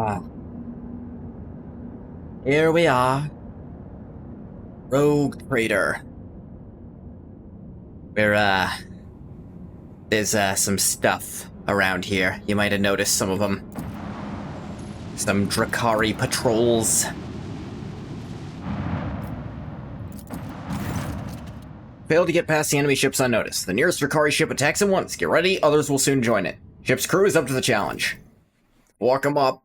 Ah, here we are. Rogue Trader. There's some stuff around here. You might have noticed some of them. Some Drakari patrols. Failed to get past the enemy ships unnoticed. The nearest Drakari ship attacks at once. Get ready, others will soon join it. Ship's crew is up to the challenge. Walk 'em up.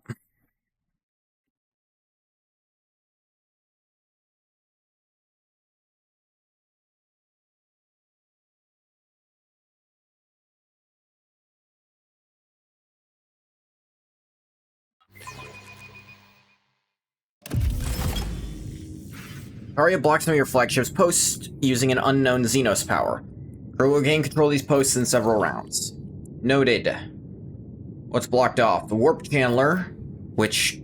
Arya blocks some of your flagship's posts using an unknown Xenos power. Crew will gain control of these posts in several rounds. Noted. What's blocked off? The Warp Chandler, which,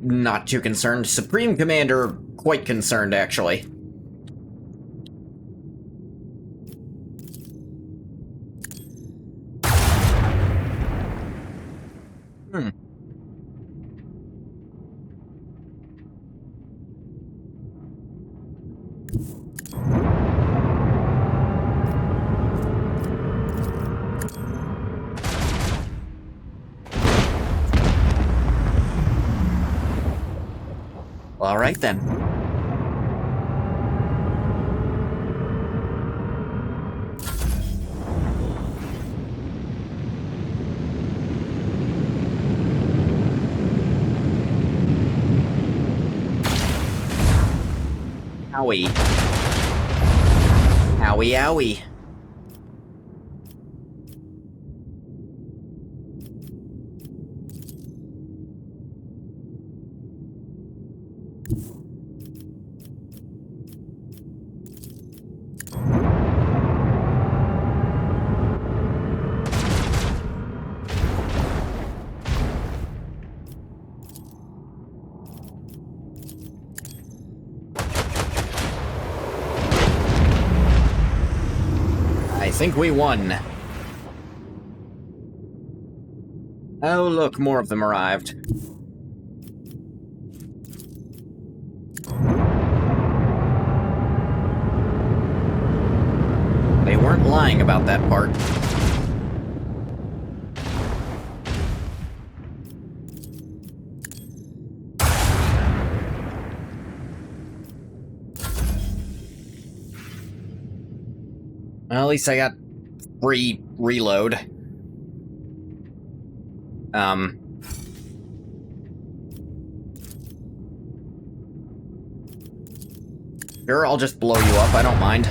not too concerned. Supreme Commander, quite concerned, actually. All right, then. Owie. Owie, owie. I think we won. Oh, look, more of them arrived. They weren't lying about that part. Well, at least I got free reload. Sure, I'll just blow you up, I don't mind.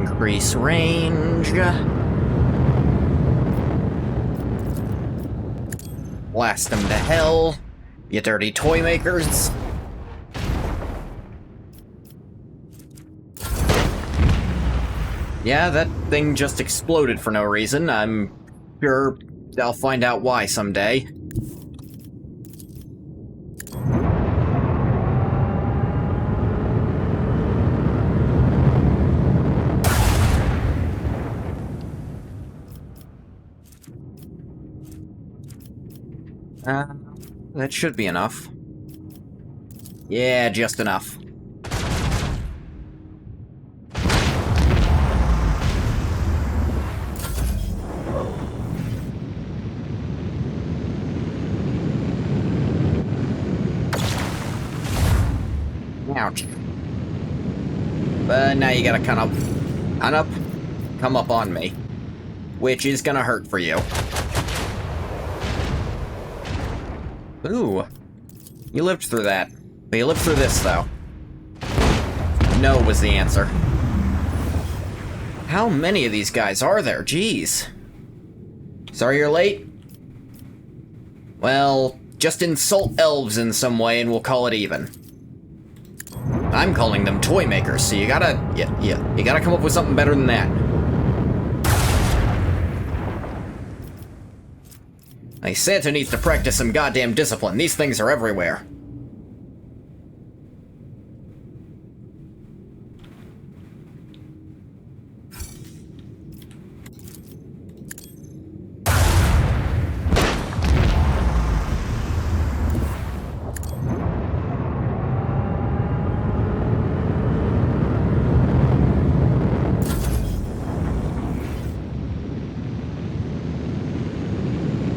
Increase range. Blast them to hell. You dirty toy makers. Yeah, that thing just exploded for no reason. I'm sure I'll find out why someday. That should be enough. Yeah, just enough. Ouch. But now you gotta come up on me. Which is gonna hurt for you. Ooh. You lived through that. But you lived through this, though. No was the answer. How many of these guys are there? Jeez. Sorry you're late? Well, just insult elves in some way and we'll call it even. I'm calling them toy makers, so you gotta come up with something better than that. Hey, Santa needs to practice some goddamn discipline. These things are everywhere.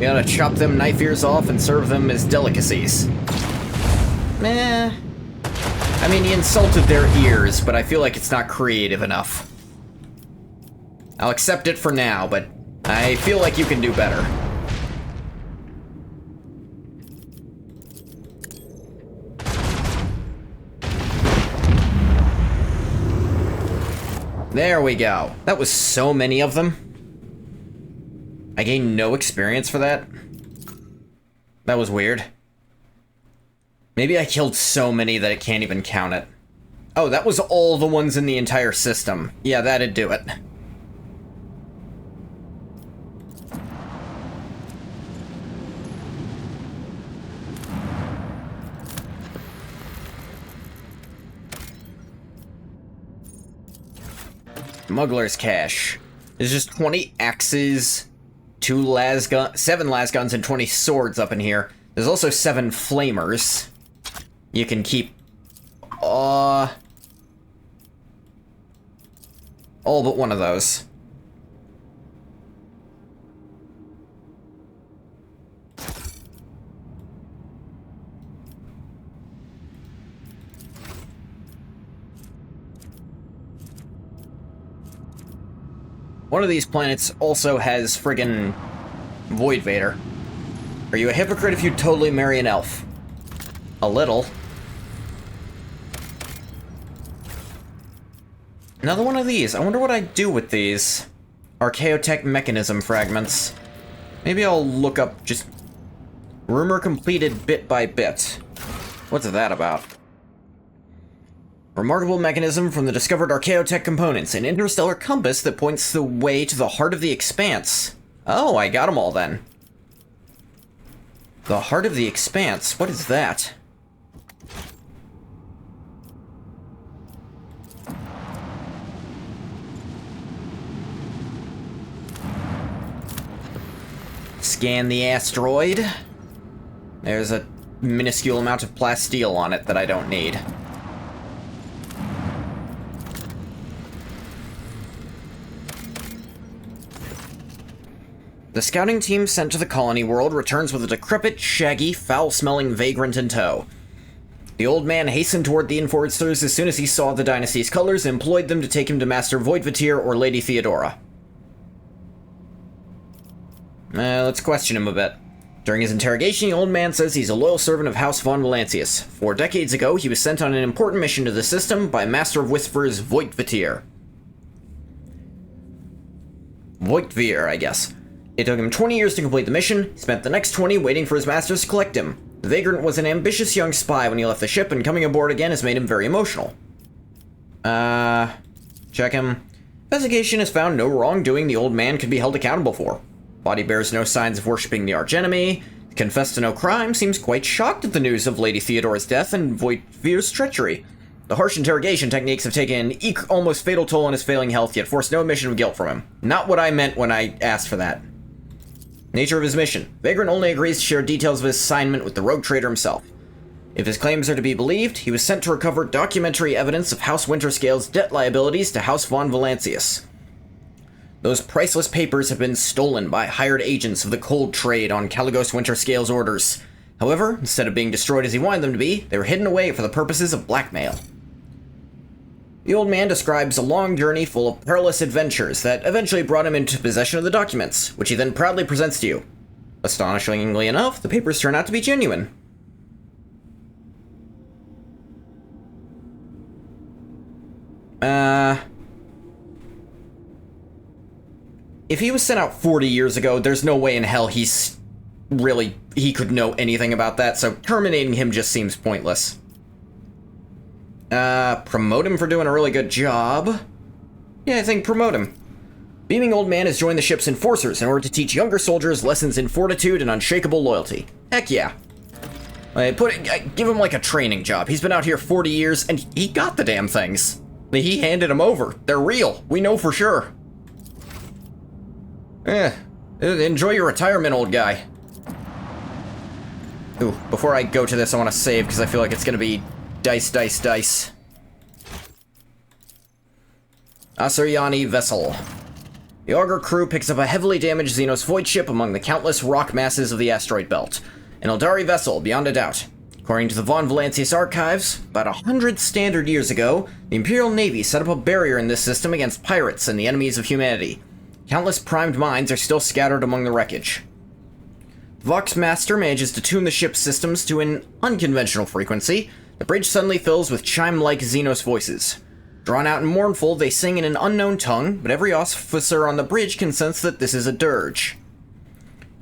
We gotta chop them knife ears off and serve them as delicacies. Meh. I mean, he insulted their ears, but I feel like it's not creative enough. I'll accept it for now, but I feel like you can do better. There we go. That was so many of them. I gained no experience for that. That was weird. Maybe I killed so many that it can't even count it. Oh, that was all the ones in the entire system. Yeah, that'd do it. Smuggler's cache. There's just 20 axes, 7 las guns, and 20 swords up in here. There's also 7 flamers. You can keep all but one of those. One of these planets also has friggin' Void Vader. Are you a hypocrite if you totally marry an elf? A little. Another one of these. I wonder what I'd do with these. Archaeotech mechanism fragments. Maybe I'll look up just... Rumor completed bit by bit. What's that about? Remarkable mechanism from the discovered Archaeotech components. An interstellar compass that points the way to the heart of the expanse. Oh, I got them all then. The heart of the expanse. What is that? Scan the asteroid. There's a minuscule amount of plasteel on it that I don't need. The scouting team sent to the colony world returns with a decrepit, shaggy, foul-smelling vagrant in tow. The old man hastened toward the enforcers as soon as he saw the dynasty's colors and employed them to take him to Master Voidvatir or Lady Theodora. Let's question him a bit. During his interrogation, the old man says he's a loyal servant of House von Valancius. 4 decades ago, he was sent on an important mission to the system by Master of Whispers Voidvatir. Voidvatir, I guess. It took him 20 years to complete the mission. He spent the next 20 waiting for his masters to collect him. The vagrant was an ambitious young spy when he left the ship, and coming aboard again has made him very emotional. Check him. Investigation has found no wrongdoing the old man could be held accountable for. Body bears no signs of worshipping the archenemy. Confessed to no crime, seems quite shocked at the news of Lady Theodora's death and Voidvir's treachery. The harsh interrogation techniques have taken an almost fatal toll on his failing health, yet forced no admission of guilt from him. Not what I meant when I asked for that. Nature of his mission. Vagrant only agrees to share details of his assignment with the rogue trader himself. If his claims are to be believed, he was sent to recover documentary evidence of House Winterscale's debt liabilities to House von Valancius. Those priceless papers have been stolen by hired agents of the cold trade on Caligos Winterscale's orders. However, instead of being destroyed as he wanted them to be, they were hidden away for the purposes of blackmail. The old man describes a long journey full of perilous adventures that eventually brought him into possession of the documents, which he then proudly presents to you. Astonishingly enough, the papers turn out to be genuine. If he was sent out 40 years ago, there's no way in hell he could know anything about that, so terminating him just seems pointless. Promote him for doing a really good job. Yeah, I think promote him. Beaming old man has joined the ship's enforcers in order to teach younger soldiers lessons in fortitude and unshakable loyalty. Heck yeah. Give him like a training job. He's been out here 40 years and he got the damn things. He handed them over. They're real. We know for sure. Enjoy your retirement, old guy. Ooh, before I go to this, I want to save because I feel like it's going to be dice, dice, dice. Asuryani vessel. The Augur crew picks up a heavily damaged Xenos void ship among the countless rock masses of the asteroid belt. An Eldari vessel, beyond a doubt. According to the Von Valancius archives, about 100 standard years ago, the Imperial Navy set up a barrier in this system against pirates and the enemies of humanity. Countless primed mines are still scattered among the wreckage. Vox Master manages to tune the ship's systems to an unconventional frequency. The bridge suddenly fills with chime-like Xenos voices. Drawn out and mournful, they sing in an unknown tongue, but every officer on the bridge can sense that this is a dirge.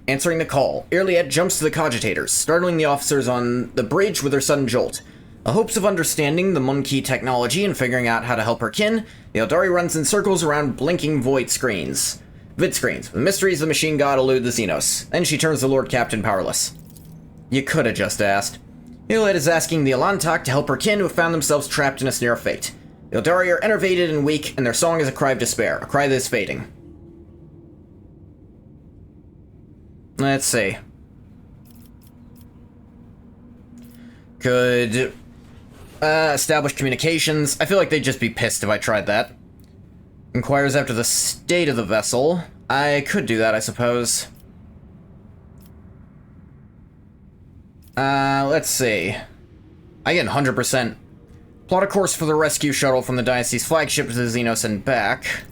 Answering the call, Irliet jumps to the cogitators, startling the officers on the bridge with her sudden jolt. In hopes of understanding the monkey technology and figuring out how to help her kin, the Eldari runs in circles around blinking vid screens. The mysteries of the machine god elude the Xenos. Then she turns the Lord Captain powerless. You coulda just asked. Irliet is asking the Elantok to help her kin who have found themselves trapped in a snare of fate. The Eldari are enervated and weak, and their song is a cry of despair, a cry that is fading. Let's see. Could establish communications. I feel like they'd just be pissed if I tried that. Inquires after the state of the vessel. I could do that, I suppose. Let's see. I get 100%. Plot a course for the rescue shuttle from the Dynasty's flagship to the Xenos and back.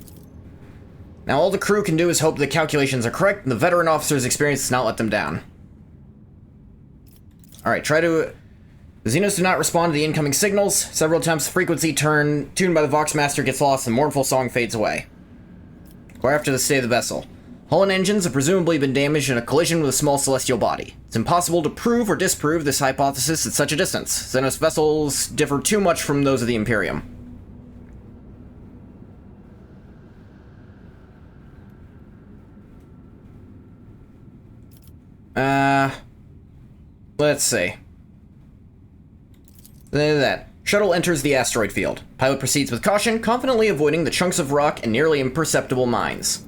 Now all the crew can do is hope the calculations are correct, and the veteran officer's experience does not let them down. Alright, The Xenos do not respond to the incoming signals. Several attempts, the frequency tuned by the Vox Master gets lost, and the mournful song fades away. Inquire after the state of the vessel. Hull and engines have presumably been damaged in a collision with a small celestial body. It's impossible to prove or disprove this hypothesis at such a distance. Xenos vessels differ too much from those of the Imperium. Let's see. That. Shuttle enters the asteroid field. Pilot proceeds with caution, confidently avoiding the chunks of rock and nearly imperceptible mines.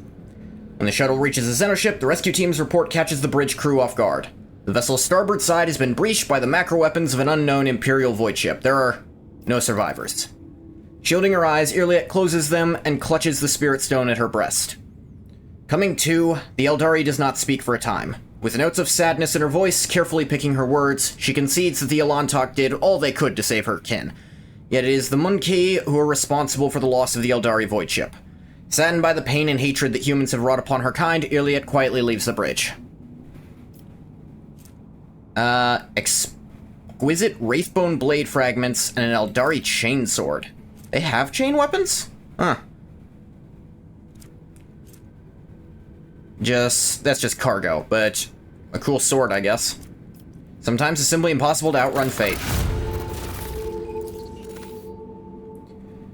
When the shuttle reaches the Xenoship, the rescue team's report catches the bridge crew off guard. The vessel's starboard side has been breached by the macro weapons of an unknown Imperial void ship. There are no survivors. Shielding her eyes, Irliet closes them and clutches the spirit stone at her breast. Coming to, the Eldari does not speak for a time. With notes of sadness in her voice, carefully picking her words, she concedes that the Elantok did all they could to save her kin. Yet it is the Monkey who are responsible for the loss of the Eldari void ship. Saddened by the pain and hatred that humans have wrought upon her kind, Irliet quietly leaves the bridge. Exquisite Wraithbone blade fragments and an Eldari chainsword. They have chain weapons? Huh. That's just cargo, but a cool sword, I guess. Sometimes it's simply impossible to outrun fate.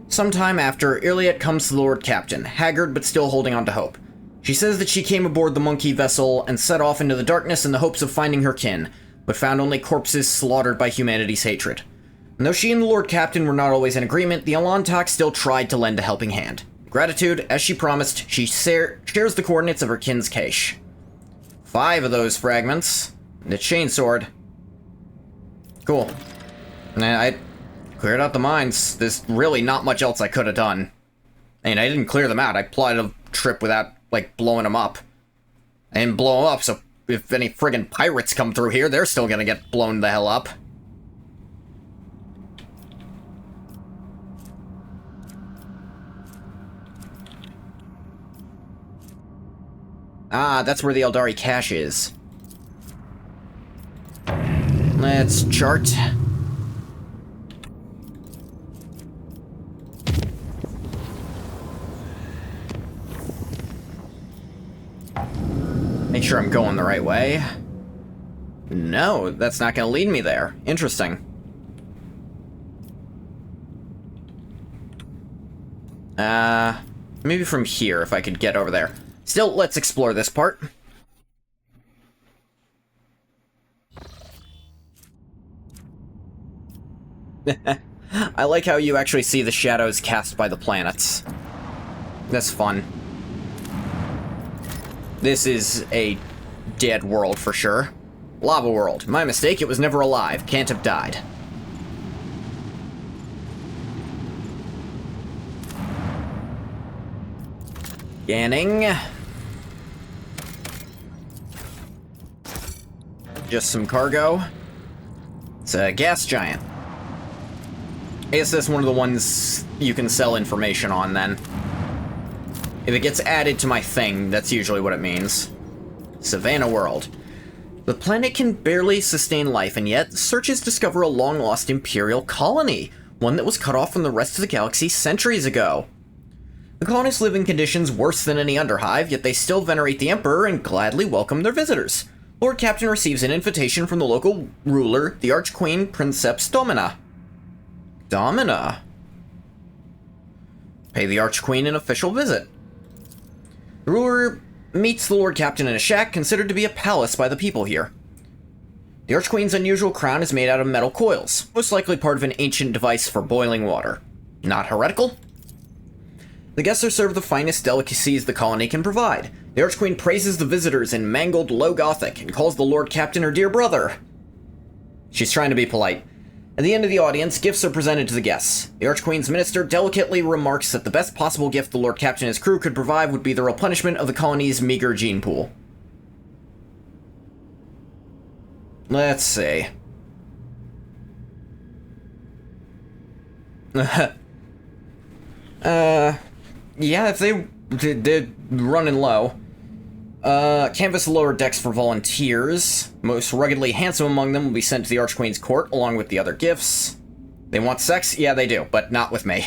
Sometime after, Irliet comes to the Lord Captain, haggard but still holding on to hope. She says that she came aboard the monkey vessel and set off into the darkness in the hopes of finding her kin, but found only corpses slaughtered by humanity's hatred. And though she and the Lord Captain were not always in agreement, the Elantok still tried to lend a helping hand. Gratitude, as she promised, she shares the coordinates of her kin's cache. 5 of those fragments. And a chainsword. Cool. I cleared out the mines. There's really not much else I could have done. And I didn't clear them out. I plotted a trip without, like, blowing them up. I didn't blow them up, so if any friggin' pirates come through here, they're still gonna get blown the hell up. Ah, that's where the Eldari cache is. Let's chart. Make sure I'm going the right way. No, that's not gonna lead me there. Interesting. Maybe from here, if I could get over there. Still, let's explore this part. I like how you actually see the shadows cast by the planets. That's fun. This is a dead world for sure. Lava world. My mistake, it was never alive. Can't have died. Scanning. Just some cargo. It's a gas giant. I guess that's one of the ones you can sell information on, then. If it gets added to my thing, that's usually what it means. Savannah World. The planet can barely sustain life, and yet searchers discover a long-lost Imperial colony, one that was cut off from the rest of the galaxy centuries ago. The colonists live in conditions worse than any Underhive, yet they still venerate the Emperor and gladly welcome their visitors. Lord Captain receives an invitation from the local ruler, the Archqueen Princeps Domina. Domina? Pay the Archqueen an official visit. The ruler meets the Lord Captain in a shack considered to be a palace by the people here. The Archqueen's unusual crown is made out of metal coils, most likely part of an ancient device for boiling water. Not heretical? The guests are served the finest delicacies the colony can provide. The Archqueen praises the visitors in mangled Low Gothic and calls the Lord Captain her dear brother. She's trying to be polite. At the end of the audience, gifts are presented to the guests. The Archqueen's minister delicately remarks that the best possible gift the Lord Captain and his crew could provide would be the replenishment of the colony's meager gene pool. Let's see. Yeah, if they're running low. Canvass the lower decks for volunteers. Most ruggedly handsome among them will be sent to the Archqueen's court, along with the other gifts. They want sex? Yeah, they do, but not with me.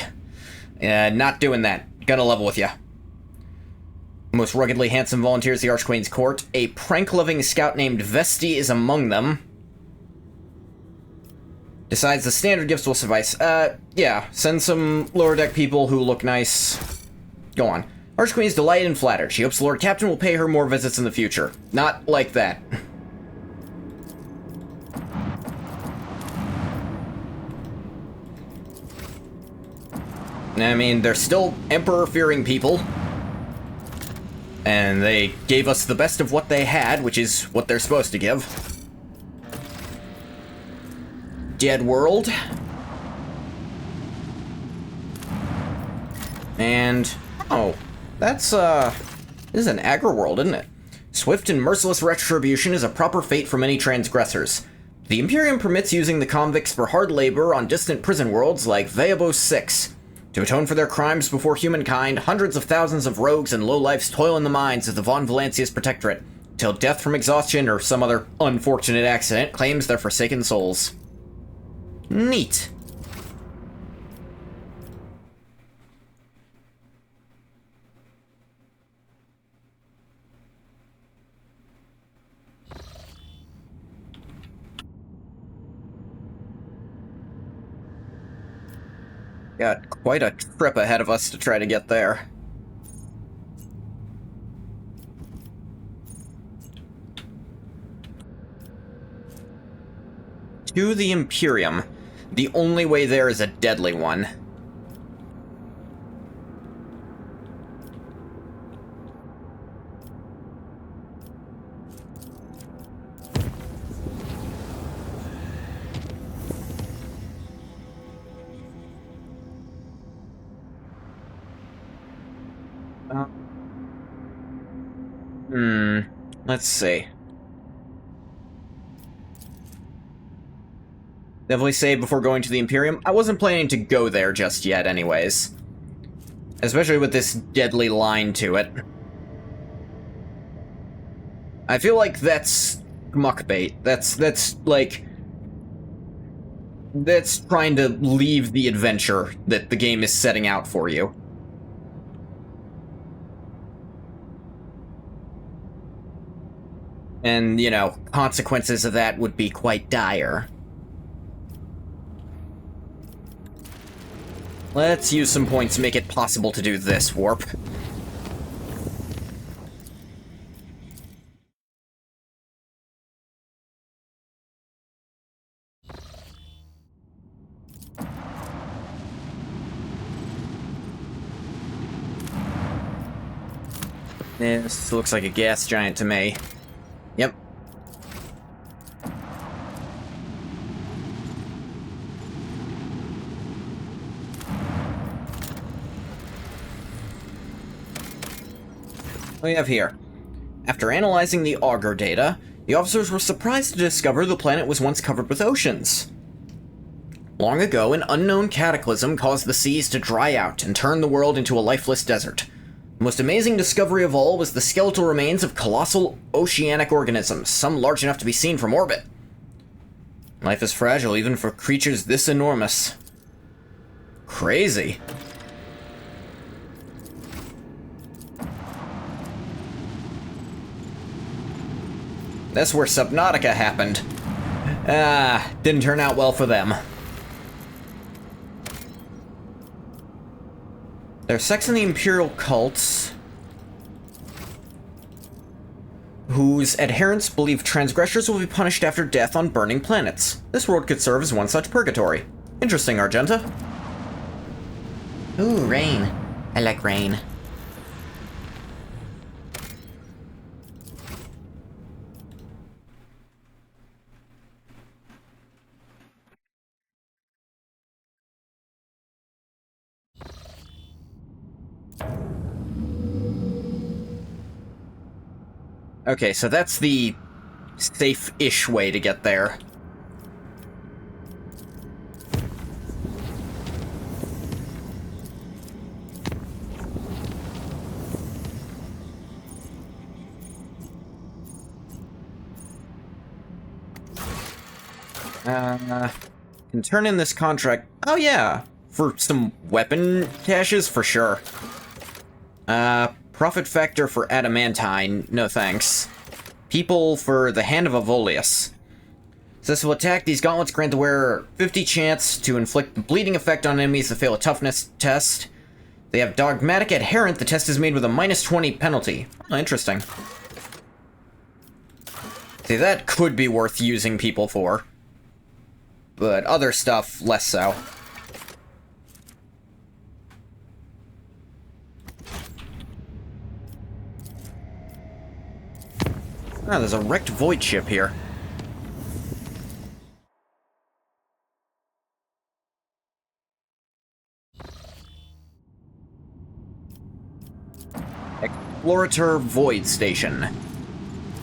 Not doing that. Gonna level with ya. Most ruggedly handsome volunteers the Archqueen's court. A prank-loving scout named Vesti is among them. Decides the standard gifts will suffice. Yeah, send some lower deck people who look nice. Go on. Archqueen is delighted and flattered. She hopes the Lord Captain will pay her more visits in the future. Not like that. I mean, they're still Emperor-fearing people. And they gave us the best of what they had, which is what they're supposed to give. Dead world. And... oh. This is an aggro world, isn't it? Swift and merciless retribution is a proper fate for many transgressors. The Imperium permits using the convicts for hard labor on distant prison worlds like Veabos 6. To atone for their crimes before humankind, hundreds of thousands of rogues and lowlifes toil in the mines of the Von Valancius Protectorate, till death from exhaustion or some other unfortunate accident claims their forsaken souls. Neat. Got quite a trip ahead of us to try to get there. To the Imperium. The only way there is a deadly one. Let's see. Definitely say before going to the Imperium. I wasn't planning to go there just yet anyways. Especially with this deadly line to it. I feel like that's muckbait. That's like... that's trying to leave the adventure that the game is setting out for you. And, you know, consequences of that would be quite dire. Let's use some points to make it possible to do this warp. This looks like a gas giant to me. Yep. we have here? After analyzing the auger data, the officers were surprised to discover the planet was once covered with oceans. Long ago, an unknown cataclysm caused the seas to dry out and turn the world into a lifeless desert. The most amazing discovery of all was the skeletal remains of colossal oceanic organisms, some large enough to be seen from orbit. Life is fragile even for creatures this enormous. Crazy. That's where Subnautica happened. Didn't turn out well for them. There's sects in the Imperial cults whose adherents believe transgressors will be punished after death on burning planets. This world could serve as one such purgatory. Interesting, Argenta. Ooh, rain. I like rain. Okay, so that's the safe-ish way to get there. Can turn in this contract. Oh yeah, for some weapon caches for sure. Profit factor for adamantine, no thanks. People for the Hand of Avolius. Successful attack, these gauntlets grant the wearer 50 chance to inflict bleeding effect on enemies that fail a toughness test. They have dogmatic adherent, the test is made with a -20 penalty. Oh, interesting. See, that could be worth using people for. But other stuff, less so. Ah, there's a wrecked void ship here. Explorator Void Station.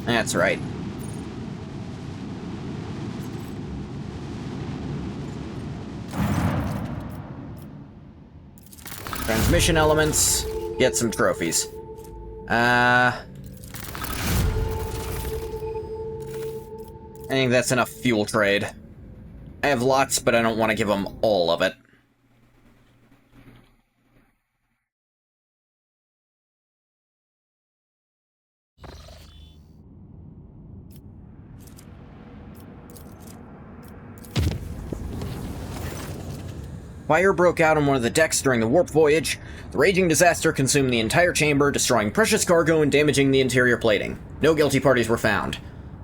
That's right. Transmission elements. Get some trophies. I think that's enough fuel trade. I have lots, but I don't want to give them all of it. Fire broke out on one of the decks during the warp voyage. The raging disaster consumed the entire chamber, destroying precious cargo and damaging the interior plating. No guilty parties were found.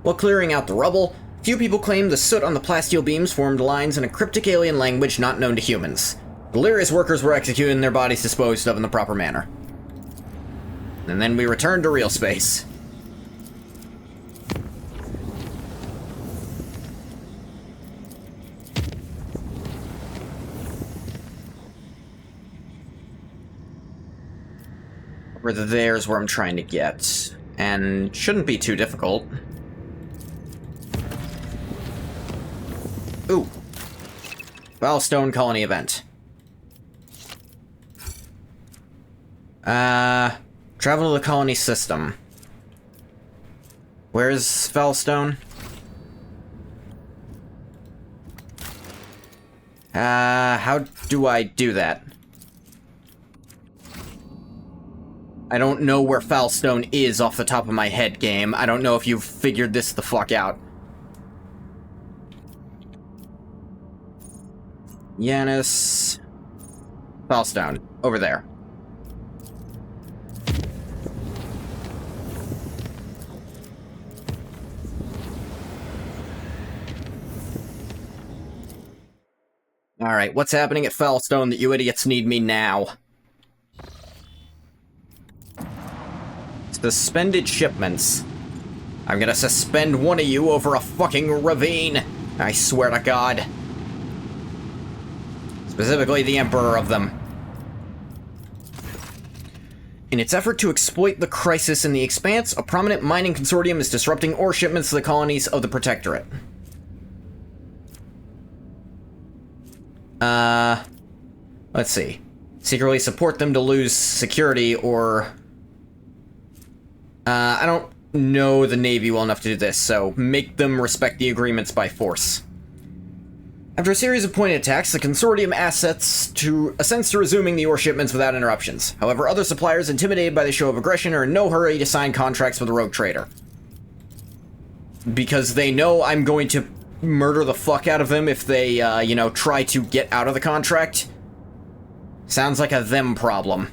While clearing out the rubble, few people claimed the soot on the plasteel beams formed lines in a cryptic alien language not known to humans. Delirious workers were executed and their bodies disposed of in the proper manner. And then we returned to real space. Over there's where I'm trying to get. And shouldn't be too difficult. Ooh. Foulstone Colony event. Travel to the colony system. Where's Foulstone? How do I do that? I don't know where Foulstone is off the top of my head, game. I don't know if you've figured this the fuck out. Yanis... Foulstone. Over there. Alright, what's happening at Foulstone that you idiots need me now? Suspended shipments. I'm gonna suspend one of you over a fucking ravine. I swear to God. Specifically the Emperor of them. In its effort to exploit the crisis in the Expanse, a prominent mining consortium is disrupting ore shipments to the colonies of the Protectorate. Let's see. Secretly support them to lose security, or... I don't know the Navy well enough to do this, so make them respect the agreements by force. After a series of pointed attacks, the consortium assents to resuming the ore shipments without interruptions. However, other suppliers, intimidated by the show of aggression, are in no hurry to sign contracts with the rogue trader. Because they know I'm going to murder the fuck out of them if they, try to get out of the contract. Sounds like a them problem.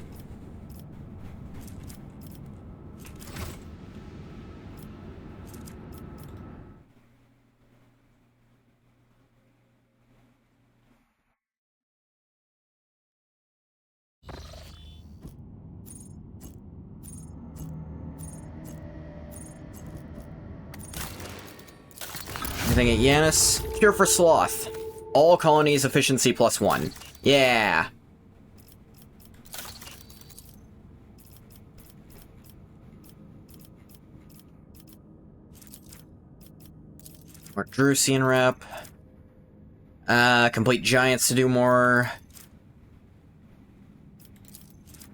Anything at Yanis? Cure for sloth. All colonies efficiency +1. Yeah. More Drusian rep. Complete giants to do more.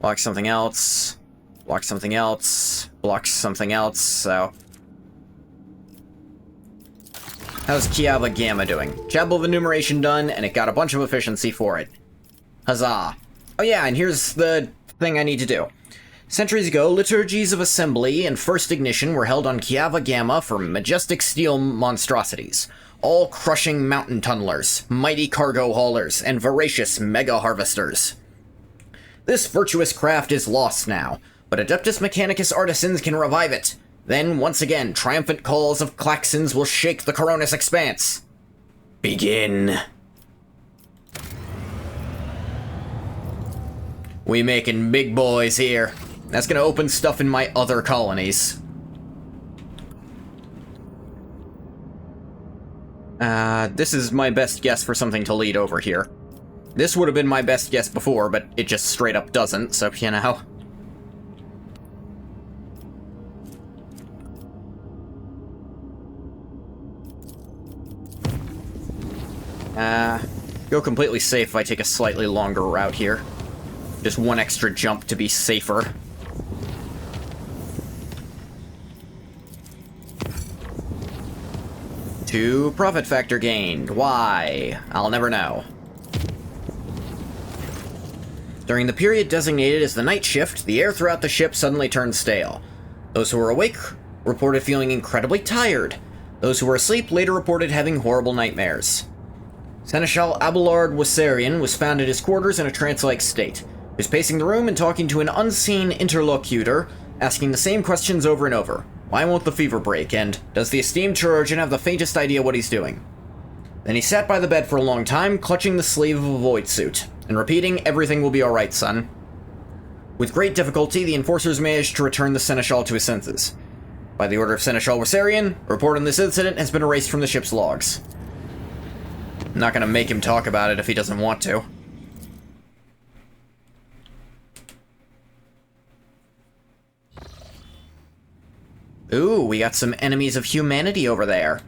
Block something else. Block something else. Block something else, so... How's Kiava Gamma doing? Chapel of Enumeration done, and it got a bunch of efficiency for it. Huzzah. Oh yeah, and here's the thing I need to do. Centuries ago, liturgies of assembly and first ignition were held on Kiava Gamma for majestic steel monstrosities, all crushing mountain tunnelers, mighty cargo haulers, and voracious mega harvesters. This virtuous craft is lost now, but Adeptus Mechanicus artisans can revive it. Then, once again, triumphant calls of klaxons will shake the Coronis Expanse. Begin. We making big boys here. That's gonna open stuff in my other colonies. This is my best guess for something to lead over here. This would have been my best guess before, but it just straight up doesn't, so you know. Go completely safe if I take a slightly longer route here. Just one extra jump to be safer. Two profit factor gained. Why? I'll never know. During the period designated as the night shift, the air throughout the ship suddenly turned stale. Those who were awake reported feeling incredibly tired. Those who were asleep later reported having horrible nightmares. Seneschal Abelard Wassarian was found at his quarters in a trance-like state. He was pacing the room and talking to an unseen interlocutor, asking the same questions over and over. Why won't the fever break? And does the esteemed Chirurgeon have the faintest idea what he's doing? Then he sat by the bed for a long time, clutching the sleeve of a void suit, and repeating, "Everything will be alright, son." With great difficulty, the enforcers managed to return the Seneschal to his senses. By the order of Seneschal Wassarian, a report on this incident has been erased from the ship's logs. I'm not gonna make him talk about it if he doesn't want to. Ooh, we got some enemies of humanity over there.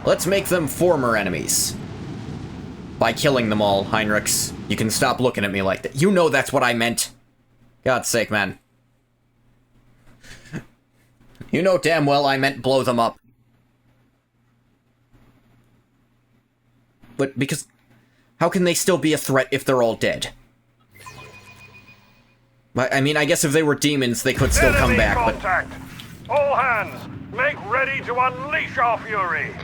Let's make them former enemies. By killing them all, Heinrichs. You can stop looking at me like that. You know that's what I meant. God's sake, man. You know damn well I meant blow them up. But because... how can they still be a threat if they're all dead? I mean, I guess if they were demons, they could still come back, contact. But... all hands, make ready to unleash our fury!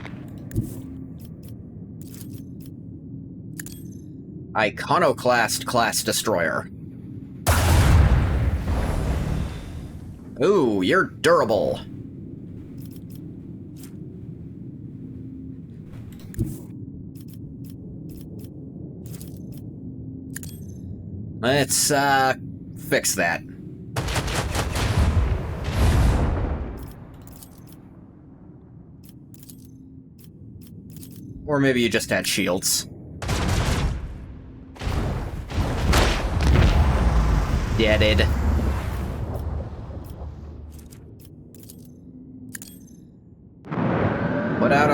Iconoclast class destroyer. Ooh, you're durable. Let's, fix that. Or maybe you just had shields. Deaded.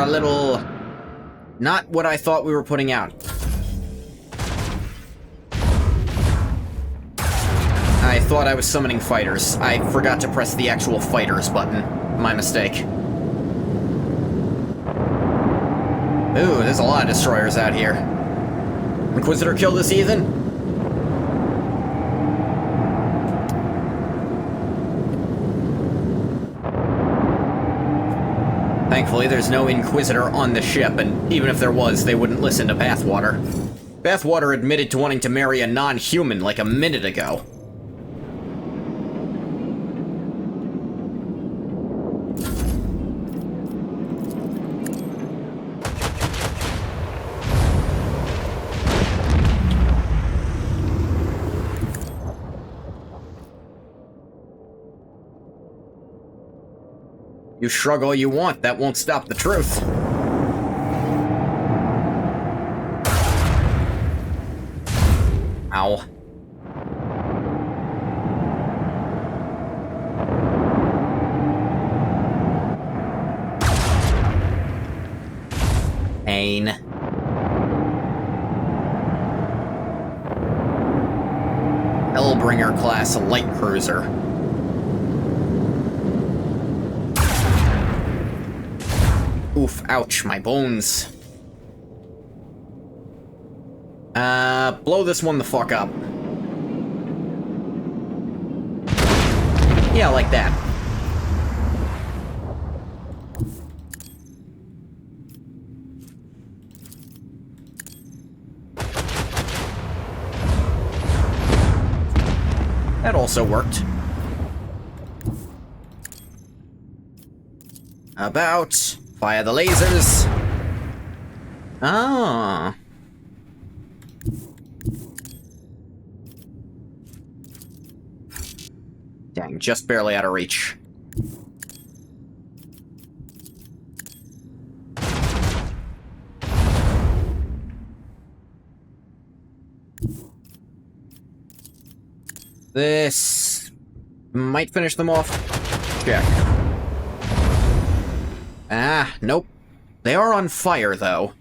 a little... not what I thought we were putting out. I thought I was summoning fighters. I forgot to press the actual fighters button. My mistake. Ooh, there's a lot of destroyers out here. Inquisitor kill this heathen? Thankfully, there's no Inquisitor on the ship, and even if there was, they wouldn't listen to Bathwater. Bathwater admitted to wanting to marry a non-human like a minute ago. You shrug all you want, that won't stop the truth. Ow. Pain. Hellbringer class light cruiser. Oof, ouch, my bones. Blow this one the fuck up. Yeah, like that. That also worked. About... fire the lasers. Ah. Dang, just barely out of reach. This might finish them off. Check. Ah, nope. They are on fire, though.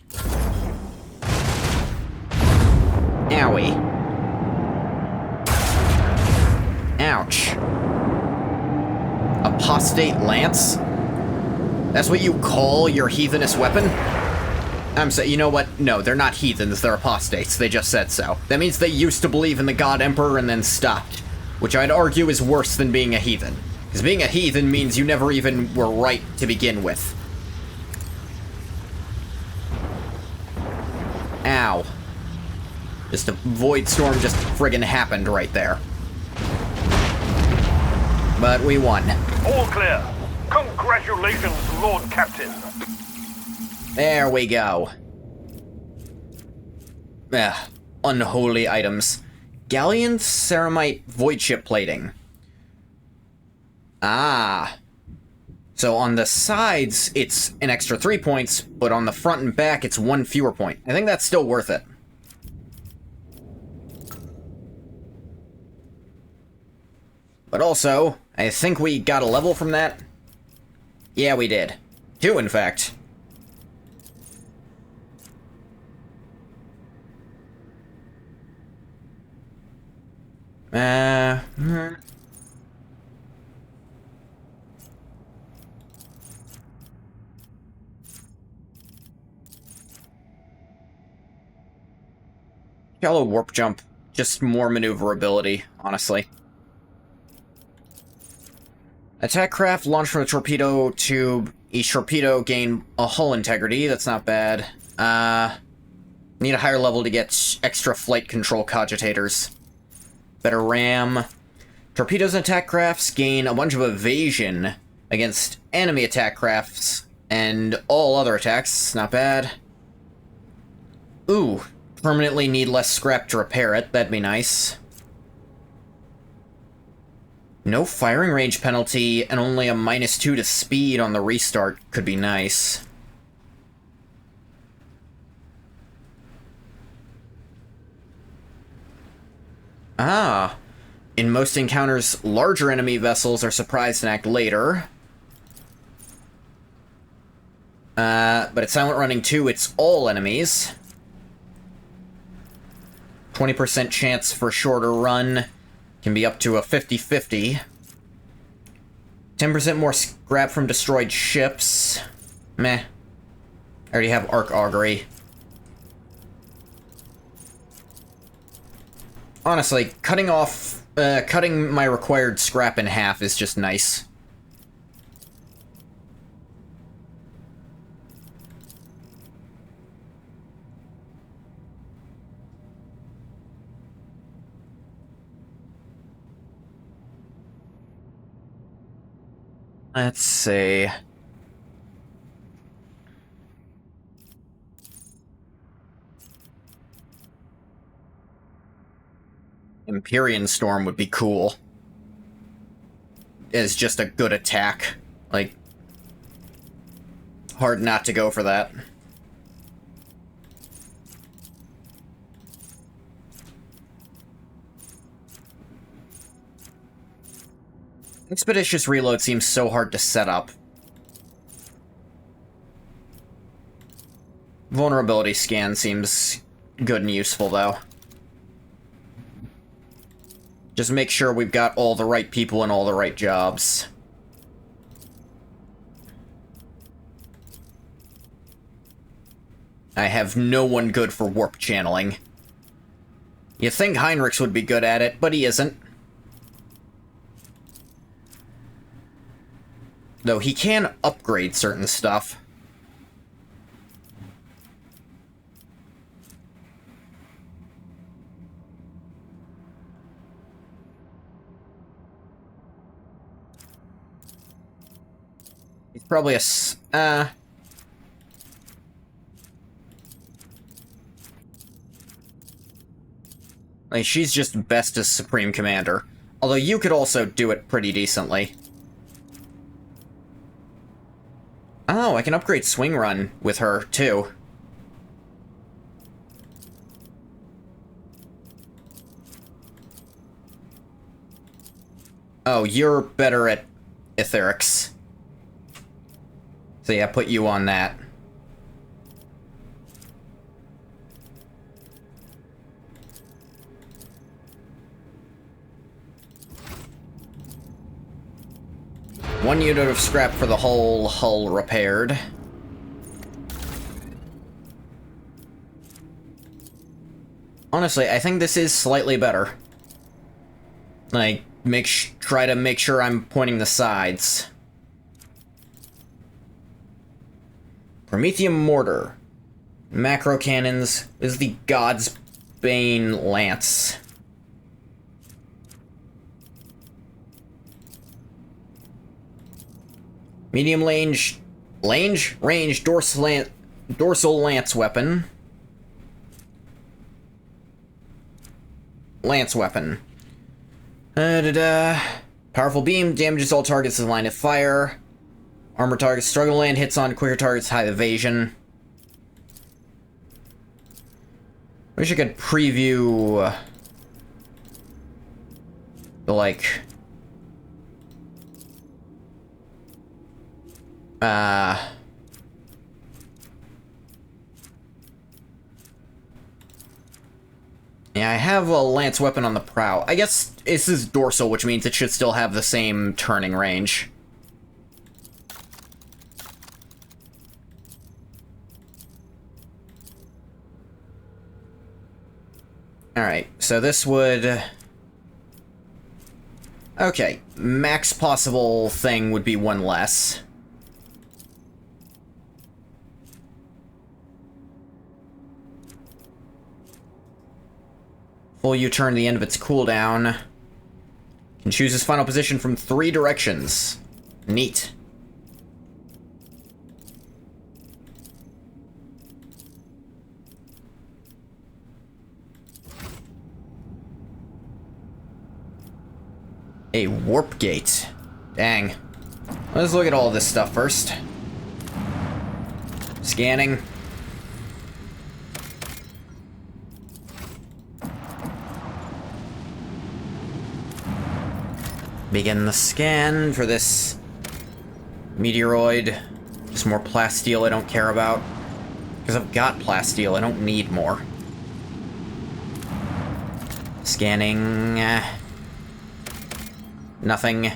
Owie. Ouch. Apostate lance? That's what you call your heathenous weapon? I'm saying, you know what? No, they're not heathens, they're apostates. They just said so. That means they used to believe in the God Emperor and then stopped. Which I'd argue is worse than being a heathen. Because being a heathen means you never even were right to begin with. Ow. Just a void storm just friggin' happened right there. But we won. All clear. Congratulations, Lord Captain. There we go. Unholy items. Galleon ceramite void ship plating. Ah. So on the sides, it's an extra 3 points, but on the front and back, it's 1 fewer point. I think that's still worth it. But also, I think we got a level from that. Yeah, we did. 2, in fact. Shallow warp jump. Just more maneuverability, honestly. Attack craft launched from a torpedo tube. Each torpedo gain a hull integrity. That's not bad. Need a higher level to get extra flight control cogitators. Better RAM. Torpedoes and attack crafts gain a bunch of evasion against enemy attack crafts and all other attacks. Not bad. Ooh. Permanently need less scrap to repair it. That'd be nice. No firing range penalty and only a -2 to speed on the restart could be nice. Ah. In most encounters, larger enemy vessels are surprised and act later. but at Silent Running 2, it's all enemies. 20% chance for shorter run. Can be up to a 50-50. 10% more scrap from destroyed ships. Meh. I already have Arc Augury. Honestly, cutting my required scrap in half is just nice. Let's see. Empyrean Storm would be cool. It's just a good attack. Like, hard not to go for that. Expeditious Reload seems so hard to set up. Vulnerability Scan seems good and useful, though. Just make sure we've got all the right people and all the right jobs. I have no one good for warp channeling. You think Heinrichs would be good at it, but he isn't. Though he can upgrade certain stuff. He's probably like, she's just best as Supreme Commander. Although you could also do it pretty decently. Oh, I can upgrade Swing Run with her, too. Oh, you're better at Etherics. So yeah, put you on that. One unit of scrap for the whole hull repaired. Honestly, I think this is slightly better. Like, try to make sure I'm pointing the sides. Promethium Mortar. Macro Cannons is the God's Bane Lance. Medium range dorsal lance weapon. Lance weapon. Powerful beam damages all targets in line of fire. Armor targets struggle land, hits on quicker targets, high evasion. Wish I could preview the, like, yeah, I have a lance weapon on the prow. I guess this is dorsal, which means it should still have the same turning range. Alright, so this would... Okay, max possible thing would be one less. Full U-turn the end of its cooldown. Can choose his final position from 3 directions. Neat. A warp gate. Dang. Let's look at all this stuff first. Scanning. Begin the scan for this meteoroid. Just more plasteel I don't care about. Because I've got plasteel, I don't need more. Scanning... nothing.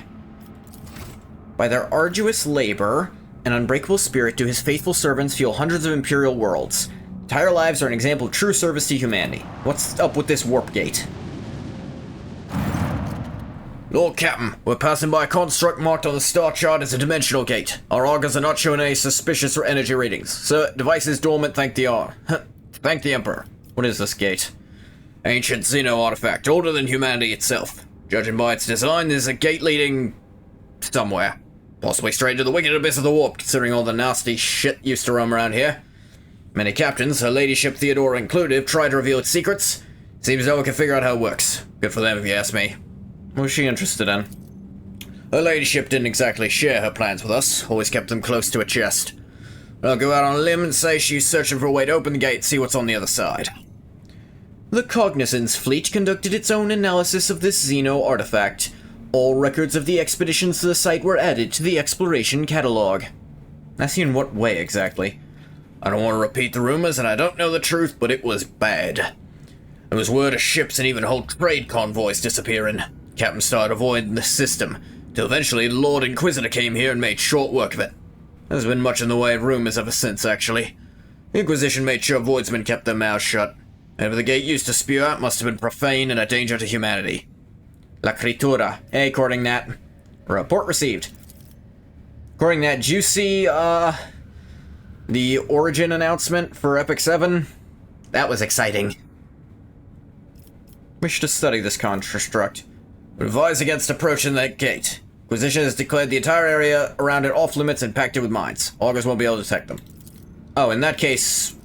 By their arduous labor and unbreakable spirit do his faithful servants fuel hundreds of Imperial worlds. Entire lives are an example of true service to humanity. What's up with this warp gate? Lord Captain, we're passing by a construct marked on the star chart as a dimensional gate. Our augurs are not showing any suspicious energy readings. Sir, device is dormant, thank the Emperor. What is this gate? Ancient Xeno artifact, older than humanity itself. Judging by its design, there's a gate leading... somewhere. Possibly straight into the wicked abyss of the warp, considering all the nasty shit used to roam around here. Many captains, Her Ladyship Theodora included, have tried to reveal its secrets. Seems though we can figure out how it works. Good for them if you ask me. What was she interested in? Her Ladyship didn't exactly share her plans with us, always kept them close to her chest. I'll go out on a limb and say she's searching for a way to open the gate and see what's on the other side. The Cognizance fleet conducted its own analysis of this Xeno artifact. All records of the expeditions to the site were added to the exploration catalog. I see in what way exactly? I don't want to repeat the rumors, and I don't know the truth, but it was bad. There was word of ships and even whole trade convoys disappearing. Captain started avoiding the system, till eventually the Lord Inquisitor came here and made short work of it. There's been much in the way of rumors ever since, actually. The Inquisition made sure voidsmen kept their mouths shut. Whatever the gate used to spew out must have been profane and a danger to humanity. La Critura. Hey, according that. Report received. According that, did you see, the origin announcement for Epic 7? That was exciting. Wish to study this construct. Would advise against approaching that gate. Inquisition has declared the entire area around it off limits and packed it with mines. Augurs won't be able to detect them. Oh, in that case,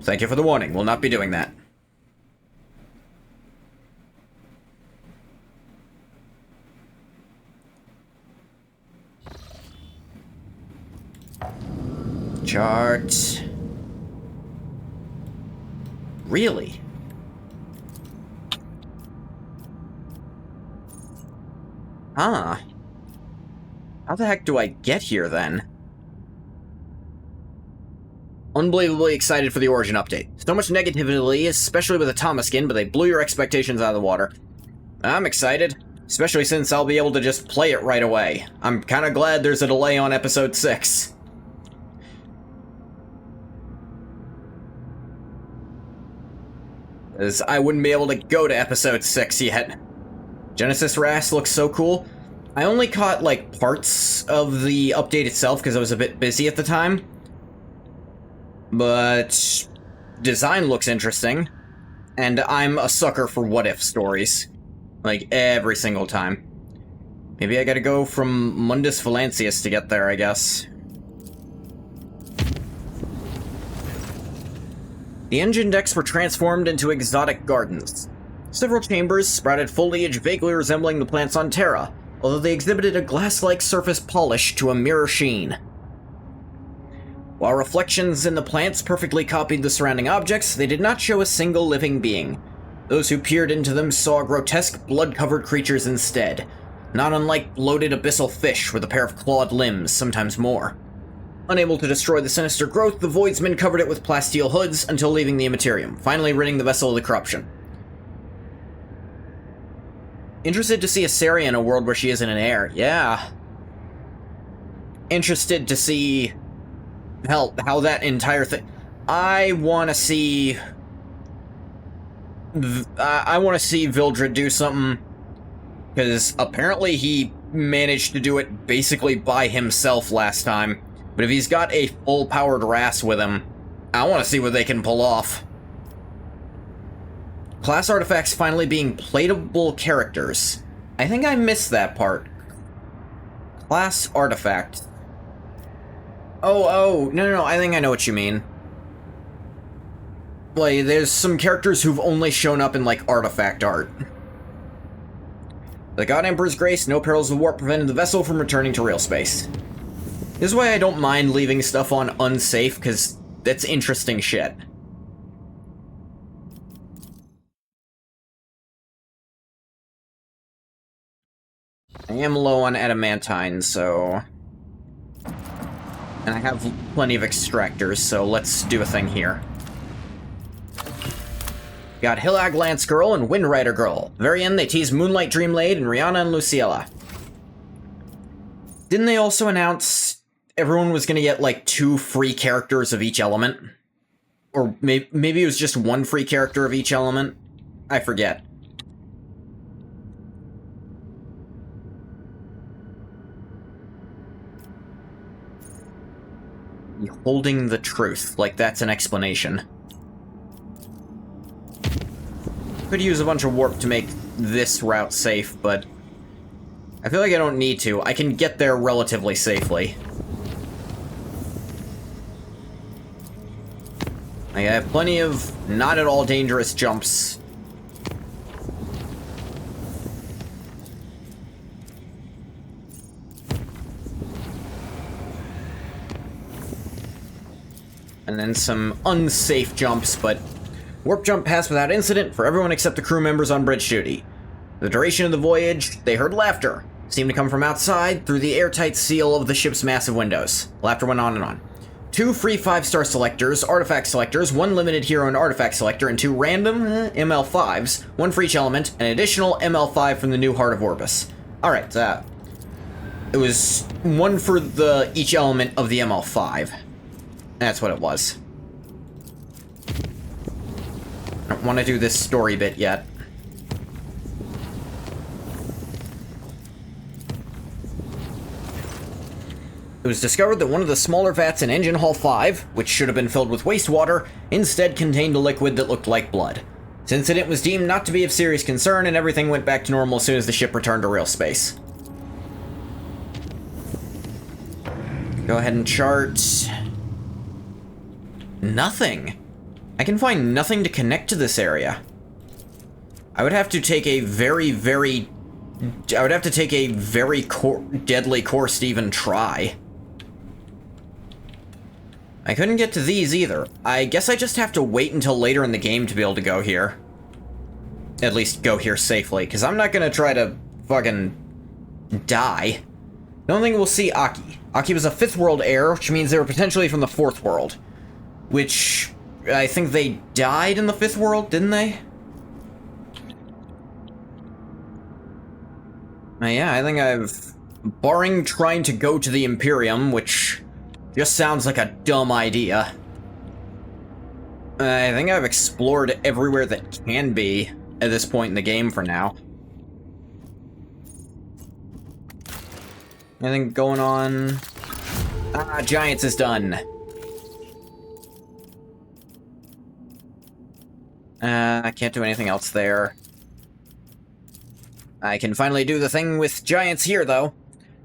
thank you for the warning. We'll not be doing that. Chart. Really? Huh. How the heck do I get here, then? Unbelievably excited for the Origin update. So much negativity, especially with the Thomas skin, but they blew your expectations out of the water. I'm excited, especially since I'll be able to just play it right away. I'm kinda glad there's a delay on Episode 6. As I wouldn't be able to go to Episode 6 yet. Genesis Ras looks so cool. I only caught, like, parts of the update itself because I was a bit busy at the time. But design looks interesting. And I'm a sucker for what-if stories. Like, every single time. Maybe I gotta go from Mundus Valancius to get there, I guess. The engine decks were transformed into exotic gardens. Several chambers sprouted foliage vaguely resembling the plants on Terra, although they exhibited a glass-like surface polish to a mirror sheen. While reflections in the plants perfectly copied the surrounding objects, they did not show a single living being. Those who peered into them saw grotesque, blood-covered creatures instead, not unlike bloated abyssal fish with a pair of clawed limbs, sometimes more. Unable to destroy the sinister growth, the voidsmen covered it with plasteel hoods until leaving the Immaterium, finally ridding the vessel of the corruption. Interested to see Asaria in a world where she isn't an heir. Yeah. Interested to see how that entire thing... I want to see Vildred do something, because apparently he managed to do it basically by himself last time. But if he's got a full-powered Ras with him, I want to see what they can pull off. Class artifacts finally being playable characters. I think I missed that part. Class artifact. Oh, no, I think I know what you mean. Like, there's some characters who've only shown up in, like, artifact art. The God Emperor's grace, no perils of warp prevented the vessel from returning to real space. This is why I don't mind leaving stuff on unsafe, because that's interesting shit. I am low on adamantine, so... And I have plenty of extractors, so let's do a thing here. Got Hillag Lance Girl and Wind Rider Girl. Very end, they tease Moonlight Dreamlade and Rihanna and Luciela. Didn't they also announce everyone was going to get, like, 2 free characters of each element? Or maybe it was just 1 free character of each element? I forget. Holding the truth, like that's an explanation. Could use a bunch of warp to make this route safe, but I feel like I don't need to. I can get there relatively safely. I have plenty of not at all dangerous jumps. And then some unsafe jumps, but warp jump passed without incident for everyone except the crew members on bridge duty. The duration of the voyage, they heard laughter. Seemed to come from outside through the airtight seal of the ship's massive windows. Laughter went on and on. 2 free 5-star selectors, artifact selectors, 1 limited hero and artifact selector, and 2 random ML5s, 1 for each element, an additional ML5 from the new Heart of Orbis. Alright, it was 1 for each element of the ML5. That's what it was. I don't want to do this story bit yet. It was discovered that one of the smaller vats in Engine Hall 5, which should have been filled with wastewater, instead contained a liquid that looked like blood. This incident was deemed not to be of serious concern, and everything went back to normal as soon as the ship returned to real space. Go ahead and chart... Nothing. I can find nothing to connect to this area. I would have to take a very deadly course to even try. I couldn't get to these either. I guess I just have to wait until later in the game to be able to go here. At least go here safely, because I'm not gonna try to fucking die. I don't think we'll see Aki. Aki was a 5th world heir, which means they were potentially from the 4th world. Which, I think they died in the 5th world, didn't they? Yeah, I think barring trying to go to the Imperium, which just sounds like a dumb idea. I think I've explored everywhere that can be at this point in the game for now. Anything going on? Giants is done. I can't do anything else there. I can finally do the thing with giants here, though.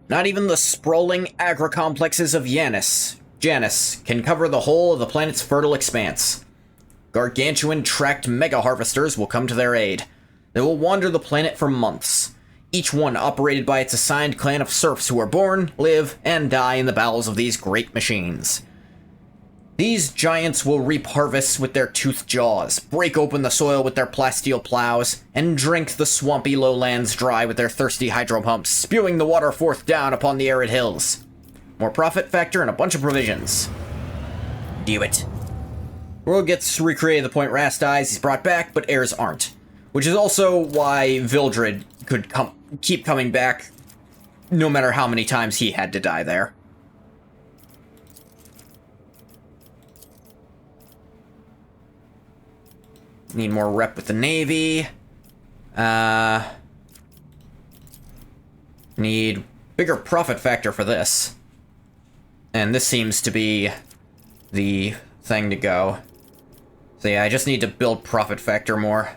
Not even the sprawling agri-complexes of Janus can cover the whole of the planet's fertile expanse. Gargantuan tracked mega-harvesters will come to their aid. They will wander the planet for months, each one operated by its assigned clan of serfs who are born, live, and die in the bowels of these great machines. These giants will reap harvests with their toothed jaws, break open the soil with their plasteel plows, and drink the swampy lowlands dry with their thirsty hydro pumps, spewing the water forth down upon the arid hills. More profit factor and a bunch of provisions. Do it. World gets recreated to the point Rast dies, he's brought back, but heirs aren't. Which is also why Vildred could keep coming back, no matter how many times he had to die there. Need more rep with the Navy. Need bigger profit factor for this. And this seems to be the thing to go. So yeah, I just need to build profit factor more.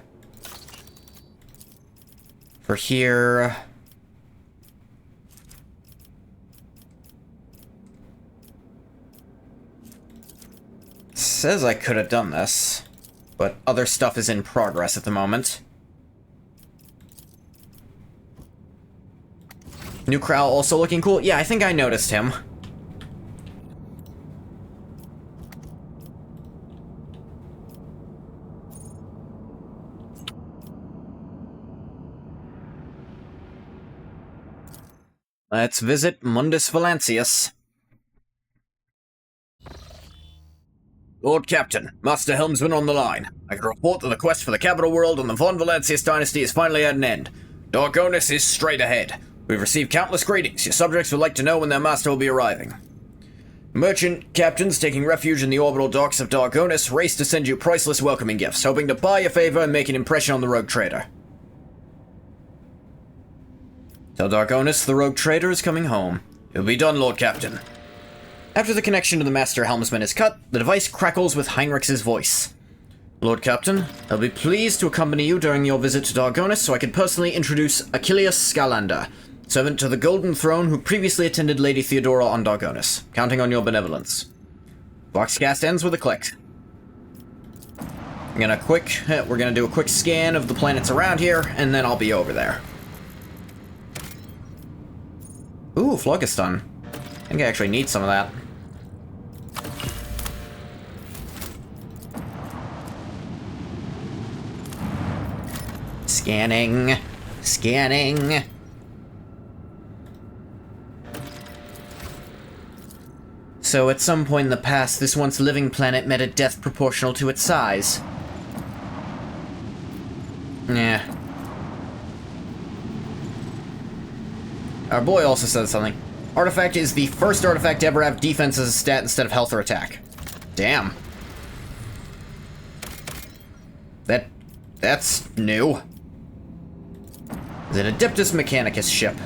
For here... Says I could have done this. But other stuff is in progress at the moment. New Crow also looking cool. Yeah, I think I noticed him. Let's visit Mundus Valancius. Lord Captain, Master Helmsman on the line. I can report that the quest for the capital world and the Von Valancius dynasty is finally at an end. Dargonis is straight ahead. We've received countless greetings. Your subjects would like to know when their master will be arriving. Merchant captains taking refuge in the orbital docks of Dargonis race to send you priceless welcoming gifts, hoping to buy your favor and make an impression on the rogue trader. Tell Dargonis the rogue trader is coming home. It'll be done, Lord Captain. After the connection to the Master Helmsman is cut, the device crackles with Heinrich's voice. Lord Captain, I'll be pleased to accompany you during your visit to Dargonis so I can personally introduce Achilles Scalander, servant to the Golden Throne who previously attended Lady Theodora on Dargonis, counting on your benevolence. Boxcast ends with a click. We're gonna do a quick scan of the planets around here, and then I'll be over there. Ooh, Phlogiston. I think I actually need some of that. Scanning. Scanning. So at some point in the past, this once living planet met a death proportional to its size. Yeah. Our boy also said something. Artifact is the first artifact to ever have defense as a stat instead of health or attack. Damn. That's new. Is it Adeptus Mechanicus ship?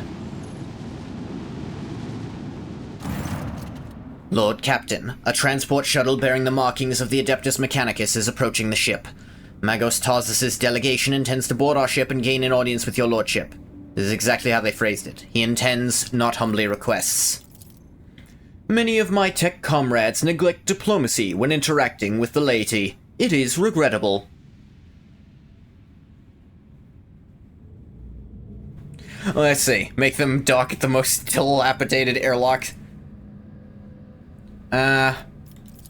Lord Captain, a transport shuttle bearing the markings of the Adeptus Mechanicus is approaching the ship. Magos Tarsus' delegation intends to board our ship and gain an audience with your lordship. This is exactly how they phrased it. He intends, not humbly requests. Many of my tech comrades neglect diplomacy when interacting with the laity. It is regrettable. Let's see. Make them dock at the most dilapidated airlock. What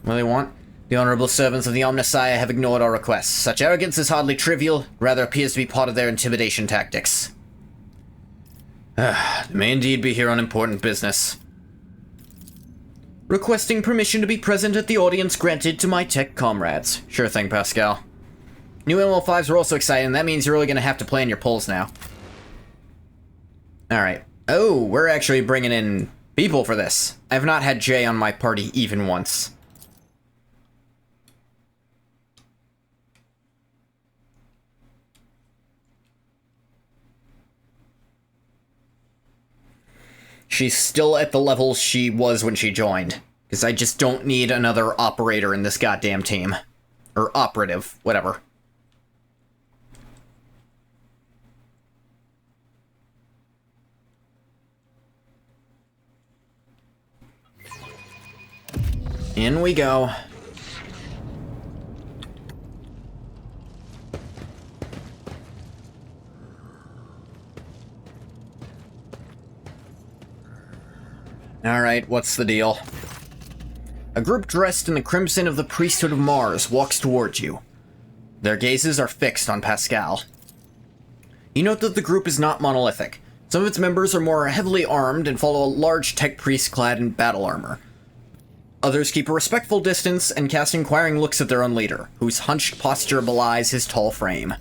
do they want? The honorable servants of the Omnissiah have ignored our requests. Such arrogance is hardly trivial, rather appears to be part of their intimidation tactics. They may indeed be here on important business. Requesting permission to be present at the audience granted to my tech comrades. Sure thing, Pascal. New ML5s are also exciting, that means you're really gonna have to plan your polls now. Alright. Oh, we're actually bringing in people for this. I've not had Jay on my party even once. She's still at the level she was when she joined. Because I just don't need another operator in this goddamn team. Or operative, whatever. In we go. Alright, what's the deal? A group dressed in the crimson of the priesthood of Mars walks towards you. Their gazes are fixed on Pascal. You note that the group is not monolithic. Some of its members are more heavily armed and follow a large tech priest clad in battle armor. Others keep a respectful distance and cast inquiring looks at their own leader, whose hunched posture belies his tall frame.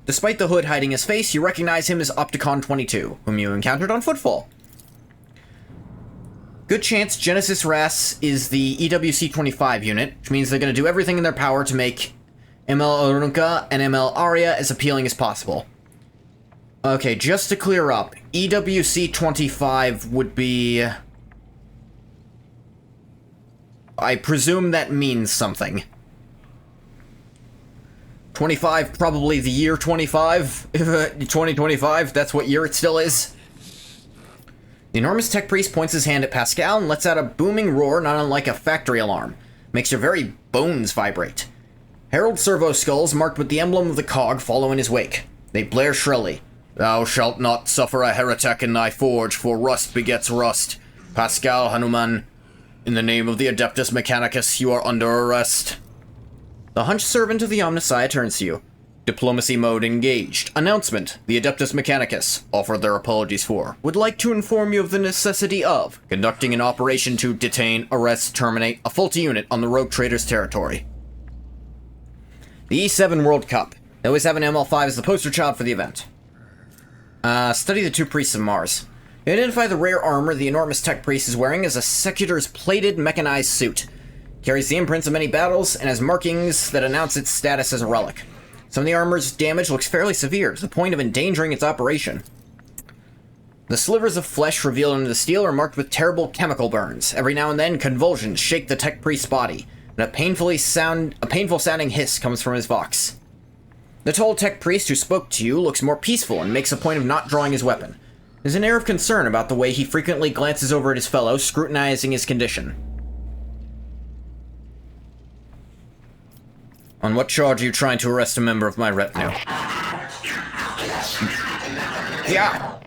Despite the hood hiding his face, you recognize him as Opticon 22, whom you encountered on Footfall. Good chance Genesis Ras is the EWC-25 unit, which means they're going to do everything in their power to make ML Arunca and ML Aria as appealing as possible. Okay, just to clear up, EWC-25 would be... I presume that means something. 25, probably the year 25? 2025, that's what year it still is. The enormous tech priest points his hand at Pascal and lets out a booming roar not unlike a factory alarm. Makes your very bones vibrate. Herald servo skulls marked with the emblem of the cog follow in his wake. They blare shrilly. Thou shalt not suffer a heretic in thy forge, for rust begets rust. Pascal Hanuman, in the name of the Adeptus Mechanicus, you are under arrest. The hunched servant of the Omnissiah turns to you. Diplomacy mode engaged. Announcement. The Adeptus Mechanicus, offered their apologies for, would like to inform you of the necessity of conducting an operation to detain, arrest, terminate a faulty unit on the Rogue Trader's territory. The E7 World Cup. They always have an ML5 as the poster child for the event. Study the two priests of Mars. You identify the rare armor the enormous tech priest is wearing as a Secutor's plated mechanized suit. Carries the imprints of many battles and has markings that announce its status as a relic. Some of the armor's damage looks fairly severe, to the point of endangering its operation. The slivers of flesh revealed under the steel are marked with terrible chemical burns. Every now and then, convulsions shake the tech priest's body, and a painful sounding hiss comes from his vox. The tall tech priest who spoke to you looks more peaceful and makes a point of not drawing his weapon. There's an air of concern about the way he frequently glances over at his fellow, scrutinizing his condition. On what charge are you trying to arrest a member of my retinue? Yeah!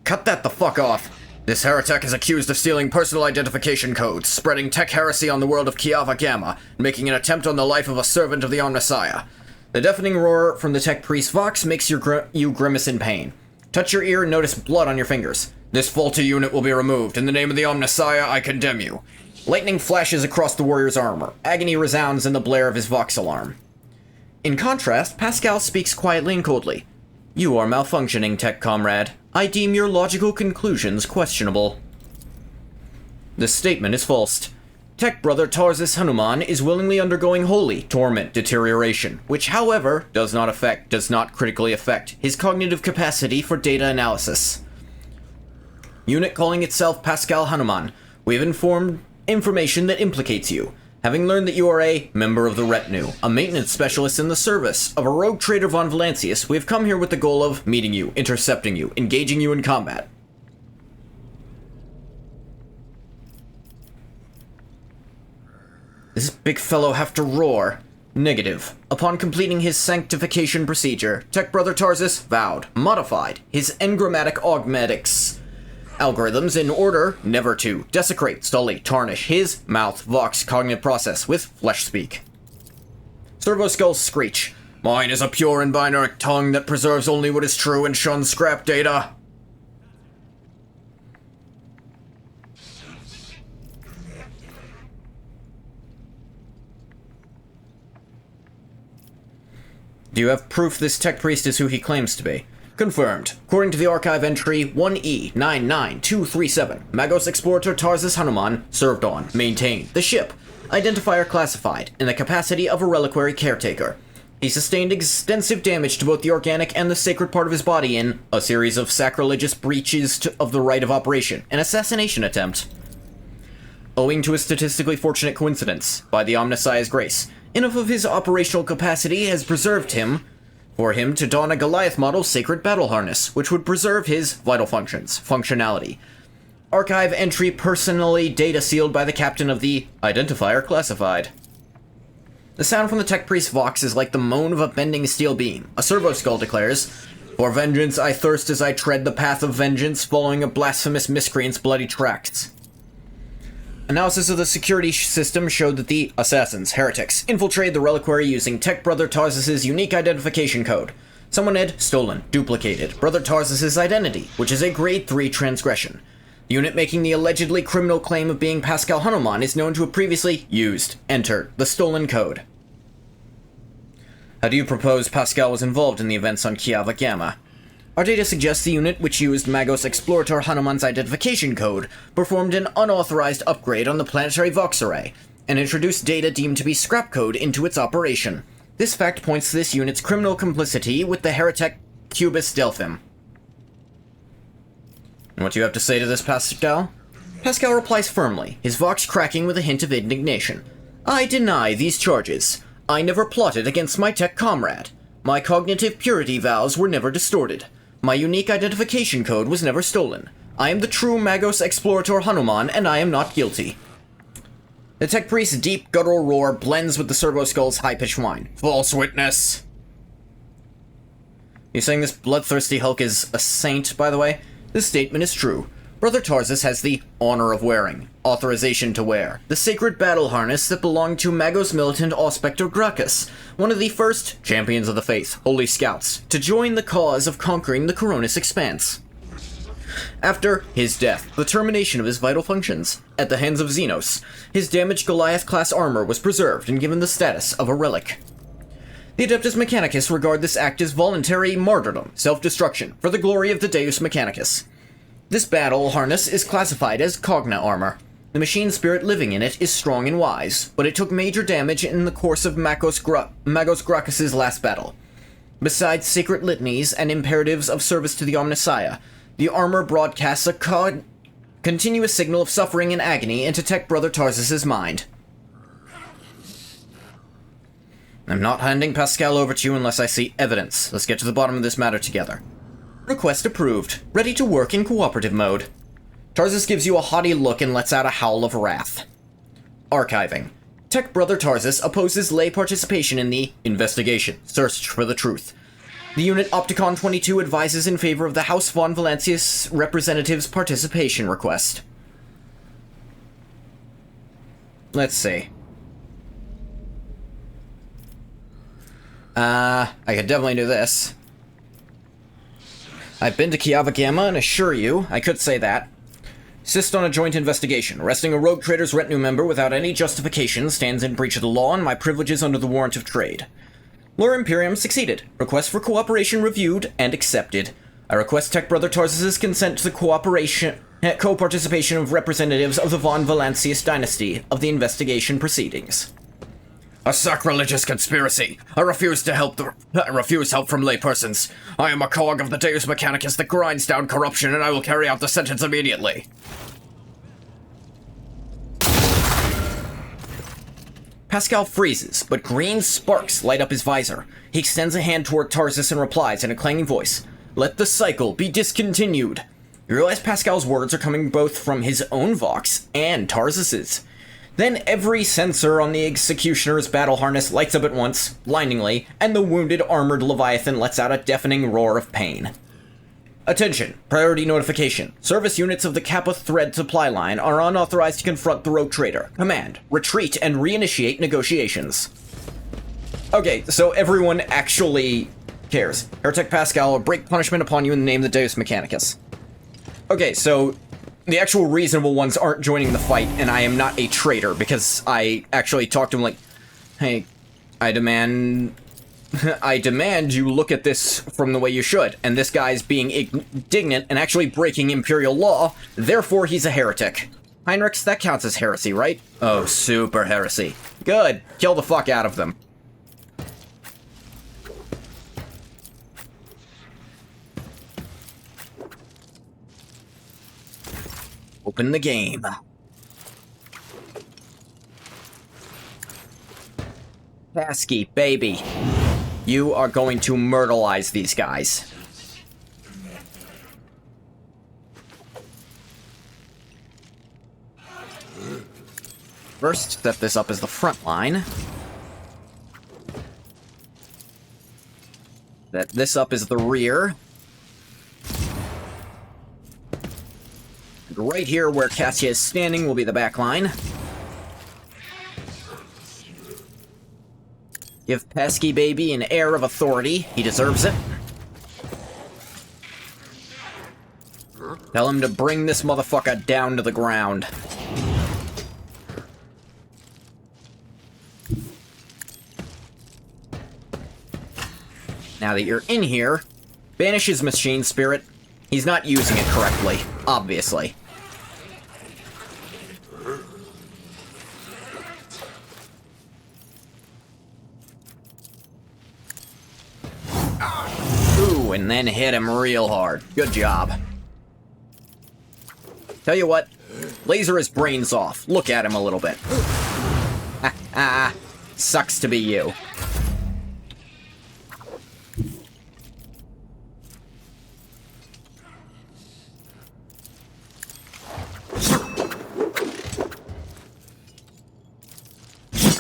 Cut that the fuck off! This heretic is accused of stealing personal identification codes, spreading tech heresy on the world of Kiava Gamma, and making an attempt on the life of a servant of the Omnissiah. The deafening roar from the tech priest Vox makes you grimace in pain. Touch your ear and notice blood on your fingers. This faulty unit will be removed. In the name of the Omnissiah, I condemn you. Lightning flashes across the warrior's armor. Agony resounds in the blare of his Vox alarm. In contrast, Pascal speaks quietly and coldly. You are malfunctioning, tech comrade. I deem your logical conclusions questionable. This statement is false. Tech brother Tarzus Hanuman is willingly undergoing holy torment deterioration, which, however, does not critically affect his cognitive capacity for data analysis. Unit calling itself Pascal Hanuman, we have information that implicates you. Having learned that you are a member of the retinue, a maintenance specialist in the service of a rogue trader von Valancius, we have come here with the goal of meeting you, intercepting you, engaging you in combat. Does this big fellow have to roar? Negative. Upon completing his sanctification procedure, Tech Brother Tarzus vowed, modified, his engrammatic augmetics algorithms in order never to desecrate, sully, tarnish his mouth vox cognitive process with flesh speak. Servo skulls screech. Mine is a pure and binary tongue that preserves only what is true and shuns scrap data. Do you have proof this tech priest is who he claims to be? Confirmed. According to the archive entry 1E99237, Magos Explorator Tarzus Hanuman served on, maintained, the ship, identifier classified, in the capacity of a reliquary caretaker. He sustained extensive damage to both the organic and the sacred part of his body in a series of sacrilegious breaches of the right of operation, an assassination attempt. Owing to a statistically fortunate coincidence, by the Omnissiah's grace, enough of his operational capacity has preserved for him to don a Goliath model sacred battle harness, which would preserve his vital functionality. Archive entry personally data sealed by the captain of the identifier classified. The sound from the tech priest Vox is like the moan of a bending steel beam. A servo skull declares, For vengeance I thirst as I tread the path of vengeance, following a blasphemous miscreant's bloody tracts. Analysis of the security system showed that the assassins, heretics, infiltrated the reliquary using Tech Brother Tarzus' unique identification code. Someone had stolen, duplicated, Brother Tarzus' identity, which is a Grade 3 transgression. The unit making the allegedly criminal claim of being Pascal Hanuman is known to have previously entered the stolen code. How do you propose Pascal was involved in the events on Kiava Gamma? Our data suggests the unit, which used Magos Explorator Hanuman's identification code, performed an unauthorized upgrade on the planetary Vox array, and introduced data deemed to be scrap code into its operation. This fact points to this unit's criminal complicity with the heretic Cubus Delphim. And what do you have to say to this, Pascal? Pascal replies firmly, his Vox cracking with a hint of indignation. I deny these charges. I never plotted against my tech comrade. My cognitive purity vows were never distorted. My unique identification code was never stolen. I am the true Magos Explorator Hanuman, and I am not guilty. The tech priest's deep guttural roar blends with the servo skull's high-pitched whine. False witness! You saying this bloodthirsty hulk is a saint, by the way? This statement is true. Brother Tarsus has the honor of wearing, authorization to wear, the sacred battle harness that belonged to Magos Militant Auspector Gracchus, one of the first champions of the faith, holy scouts, to join the cause of conquering the Coronis Expanse. After his death, the termination of his vital functions, at the hands of Xenos, his damaged Goliath-class armor was preserved and given the status of a relic. The Adeptus Mechanicus regard this act as voluntary martyrdom, self-destruction, for the glory of the Deus Mechanicus. This battle harness is classified as Cogna armor. The machine spirit living in it is strong and wise, but it took major damage in the course of Magos Gracchus' last battle. Besides sacred litanies and imperatives of service to the Omnissiah, the armor broadcasts a continuous signal of suffering and agony into Tech Brother Tarsus' mind. I'm not handing Pascal over to you unless I see evidence. Let's get to the bottom of this matter together. Request approved. Ready to work in cooperative mode. Tarsus gives you a haughty look and lets out a howl of wrath. Archiving. Tech Brother Tarsus opposes lay participation in the investigation, search for the truth. The unit Opticon 22 advises in favor of the House von Valancius representative's participation request. Let's see. I could definitely do this. I've been to Kiava Gamma and assure you, I could say that. Insist on a joint investigation. Arresting a rogue trader's retinue member without any justification stands in breach of the law and my privileges under the warrant of trade. Lore Imperium succeeded. Request for cooperation reviewed and accepted. I request Tech Brother Tarsus' consent to the co-participation of representatives of the Von Valancius dynasty of the investigation proceedings. A sacrilegious conspiracy. I refuse help from laypersons. I am a cog of the Deus Mechanicus that grinds down corruption, and I will carry out the sentence immediately. Pascal freezes, but green sparks light up his visor. He extends a hand toward Tarsus and replies in a clanging voice, "Let the cycle be discontinued." You realize Pascal's words are coming both from his own Vox and Tarsus's. Then every sensor on the Executioner's battle harness lights up at once, blindingly, and the wounded armored Leviathan lets out a deafening roar of pain. Attention! Priority notification. Service units of the Kappa Thread supply line are unauthorized to confront the rogue trader. Command: retreat and reinitiate negotiations. Okay, so everyone actually cares. Heretic Pascal will break punishment upon you in the name of the Deus Mechanicus. Okay, so the actual reasonable ones aren't joining the fight, and I am not a traitor, because I actually talked to him like, hey, I demand you look at this from the way you should, and this guy's being indignant and actually breaking Imperial law, therefore he's a heretic. Heinrichs, that counts as heresy, right? Oh, super heresy. Good. Kill the fuck out of them. Open the game. Pasky, baby. You are going to myrtleize these guys. First, set this up as the front line. Set this up as the rear. And right here where Cassia is standing will be the back line. Give Pesky Baby an air of authority. He deserves it. Tell him to bring this motherfucker down to the ground. Now that you're in here, banish his machine spirit. He's not using it correctly, obviously. Ooh, and then hit him real hard. Good job. Tell you what, laser his brains off. Look at him a little bit. Ha ha. Sucks to be you.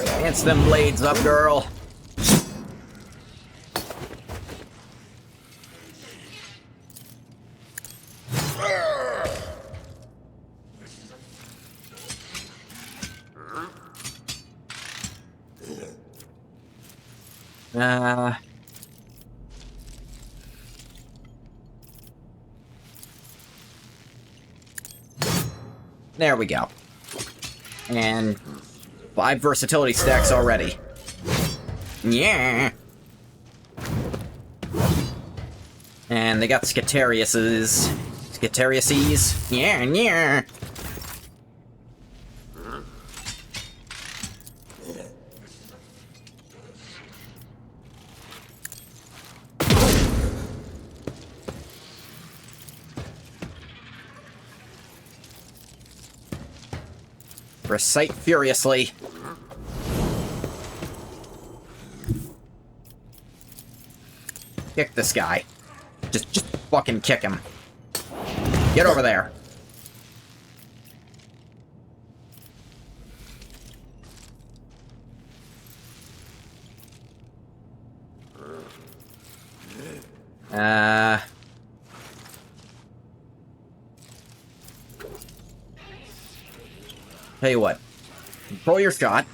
Dance them blades up, girl. There we go. And 5 versatility stacks already. Yeah. And they got Scatariuses. Scatariuses. Yeah, yeah. Recite furiously. Kick this guy. Just fucking kick him. Get over there. Tell you what. Control your shot.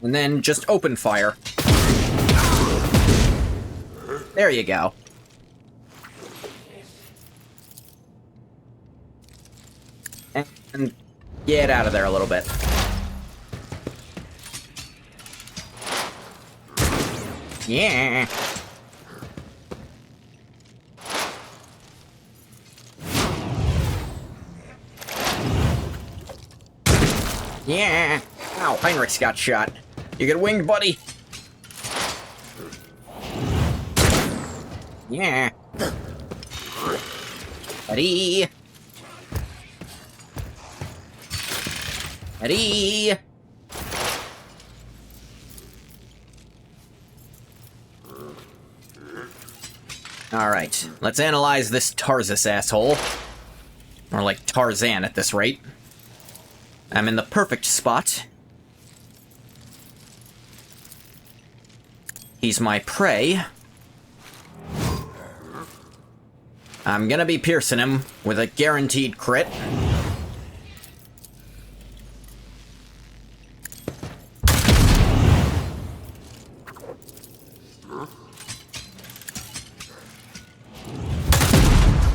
And then just open fire. There you go. And get out of there a little bit. Yeah. Yeah. Ow, Heinrich's got shot. You get winged, buddy. Yeah. Eddie. Eddie. Alright, let's analyze this Tarzus asshole. Or like Tarzan at this rate. I'm in the perfect spot. He's my prey. I'm gonna be piercing him with a guaranteed crit.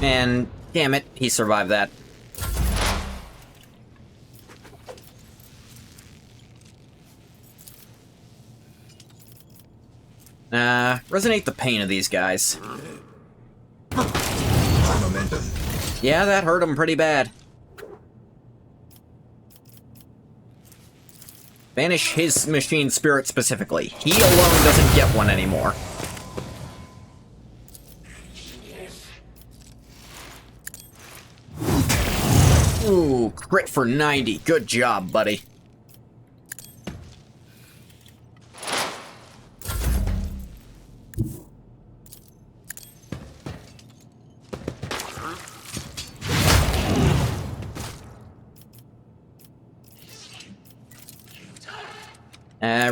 And damn it, he survived that. Resonate the pain of these guys. Momentum. Yeah, that hurt him pretty bad. Banish his machine spirit specifically. He alone doesn't get one anymore. Ooh, crit for 90. Good job, buddy.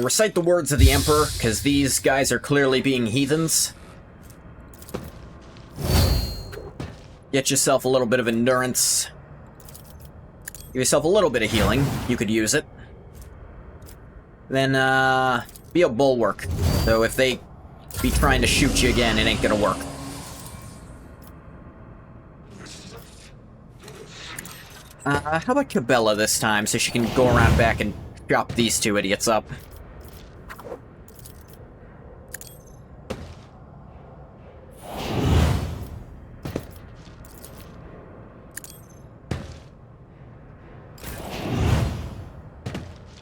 Recite the words of the Emperor, because these guys are clearly being heathens. Get yourself a little bit of endurance. Give yourself a little bit of healing. You could use it. Then, be a bulwark. So if they be trying to shoot you again, it ain't gonna work. How about Cabela this time, so she can go around back and chop these two idiots up?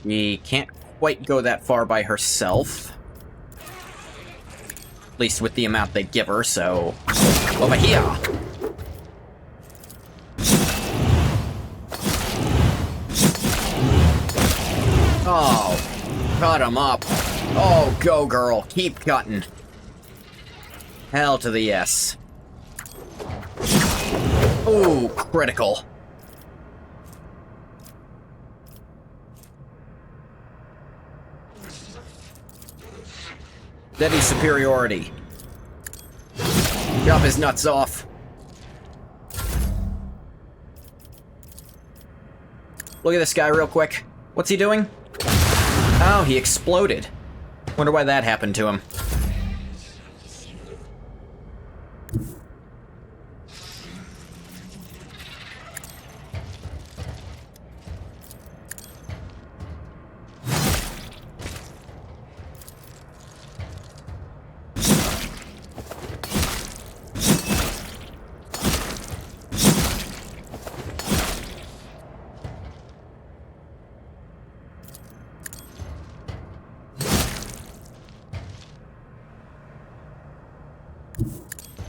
She can't quite go that far by herself. At least with the amount they give her, so... over here! Oh, cut him up. Oh, go girl, keep cutting. Hell to the yes. Ooh, critical. Steady superiority. Chop his nuts off. Look at this guy real quick. What's he doing? Oh, he exploded. Wonder why that happened to him.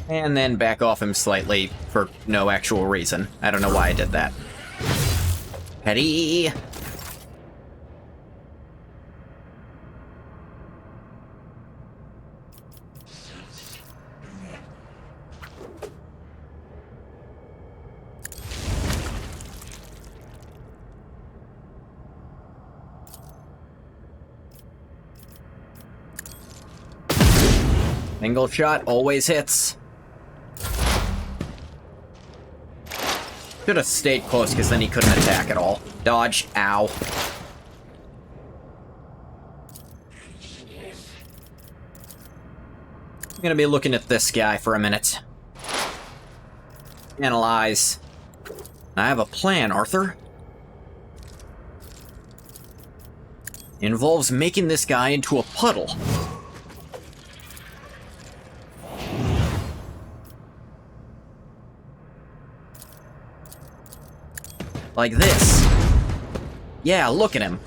And then back off him slightly for no actual reason. I don't know why I did that. Petty. Single shot always hits. Should have stayed close, because then he couldn't attack at all. Dodge. Ow. I'm gonna be looking at this guy for a minute. Analyze. I have a plan, Arthur. It involves making this guy into a puddle. Like this. Yeah, look at him.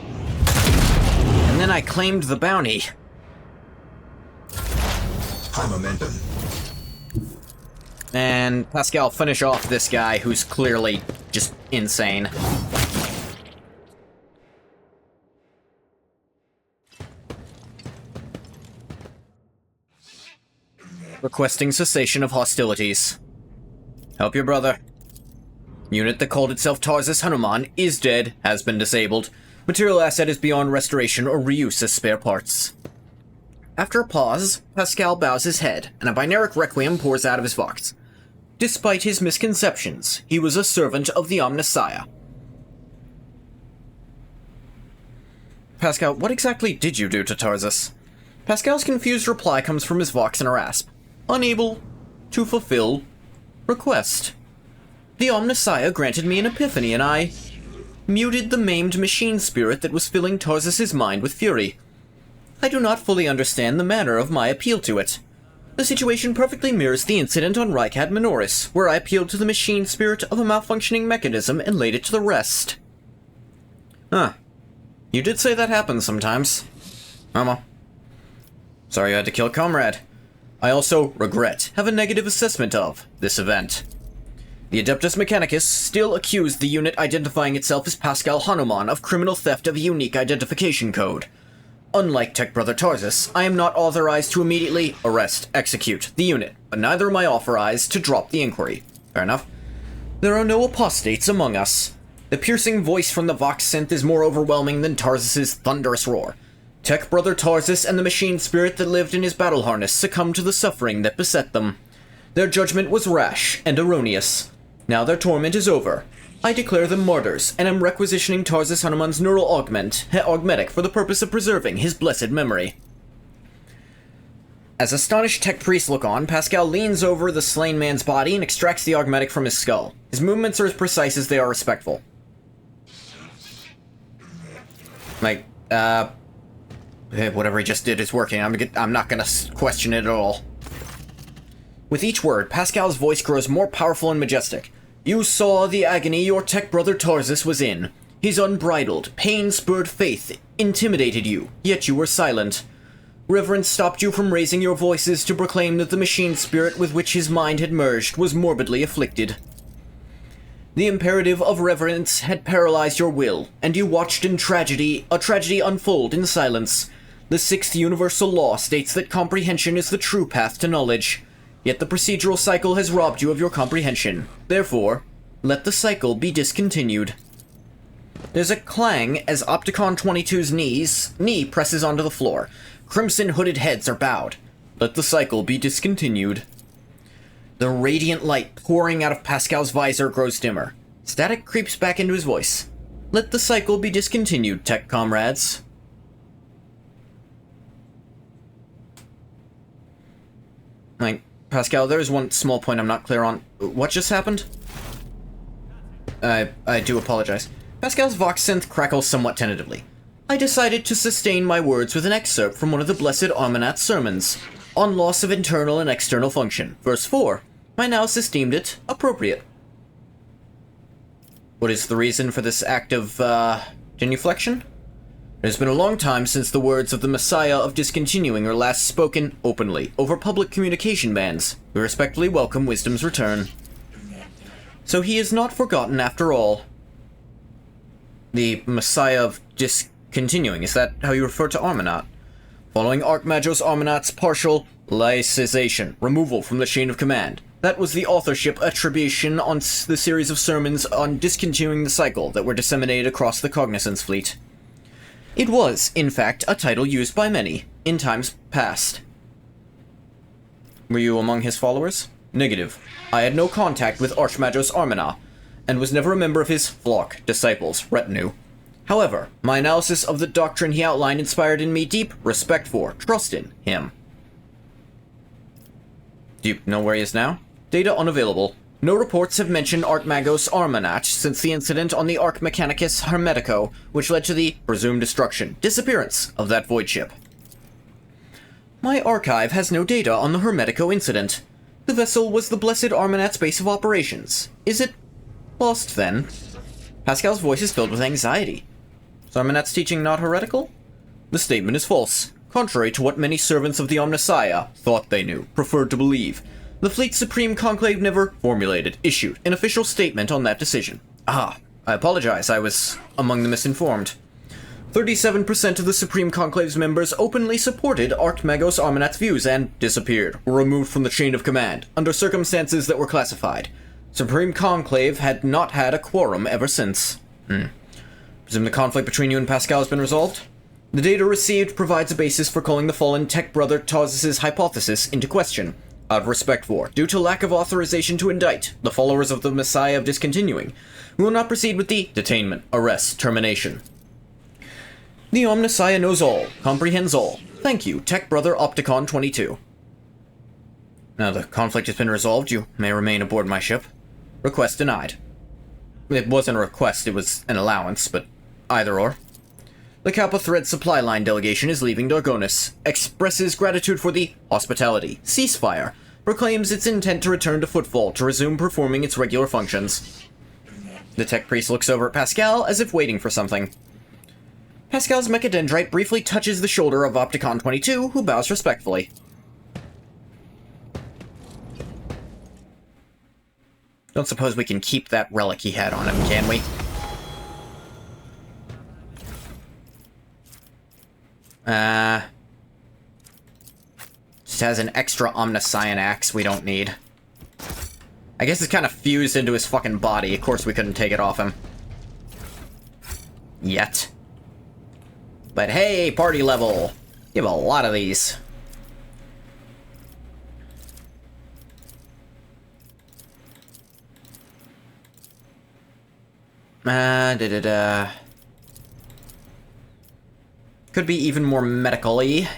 And then I claimed the bounty. High momentum. And Pascal, finish off this guy who's clearly just insane. Requesting cessation of hostilities. Help your brother. Unit that called itself Tarsus Hanuman is dead, has been disabled. Material asset is beyond restoration or reuse as spare parts. After a pause, Pascal bows his head, and a binaric requiem pours out of his vox. Despite his misconceptions, he was a servant of the Omnissiah. Pascal, what exactly did you do to Tarsus? Pascal's confused reply comes from his vox in a rasp. Unable to fulfill request. The Omnissiah granted me an epiphany, and I muted the maimed machine spirit that was filling Tarsus's mind with fury. I do not fully understand the manner of my appeal to it. The situation perfectly mirrors the incident on Rykad Minoris, where I appealed to the machine spirit of a malfunctioning mechanism and laid it to the rest. Huh. You did say that happens sometimes. Mama. Sorry you had to kill a comrade. I also have a negative assessment of this event. The Adeptus Mechanicus still accused the unit identifying itself as Pascal Hanuman of criminal theft of a unique identification code. Unlike Tech Brother Tarsus, I am not authorized to immediately execute the unit, but neither am I authorized to drop the inquiry. Fair enough. There are no apostates among us. The piercing voice from the Vox synth is more overwhelming than Tarsus's thunderous roar. Tech Brother Tarsus and the machine spirit that lived in his battle harness succumbed to the suffering that beset them. Their judgment was rash and erroneous. Now their torment is over. I declare them martyrs, and am requisitioning Tarsus Hanuman's neural augmetic for the purpose of preserving his blessed memory. As astonished tech priests look on, Pascal leans over the slain man's body and extracts the augmetic from his skull. His movements are as precise as they are respectful. Whatever he just did is working. I'm not gonna question it at all. With each word, Pascal's voice grows more powerful and majestic. You saw the agony your tech brother Tarsus was in. His unbridled, pain-spurred faith intimidated you, yet you were silent. Reverence stopped you from raising your voices to proclaim that the machine spirit with which his mind had merged was morbidly afflicted. The imperative of reverence had paralyzed your will, and you watched a tragedy unfold in silence. The sixth universal law states that comprehension is the true path to knowledge. Yet the procedural cycle has robbed you of your comprehension. Therefore, let the cycle be discontinued. There's a clang as Opticon 22's knee presses onto the floor. Crimson hooded heads are bowed. Let the cycle be discontinued. The radiant light pouring out of Pascal's visor grows dimmer. Static creeps back into his voice. Let the cycle be discontinued, tech comrades. Like, Pascal, there is one small point I'm not clear on. What just happened? I do apologize. Pascal's Vox synth crackles somewhat tentatively. I decided to sustain my words with an excerpt from one of the Blessed Armanat's sermons, on loss of internal and external function. Verse 4. My analysis deemed it appropriate. What is the reason for this act of, genuflection? It has been a long time since the words of the Messiah of discontinuing were last spoken openly, over public communication bans. We respectfully welcome wisdom's return. So he is not forgotten after all. The Messiah of discontinuing, is that how you refer to Armanat? Following Archmagos Armanat's partial laicization, removal from the chain of command. That was the authorship attribution on the series of sermons on discontinuing the cycle that were disseminated across the Cognizance fleet. It was, in fact, a title used by many, in times past. Were you among his followers? Negative. I had no contact with Archmagos Armanat, and was never a member of his flock, disciples, retinue. However, my analysis of the doctrine he outlined inspired in me deep respect for, trust in, him. Do you know where he is now? Data unavailable. No reports have mentioned Archmagos Armanat since the incident on the Arch Mechanicus Hermetico, which led to the presumed disappearance of that void ship. My archive has no data on the Hermetico incident. The vessel was the Blessed Armanat's base of operations. Is it lost, then? Pascal's voice is filled with anxiety. Is Armanat's teaching not heretical? The statement is false. Contrary to what many servants of the Omnissiah thought they knew, preferred to believe, the Fleet's Supreme Conclave never issued an official statement on that decision. I apologize, I was among the misinformed. 37% of the Supreme Conclave's members openly supported Archmagos Armanat's views and were removed from the chain of command, under circumstances that were classified. Supreme Conclave had not had a quorum ever since. Presume the conflict between you and Pascal has been resolved? The data received provides a basis for calling the fallen tech brother Tausus' hypothesis into question. Out of respect for, due to lack of authorization to indict, the followers of the Messiah of discontinuing, we will not proceed with the detainment, arrest, termination. The Omnissiah knows all, comprehends all. Thank you, tech brother Opticon 22. Now the conflict has been resolved, you may remain aboard my ship. Request denied. It wasn't a request, it was an allowance, but either or. The Kappa Thread supply line delegation is leaving Dargonis, expresses gratitude for the hospitality, ceasefire, proclaims its intent to return to Footfall to resume performing its regular functions. The tech priest looks over at Pascal as if waiting for something. Pascal's mechadendrite briefly touches the shoulder of Opticon 22, who bows respectfully. Don't suppose we can keep that relic he had on him, can we? Just has an extra Omniscion axe we don't need. I guess it's kind of fused into his fucking body. Of course we couldn't take it off him. Yet. But hey, party level! You have a lot of these. Could be even more medical-y.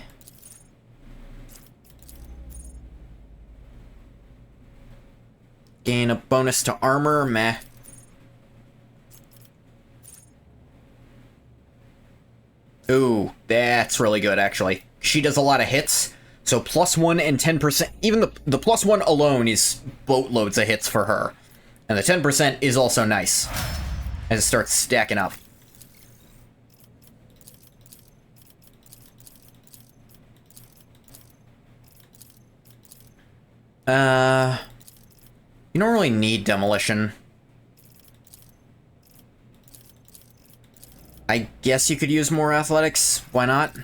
Gain a bonus to armor, meh. Ooh, that's really good, actually. She does a lot of hits, so +1 and 10%. Even the +1 alone is boatloads of hits for her. And the 10% is also nice, as it starts stacking up. You don't really need demolition. I guess you could use more athletics. Why not?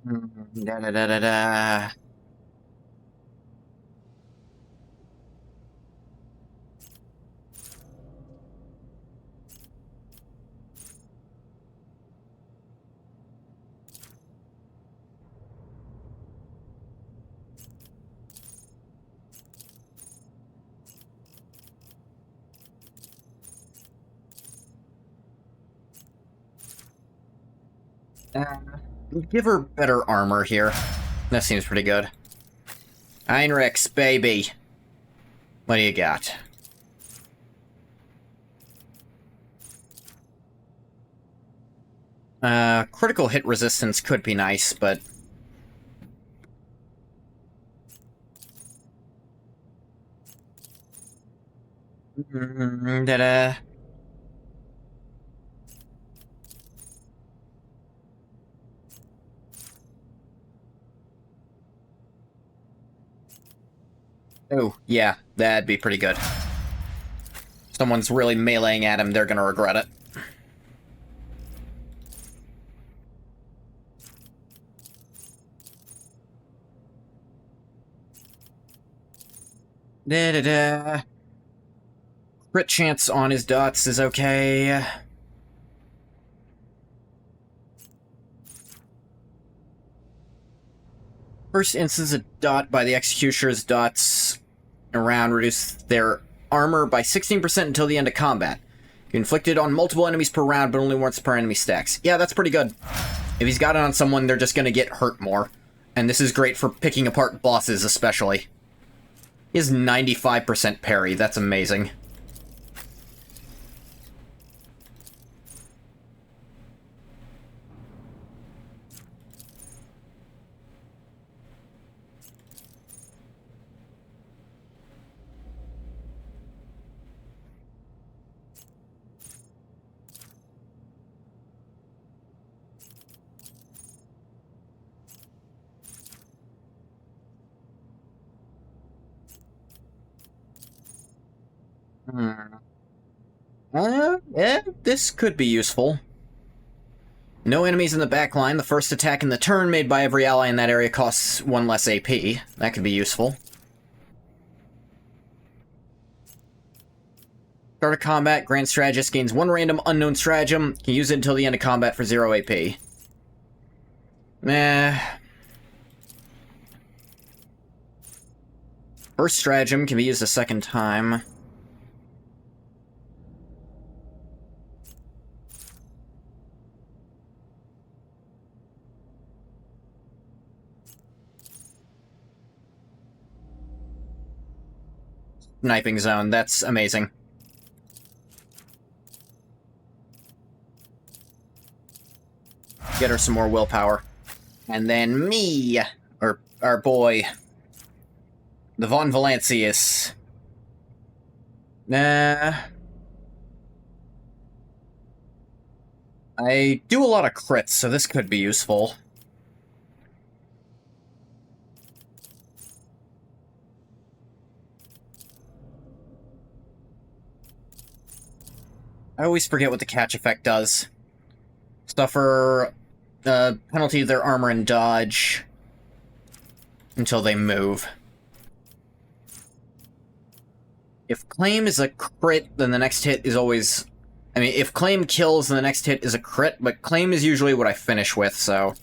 Da da da da da. Uh, Give her better armor here. That seems pretty good. Heinrichs, baby. What do you got? Critical hit resistance could be nice, but... Da-da. Oh, yeah, that'd be pretty good. If someone's really meleeing at him, they're gonna regret it. Da-da-da. Crit chance on his dots is okay. First instance a dot by the Executioner's dots around reduce their armor by 16% until the end of combat. Inflicted on multiple enemies per round, but only once per enemy stacks. Yeah, that's pretty good. If he's got it on someone, they're just gonna get hurt more. And this is great for picking apart bosses, especially. He has 95% parry, that's amazing. Yeah, this could be useful. No enemies in the back line. The first attack in the turn made by every ally in that area costs 1 less AP. That could be useful. Start of combat, Grand Strategist gains 1 random unknown stratagem. Can use it until the end of combat for 0 AP. First stratagem can be used a second time. Sniping zone, that's amazing. Get her some more willpower. And then me, or our boy, the Von Valancius. I do a lot of crits, so this could be useful. I always forget what the catch effect does. Suffer penalty of their armor and dodge until they move. If claim is a crit, then the next hit is always... I mean, if claim kills, then the next hit is a crit, but claim is usually what I finish with, so...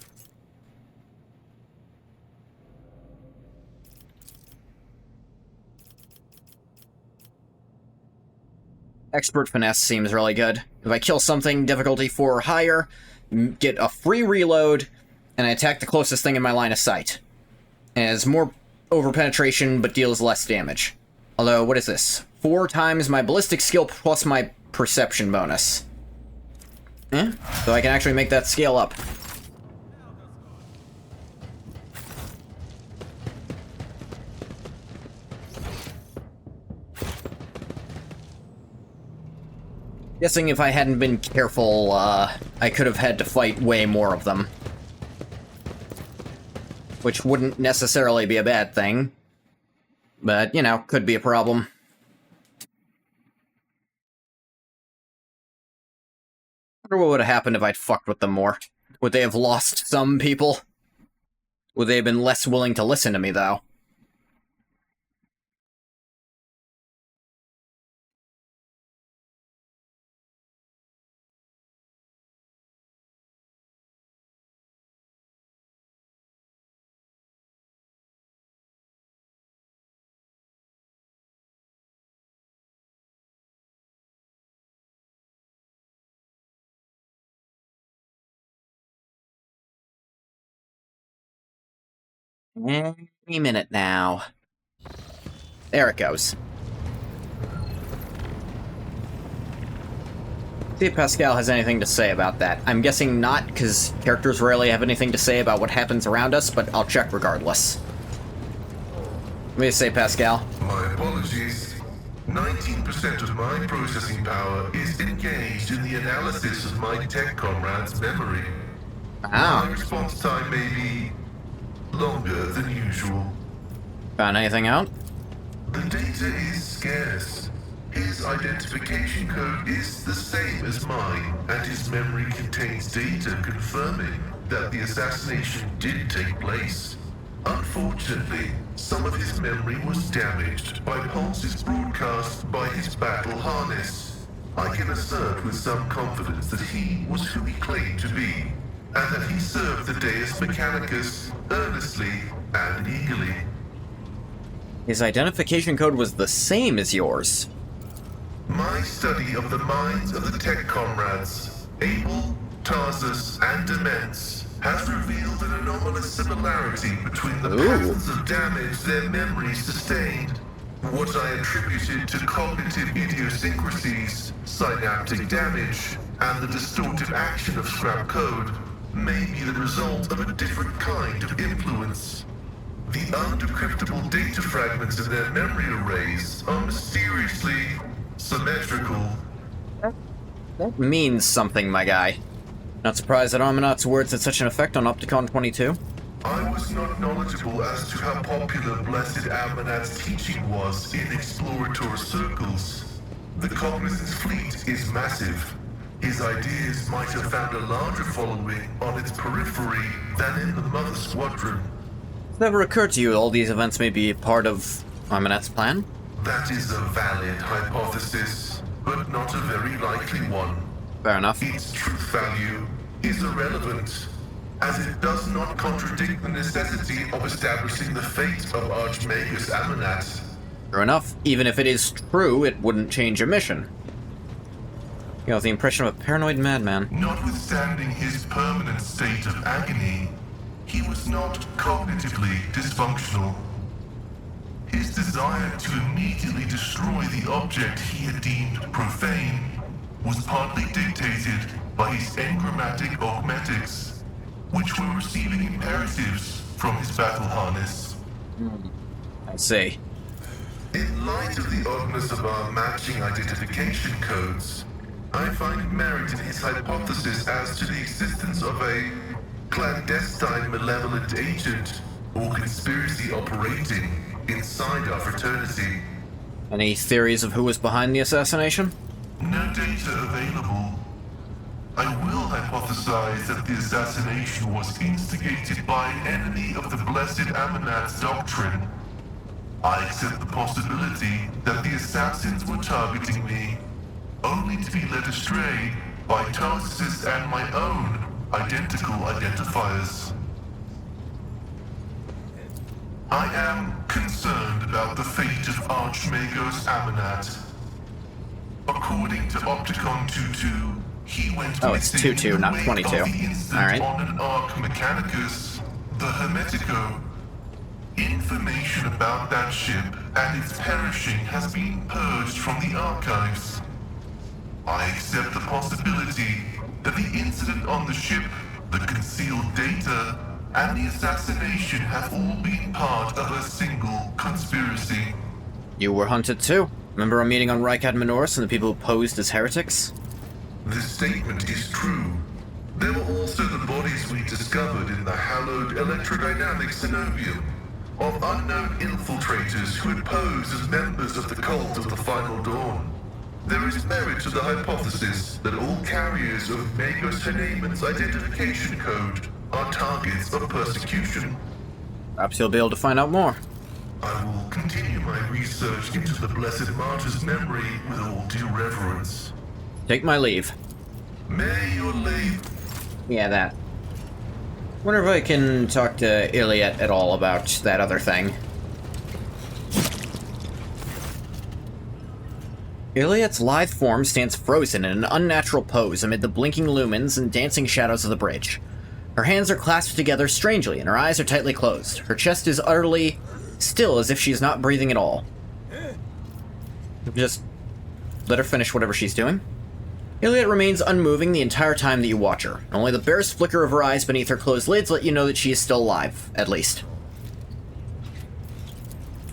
Expert Finesse seems really good. If I kill something difficulty 4 or higher, get a free reload, and I attack the closest thing in my line of sight. It has more over-penetration, but deals less damage. Although, what is this? 4 times my ballistic skill plus my perception bonus. So I can actually make that scale up. Guessing if I hadn't been careful, I could have had to fight way more of them. Which wouldn't necessarily be a bad thing. But, you know, could be a problem. I wonder what would have happened if I'd fucked with them more. Would they have lost some people? Would they have been less willing to listen to me, though? Any minute now. There it goes. See if Pascal has anything to say about that. I'm guessing not, because characters rarely have anything to say about what happens around us, but I'll check regardless. What do you say, Pascal? My apologies. 19% of my processing power is engaged in the analysis of my tech comrade's memory. Ah. My response time may be longer than usual. Found anything out? The data is scarce. His identification code is the same as mine, and his memory contains data confirming that the assassination did take place. Unfortunately, some of his memory was damaged by pulses broadcast by his battle harness. I can assert with some confidence that he was who he claimed to be, and that he served the Deus Mechanicus earnestly and eagerly. His identification code was the same as yours. My study of the minds of the tech comrades, Abel, Tarsus, and Demence, has revealed an anomalous similarity between the patterns of damage their memories sustained. What I attributed to cognitive idiosyncrasies, synaptic damage, and the distortive action of scrap code may be the result of a different kind of influence. The undecryptable data fragments in their memory arrays are mysteriously symmetrical. That means something, my guy. Not surprised that Armanaut's words had such an effect on Opticon 22. I was not knowledgeable as to how popular Blessed Armanaut's teaching was in explorator circles. The Cognizance fleet is massive. His ideas might have found a larger following on its periphery than in the Mother Squadron. It's never occurred to you all these events may be part of Armanaut's plan? That is a valid hypothesis, but not a very likely one. Fair enough. Its truth value is irrelevant, as it does not contradict the necessity of establishing the fate of Archmagus Amanath. True enough. Even if it is true, it wouldn't change your mission. You have the impression of a paranoid madman. Notwithstanding his permanent state of agony, he was not cognitively dysfunctional. His desire to immediately destroy the object he had deemed profane was partly dictated by his engrammatic augmetics, which were receiving imperatives from his battle harness. I see. In light of the oddness of our matching identification codes, I find merit in his hypothesis as to the existence of a clandestine malevolent agent or conspiracy operating inside our fraternity. Any theories of who was behind the assassination? No data available. I will hypothesize that the assassination was instigated by an enemy of the Blessed Amanath's doctrine. I accept the possibility that the assassins were targeting me, only to be led astray by Tarsus and my own identical identifiers. I am concerned about the fate of Archmagos Amanath. According to Opticon 22, he went Oh, it's missing 22, in the not wake 22. of the incident All right. on an Arc Mechanicus, the Hermetico. Information about that ship and its perishing has been purged from the archives. I accept the possibility that the incident on the ship, the concealed data, and the assassination have all been part of a single conspiracy. You were hunted too. Remember our meeting on Rykad Minoris and the people who posed as heretics? This statement is true. There were also the bodies we discovered in the hallowed electrodynamic cenobium of unknown infiltrators who had posed as members of the cult of the Final Dawn. There is merit to the hypothesis that all carriers of Magos Haneman's identification code are targets of persecution. Perhaps you'll be able to find out more. I will continue my research into the Blessed Martyr's memory with all due reverence. Take my leave. May your labor... Yeah, that. Wonder if I can talk to Iliad at all about that other thing. Iliad's lithe form stands frozen in an unnatural pose amid the blinking lumens and dancing shadows of the bridge. Her hands are clasped together strangely, and her eyes are tightly closed. Her chest is utterly still, as if she is not breathing at all. Just let her finish whatever she's doing. Iliad remains unmoving the entire time that you watch her. Only the barest flicker of her eyes beneath her closed lids let you know that she is still alive, at least.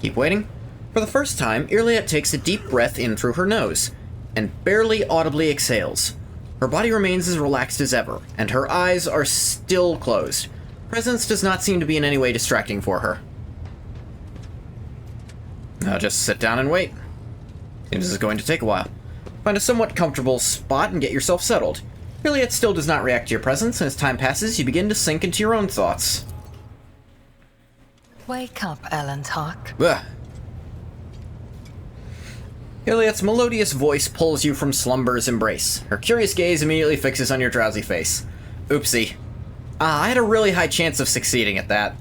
Keep waiting. For the first time, Iliad takes a deep breath in through her nose, and barely audibly exhales. Her body remains as relaxed as ever, and her eyes are still closed. Presence does not seem to be in any way distracting for her. Now just sit down and wait. Seems this is going to take a while. Find a somewhat comfortable spot and get yourself settled. Iliad still does not react to your presence, and as time passes, you begin to sink into your own thoughts. Wake up, Elentark. Ugh. Iliad's melodious voice pulls you from slumber's embrace. Her curious gaze immediately fixes on your drowsy face. Oopsie. I had a really high chance of succeeding at that.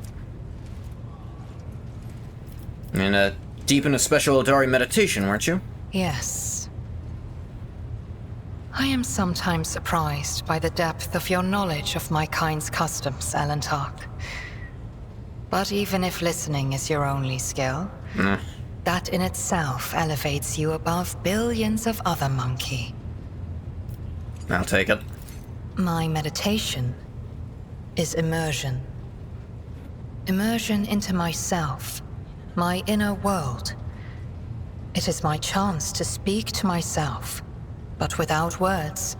And, deep in a special Odari meditation, weren't you? Yes. I am sometimes surprised by the depth of your knowledge of my kind's customs, Elentark. But even if listening is your only skill, that in itself elevates you above billions of other monkey. I'll take it. My meditation is immersion. Immersion into myself, my inner world. It is my chance to speak to myself, but without words,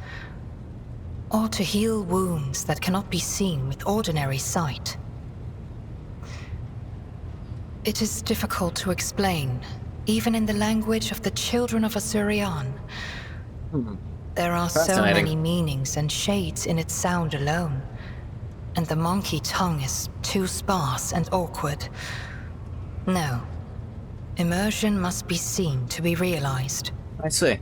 or to heal wounds that cannot be seen with ordinary sight. It is difficult to explain, even in the language of the children of Asurian. There are so Fascinating. many meanings and shades in its sound alone, and the monkey tongue is too sparse and awkward. No. Immersion must be seen to be realized. I see.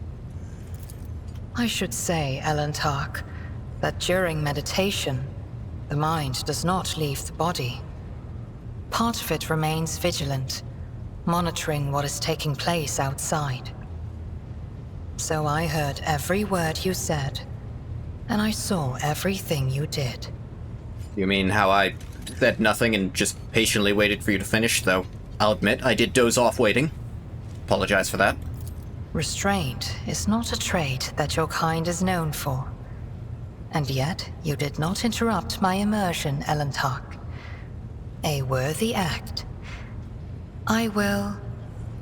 I should say, Elentark, that during meditation, the mind does not leave the body. Part of it remains vigilant, monitoring what is taking place outside. So I heard every word you said, and I saw everything you did. You mean how I said nothing and just patiently waited for you to finish, though I'll admit I did doze off waiting. Apologize for that. Restraint is not a trait that your kind is known for. And yet, you did not interrupt my immersion, Elentark. A worthy act. I will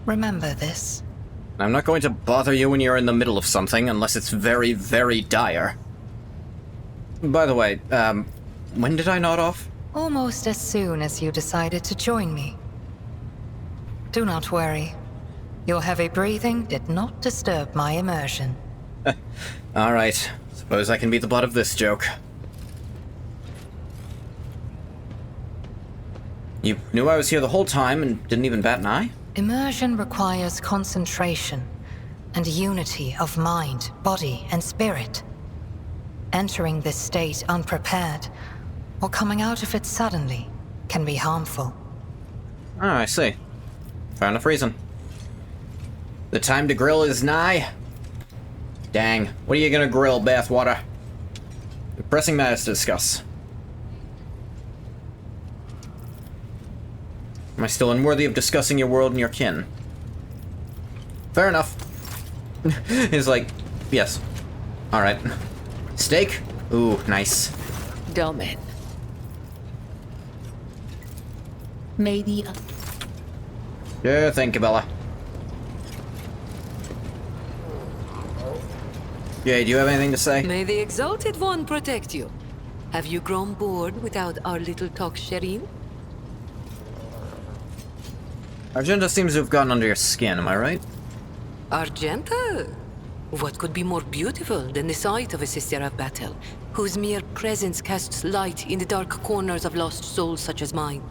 remember this. I'm not going to bother you when you're in the middle of something, unless it's very, very dire. By the way, when did I nod off? Almost as soon as you decided to join me. Do not worry. Your heavy breathing did not disturb my immersion. Alright, suppose I can be the butt of this joke. You knew I was here the whole time and didn't even bat an eye? Immersion requires concentration and unity of mind, body, and spirit. Entering this state unprepared, or coming out of it suddenly, can be harmful. Oh, I see. Fair enough reason. The time to grill is nigh. Dang, what are you gonna grill, Bathwater? Pressing matters to discuss. Am I still unworthy of discussing your world and your kin? Fair enough. He's like, yes. Alright. Steak? Ooh, nice. Domin. Maybe. Yeah, thank you, Bella. Yeah, do you have anything to say? May the Exalted One protect you. Have you grown bored without our little talk, Shireen? Argenta seems to have gotten under your skin, am I right? Argenta? What could be more beautiful than the sight of a sister of battle, whose mere presence casts light in the dark corners of lost souls such as mine?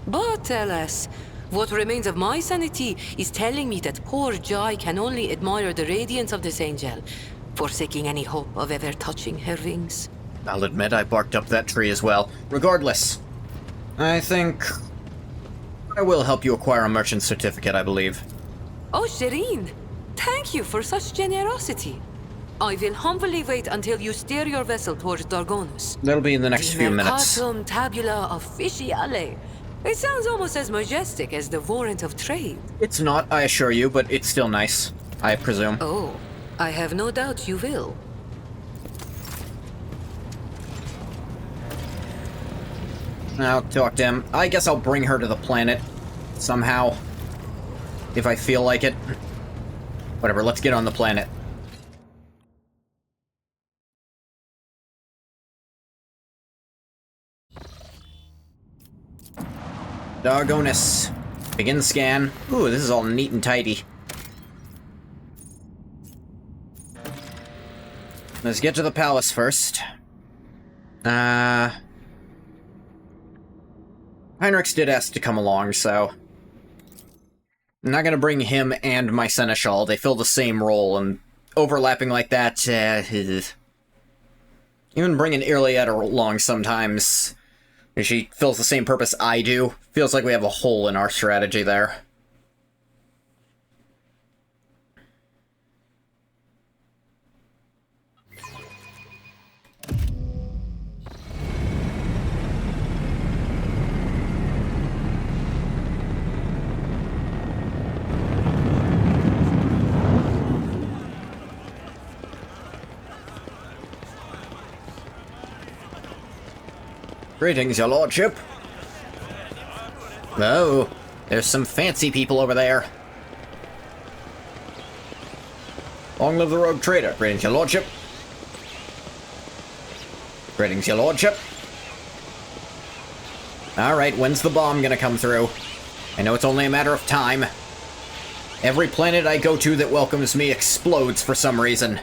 But alas, what remains of my sanity is telling me that poor Jai can only admire the radiance of this angel, forsaking any hope of ever touching her wings. I'll admit I barked up that tree as well. Regardless, I think I will help you acquire a merchant certificate, I believe. Oh, Shireen, thank you for such generosity. I will humbly wait until you steer your vessel towards Dargonus. That'll be in the next few minutes. Mercatum tabula officiale. It sounds almost as majestic as the warrant of trade. It's not, I assure you, but it's still nice, I presume. Oh, I have no doubt you will. I'll talk to him. I guess I'll bring her to the planet. Somehow. If I feel like it. Whatever, let's get on the planet. Dargonus. Begin scan. Ooh, this is all neat and tidy. Let's get to the palace first. Heinrichs did ask to come along, so... I'm not gonna bring him and my seneschal. They fill the same role, and overlapping like that, even bringing Iliad along sometimes, she fills the same purpose I do. Feels like we have a hole in our strategy there. Greetings, your lordship. Oh, there's some fancy people over there. Long live the rogue trader. Greetings, your lordship. Greetings, your lordship. Alright, when's the bomb gonna come through? I know it's only a matter of time. Every planet I go to that welcomes me explodes for some reason.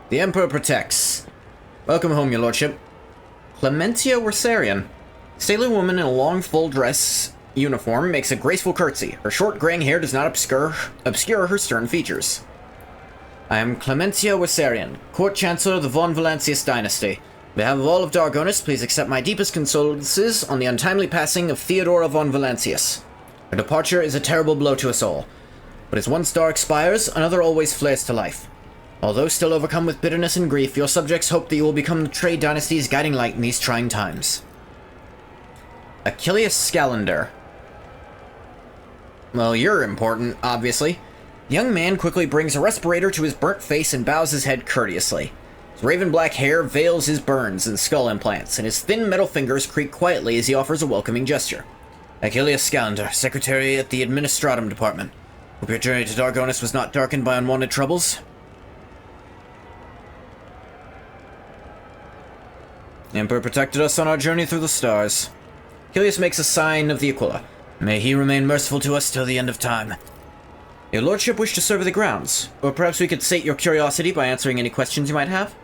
The Emperor protects. Welcome home, your lordship. Clementia Wersarian. Stately woman in a long, full dress uniform makes a graceful curtsy. Her short graying hair does not obscure her stern features. I am Clementia Wersarian, Court Chancellor of the Von Valancius dynasty. On behalf of all of Dargonus, please accept my deepest condolences on the untimely passing of Theodora von Valancius. Her departure is a terrible blow to us all. But as one star expires, another always flares to life. Although still overcome with bitterness and grief, your subjects hope that you will become the Trade Dynasty's guiding light in these trying times. Achilles Scalander. Well, you're important, obviously. The young man quickly brings a respirator to his burnt face and bows his head courteously. His raven black hair veils his burns and skull implants, and his thin metal fingers creak quietly as he offers a welcoming gesture. Achilles Scalander, Secretary at the Administratum Department. Hope your journey to Dargonus was not darkened by unwanted troubles. The Emperor protected us on our journey through the stars. Achilles makes a sign of the Aquila. May he remain merciful to us till the end of time. Your lordship wished to survey the grounds, or perhaps we could sate your curiosity by answering any questions you might have?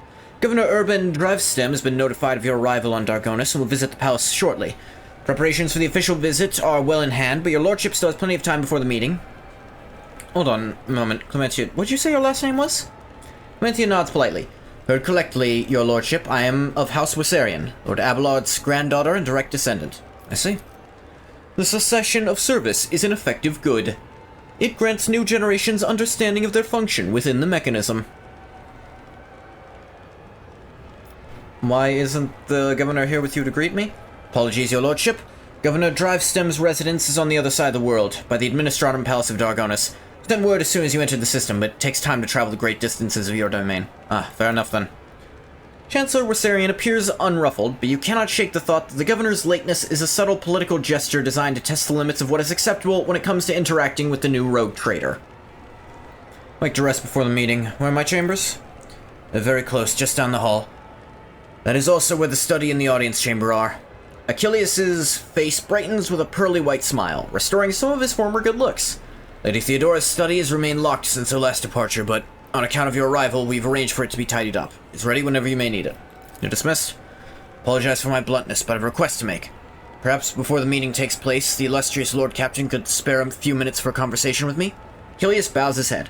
Governor Urban Drivestem has been notified of your arrival on Dargonus and will visit the palace shortly. Preparations for the official visit are well in hand, but your lordship still has plenty of time before the meeting. Hold on a moment, Clementia. What did you say your last name was? Clementia nods politely. Heard correctly, your lordship. I am of House Wersarian, Lord Abelard's granddaughter and direct descendant. I see. The cessation of service is an effective good. It grants new generations understanding of their function within the mechanism. Why isn't the governor here with you to greet me? Apologies, your lordship. Governor Drivestem's residence is on the other side of the world, by the Administratum Palace of Dargonus. Sent word as soon as you entered the system, but it takes time to travel the great distances of your domain. Ah, fair enough then. Chancellor Wersarian appears unruffled, but you cannot shake the thought that the governor's lateness is a subtle political gesture designed to test the limits of what is acceptable when it comes to interacting with the new rogue trader. Like to rest before the meeting. Where are my chambers? They're very close, just down the hall. That is also where the study and the audience chamber are. Achilles' face brightens with a pearly white smile, restoring some of his former good looks. Lady Theodora's study has remained locked since her last departure, but on account of your arrival, we've arranged for it to be tidied up. It's ready whenever you may need it. You're dismissed. Apologize for my bluntness, but I have a request to make. Perhaps before the meeting takes place, the illustrious Lord Captain could spare a few minutes for a conversation with me? Achilles bows his head.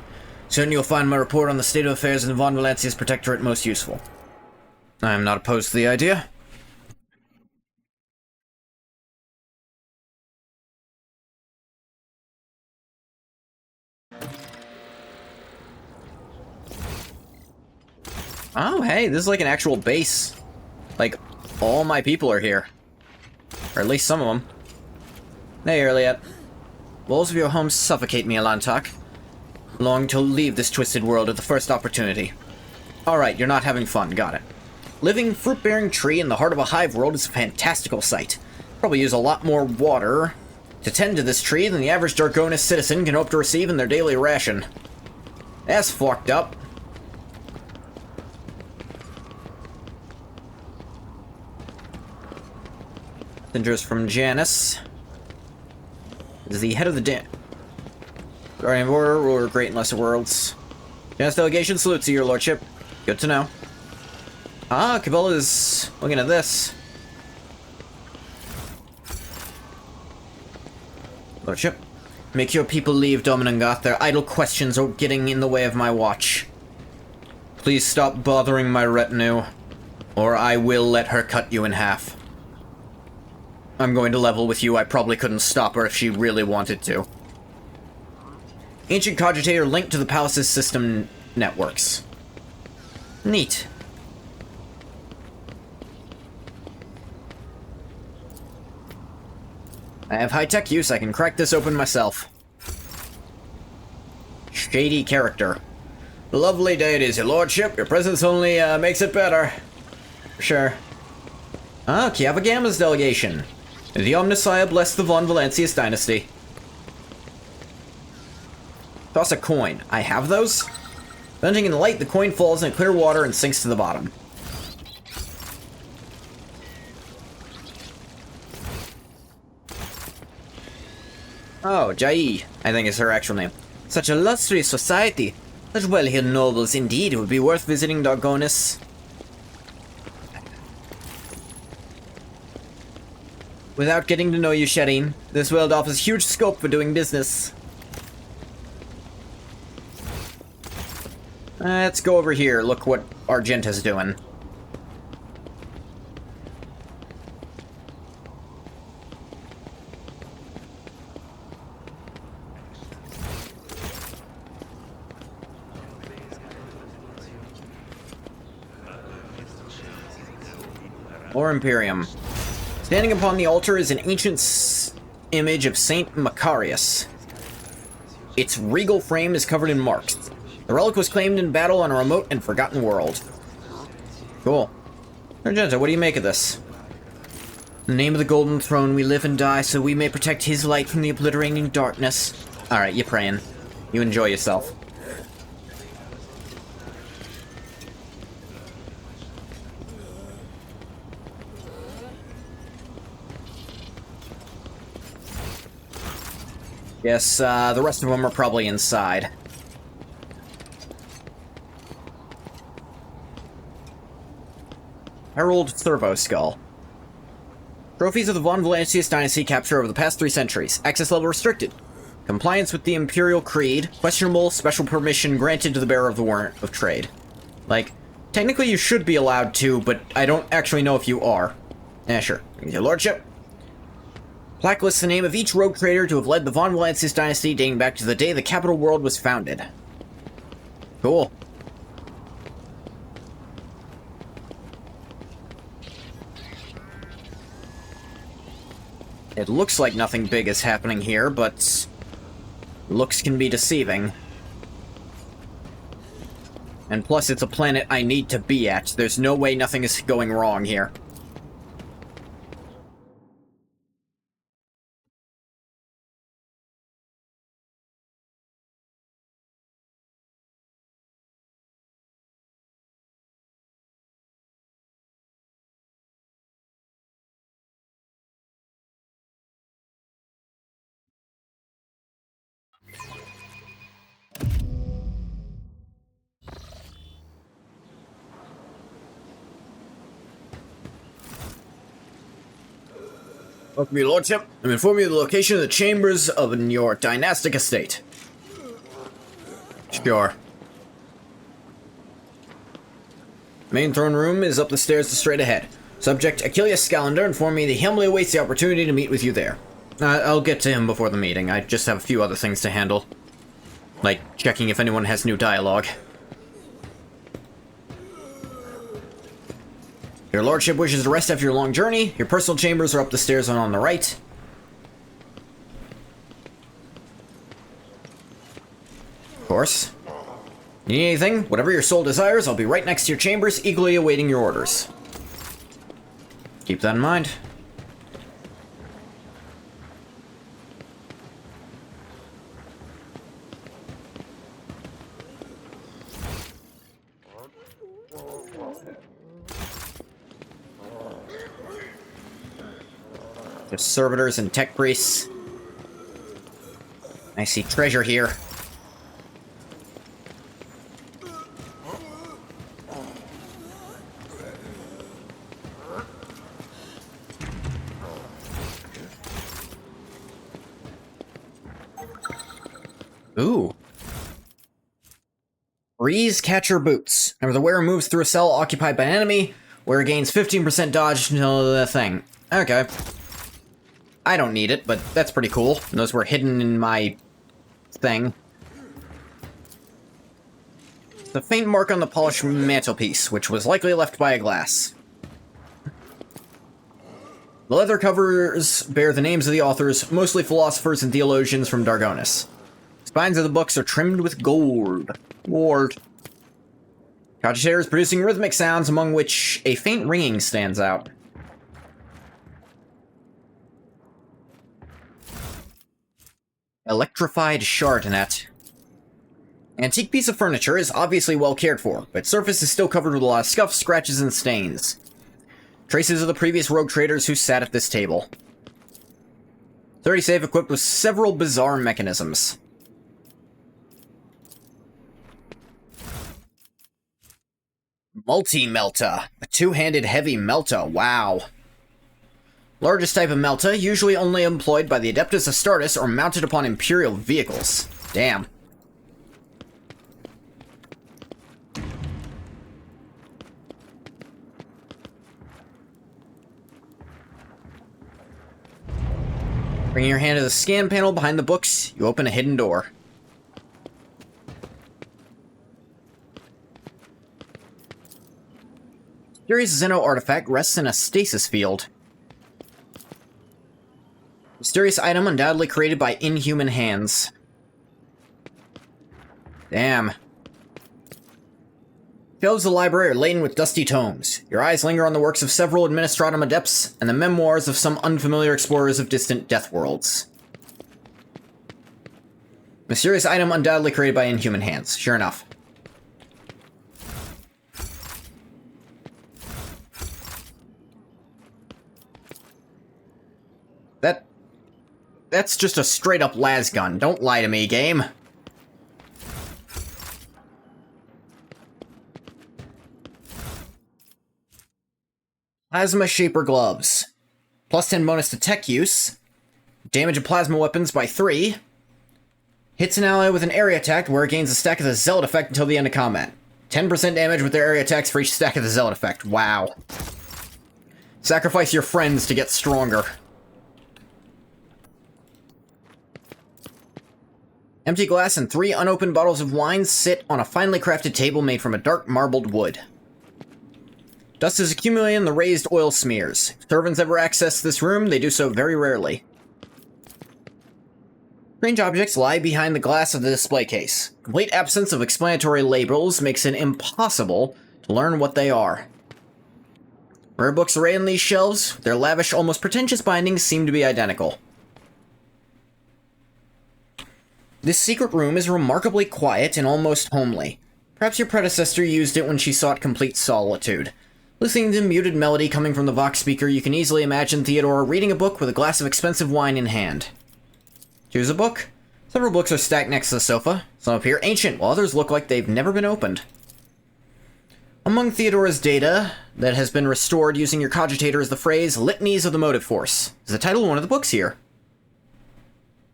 Soon you'll find my report on the state of affairs in Von Valancia's Protectorate most useful. I am not opposed to the idea. Oh, hey, this is like an actual base. Like, all my people are here. Or at least some of them. Hey, Earliet. Walls of your home suffocate me, Alantak. Long to leave this twisted world at the first opportunity. Alright, you're not having fun, got it. Living, fruit-bearing tree in the heart of a hive world is a fantastical sight. Probably use a lot more water to tend to this tree than the average Dargonis citizen can hope to receive in their daily ration. That's fucked up. Messengers from Janus. Is the head of the Guardian of Order, ruler of Great and Lesser Worlds. Janus delegation salutes you, your lordship. Good to know. Ah, Cabella's looking at this. Lordship. Make your people leave, Dominangoth. Their idle questions are getting in the way of my watch. Please stop bothering my retinue, or I will let her cut you in half. I'm going to level with you. I probably couldn't stop her if she really wanted to. Ancient Cogitator linked to the palace's system networks. Neat. I have high-tech use. I can crack this open myself. Shady character. Lovely deities, your lordship. Your presence only makes it better. Sure. Ah, Kiava Gamma's delegation. The Omnissiah bless the Von Valancius dynasty. Toss a coin. I have those? Venting in the light, the coin falls in clear water and sinks to the bottom. Oh, Jai, I think is her actual name. Such illustrious society. Such well-heeled nobles indeed. It would be worth visiting Dargonis. Without getting to know you, Shireen, this world offers huge scope for doing business. Let's go over here, look what Argenta's doing. Or Imperium. Standing upon the altar is an ancient image of Saint Macarius. Its regal frame is covered in marks. The relic was claimed in battle on a remote and forgotten world. Cool. Argenta, what do you make of this? In the name of the Golden Throne, we live and die so we may protect his light from the obliterating darkness. Alright, you praying. You enjoy yourself. Yes, the rest of them are probably inside. Herald Servo Skull. Trophies of the Von Valancius dynasty captured over the past 3 centuries. Access level restricted. Compliance with the Imperial Creed. Questionable special permission granted to the bearer of the warrant of trade. Like, technically you should be allowed to, but I don't actually know if you are. Yeah, sure. Your lordship. Plaque lists the name of each rogue trader to have led the Von Valancius dynasty dating back to the day the capital world was founded. Cool. It looks like nothing big is happening here, but looks can be deceiving. And plus, it's a planet I need to be at. There's no way nothing is going wrong here. Welcome, your lordship. I'm informing you of the location of the chambers of your dynastic estate. Sure. Main throne room is up the stairs to straight ahead. Subject Achilles Scalander informed me that he humbly awaits the opportunity to meet with you there. I'll get to him before the meeting. I just have a few other things to handle. Like checking if anyone has new dialogue. Your lordship wishes to rest after your long journey. Your personal chambers are up the stairs and on the right. Of course. You need anything? Whatever your soul desires, I'll be right next to your chambers, eagerly awaiting your orders. Keep that in mind. There's servitors and tech priests. I see treasure here. Ooh. Breeze Catcher Boots. Whenever the wearer moves through a cell occupied by an enemy, wearer gains 15% dodge until the thing. Okay. I don't need it, but that's pretty cool. And those were hidden in my thing. The faint mark on the polished mantelpiece, which was likely left by a glass. The leather covers bear the names of the authors, mostly philosophers and theologians from Dargonis. Spines of the books are trimmed with gold. Cogitator is producing rhythmic sounds, among which a faint ringing stands out. Electrified Chardonnette. Antique piece of furniture is obviously well cared for, but surface is still covered with a lot of scuffs, scratches, and stains. Traces of the previous rogue traders who sat at this table. 30 safe equipped with several bizarre mechanisms. Multi-Melta. A two-handed heavy Melta. Wow. Largest type of Melta, usually only employed by the Adeptus Astartes or mounted upon Imperial vehicles. Damn. Bringing your hand to the scan panel behind the books, you open a hidden door. Mysterious Xeno artifact rests in a stasis field. Mysterious item undoubtedly created by inhuman hands. Damn. Shelves of the library are laden with dusty tomes. Your eyes linger on the works of several Administratum Adepts and the memoirs of some unfamiliar explorers of distant death worlds. Mysterious item undoubtedly created by inhuman hands. Sure enough. That's just a straight-up las gun. Don't lie to me, game. Plasma Shaper Gloves. Plus 10 bonus to tech use. Damage of plasma weapons by 3. Hits an ally with an area attack where it gains a stack of the Zealot effect until the end of combat. 10% damage with their area attacks for each stack of the Zealot effect. Wow. Sacrifice your friends to get stronger. Empty glass and 3 unopened bottles of wine sit on a finely crafted table made from a dark marbled wood. Dust is accumulating in the raised oil smears. If servants ever access this room, they do so very rarely. Strange objects lie behind the glass of the display case. Complete absence of explanatory labels makes it impossible to learn what they are. Rare books arrayed on these shelves, their lavish, almost pretentious bindings seem to be identical. This secret room is remarkably quiet and almost homely. Perhaps your predecessor used it when she sought complete solitude. Listening to the muted melody coming from the Vox speaker, you can easily imagine Theodora reading a book with a glass of expensive wine in hand. Choose a book. Several books are stacked next to the sofa. Some appear ancient, while others look like they've never been opened. Among Theodora's data that has been restored using your cogitator is the phrase Litanies of the Motive Force. Is the title of one of the books here.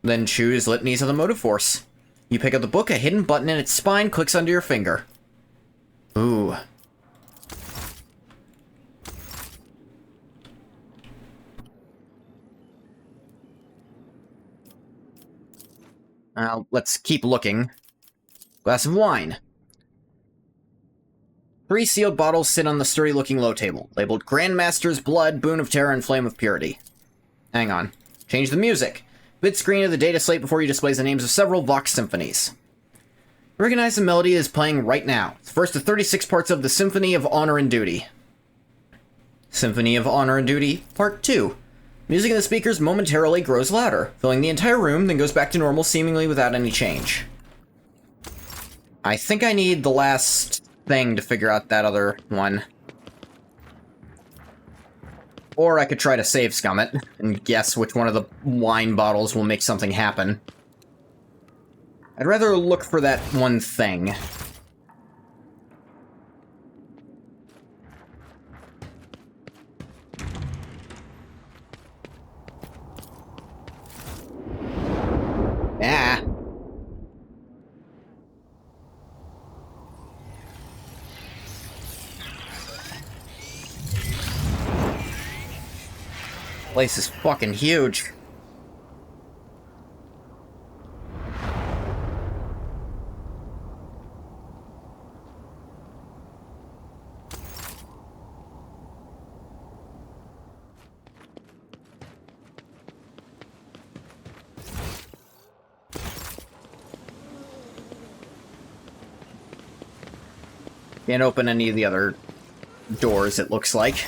Then choose Litanies of the Motive Force. You pick up the book, a hidden button in its spine clicks under your finger. Ooh. Let's keep looking. Glass of wine. 3 sealed bottles sit on the sturdy-looking low table, labeled Grandmaster's Blood, Boon of Terror, and Flame of Purity. Hang on. Change the music. Bid screen of the data slate before you displays the names of several Vox symphonies. Recognize the melody is playing right now. It's the first of 36 parts of the Symphony of Honor and Duty. Symphony of Honor and Duty, Part 2. Music in the speakers momentarily grows louder, filling the entire room, then goes back to normal seemingly without any change. I think I need the last thing to figure out that other one. Or I could try to save scum it, and guess which one of the wine bottles will make something happen. I'd rather look for that one thing. Ah! Place is fucking huge. Can't open any of the other doors, it looks like.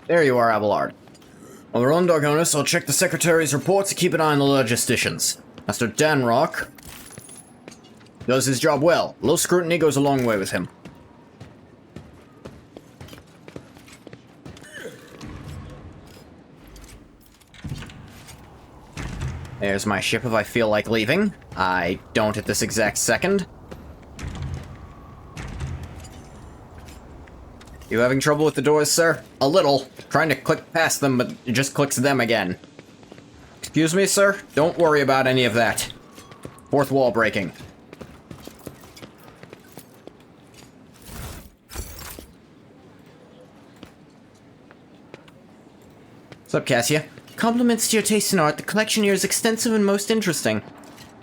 There you are, Abelard. On the run, Dargonus, I'll check the Secretary's reports to keep an eye on the logisticians. Master Danrock does his job well. A little scrutiny goes a long way with him. There's my ship if I feel like leaving. I don't at this exact second. You having trouble with the doors, sir? A little. Trying to click past them, but it just clicks them again. Excuse me, sir? Don't worry about any of that. Fourth wall breaking. What's up, Cassia? Compliments to your taste in art. The collection here is extensive and most interesting.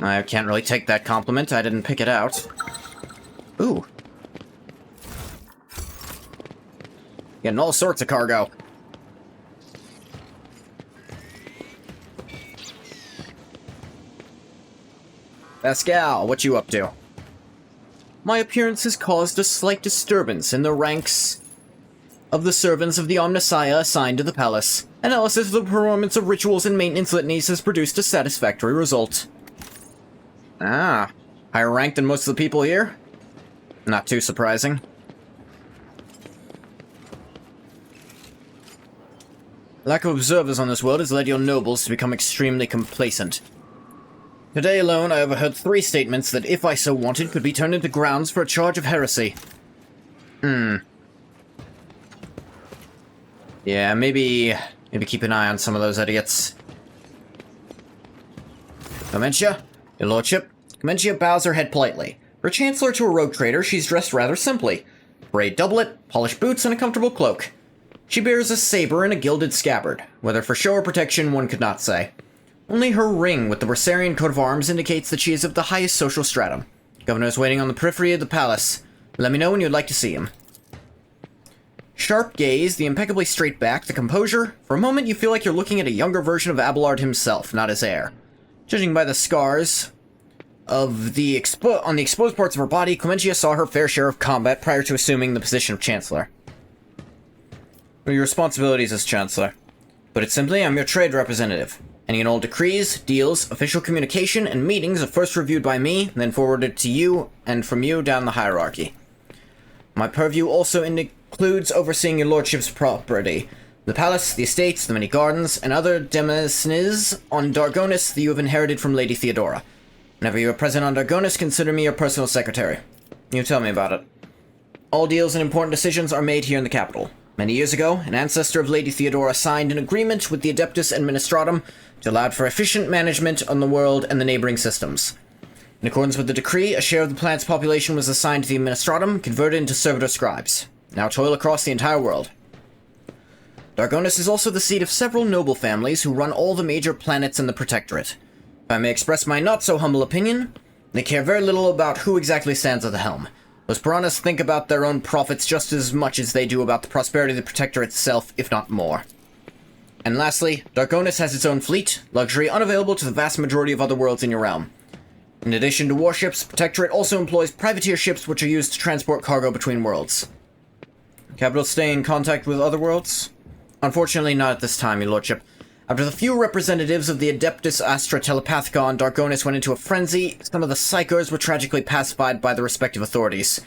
I can't really take that compliment. I didn't pick it out. Ooh. Getting all sorts of cargo. Pascal, what you up to? My appearance has caused a slight disturbance in the ranks of the servants of the Omnissiah assigned to the palace. Analysis of the performance of rituals and maintenance litanies has produced a satisfactory result. Ah, higher rank than most of the people here? Not too surprising. Lack of observers on this world has led your nobles to become extremely complacent. Today alone, I overheard 3 statements that, if I so wanted, could be turned into grounds for a charge of heresy. Yeah, maybe keep an eye on some of those idiots. Clementia? Your lordship? Clementia bows her head politely. For a chancellor to a rogue trader, she's dressed rather simply. Braid doublet, polished boots, and a comfortable cloak. She bears a saber and a gilded scabbard. Whether for show or protection, one could not say. Only her ring with the Bressarian coat of arms indicates that she is of the highest social stratum. Governor is waiting on the periphery of the palace. Let me know when you'd like to see him. Sharp gaze, the impeccably straight back, the composure. For a moment, you feel like you're looking at a younger version of Abelard himself, not his heir. Judging by the scars of the on the exposed parts of her body, Clementia saw her fair share of combat prior to assuming the position of Chancellor. What are your responsibilities as Chancellor? Put it simply, I'm your trade representative. Any and all decrees, deals, official communication, and meetings are first reviewed by me, then forwarded to you, and from you down the hierarchy. My purview also includes overseeing your lordship's property. The palace, the estates, the many gardens, and other demesnes on Dargonis that you have inherited from Lady Theodora. Whenever you are present on Dargonis, consider me your personal secretary. You tell me about it. All deals and important decisions are made here in the capital. Many years ago, an ancestor of Lady Theodora signed an agreement with the Adeptus Administratum to allow for efficient management on the world and the neighboring systems. In accordance with the decree, a share of the planet's population was assigned to the Administratum, converted into servitor scribes, now toil across the entire world. Dargonis is also the seat of several noble families who run all the major planets in the Protectorate. If I may express my not-so-humble opinion, they care very little about who exactly stands at the helm. Those piranhas think about their own profits just as much as they do about the prosperity of the Protectorate itself, if not more. And lastly, Dargonis has its own fleet, luxury unavailable to the vast majority of other worlds in your realm. In addition to warships, Protectorate also employs privateer ships which are used to transport cargo between worlds. Capital stay in contact with other worlds? Unfortunately, not at this time, your lordship. After the few representatives of the Adeptus Astra Telepathica on Dargonis went into a frenzy, some of the psychers were tragically pacified by the respective authorities.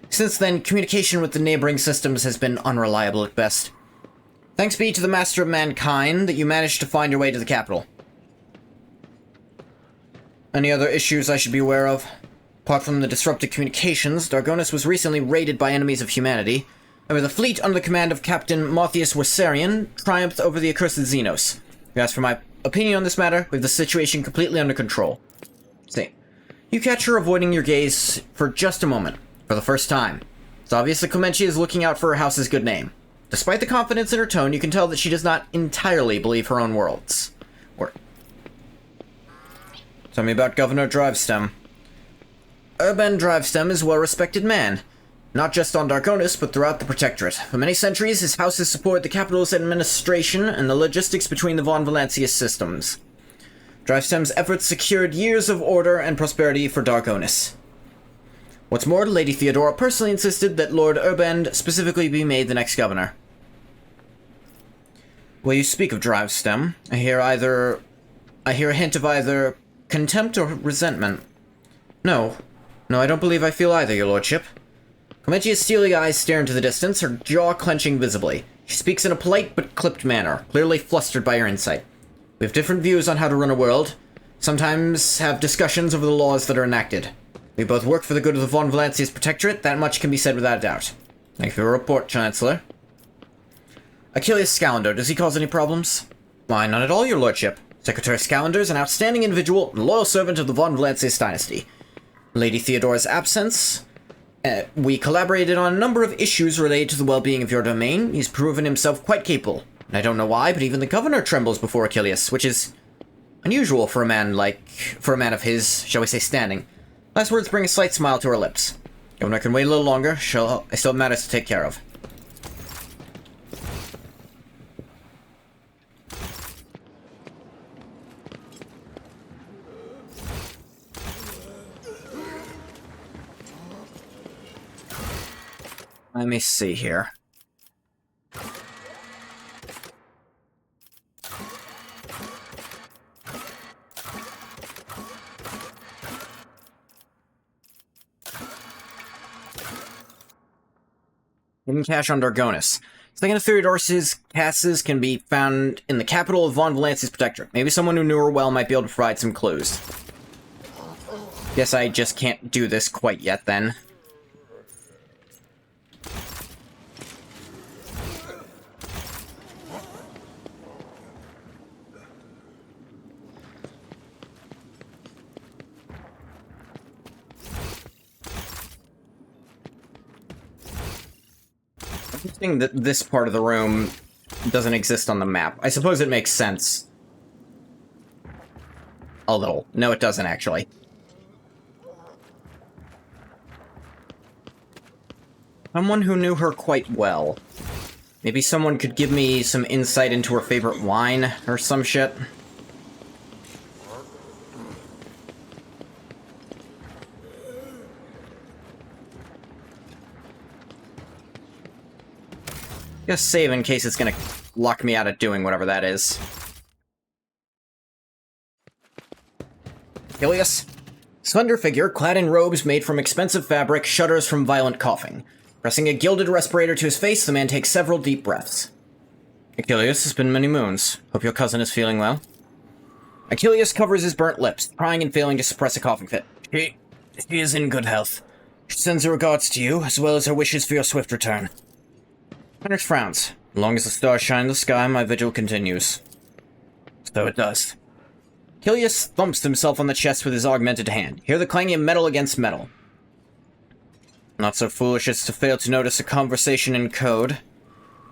Since then, communication with the neighboring systems has been unreliable at best. Thanks be to the Master of Mankind that you managed to find your way to the capital. Any other issues I should be aware of? Apart from the disrupted communications, Dargonis was recently raided by enemies of humanity. However, the fleet under the command of Captain Marthius Wersarian triumphed over the accursed Xenos. If you ask for my opinion on this matter, we have the situation completely under control. See, you catch her avoiding your gaze for just a moment, for the first time. It's obvious that Clementia is looking out for her house's good name. Despite the confidence in her tone, you can tell that she does not entirely believe her own words. Tell me about Governor Drivestem. Urban Drivestem is a well-respected man. Not just on Dargonis, but throughout the Protectorate. For many centuries, his house has supported the capital's administration and the logistics between the Von Valancius systems. Drivestem's efforts secured years of order and prosperity for Dargonis. What's more, Lady Theodora personally insisted that Lord Urband specifically be made the next governor. Well, you speak of Drivestem. I hear a hint of either contempt or resentment. No, I don't believe I feel either, your lordship. Clementia's steely eyes stare into the distance, her jaw clenching visibly. She speaks in a polite but clipped manner, clearly flustered by your insight. We have different views on how to run a world, sometimes have discussions over the laws that are enacted. We both work for the good of the Von Valancius Protectorate, that much can be said without a doubt. Thank you for your report, Chancellor. Achilles Scalander, does he cause any problems? Why, not at all, your lordship. Secretary Scalander is an outstanding individual and loyal servant of the Von Valancius dynasty. Lady Theodora's absence... we collaborated on a number of issues related to the well-being of your domain. He's proven himself quite capable. And I don't know why, but even the governor trembles before Achilles, which is unusual for a man of his, shall we say, standing. Last words bring a slight smile to her lips. Governor can wait a little longer. I still have matters to take care of. Let me see here. Hidden cache on Dargonis. Second of Theodorus' caches can be found in the capital of Von Valancius Protectorate. Maybe someone who knew her well might be able to provide some clues. Guess I just can't do this quite yet, then. Interesting that this part of the room doesn't exist on the map. I suppose it makes sense. A little. No, it doesn't, actually. Someone who knew her quite well. Maybe someone could give me some insight into her favorite wine, or some shit. Just save in case it's gonna lock me out of doing whatever that is. Ilias. Slender figure, clad in robes made from expensive fabric, shudders from violent coughing. Pressing a gilded respirator to his face, the man takes several deep breaths. Achilles, it's been many moons. Hope your cousin is feeling well. Achilles covers his burnt lips, trying and failing to suppress a coughing fit. She is in good health. She sends her regards to you, as well as her wishes for your swift return. Heinrich frowns. As long as the stars shine in the sky, my vigil continues. So it does. Achilles thumps himself on the chest with his augmented hand. Hear the clanging of metal against metal. Not so foolish as to fail to notice a conversation in code.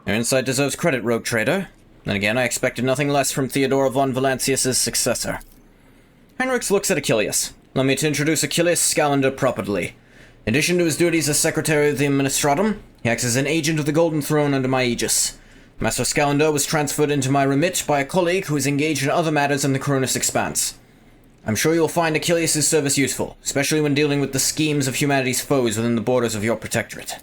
Your insight deserves credit, rogue trader. Then again, I expected nothing less from Theodora von Valancius' successor. Heinrich looks at Achilles. Allow me to introduce Achilles Scalander properly. In addition to his duties as Secretary of the Administratum, he acts as an agent of the Golden Throne under my aegis. Master Scalander was transferred into my remit by a colleague who is engaged in other matters in the Coronis Expanse. I'm sure you'll find Achilles' service useful, especially when dealing with the schemes of humanity's foes within the borders of your protectorate.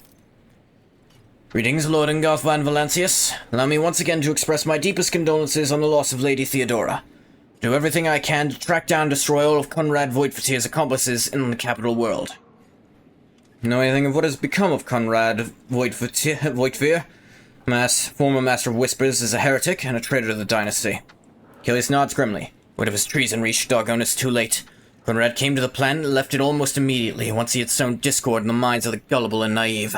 Greetings, Lord Ingolf von Valancius. Allow me once again to express my deepest condolences on the loss of Lady Theodora. Do everything I can to track down and destroy all of Conrad Voigtvir's accomplices in the capital world. Know anything of what has become of Conrad Voigtvir? Former Master of Whispers, is a heretic and a traitor to the dynasty. Achilles nods grimly. Word of his treason reached Dargonis too late. Conrad came to the planet and left it almost immediately, once he had sown discord in the minds of the gullible and naive.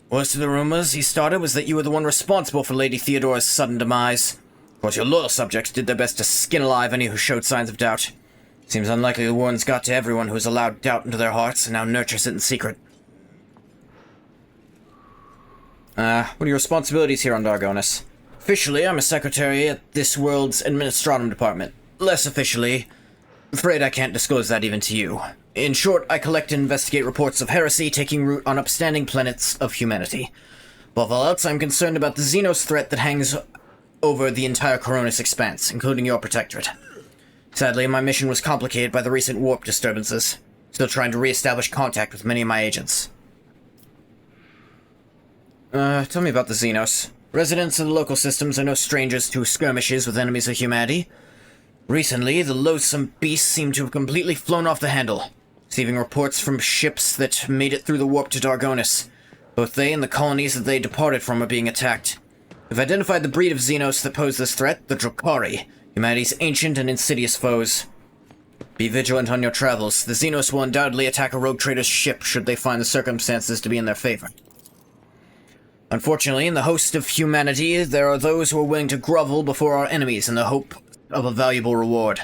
Worst of the rumors he started was that you were the one responsible for Lady Theodora's sudden demise. Of course, your loyal subjects did their best to skin alive any who showed signs of doubt. Seems unlikely the warnings got to everyone who has allowed doubt into their hearts and now nurtures it in secret. What are your responsibilities here on Dargonis? Officially, I'm a secretary at this world's Administratum Department. Less officially, I'm afraid I can't disclose that even to you. In short, I collect and investigate reports of heresy taking root on upstanding planets of humanity. Above all else, I'm concerned about the Xenos threat that hangs over the entire Coronis Expanse, including your protectorate. Sadly, my mission was complicated by the recent warp disturbances. Still trying to re-establish contact with many of my agents. Tell me about the Xenos. Residents of the local systems are no strangers to skirmishes with enemies of humanity. Recently, the loathsome beasts seem to have completely flown off the handle, receiving reports from ships that made it through the warp to Dargonis. Both they and the colonies that they departed from are being attacked. We've identified the breed of Xenos that pose this threat, the Drukari, humanity's ancient and insidious foes. Be vigilant on your travels. The Xenos will undoubtedly attack a rogue trader's ship should they find the circumstances to be in their favor. Unfortunately, in the host of humanity, there are those who are willing to grovel before our enemies in the hope of a valuable reward.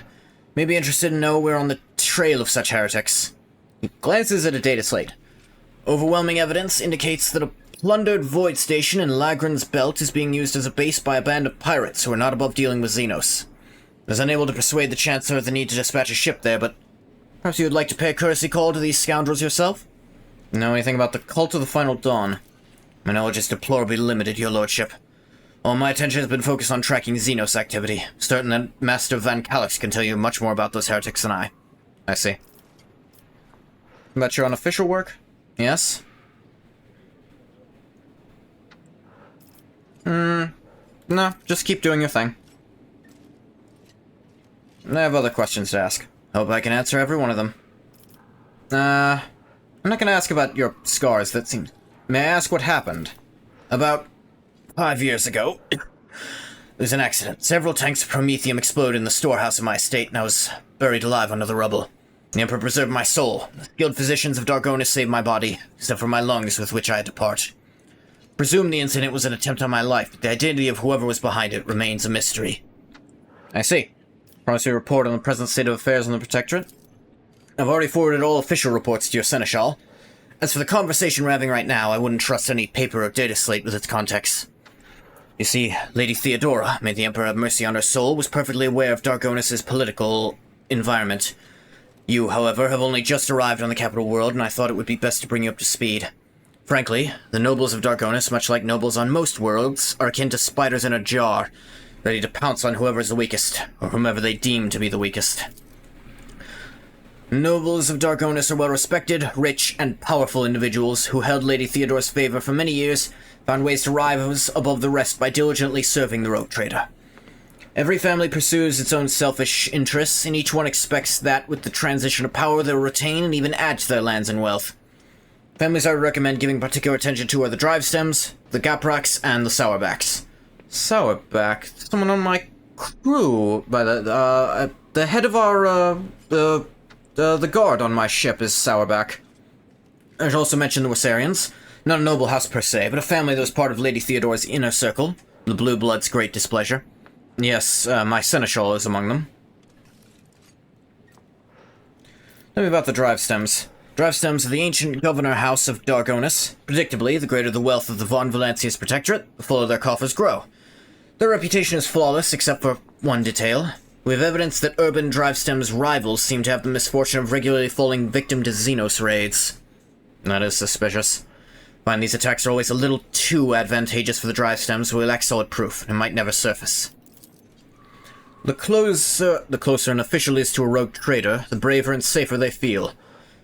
May be interested to know we're on the trail of such heretics. He glances at a data slate. Overwhelming evidence indicates that a plundered void station in Lagran's Belt is being used as a base by a band of pirates who are not above dealing with Xenos. I was unable to persuade the Chancellor of the need to dispatch a ship there, but perhaps you would like to pay a courtesy call to these scoundrels yourself? Know anything about the Cult of the Final Dawn? My knowledge is deplorably limited, your lordship. All my attention has been focused on tracking Xenos activity. Certain that Master Van Calix can tell you much more about those heretics than I. I see. About your unofficial work? Yes? No, just keep doing your thing. I have other questions to ask. Hope I can answer every one of them. I'm not gonna ask about your scars, that seems... May I ask what happened? About 5 years ago, there was an accident. Several tanks of promethium exploded in the storehouse of my estate, and I was buried alive under the rubble. The Emperor preserved my soul. The skilled physicians of Dargonis saved my body, except for my lungs with which I had to part. Presume the incident was an attempt on my life, but the identity of whoever was behind it remains a mystery. I see. Promise you a report on the present state of affairs in the Protectorate? I've already forwarded all official reports to your Seneschal. As for the conversation we're having right now, I wouldn't trust any paper or data slate with its context. You see, Lady Theodora, may the Emperor have mercy on her soul, was perfectly aware of Dargonis' political environment. You, however, have only just arrived on the capital world, and I thought it would be best to bring you up to speed. Frankly, the nobles of Dargonis, much like nobles on most worlds, are akin to spiders in a jar, ready to pounce on whoever is the weakest, or whomever they deem to be the weakest. Nobles of Dargonis are well-respected, rich, and powerful individuals who held Lady Theodora's favor for many years, found ways to rise above the rest by diligently serving the rogue trader. Every family pursues its own selfish interests, and each one expects that with the transition of power they'll retain and even add to their lands and wealth. Families I would recommend giving particular attention to are the drive stems, the gapraks, and the sourbacks. Sourback? Someone on my crew, by the head of our, the guard on my ship is Sourback. I should also mention the Warsarians. Not a noble house per se, but a family that was part of Lady Theodora's inner circle, the Blue Blood's great displeasure. Yes, my seneschal is among them. Tell me about the drive stems. Drive stems of the ancient governor house of Dargonis. Predictably, the greater the wealth of the Von Valancius Protectorate, the fuller their coffers grow. Their reputation is flawless, except for one detail. We have evidence that urban drive stems rivals seem to have the misfortune of regularly falling victim to Xenos raids. That is suspicious. Find these attacks are always a little too advantageous for the drive stems, we lack solid proof, and might never surface. The closer an official is to a rogue trader, the braver and safer they feel.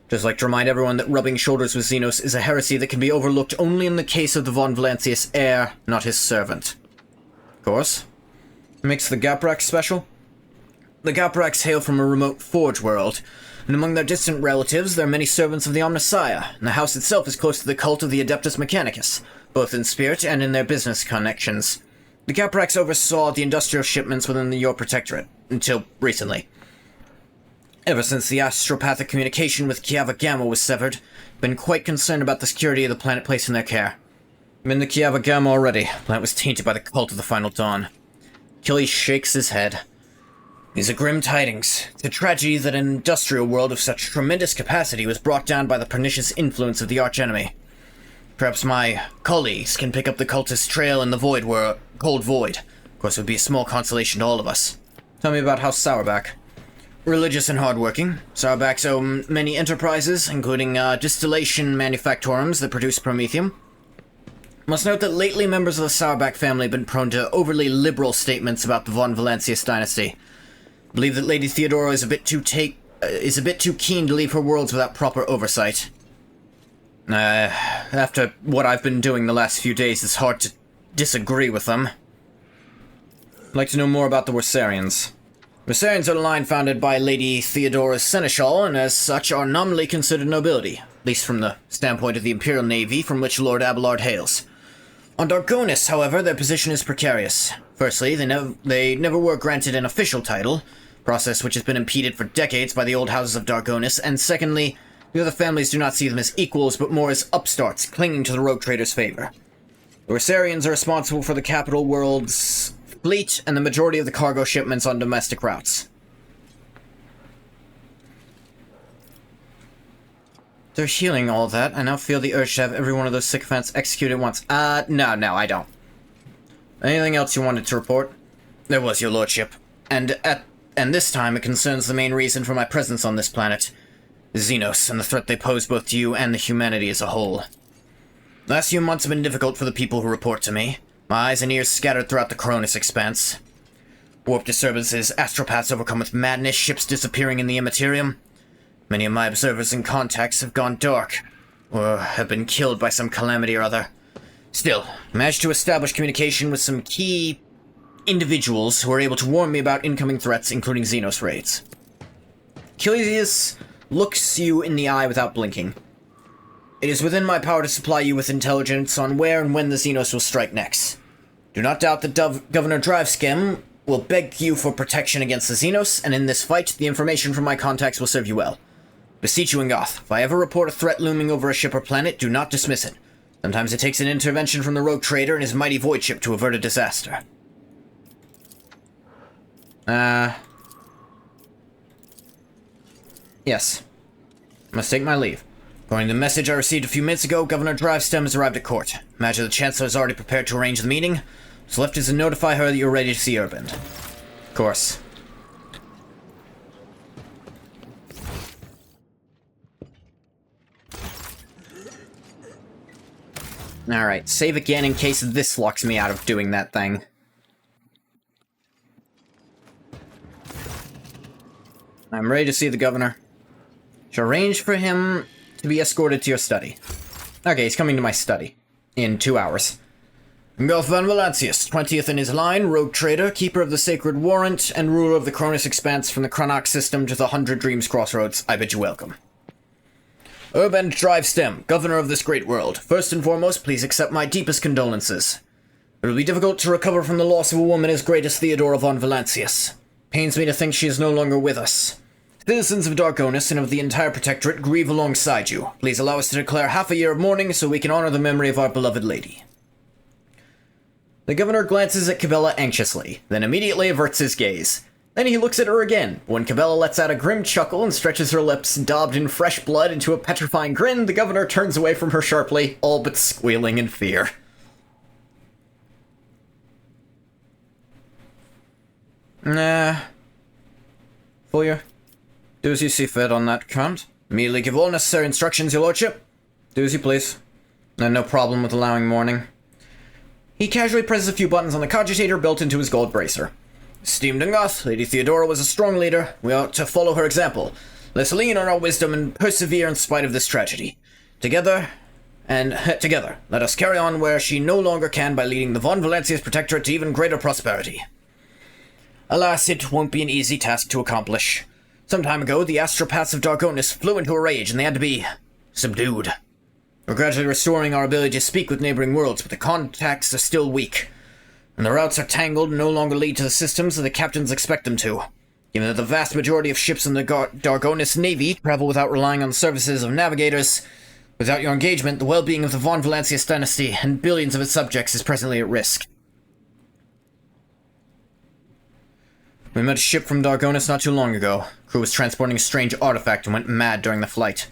Just like to remind everyone that rubbing shoulders with Xenos is a heresy that can be overlooked only in the case of the Von Valancius heir, not his servant. Of course. Makes the Gapraks special? The Gapraks hail from a remote Forge world, and among their distant relatives there are many servants of the Omnissiah, and the house itself is close to the cult of the Adeptus Mechanicus, both in spirit and in their business connections. The Gapraks oversaw the industrial shipments within your protectorate, until recently. Ever since the astropathic communication with Kiava Gamma was severed, I've been quite concerned about the security of the planet placed in their care. I'm in the Kiava Gamma already. The planet was tainted by the cult of the Final Dawn. Achilles shakes his head. These are grim tidings. It's a tragedy that an industrial world of such tremendous capacity was brought down by the pernicious influence of the archenemy. Perhaps my colleagues can pick up the cultist trail in the cold void. Of course, it would be a small consolation to all of us. Tell me about House Sourback. Religious and hardworking, Sourbacks own many enterprises, including distillation manufactorums that produce promethium. Must note that lately members of the Sourback family have been prone to overly liberal statements about the Von Valancius dynasty. Believe that Lady Theodora is a bit too keen to leave her worlds without proper oversight. After what I've been doing the last few days, it's hard to disagree with them. I'd like to know more about the Warsarians. Warsarians are the line founded by Lady Theodora's seneschal, and as such are nominally considered nobility, at least from the standpoint of the Imperial Navy from which Lord Abelard hails. On Dargonis, however, their position is precarious. Firstly, they never were granted an official title, process which has been impeded for decades by the old houses of Dargonis, and secondly, the other families do not see them as equals, but more as upstarts clinging to the rogue trader's favor. The Warsarians are responsible for the capital world's fleet and the majority of the cargo shipments on domestic routes. They're healing all that. I now feel the urge to have every one of those sycophants executed at once. No, I don't. Anything else you wanted to report? There was, your lordship. And this time it concerns the main reason for my presence on this planet. Xenos, and the threat they pose both to you and the humanity as a whole. The last few months have been difficult for the people who report to me. My eyes and ears scattered throughout the Coronis expanse. Warp disturbances, astropaths overcome with madness, ships disappearing in the immaterium. Many of my observers and contacts have gone dark, or have been killed by some calamity or other. Still, I managed to establish communication with some key individuals who are able to warn me about incoming threats, including Xenos raids. Achilles looks you in the eye without blinking. It is within my power to supply you with intelligence on where and when the Xenos will strike next. Do not doubt that Governor Driveskim will beg you for protection against the Xenos, and in this fight, the information from my contacts will serve you well. Beseech you in Goth, if I ever report a threat looming over a ship or planet, do not dismiss it. Sometimes it takes an intervention from the rogue trader and his mighty void ship to avert a disaster. Yes. I must take my leave. According to the message I received a few minutes ago, Governor Drivestem has arrived at court. Imagine the Chancellor is already prepared to arrange the meeting. What's left is to notify her that you're ready to see Urband. Of course. Alright, save again in case this locks me out of doing that thing. I'm ready to see the Governor. Shall arrange for him to be escorted to your study. Okay, he's coming to my study. In 2 hours. Goth Von Valancius, 20th in his line, rogue trader, keeper of the sacred warrant, and ruler of the Cronus expanse from the Chronox system to the 100 Dreams crossroads. I bid you welcome. Urband Drivestem, governor of this great world. First and foremost, please accept my deepest condolences. It will be difficult to recover from the loss of a woman as great as Theodora von Valancius. Pains me to think she is no longer with us. Citizens of Darkonis and of the entire Protectorate grieve alongside you. Please allow us to declare half a year of mourning so we can honor the memory of our beloved lady. The governor glances at Cabela anxiously, then immediately averts his gaze. Then he looks at her again. When Cabela lets out a grim chuckle and stretches her lips, daubed in fresh blood, into a petrifying grin, the governor turns away from her sharply, all but squealing in fear. Fulya, do as you see fit on that count. Immediately give all necessary instructions, your lordship. Do as you please. And no problem with allowing mourning. He casually presses a few buttons on the cogitator built into his gold bracer. Esteemed Ngoth, Lady Theodora was a strong leader. We ought to follow her example. Let's lean on our wisdom and persevere in spite of this tragedy. Together, let us carry on where she no longer can by leading the Von Valancius Protectorate to even greater prosperity. Alas, it won't be an easy task to accomplish. Some time ago, the astropaths of Darkonis flew into a rage, and they had to be subdued. We're gradually restoring our ability to speak with neighboring worlds, but the contacts are still weak. And the routes are tangled and no longer lead to the systems that the captains expect them to. Given that the vast majority of ships in the Darkonis Navy travel without relying on the services of navigators, without your engagement, the well-being of the Von Valancius dynasty and billions of its subjects is presently at risk. We met a ship from Darkonis not too long ago. Crew was transporting a strange artifact and went mad during the flight.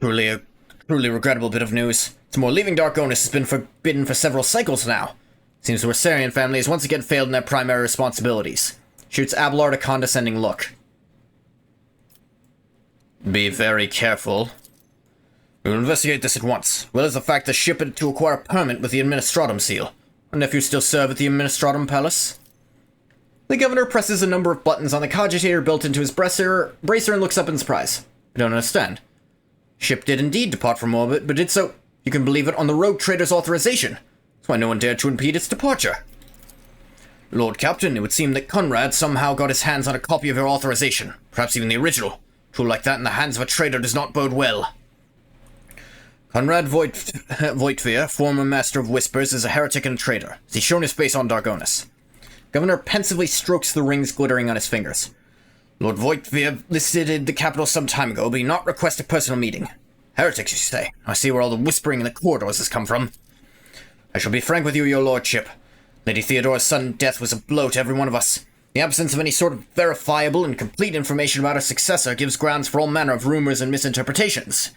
Truly regrettable bit of news. It's more, leaving Darkonis has been forbidden for several cycles now. Seems the Warsarian family has once again failed in their primary responsibilities. Shoots Abelard a condescending look. Be very careful. We will investigate this at once, well as the fact the ship had to acquire a permit with the Administratum seal. Our nephew still serve at the Administratum Palace? The governor presses a number of buttons on the cogitator built into his bracer and looks up in surprise. I don't understand. Ship did indeed depart from orbit, but did so, you can believe it, on the rogue trader's authorization. That's why no one dared to impede its departure. Lord Captain, it would seem that Conrad somehow got his hands on a copy of your authorization, perhaps even the original. A tool like that in the hands of a trader does not bode well. Conrad Voitvir, former Master of Whispers, is a heretic and a traitor. Has he shown his face on Darkonis? Governor pensively strokes the rings glittering on his fingers. Lord Voitvir visited the capital some time ago, but did not request a personal meeting. Heretics, you say? I see where all the whispering in the corridors has come from. I shall be frank with you, your lordship. Lady Theodora's sudden death was a blow to every one of us. The absence of any sort of verifiable and complete information about her successor gives grounds for all manner of rumors and misinterpretations,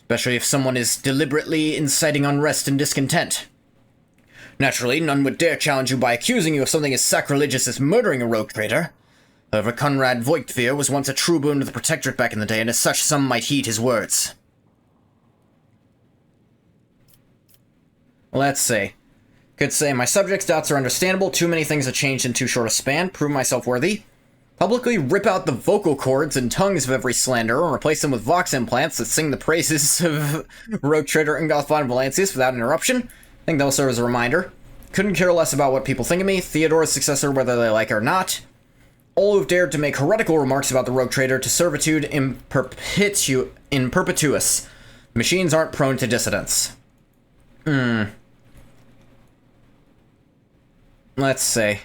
especially if someone is deliberately inciting unrest and discontent. Naturally, none would dare challenge you by accusing you of something as sacrilegious as murdering a rogue trader. However, Conrad Voitvir was once a true boon to the Protectorate back in the day, and as such some might heed his words. Let's see. Could say, my subjects' doubts are understandable, too many things have changed in too short a span, prove myself worthy. Publicly rip out the vocal cords and tongues of every slanderer and replace them with vox implants that sing the praises of rogue trader Ngoth von Valancius without interruption. I think that'll serve as a reminder. Couldn't care less about what people think of me, Theodora's successor whether they like it or not. All who've dared to make heretical remarks about the rogue trader to servitude in perpetuus. Machines aren't prone to dissidence. Let's see.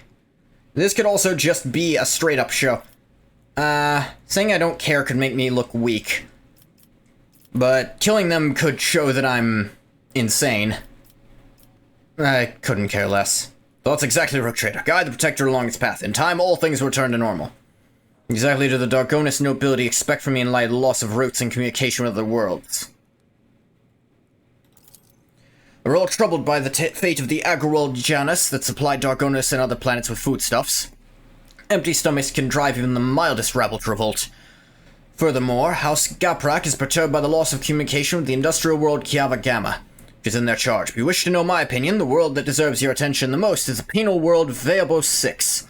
This could also just be a straight-up show. Saying I don't care could make me look weak. But killing them could show that I'm insane. I couldn't care less. Though it's exactly the rogue trader. Guide the Protector along its path. In time, all things will return to normal. Exactly do the Darkonis nobility expect from me in light of the loss of roots and communication with other worlds. We're all troubled by the fate of the agri-world Janus that supplied Darkonis and other planets with foodstuffs. Empty stomachs can drive even the mildest rabble to revolt. Furthermore, House Gaprak is perturbed by the loss of communication with the industrial world Kiava Gamma, which is in their charge. If you wish to know my opinion, the world that deserves your attention the most is the penal world Veabos 6,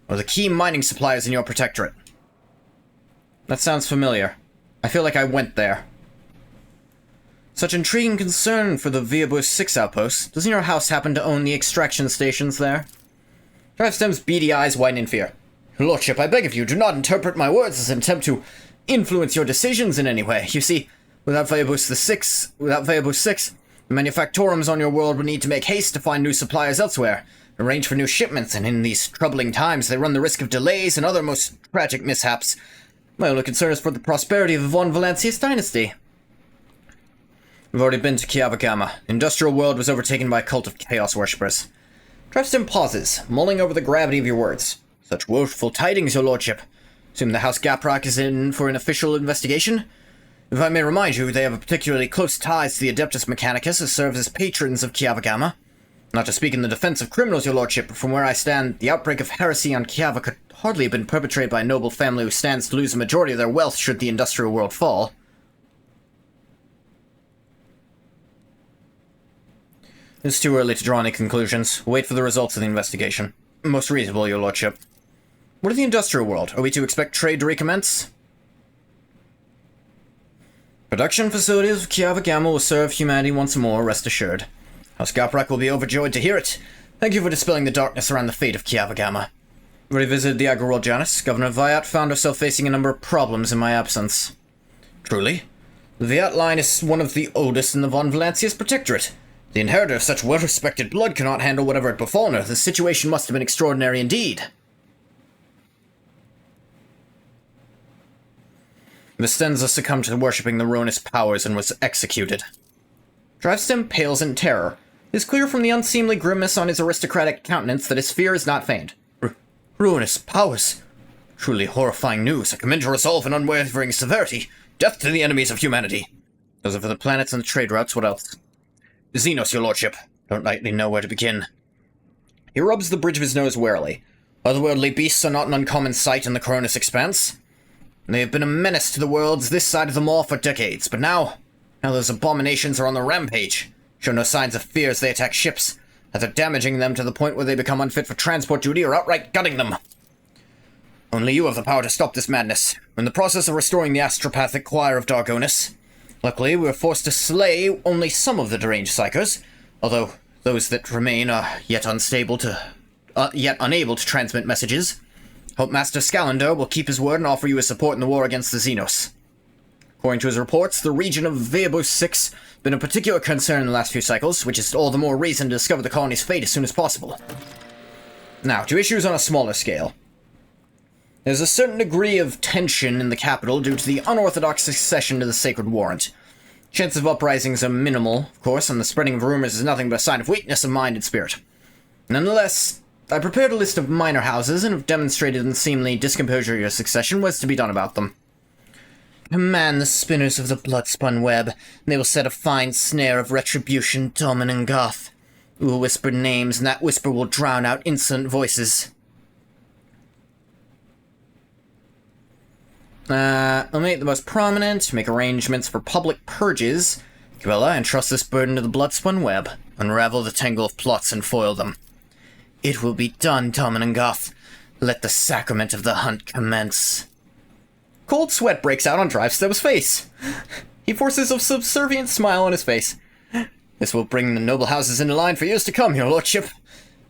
or the key mining suppliers in your protectorate. That sounds familiar. I feel like I went there. Such intriguing concern for the Veabos 6 outpost. Doesn't your house happen to own the extraction stations there? Drivestem's beady eyes widen in fear. Lordship, I beg of you, do not interpret my words as an attempt to influence your decisions in any way. You see, without Vayabus 6, the manufactorums on your world would need to make haste to find new suppliers elsewhere, arrange for new shipments, and in these troubling times they run the risk of delays and other most tragic mishaps. My only concern is for the prosperity of the Von Valancius dynasty. We've already been to Kiavagama. The industrial world was overtaken by a cult of chaos worshippers. Trevston pauses, mulling over the gravity of your words. Such woeful tidings, your lordship. Assume the House Gaprak is in for an official investigation? If I may remind you, they have a particularly close ties to the Adeptus Mechanicus, who serves as patrons of Kiavagama. Not to speak in the defense of criminals, your lordship, but from where I stand, the outbreak of heresy on Kiava could hardly have been perpetrated by a noble family who stands to lose a majority of their wealth should the industrial world fall. It's too early to draw any conclusions. Wait for the results of the investigation. Most reasonable, your lordship. What of the industrial world? Are we to expect trade to recommence? Production facilities of Kiavagama will serve humanity once more, rest assured. House Gaprak will be overjoyed to hear it. Thank you for dispelling the darkness around the fate of Kiavagama. Already visited the Agro World, Janus. Governor Viat found herself facing a number of problems in my absence. Truly? The Viat line is one of the oldest in the Von Valancius Protectorate. The inheritor of such well-respected blood cannot handle whatever had befallen her. The situation must have been extraordinary indeed. Vistenza succumbed to worshipping the ruinous powers and was executed. Drivestem pales in terror. It is clear from the unseemly grimace on his aristocratic countenance that his fear is not feigned. Ruinous powers. Truly horrifying news. I commend your resolve and unwavering severity. Death to the enemies of humanity. Those are for the planets and the trade routes. What else? Xenos, your lordship. Don't rightly know where to begin. He rubs the bridge of his nose warily. Otherworldly beasts are not an uncommon sight in the Cronus expanse. They have been a menace to the worlds this side of the Maw for decades, but now those abominations are on the rampage. Show no signs of fear as they attack ships, either damaging them to the point where they become unfit for transport duty or outright gutting them. Only you have the power to stop this madness. We're in the process of restoring the astropathic choir of Dargonis. Luckily, we were forced to slay only some of the deranged psychos, although those that remain are yet unable to transmit messages. Hope Master Scalander will keep his word and offer you his support in the war against the Xenos. According to his reports, the region of Vayabus 6 has been a particular concern in the last few cycles, which is all the more reason to discover the colony's fate as soon as possible. Now, to issues on a smaller scale. There's a certain degree of tension in the capital due to the unorthodox succession to the Sacred Warrant. Chances of uprisings are minimal, of course, and the spreading of rumors is nothing but a sign of weakness of mind and spirit. Nonetheless, I prepared a list of minor houses and have demonstrated unseemly discomposure of your succession what is to be done about them. Command the spinners of the blood-spun web, and they will set a fine snare of retribution, Domin and Goth. We will whisper names, and that whisper will drown out insolent voices. Eliminate the most prominent, make arrangements for public purges. Cabela, entrust this burden to the blood-spun web. Unravel the tangle of plots and foil them. It will be done, Domin and Goth. Let the sacrament of the hunt commence. Cold sweat breaks out on Drivestem's face. He forces a subservient smile on his face. This will bring the noble houses into line for years to come, your lordship.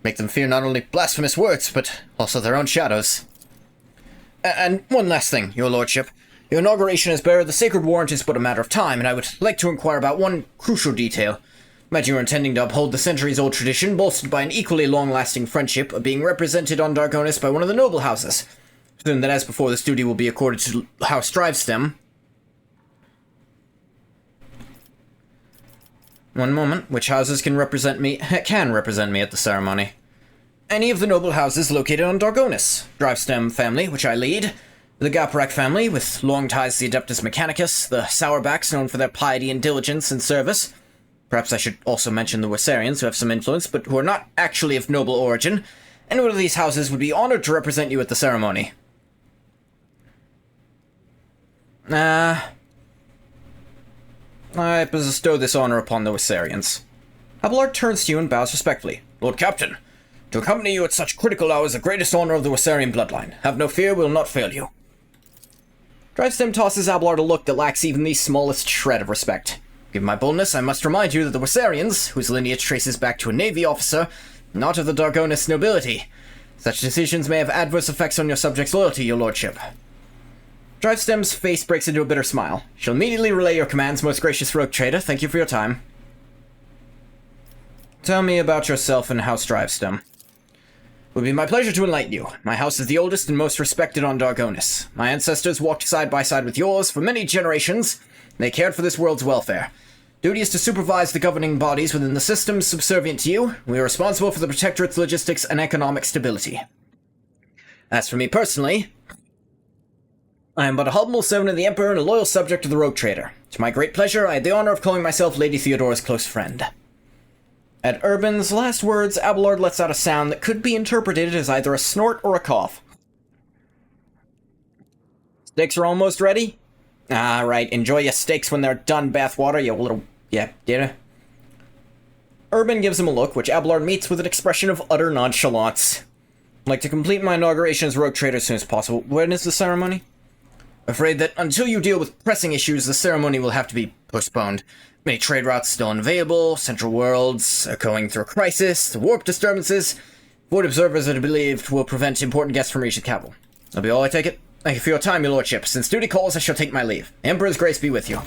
Make them fear not only blasphemous words, but also their own shadows. And one last thing, your lordship. Your inauguration as bearer of the Sacred Warrant is but a matter of time, and I would like to inquire about one crucial detail. Imagine you're intending to uphold the centuries-old tradition, bolstered by an equally long-lasting friendship of being represented on Dargonis by one of the noble houses. Assume that as before, this duty will be accorded to House Drivestem. One moment. Which houses can represent me at the ceremony? Any of the noble houses located on Dargonis. Drivestem family, which I lead. The Gaprak family, with long ties to the Adeptus Mechanicus. The Sourbacks, known for their piety and diligence in service. Perhaps I should also mention the Wersarians, who have some influence, but who are not actually of noble origin. Any one of these houses would be honored to represent you at the ceremony. I bestow this honor upon the Wersarians. Abelard turns to you and bows respectfully. Lord Captain, to accompany you at such critical hours the greatest honor of the Wersarian bloodline. Have no fear, we will not fail you. Drivestem tosses Abelard a look that lacks even the smallest shred of respect. Given my boldness, I must remind you that the Wersarians, whose lineage traces back to a navy officer, not of the Dargonis nobility. Such decisions may have adverse effects on your subjects' loyalty, your lordship. Drivestem's face breaks into a bitter smile. She'll immediately relay your commands, most gracious rogue trader. Thank you for your time. Tell me about yourself and House Drivestem. It would be my pleasure to enlighten you. My house is the oldest and most respected on Dargonis. My ancestors walked side by side with yours for many generations. They cared for this world's welfare. Duty is to supervise the governing bodies within the systems subservient to you. We are responsible for the Protectorate's logistics and economic stability. As for me personally, I am but a humble servant of the Emperor and a loyal subject of the Rogue Trader. To my great pleasure, I had the honor of calling myself Lady Theodora's close friend. At Urban's last words, Abelard lets out a sound that could be interpreted as either a snort or a cough. Steaks are almost ready? Ah, right. Enjoy your steaks when they're done, bathwater, you little... yeah, dinner. Urban gives him a look, which Abelard meets with an expression of utter nonchalance. I'd like to complete my inauguration as Rogue Trader as soon as possible. When is the ceremony? Afraid that until you deal with pressing issues, the ceremony will have to be postponed. Many trade routes still unavailable, central worlds are going through a crisis, the warp disturbances. Void observers are believed will prevent important guests from reaching the capital. That'll be all, I take it? Thank you for your time, your lordship. Since duty calls, I shall take my leave. Emperor's grace be with you.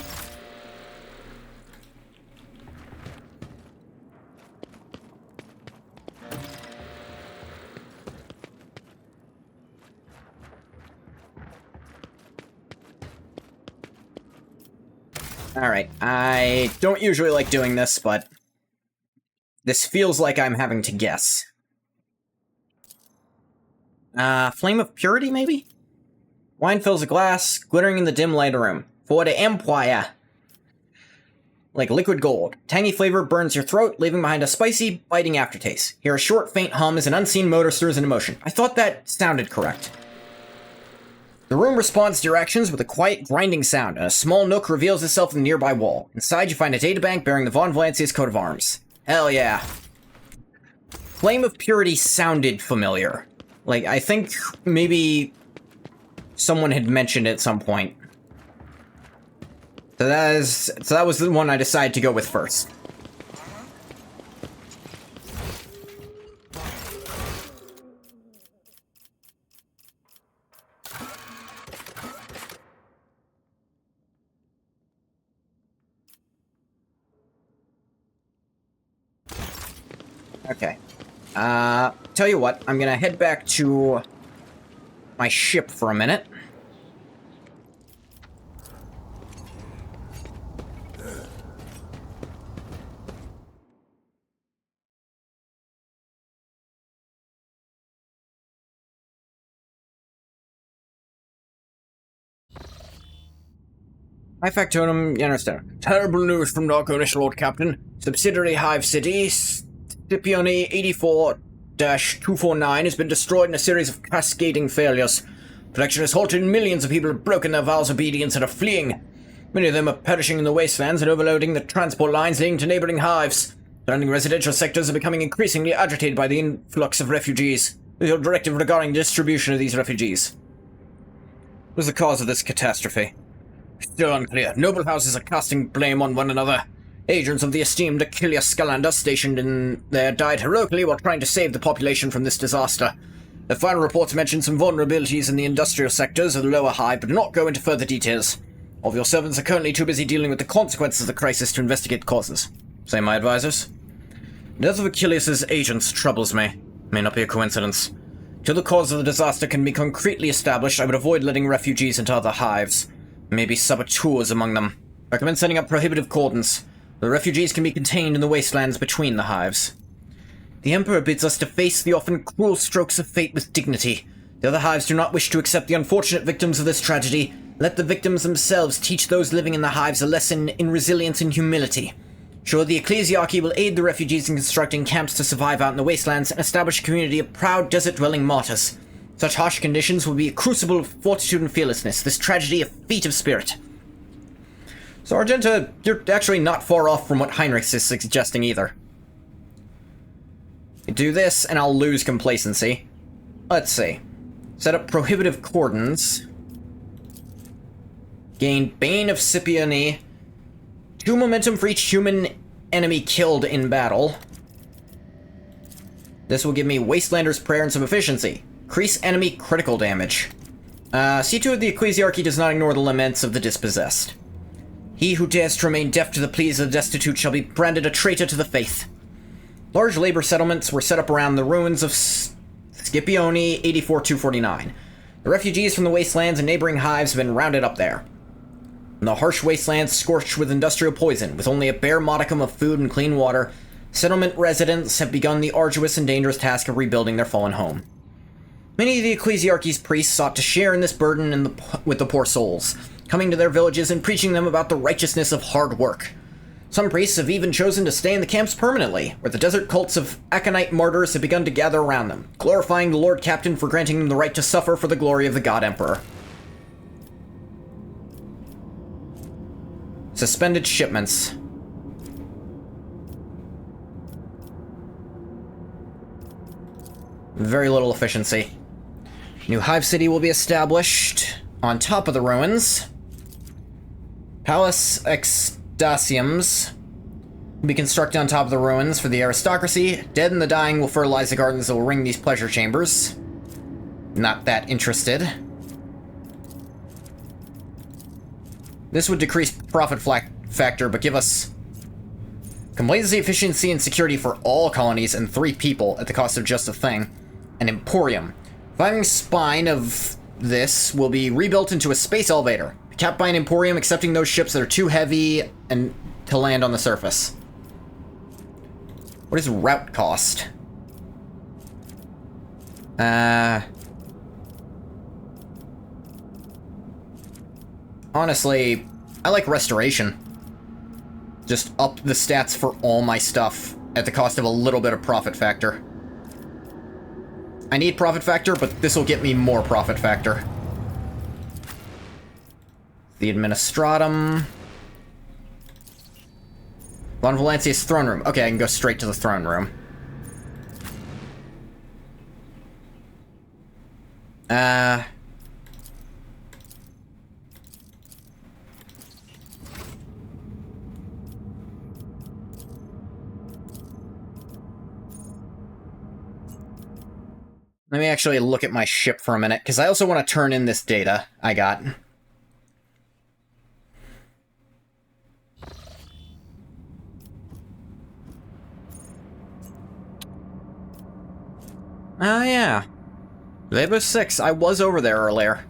Alright, I don't usually like doing this, but this feels like I'm having to guess. Flame of Purity, maybe? Wine fills a glass, glittering in the dim light of the room. For the Empire. Like liquid gold. Tangy flavor burns your throat, leaving behind a spicy, biting aftertaste. Hear a short, faint hum as an unseen motor stirs into motion. I thought that sounded correct. The room responds to your actions with a quiet, grinding sound, and a small nook reveals itself in the nearby wall. Inside, you find a databank bearing the Von Valancius coat of arms. Hell yeah. Flame of Purity sounded familiar. Like, I think maybe someone had mentioned it at some point. So that was the one I decided to go with first. Okay. Tell you what, I'm gonna head back to my ship for a minute. High Factotum, you understand. Terrible news from Darkonish, Lord Captain. Subsidiary Hive City, Scipione 84-249 has been destroyed in a series of cascading failures. Production has halted and millions of people have broken their vows of obedience and are fleeing. Many of them are perishing in the wastelands and overloading the transport lines leading to neighboring hives. Surrounding residential sectors are becoming increasingly agitated by the influx of refugees. With your directive regarding distribution of these refugees. What is the cause of this catastrophe? Still unclear. Noble houses are casting blame on one another. Agents of the esteemed Achilles Scalander stationed in there died heroically while trying to save the population from this disaster. The final reports mention some vulnerabilities in the industrial sectors of the lower hive, but do not go into further details. All of your servants are currently too busy dealing with the consequences of the crisis to investigate causes. Say my advisors. The death of Achilles' agents troubles me. May not be a coincidence. Till the cause of the disaster can be concretely established, I would avoid letting refugees into other hives. Maybe saboteurs among them. Recommend setting up prohibitive cordons. The refugees can be contained in the wastelands between the hives. The Emperor bids us to face the often cruel strokes of fate with dignity. The other hives do not wish to accept the unfortunate victims of this tragedy. Let the victims themselves teach those living in the hives a lesson in resilience and humility. Sure, the Ecclesiarchy will aid the refugees in constructing camps to survive out in the wastelands and establish a community of proud desert-dwelling martyrs. Such harsh conditions will be a crucible of fortitude and fearlessness, this tragedy a feat of spirit. So, Argenta, you're actually not far off from what Heinrich is suggesting either. Do this, and I'll lose complacency. Let's see. Set up prohibitive cordons. Gain Bane of Scipione. 2 momentum for each human enemy killed in battle. This will give me Wastelander's Prayer and some efficiency. Increase enemy critical damage. See to it the ecclesiarchy does not ignore the laments of the dispossessed. He who dares to remain deaf to the pleas of the destitute shall be branded a traitor to the faith. Large labor settlements were set up around the ruins of Scipione 84-249. The refugees from the wastelands and neighboring hives have been rounded up there. In the harsh wastelands scorched with industrial poison, with only a bare modicum of food and clean water, settlement residents have begun the arduous and dangerous task of rebuilding their fallen home. Many of the ecclesiarchy's priests sought to share in this burden with the poor souls, coming to their villages and preaching them about the righteousness of hard work. Some priests have even chosen to stay in the camps permanently, where the desert cults of Aconite martyrs have begun to gather around them, glorifying the Lord Captain for granting them the right to suffer for the glory of the God Emperor. Suspended shipments. Very little efficiency. New hive city will be established on top of the ruins. Palace Extasiums will be constructed on top of the ruins for the aristocracy. Dead and the dying will fertilize the gardens that will ring these pleasure chambers. Not that interested. This would decrease profit factor, but give us complacency, efficiency, and security for all colonies and 3 people at the cost of just a thing. An emporium. Firing spine of this will be rebuilt into a space elevator, capped by an emporium accepting those ships that are too heavy and to land on the surface. What is route cost? Honestly, I like restoration. Just up the stats for all my stuff at the cost of a little bit of profit factor. I need profit factor, but this will get me more profit factor. The Administratum. Von Valancia's throne room. Okay, I can go straight to the throne room. Let me actually look at my ship for a minute, because I also want to turn in this data I got. Oh, yeah. Labor 6, I was over there earlier.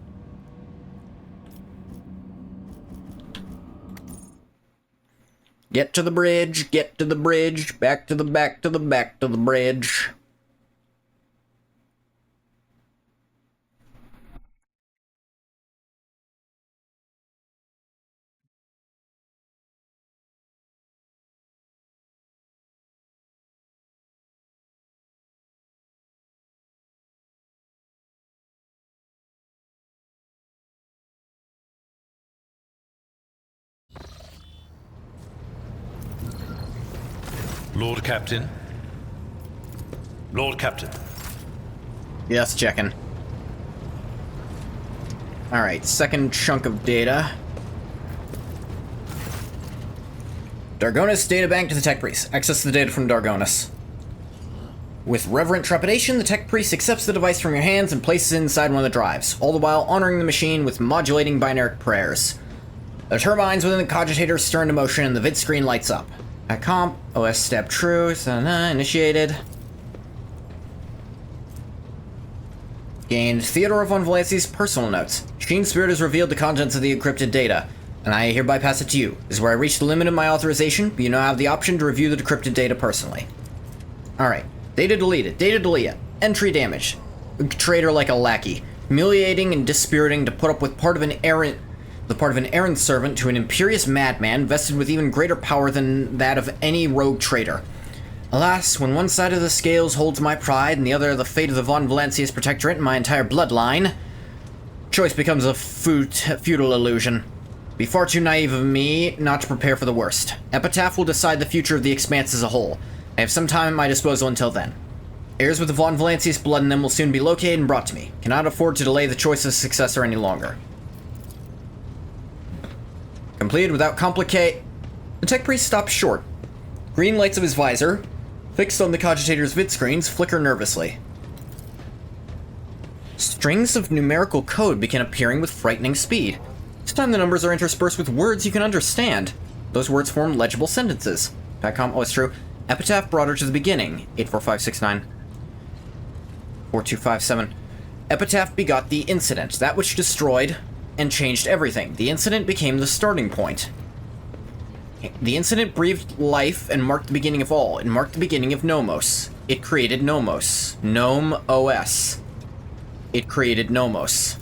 Get to the bridge, back to the bridge. Lord Captain? Lord Captain. Yes, checking. Alright, second chunk of data. Dargonis databank to the tech priest. Access the data from Dargonis. With reverent trepidation, the tech priest accepts the device from your hands and places it inside one of the drives, all the while honoring the machine with modulating binary prayers. The turbines within the cogitator stir into motion and the vid screen lights up. At comp, OS step true, initiated. Gained Theodore von Valancia's personal notes. Machine Spirit has revealed the contents of the encrypted data, and I hereby pass it to you. This is where I reached the limit of my authorization, but you now have the option to review the decrypted data personally. Alright. Data deleted. Data deleted. Entry damaged. Traitor like a lackey. Humiliating and dispiriting to put up with the part of an errand servant to an imperious madman vested with even greater power than that of any rogue traitor. Alas, when one side of the scales holds my pride and the other the fate of the von Valancia's protectorate and my entire bloodline, choice becomes a futile illusion. Be far too naive of me not to prepare for the worst. Epitaph will decide the future of the Expanse as a whole. I have some time at my disposal until then. Heirs with the von Valancia's blood in them will soon be located and brought to me. Cannot afford to delay the choice of successor any longer. Completed without complicate. The tech priest stops short. Green lights of his visor, fixed on the cogitator's vid screens, flicker nervously. Strings of numerical code begin appearing with frightening speed. This time the numbers are interspersed with words you can understand. Those words form legible sentences. Pacom, oh, it's true. Epitaph brought her to the beginning. 84569. 4257. Epitaph begot the incident, that which destroyed and changed everything. The incident became the starting point. The incident breathed life and marked the beginning of all. It marked the beginning of Nomos. It created Nomos. Gnome OS. It created Nomos.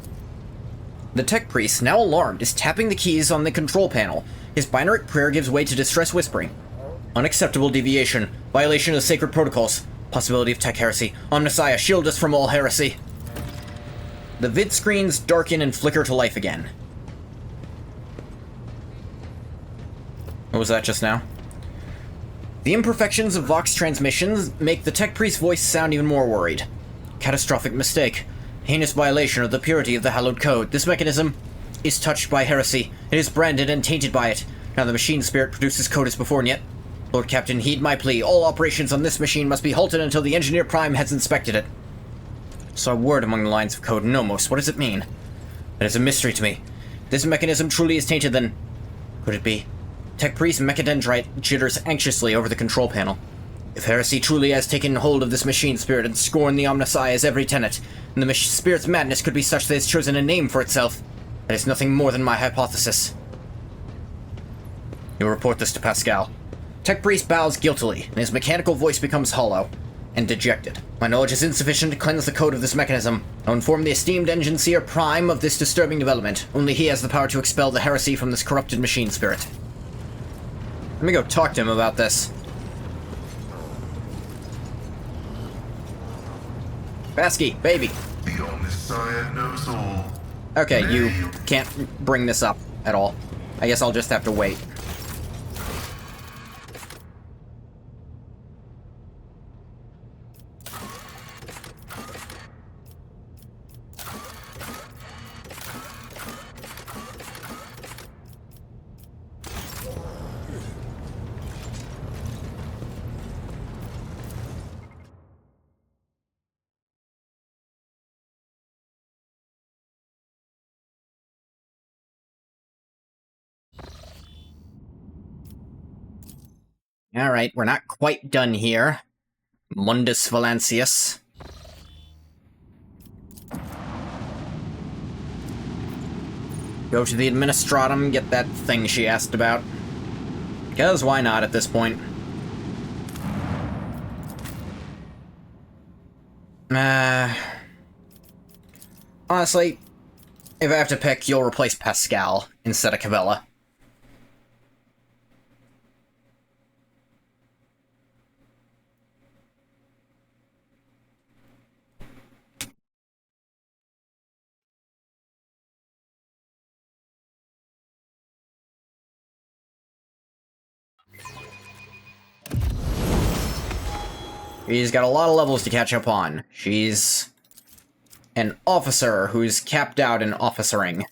The tech priest, now alarmed, is tapping the keys on the control panel. His binary prayer gives way to distress whispering. Unacceptable deviation. Violation of sacred protocols. Possibility of tech heresy. Omnissiah, shield us from all heresy. The vid screens darken and flicker to life again. What was that just now? The imperfections of Vox transmissions make the tech priest's voice sound even more worried. Catastrophic mistake. Heinous violation of the purity of the hallowed code. This mechanism is touched by heresy. It is branded and tainted by it. Now the machine spirit produces code as before, and yet... Lord Captain, heed my plea. All operations on this machine must be halted until the Engineer Prime has inspected it. Saw a word among the lines of code. Nomos. What does it mean? It is a mystery to me. If this mechanism truly is tainted, then... Could it be? Tech Priest Mechadendrite jitters anxiously over the control panel. If heresy truly has taken hold of this machine spirit and scorned the Omnissiah as every tenet, and the spirit's madness could be such that it's chosen a name for itself, that is nothing more than my hypothesis. You'll report this to Pascal. Tech Priest bows guiltily, and his mechanical voice becomes hollow and dejected. My knowledge is insufficient to cleanse the code of this mechanism. I'll inform the esteemed Engineer Prime of this disturbing development. Only he has the power to expel the heresy from this corrupted machine spirit. Let me go talk to him about this. Basky, baby. The Omnissiah knows all. Okay, you can't bring this up at all. I guess I'll just have to wait. Alright, we're not quite done here. Mundus Valancius. Go to the Administratum, get that thing she asked about. Because why not at this point? Honestly, if I have to pick, you'll replace Pascal instead of Cavella. She's got a lot of levels to catch up on. She's an officer who's capped out in officering.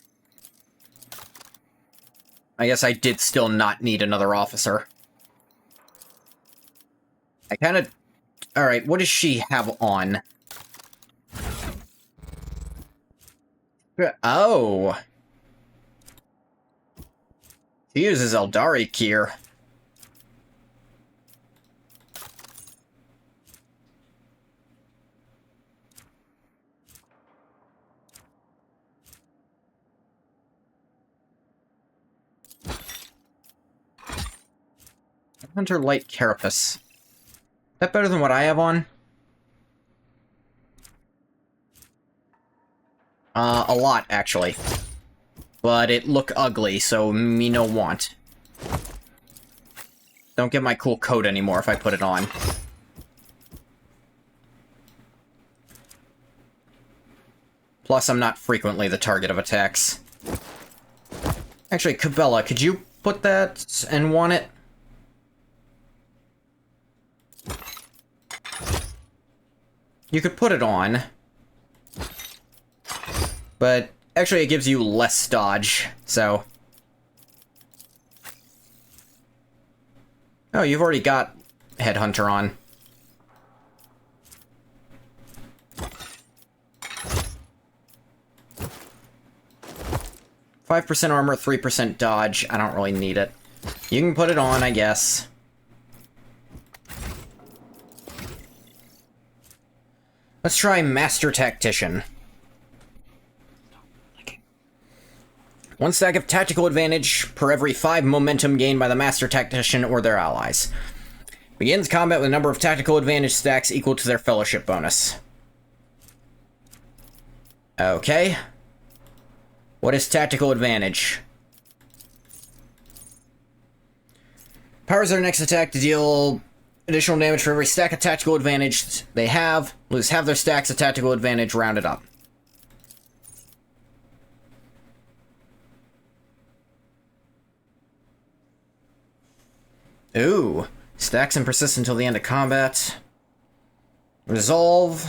I guess I did still not need another officer. I kind of... Alright, what does she have on? Oh! She uses Eldari Kier. Hunter Light Carapace. Is that better than what I have on? A lot, actually. But it look ugly, so me no want. Don't get my cool coat anymore if I put it on. Plus, I'm not frequently the target of attacks. Actually, Cabela, could you put that and want it? You could put it on. But actually it gives you less dodge, so... Oh, you've already got Headhunter on. 5% armor, 3% dodge. I don't really need it. You can put it on, I guess. Let's try Master Tactician. One stack of tactical advantage per every 5 momentum gained by the Master Tactician or their allies. Begins combat with a number of tactical advantage stacks equal to their fellowship bonus. Okay. What is tactical advantage? Powers their next attack to deal additional damage for every stack of tactical advantage they have. Lose half their stacks of tactical advantage rounded up. Ooh. Stacks and persist until the end of combat. Resolve.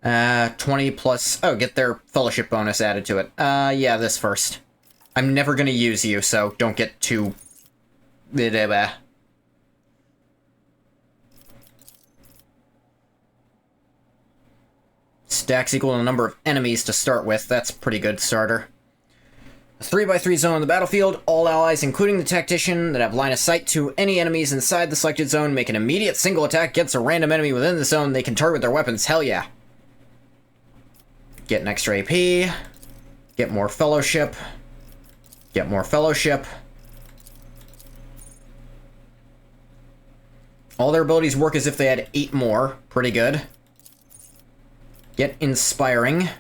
Uh, 20 plus... Oh, get their fellowship bonus added to it. Yeah, this first. I'm never gonna use you, so don't get too... Stacks equal to the number of enemies to start with. That's a pretty good starter. A 3x3 zone on the battlefield. All allies, including the tactician, that have line of sight to any enemies inside the selected zone make an immediate single attack against a random enemy within the zone they can target with their weapons. Hell yeah. Get an extra AP. Get more fellowship. Get more fellowship. All their abilities work as if they had 8 more. Pretty good. Get inspiring.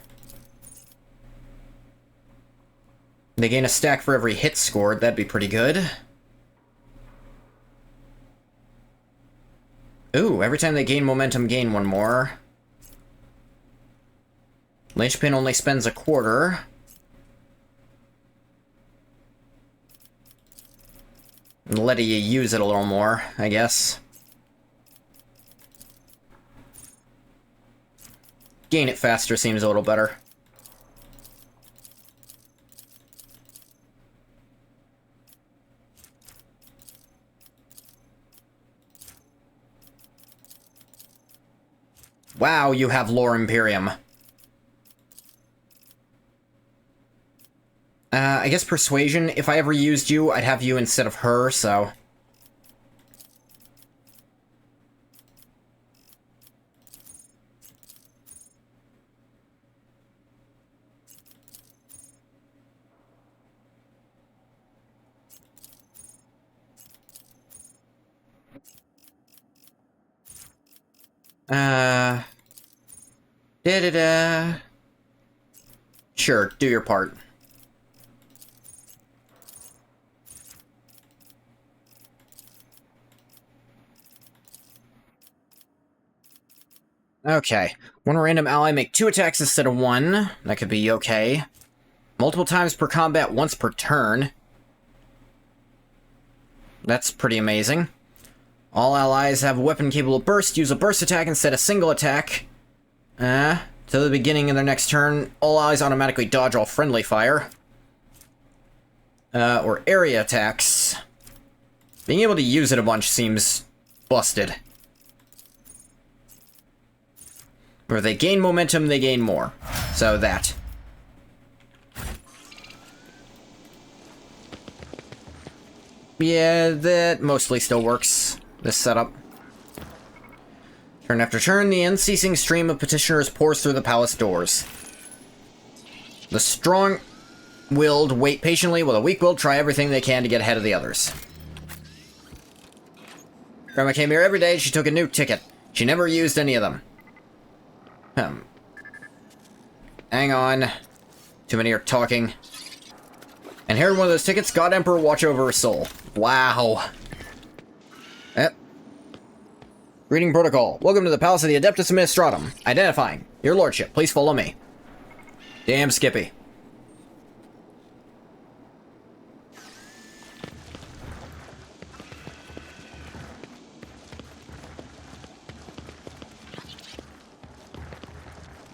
They gain a stack for every hit scored. That'd be pretty good. Ooh, every time they gain momentum, gain 1 more. Linchpin only spends a quarter. Letting you use it a little more, I guess. Gain it faster seems a little better. Wow, you have Lore Imperium. I guess Persuasion, if I ever used you, I'd have you instead of her, so... Da-da-da. Sure, do your part. Okay. One random ally make 2 attacks instead of 1. That could be okay. Multiple times per combat, once per turn. That's pretty amazing. All allies have a weapon capable of burst. Use a burst attack instead of single attack. To the beginning of their next turn, all allies automatically dodge all friendly fire. Or area attacks. Being able to use it a bunch seems busted. Where they gain momentum, they gain more. So that. Yeah, that mostly still works, this setup. Turn after turn, the unceasing stream of petitioners pours through the palace doors. The strong-willed wait patiently, while the weak-willed try everything they can to get ahead of the others. Grandma came here every day, she took a new ticket. She never used any of them. Hang on. Too many are talking. And here, one of those tickets, God Emperor, watch over her soul. Wow. Reading protocol. Welcome to the Palace of the Adeptus Administratum. Identifying. Your lordship, please follow me. Damn Skippy.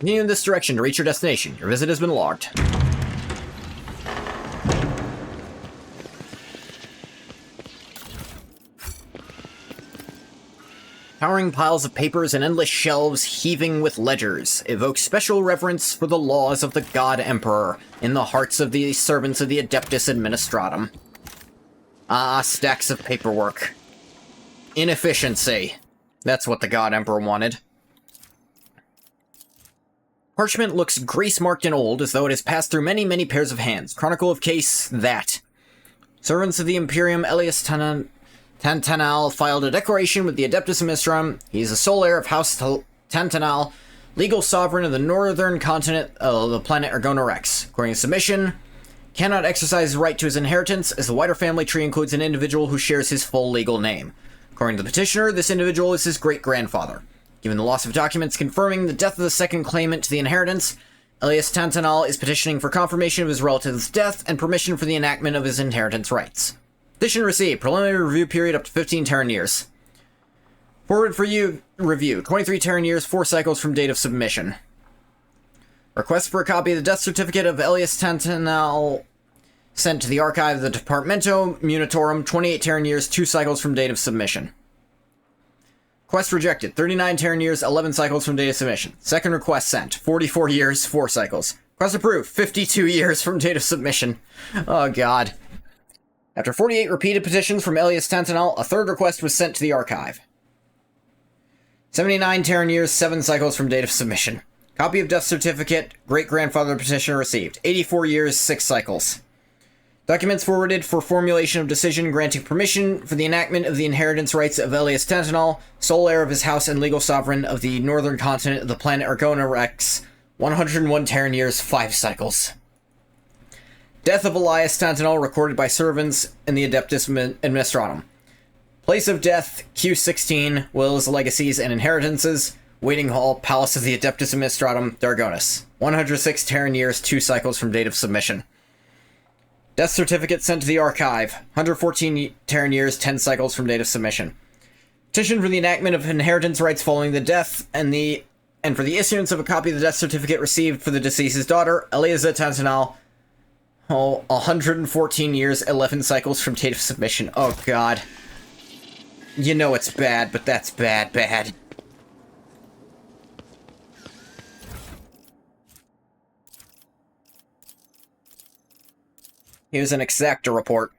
Continue in this direction to reach your destination. Your visit has been logged. towering piles of papers and endless shelves heaving with ledgers evoke special reverence for the laws of the God Emperor in the hearts of the servants of the Adeptus Administratum. Ah, stacks of paperwork. Inefficiency. That's what the God Emperor wanted. Parchment looks grease-marked and old, as though it has passed through many, many pairs of hands. Chronicle of case that. Servants of the Imperium Elias Tantanal filed a declaration with the Adeptus Administratum. He is the sole heir of House Tantanal, legal sovereign of the northern continent of the planet Argona Rex. According to submission, cannot exercise his right to his inheritance, as the wider family tree includes an individual who shares his full legal name. According to the petitioner, this individual is his great-grandfather. Given the loss of documents confirming the death of the second claimant to the inheritance, Elias Tantanal is petitioning for confirmation of his relative's death and permission for the enactment of his inheritance rights. Petition received. Preliminary review period up to 15 Terran years. Forward for you review. 23 Terran years, 4 cycles from date of submission. Request for a copy of the death certificate of Elias Tantanal sent to the archive of the Departamento Munitorum. 28 Terran years, 2 cycles from date of submission. Request rejected. 39 Terran years, 11 cycles from date of submission. Second request sent. 44 years, 4 cycles. Request approved. 52 years from date of submission. Oh, God. After 48 repeated petitions from Elias Tantanal, a third request was sent to the archive. 79 Terran years, 7 cycles from date of submission. Copy of death certificate, great-grandfather petitioner received. 84 years, 6 cycles. Documents forwarded for formulation of decision granting permission for the enactment of the inheritance rights of Elias Tantanal, sole heir of his house and legal sovereign of the northern continent of the planet Argona Rex. 101 Terran years, 5 cycles. Death of Elias Tantanal recorded by servants in the Adeptus Administratum. Place of death, Q16, wills, legacies, and inheritances. Waiting hall, Palace of the Adeptus Administratum, Dargonis. 106 Terran years, 2 cycles from date of submission. Death certificate sent to the archive. 114 Terran years, 10 cycles from date of submission. Petition for the enactment of inheritance rights following the death, and for the issuance of a copy of the death certificate received for the deceased's daughter, Eliza Tantanal. 114 years, 11 cycles from date of submission. Oh, God. You know it's bad, but that's bad. Here's an exacta report.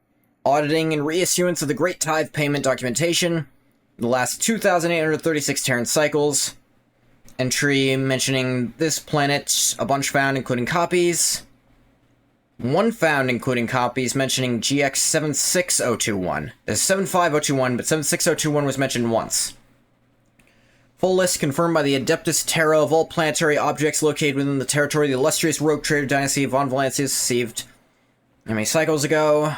Auditing and reissuance of the Great Tithe Payment documentation. The last 2,836 Terran cycles. Entry mentioning this planet. A bunch found, including copies. One found, including copies, mentioning GX 76021. There's 75021, but 76021 was mentioned once. Full list confirmed by the Adeptus Terra of all planetary objects located within the territory of the illustrious rogue trader dynasty of Von Valancius received how many cycles ago?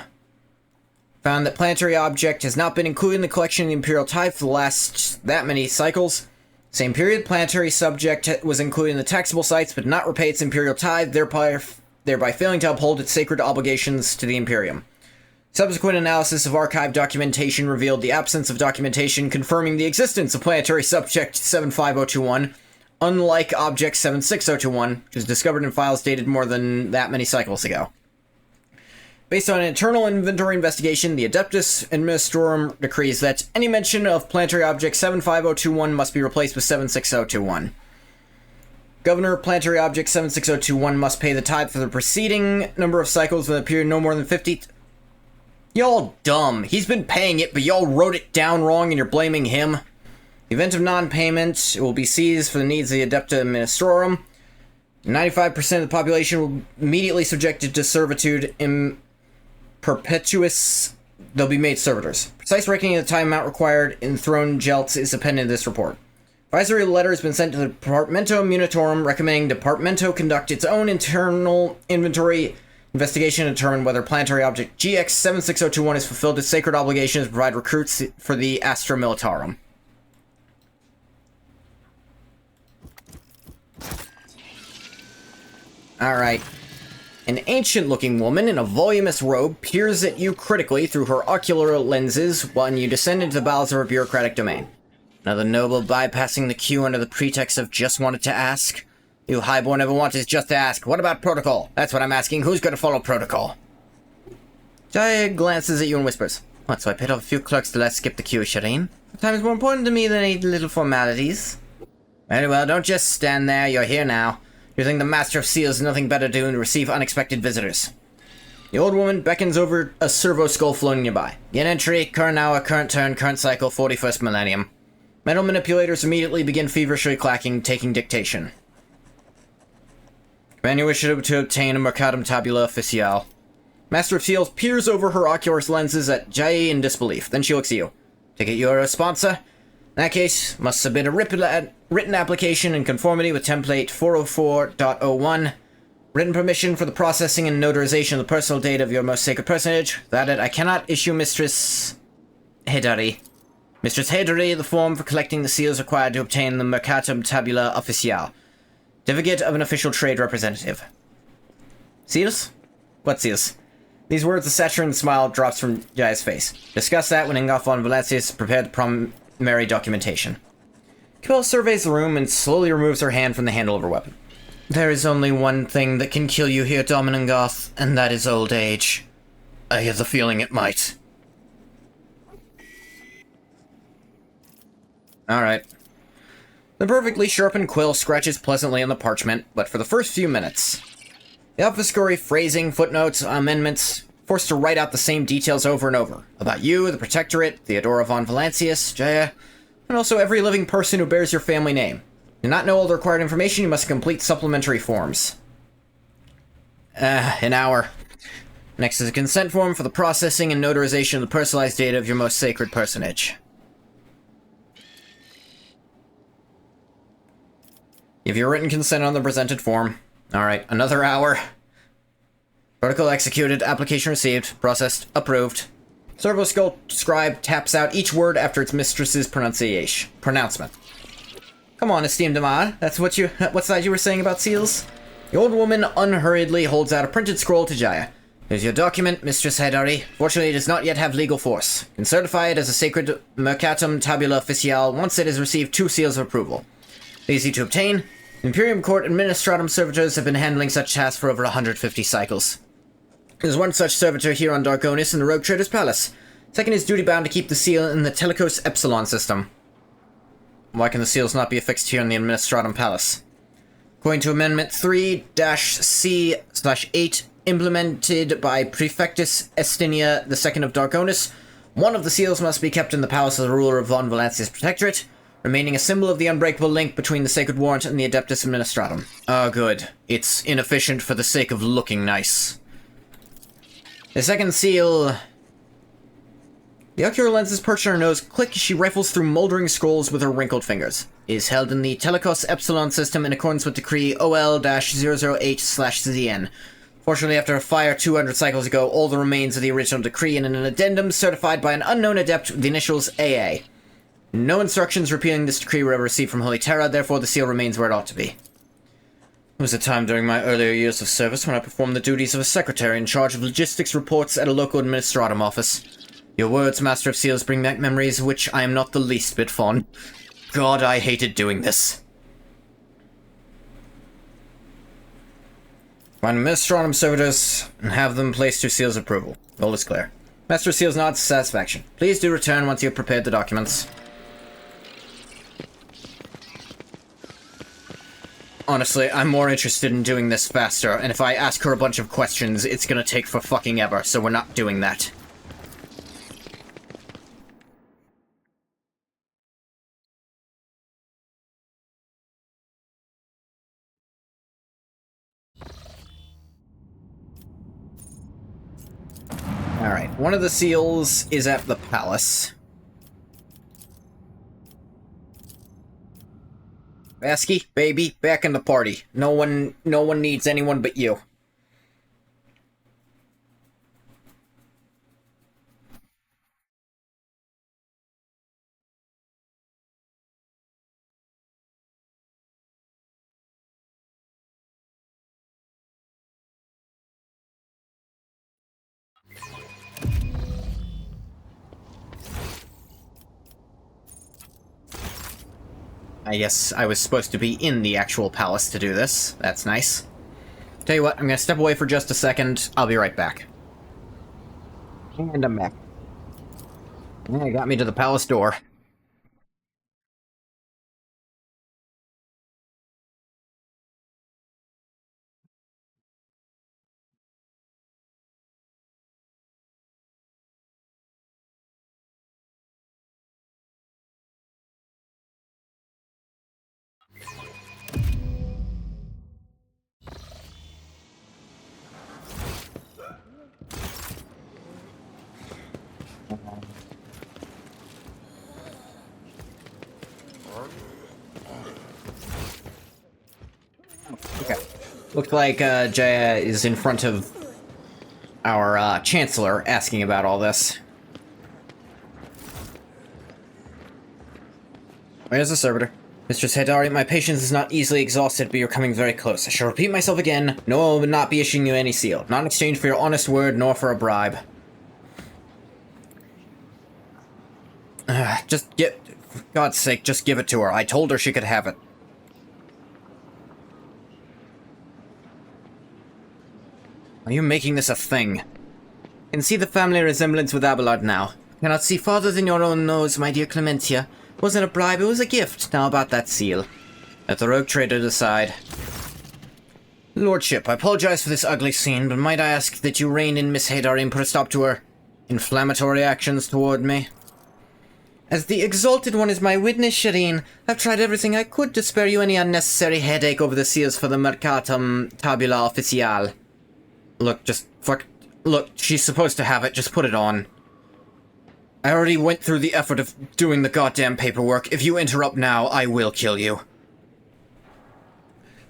Found that planetary object has not been included in the collection of the Imperial Tithe for the last that many cycles. Same period, planetary subject was included in the taxable sites, but not repay its Imperial Tithe, thereby failing to uphold its sacred obligations to the Imperium. Subsequent analysis of archive documentation revealed the absence of documentation confirming the existence of planetary subject 75021, unlike object 76021, which was discovered in files dated more than that many cycles ago. Based on an internal inventory investigation, the Adeptus Administratum decrees that any mention of planetary object 75021 must be replaced with 76021. Governor, planetary object 76021 must pay the tithe for the preceding number of cycles with a period no more than 50... Y'all dumb. He's been paying it, but y'all wrote it down wrong and you're blaming him. In the event of non-payment, it will be seized for the needs of the Adepta Administratum. 95% of the population will immediately subjected to servitude in perpetuus. They'll be made servitors. Precise reckoning of the time amount required in throne jelts is appended to this report. Advisory letter has been sent to the Departamento Munitorum recommending Departamento conduct its own internal inventory investigation to determine whether planetary object GX 76021 has fulfilled its sacred obligations to provide recruits for the Astra Militarum. Alright. An ancient-looking woman in a voluminous robe peers at you critically through her ocular lenses when you descend into the bowels of her bureaucratic domain. Another noble bypassing the queue under the pretext of just wanted to ask. You highborn ever want is just to ask, what about protocol? That's what I'm asking, who's gonna follow protocol? Jaya glances at you and whispers, What, so I paid off a few clerks to let skip the queue, Shireen? Time is more important to me than any little formalities. Very well, don't just stand there, you're here now. You think the Master of Seals has nothing better to do than receive unexpected visitors. The old woman beckons over a servo skull floating nearby. Get entry, current hour, current turn, current cycle, 41st millennium. Metal manipulators immediately begin feverishly clacking, taking dictation. Commander wishes to obtain a Mercatum Tabula Officiale. Master of Seals peers over her ocular lenses at Jai in disbelief. Then she looks at you. Take it you're a sponsor? In that case, must submit a written application in conformity with template 404.01. Written permission for the processing and notarization of the personal data of your most sacred personage. That it, I cannot issue Mistress Hedari. Mistress Hedari, the form for collecting the seals required to obtain the Mercatum Tabula Officiale. Certificate of an official trade representative. Seals? What seals? These words, a saturnine smile drops from Jai's face. Discuss that when Ingolf von Valancius prepared the primary documentation. Quill surveys the room and slowly removes her hand from the handle of her weapon. There is only one thing that can kill you here, Dominangoth, and that is old age. I have the feeling it might. Alright. The perfectly sharpened quill scratches pleasantly on the parchment, but for the first few minutes. The obfuscatory phrasing, footnotes, amendments, forced to write out the same details over and over. About you, the Protectorate, Theodora von Valancius, Jaya, and also every living person who bears your family name. Do not know all the required information, you must complete supplementary forms. An hour. Next is a consent form for the processing and notarization of the personalized data of your most sacred personage. Give your written consent on the presented form. Alright, another hour. Protocol executed, application received, processed, approved. Servo Skull Scribe taps out each word after its mistress's pronouncement. Come on, esteemed Amad. That's what side you were saying about seals? The old woman unhurriedly holds out a printed scroll to Jaya. Here's your document, Mistress Hedari. Fortunately, it does not yet have legal force. You can certify it as a sacred Mercatum Tabula Officiale once it has received 2 seals of approval. Easy to obtain. The Imperium Court Administratum servitors have been handling such tasks for over 150 cycles. There's one such servitor here on Dargonis in the Rogue Trader's Palace. Second is duty-bound to keep the seal in the Telecos Epsilon system. Why can the seals not be affixed here in the Administratum Palace? According to Amendment 3-C/8, implemented by Prefectus Estinia II of Dargonis, one of the seals must be kept in the palace of the ruler of von Valancius Protectorate, remaining a symbol of the unbreakable link between the Sacred Warrant and the Adeptus Administratum. Ah, good. It's inefficient for the sake of looking nice. The second seal... The ocular lenses perched on her nose click as she rifles through moldering scrolls with her wrinkled fingers. It is held in the Telecos Epsilon system in accordance with Decree OL-008/ZN. Fortunately, after a fire 200 cycles ago, all the remains of the original decree and an addendum certified by an unknown adept with the initials AA. No instructions repealing this decree were ever received from Holy Terra, therefore the seal remains where it ought to be. There was a time during my earlier years of service when I performed the duties of a secretary in charge of logistics reports at a local administratum office. Your words, Master of Seals, bring back memories of which I am not the least bit fond. God, I hated doing this. Find Administratum servitors and have them place 2 seals of approval. All is clear. Master of Seals nods satisfaction. Please do return once you have prepared the documents. Honestly, I'm more interested in doing this faster, and if I ask her a bunch of questions, it's gonna take for fucking ever, so we're not doing that. Alright, one of the seals is at the palace. Vasky, baby, back in the party. No one needs anyone but you. I guess I was supposed to be in the actual palace to do this. That's nice. Tell you what, I'm gonna step away for just a second. I'll be right back. And I'm back. Yeah, got me to the palace door. Okay. Looks like Jaya is in front of our Chancellor asking about all this. Where's the servitor? Mistress Hedari, my patience is not easily exhausted, but you're coming very close. I shall repeat myself again. No one will not be issuing you any seal. Not in exchange for your honest word, nor for a bribe. Just get... For God's sake, just give it to her. I told her she could have it. Are you making this a thing? I can see the family resemblance with Abelard now. Cannot see farther than your own nose, my dear Clementia. Wasn't a bribe, it was a gift. Now about that seal. Let the rogue trader decide. Lordship, I apologize for this ugly scene, but might I ask that you rein in Miss Hedari and put a stop to her inflammatory actions toward me? As the Exalted One is my witness, Shireen, I've tried everything I could to spare you any unnecessary headache over the seals for the Mercatum Tabula Official. Look, just fuck... Look, she's supposed to have it, just put it on. I already went through the effort of doing the goddamn paperwork. If you interrupt now, I will kill you.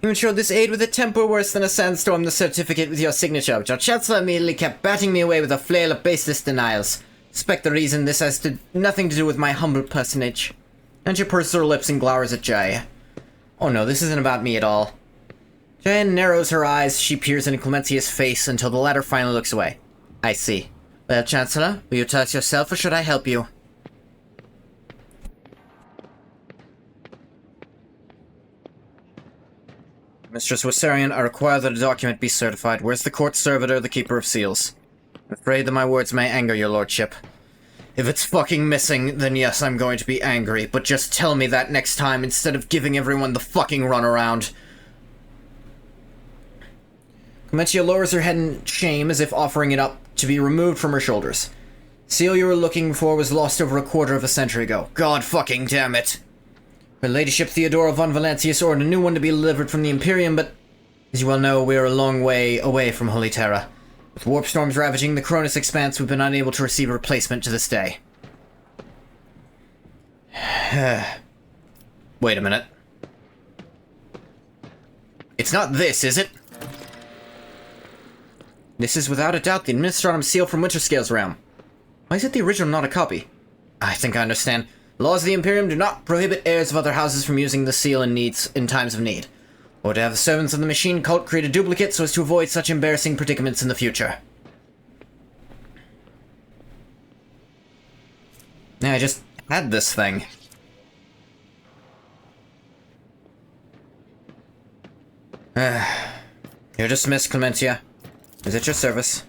You ensured this aid with a temper worse than a sandstorm, the certificate with your signature, but your Chancellor immediately kept batting me away with a flail of baseless denials. Suspect the reason this has nothing to do with my humble personage. And she purses her lips and glowers at Jay. Oh no, this isn't about me at all. Jay narrows her eyes, she peers into Clementia's face until the latter finally looks away. I see. Well, Chancellor, will you tell us yourself or should I help you? Mistress Wassarian, I require that a document be certified. Where's the court servitor, the keeper of seals? I'm afraid that my words may anger your lordship. If it's fucking missing, then yes, I'm going to be angry, but just tell me that next time instead of giving everyone the fucking runaround. Clementia lowers her head in shame as if offering it up to be removed from her shoulders. Seal you were looking for was lost over a quarter of a century ago. God fucking damn it. Her ladyship Theodora von Valentius ordered a new one to be delivered from the Imperium, but as you well know, we are a long way away from Holy Terra. With warp storms ravaging the Cronus expanse, we've been unable to receive a replacement to this day. Wait a minute. It's not this, is it? This is without a doubt the Administratum seal from Winterscale's realm. Why is it the original, not a copy? I think I understand. Laws of the Imperium do not prohibit heirs of other houses from using the seal in times of need, or to have the servants of the machine cult create a duplicate so as to avoid such embarrassing predicaments in the future. Yeah, I just had this thing. You're dismissed, Clementia. Is at your service.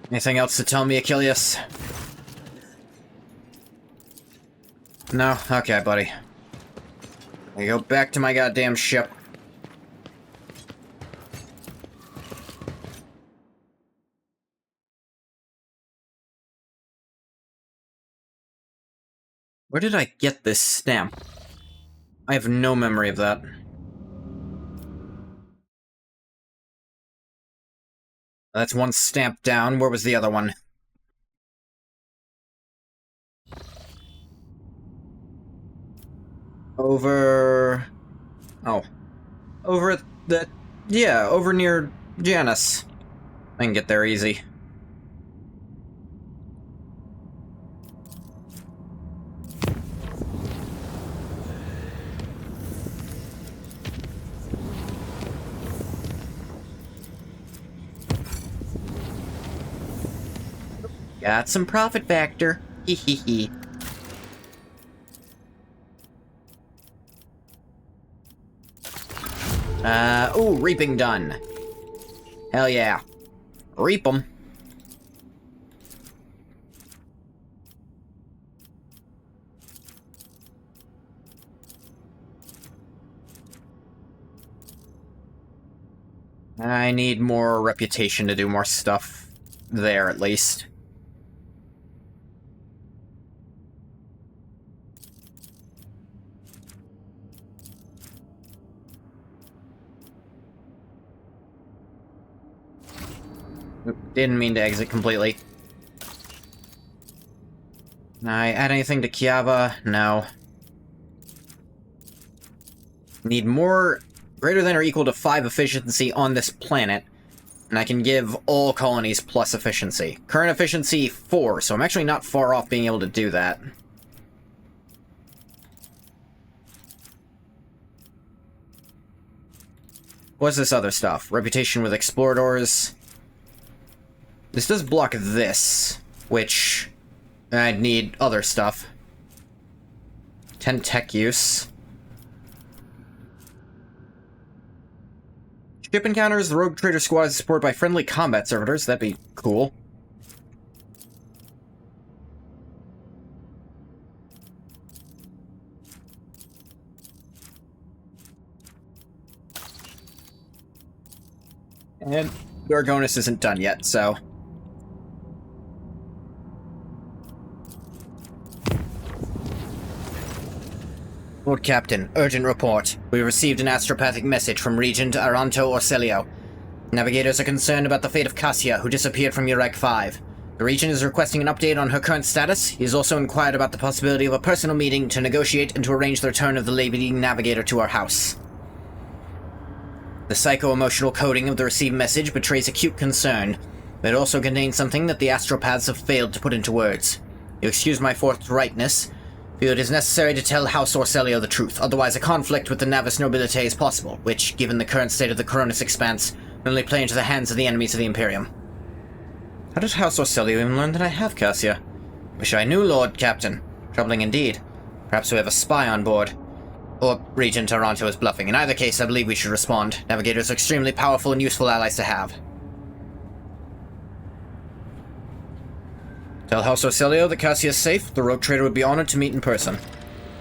Anything else to tell me, Achilles? No? Okay, buddy. I go back to my goddamn ship. Where did I get this stamp? I have no memory of that. That's one stamp down. Where was the other one? Over... Oh. Over at the... Yeah, over near Janus. I can get there easy. Got some profit factor. Hee hee hee. Ooh, reaping done. Hell yeah. Reap them. I need more reputation to do more stuff there, at least. Didn't mean to exit completely. I add anything to Kiava? No. Need more greater than or equal to 5 efficiency on this planet. And I can give all colonies plus efficiency. Current efficiency 4, so I'm actually not far off being able to do that. What's this other stuff? Reputation with explorators. This does block this, which I'd need other stuff. 10 tech use. Ship encounters, the Rogue Trader Squad is supported by friendly combat servitors. That'd be cool. And Gargonis isn't done yet, so... Lord Captain, urgent report. We received an astropathic message from Regent Aranto Orselio. Navigators are concerned about the fate of Cassia, who disappeared from Urag 5. The Regent is requesting an update on her current status. He has also inquired about the possibility of a personal meeting to negotiate and to arrange the return of the Lady Navigator to our house. The psycho-emotional coding of the received message betrays acute concern, but it also contains something that the astropaths have failed to put into words. You excuse my forthrightness. Feel it is necessary to tell House Orselio the truth, otherwise a conflict with the Navis Nobilite is possible, which, given the current state of the Coronis Expanse, will only play into the hands of the enemies of the Imperium. How did House Orselio even learn that I have Cassia? Wish I knew, Lord Captain. Troubling indeed. Perhaps we have a spy on board. Or Regent Taranto is bluffing. In either case, I believe we should respond. Navigators are extremely powerful and useful allies to have. Tell House Orselio that Cassia is safe. The Rogue Trader would be honored to meet in person.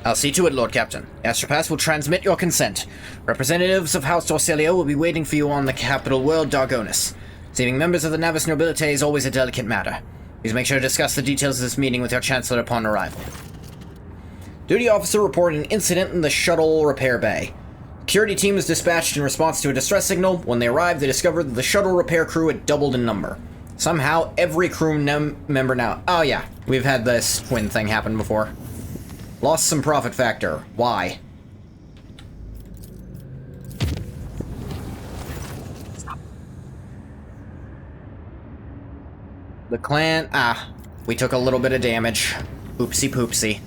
I'll see to it, Lord Captain. Astropath will transmit your consent. Representatives of House Orselio will be waiting for you on the capital world, Dargonis. Receiving members of the Navis Nobilite is always a delicate matter. Please make sure to discuss the details of this meeting with your Chancellor upon arrival. Duty officer reported an incident in the shuttle repair bay. Security team was dispatched in response to a distress signal. When they arrived, they discovered that the shuttle repair crew had doubled in number. Somehow, every crew member now... Oh yeah, we've had this twin thing happen before. Lost some profit factor. Why? The clan... we took a little bit of damage. Oopsie poopsie.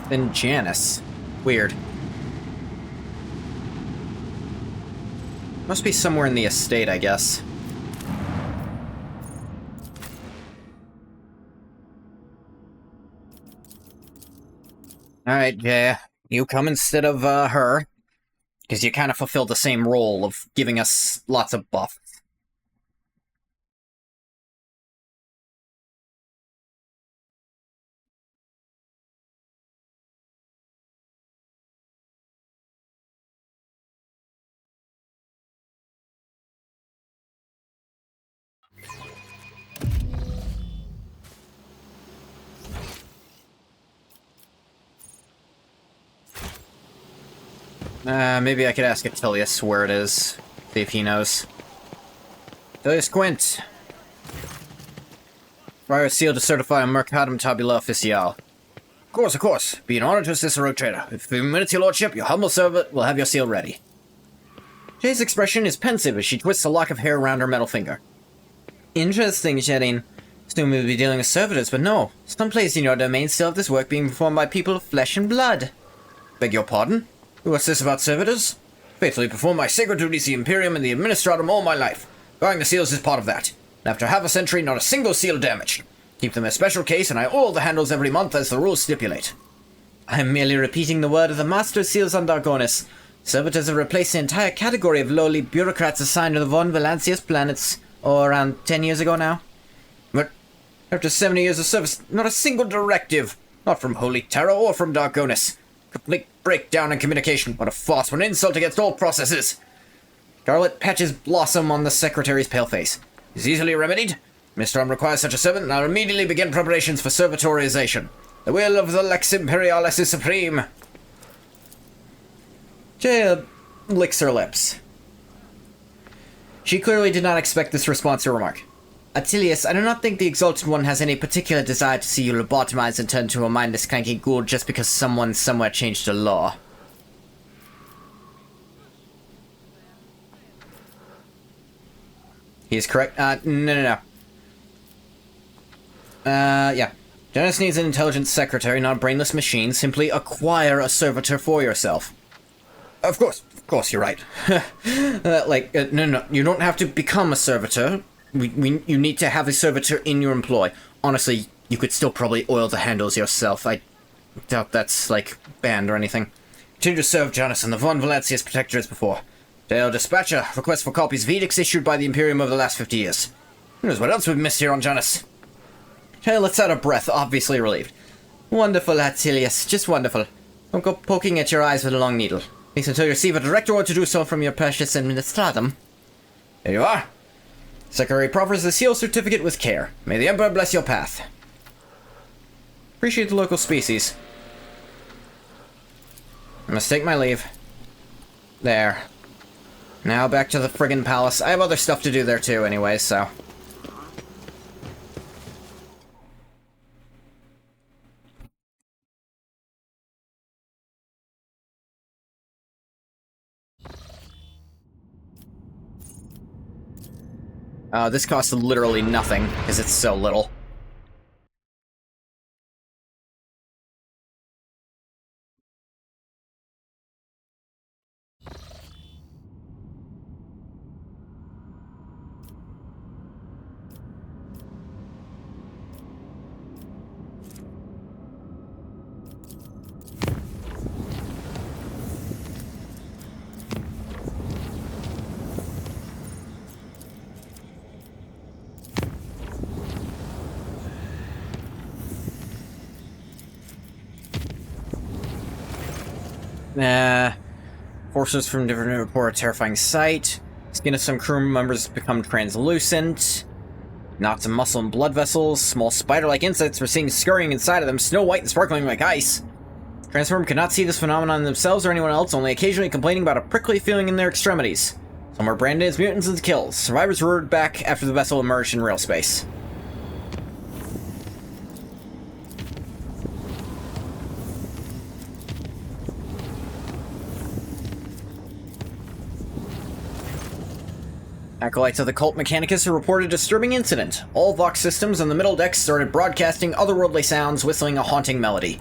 Then Janice. Weird. Must be somewhere in the estate, I guess. Alright, yeah. You come instead of, her. Because you kind of fulfill the same role of giving us lots of buff. Maybe I could ask Attilius where it is. See if he knows. Attilius Quint! Friar seal to certify a Mercatum Tabula Official. Of course. Be an honor to assist a rogue trader. If a few minutes, your lordship, your humble servant will have your seal ready. Jay's expression is pensive as she twists a lock of hair around her metal finger. Interesting, Sherin. Assume we'll be dealing with servitors, but no. Someplace in your domain still have this work being performed by people of flesh and blood. Beg your pardon? What's this about servitors? Faithfully perform my sacred duties the Imperium and the Administratum all my life. Guarding the seals is part of that. And after half a century, not a single seal damaged. Keep them a special case, and I oil the handles every month as the rules stipulate. I am merely repeating the word of the Master Seals on Dargonis. Servitors have replaced the entire category of lowly bureaucrats assigned to the Von Valancius planets, around 10 years ago now. But after 70 years of service, not a single directive. Not from Holy Terror or from Dargonis. Complete breakdown in communication. What a farce, what an insult against all processes. Scarlet patches blossom on the Secretary's pale face. Is easily remedied. Mr. requires such a servant, and I'll immediately begin preparations for servitorization. The will of the Lex Imperialis is supreme. Jaya licks her lips. She clearly did not expect this response or remark. Attilius, I do not think the Exalted One has any particular desire to see you lobotomized and turned to a mindless clanky ghoul just because someone somewhere changed the law. He is correct. No. Yeah. Janus needs an intelligent secretary, not a brainless machine. Simply acquire a servitor for yourself. Of course, you're right. No, you don't have to become a servitor. You need to have a servitor in your employ. Honestly, you could still probably oil the handles yourself. I doubt that's, banned or anything. Continue to serve Janus and the Von Valancius protector as before. Dale Dispatcher, request for copies of edicts issued by the Imperium over the last 50 years. Who knows what else we've missed here on Janus? Hey, let's out of breath, obviously relieved. Wonderful, Attilius, just wonderful. Don't go poking at your eyes with a long needle. At least until you receive a direct order to do so from your precious Administratum. There you are. Secretary proffers the seal certificate with care. May the Emperor bless your path. Appreciate the local species. I must take my leave. There. Now back to the friggin' palace. I have other stuff to do there too anyway, so... this costs literally nothing, because it's so little. Forces from different report a terrifying sight. Skin of some crew members become translucent. Knots of muscle and blood vessels. Small spider-like insects were seen scurrying inside of them, snow white and sparkling like ice. Transform could not see this phenomenon themselves or anyone else, only occasionally complaining about a prickly feeling in their extremities. Some were branded as mutants and kills. Survivors were back after the vessel emerged in real space. Acolytes of the Cult Mechanicus have reported a disturbing incident. All Vox systems on the middle decks started broadcasting otherworldly sounds, whistling a haunting melody.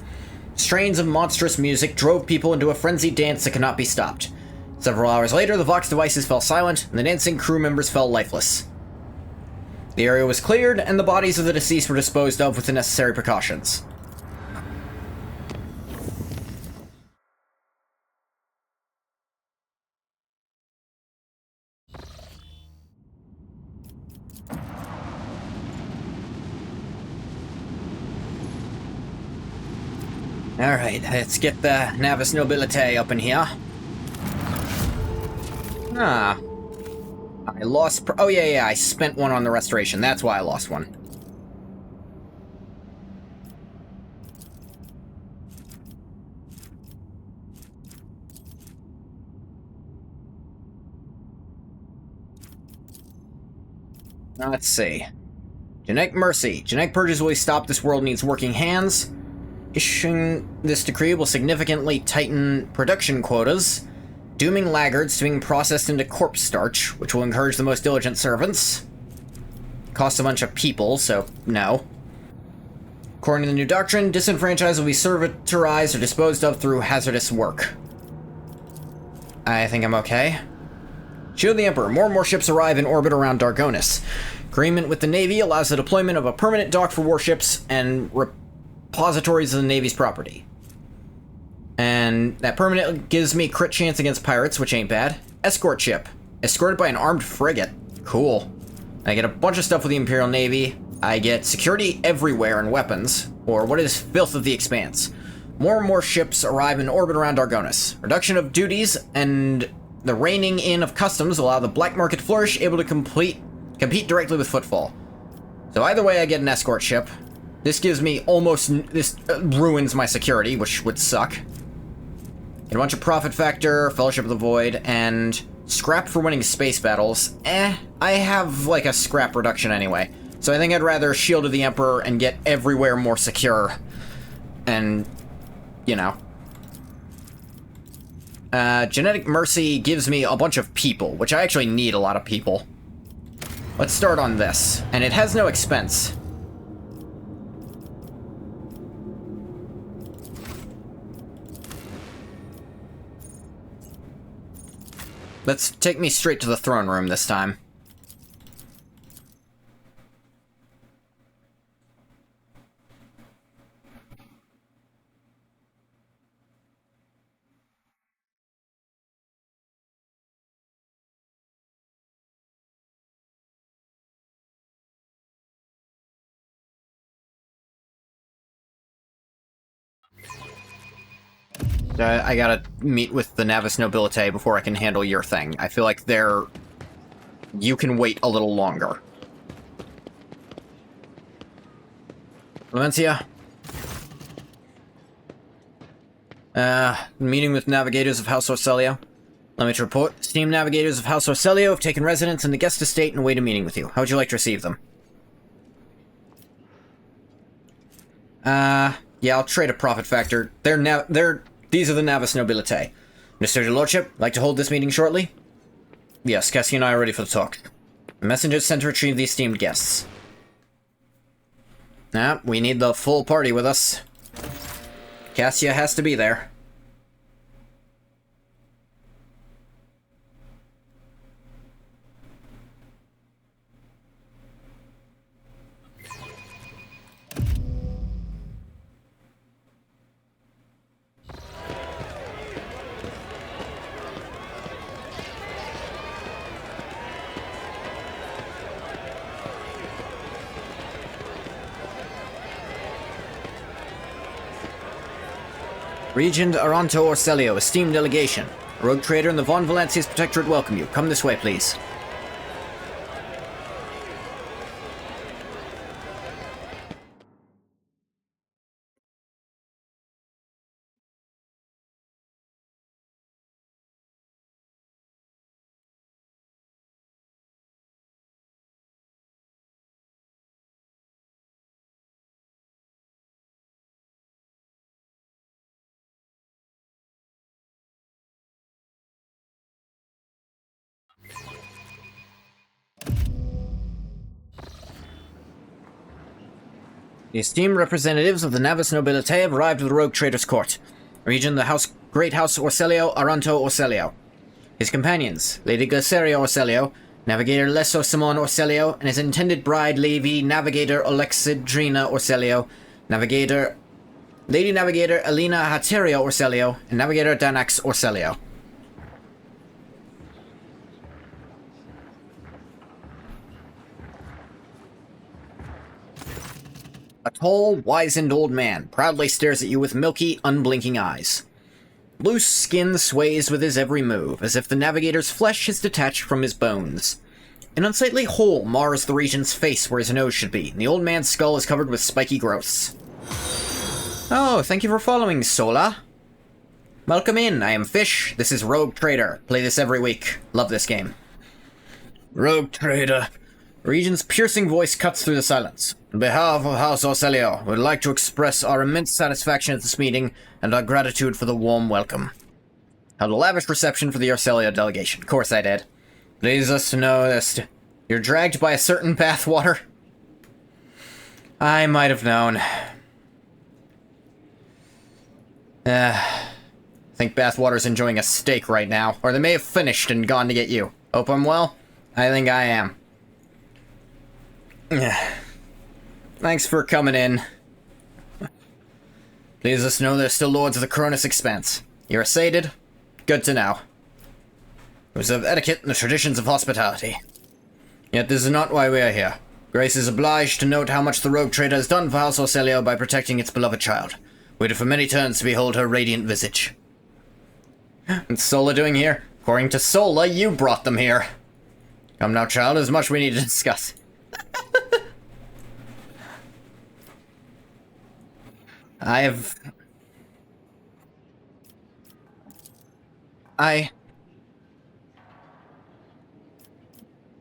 Strains of monstrous music drove people into a frenzied dance that could not be stopped. Several hours later, the Vox devices fell silent, and the dancing crew members fell lifeless. The area was cleared, and the bodies of the deceased were disposed of with the necessary precautions. Alright, let's get the Navis Nobilite up in here. I lost... oh yeah, I spent one on the restoration. That's why I lost one. Now, let's see. Genetic Mercy. Genetic purges will stop. This world needs working hands. Issuing this decree will significantly tighten production quotas, dooming laggards to being processed into corpse starch, which will encourage the most diligent servants. Costs a bunch of people, so no. According to the new doctrine, disenfranchised will be servitorized or disposed of through hazardous work. I think I'm okay. Shield of the Emperor. More and more ships arrive in orbit around Dargonis. Agreement with the Navy allows the deployment of a permanent dock for warships and repositories of the Navy's property. And that permanent gives me crit chance against pirates, which ain't bad. Escort ship. Escorted by an armed frigate. Cool. I get a bunch of stuff with the Imperial Navy. I get security everywhere and weapons, or what is filth of the expanse. More and more ships arrive in orbit around Dargonis. Reduction of duties and the reining in of customs allow the black market to flourish, able to compete directly with Footfall. So either way, I get an escort ship. This gives me this ruins my security, which would suck. Get a bunch of profit factor, Fellowship of the Void, and scrap for winning space battles. I have like a scrap reduction anyway. So I think I'd rather Shield of the Emperor and get everywhere more secure. And, you know. Genetic Mercy gives me a bunch of people, which I actually need a lot of people. Let's start on this. And it has no expense. Let's take me straight to the throne room this time. I gotta meet with the Navis Nobilite before I can handle your thing. I feel like you can wait a little longer. Valencia? Meeting with navigators of House Orcelio. Let me to report. Esteemed navigators of House Orcelio have taken residence in the guest estate and await a meeting with you. How would you like to receive them? Yeah, I'll trade a profit factor. These are the Navis Nobilite. Mr. Your Lordship, like to hold this meeting shortly? Yes, Cassie and I are ready for the talk. A messenger sent to retrieve the esteemed guests. We need the full party with us. Cassia has to be there. Regent Aranto Orcelio, esteemed delegation. A rogue trader in the Von Valancius Protectorate welcome you. Come this way, please. The esteemed representatives of the Navis Nobilite have arrived at the Rogue Trader's Court. Regent the Great House Orcelio, Aranto Orcelio. His companions, Lady Glaceria Orcelio, Navigator Lesso Simon Orcelio, and his intended bride, Lady Navigator Alexandrina Orcelio, Lady Navigator Elena Hateria Orcelio, and Navigator Danax Orcelio. A tall, wizened old man proudly stares at you with milky, unblinking eyes. Loose skin sways with his every move, as if the navigator's flesh is detached from his bones. An unsightly hole mars the regent's face where his nose should be, and the old man's skull is covered with spiky growths. Oh, thank you for following, Sola. Welcome in, I am Fish, this is Rogue Trader. Play this every week. Love this game. Rogue Trader. The regent's piercing voice cuts through the silence. On behalf of House Orcelio, we would like to express our immense satisfaction at this meeting and our gratitude for the warm welcome. Held a lavish reception for the Orcelio delegation. Of course I did. Please us to know that you're dragged by a certain bathwater. I might have known. I think Bathwater's enjoying a steak right now, or they may have finished and gone to get you. Hope I'm well? I think I am. Thanks for coming in. Please let us know they're still lords of the Cronus Expanse. You're sated? Good to know. We observe etiquette and the traditions of hospitality. Yet this is not why we are here. Grace is obliged to note how much the rogue trader has done for House Orselio by protecting its beloved child. Waited for many turns to behold her radiant visage. What's Sola doing here? According to Sola, you brought them here. Come now, child, there's much we need to discuss.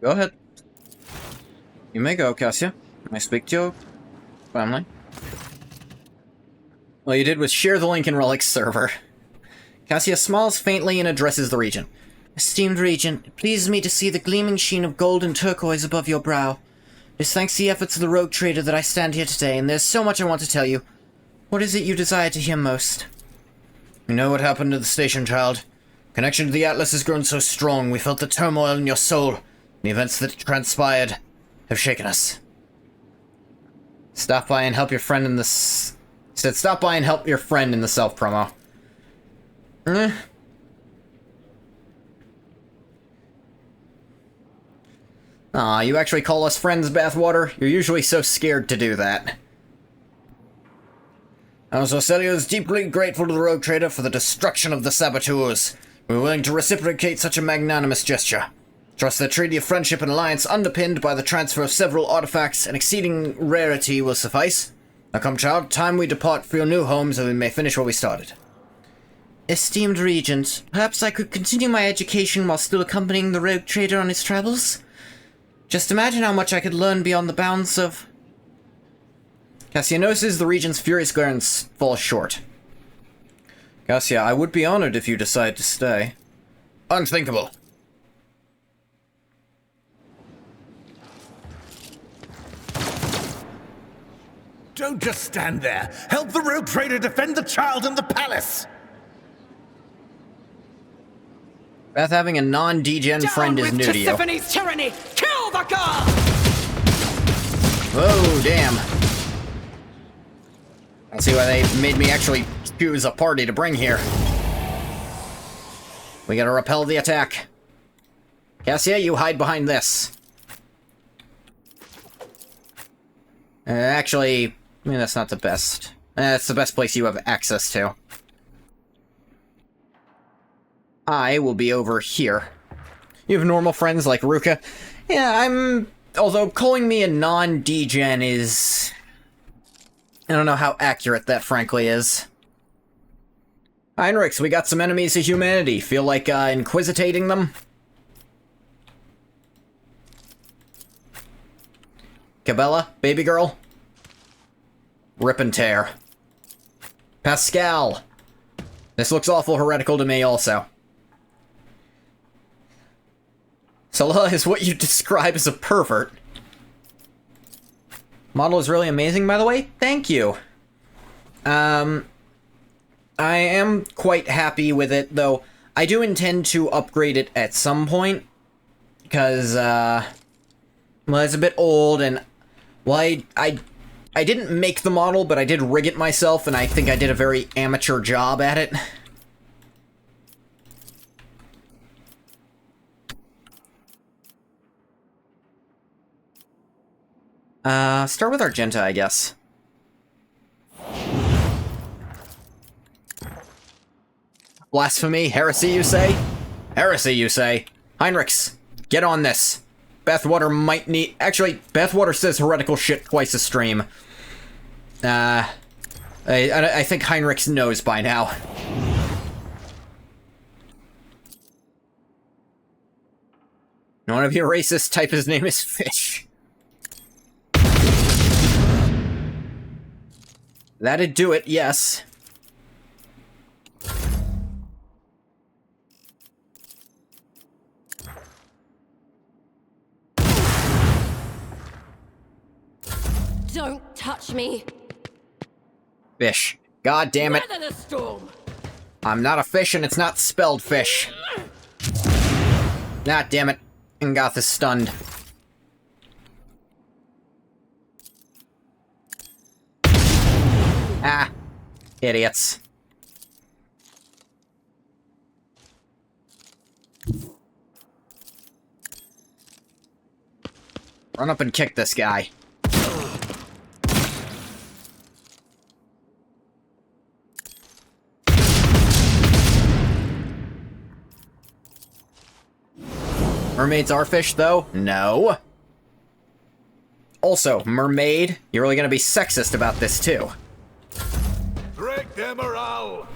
Go ahead. You may go, Cassia. May I speak to your family? All you did was share the link in Relic's server. Cassia smiles faintly and addresses the Regent. Esteemed Regent, it pleases me to see the gleaming sheen of gold and turquoise above your brow. It is thanks to the efforts of the rogue trader that I stand here today, and there's so much I want to tell you. What is it you desire to hear most? You know what happened to the station, child. Connection to the Atlas has grown so strong, we felt the turmoil in your soul. The events that transpired have shaken us. Stop by and help your friend in this. Said stop by and help your friend in the self promo. Aw, you actually call us friends, Bathwater? You're usually so scared to do that. House Orselio is deeply grateful to the rogue trader for the destruction of the saboteurs. We're willing to reciprocate such a magnanimous gesture. Trust that treaty of friendship and alliance underpinned by the transfer of several artifacts and exceeding rarity will suffice. Now come, child, time we depart for your new home so we may finish what we started. Esteemed Regent, perhaps I could continue my education while still accompanying the rogue trader on his travels? Just imagine how much I could learn beyond the bounds of... Cassia notices the Regent's furious glare and falls short. Cassia, I would be honored if you decide to stay. Unthinkable. Don't just stand there. Help the rogue trader defend the child and the palace. Beth having a non-degen friend is new to you. Tissaphane's tyranny! Kill the girl! Whoa, damn. I'll see why they made me actually choose a party to bring here. We gotta repel the attack. Cassia, you hide behind this. Actually, I mean, that's not the best. That's the best place you have access to. I will be over here. You have normal friends like Ruka? Yeah, although calling me a non-degen is... I don't know how accurate that frankly is. Heinrichs, we got some enemies of humanity. Feel like, inquisitating them? Cabela, baby girl? Rip and tear. Pascal. This looks awful heretical to me also. Salah is what you describe as a pervert. Model is really amazing, by the way. Thank you. I am quite happy with it, though. I do intend to upgrade it at some point. Because, well, it's a bit old, and... Well, I didn't make the model, but I did rig it myself, and I think I did a very amateur job at it. Start with Argenta, I guess. Blasphemy? Heresy, you say? Heresy, you say? Heinrichs, get on this. Bathwater might need... Actually, Bathwater says heretical shit twice a stream. I think Heinrichs knows by now. You wanna be a racist? Type his name is Fish. That'd do it, yes. Don't touch me. Fish. God damn it. Weather the storm. I'm not a fish and it's not spelled fish. God damn it. Ngoth is stunned. Ah. Idiots. Run up and kick this guy. Mermaids are fish, though? No. Also, mermaid, you're really gonna be sexist about this, too. Break their morale.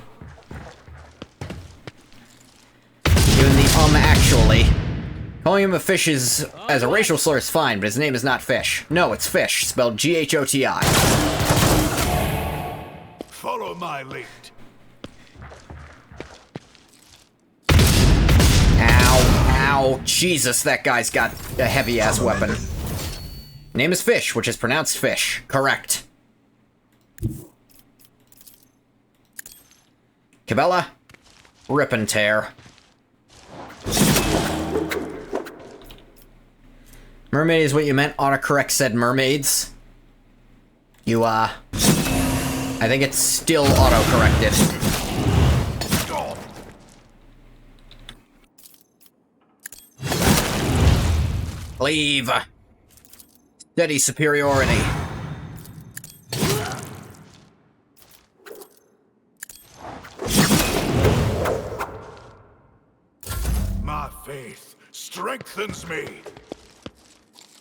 Even the actually. Calling him a fish is, as a racial slur is fine, but his name is not Fish. No, it's Fish, spelled G-H-O-T-I. Follow my lead. Ow, Jesus, that guy's got a heavy-ass weapon. Name is Fish, which is pronounced fish. Correct. Cabela, rip and tear. Mermaid is what you meant. Autocorrect said mermaids. You, I think it's still auto-corrected. Leave. Steady superiority. My faith strengthens me.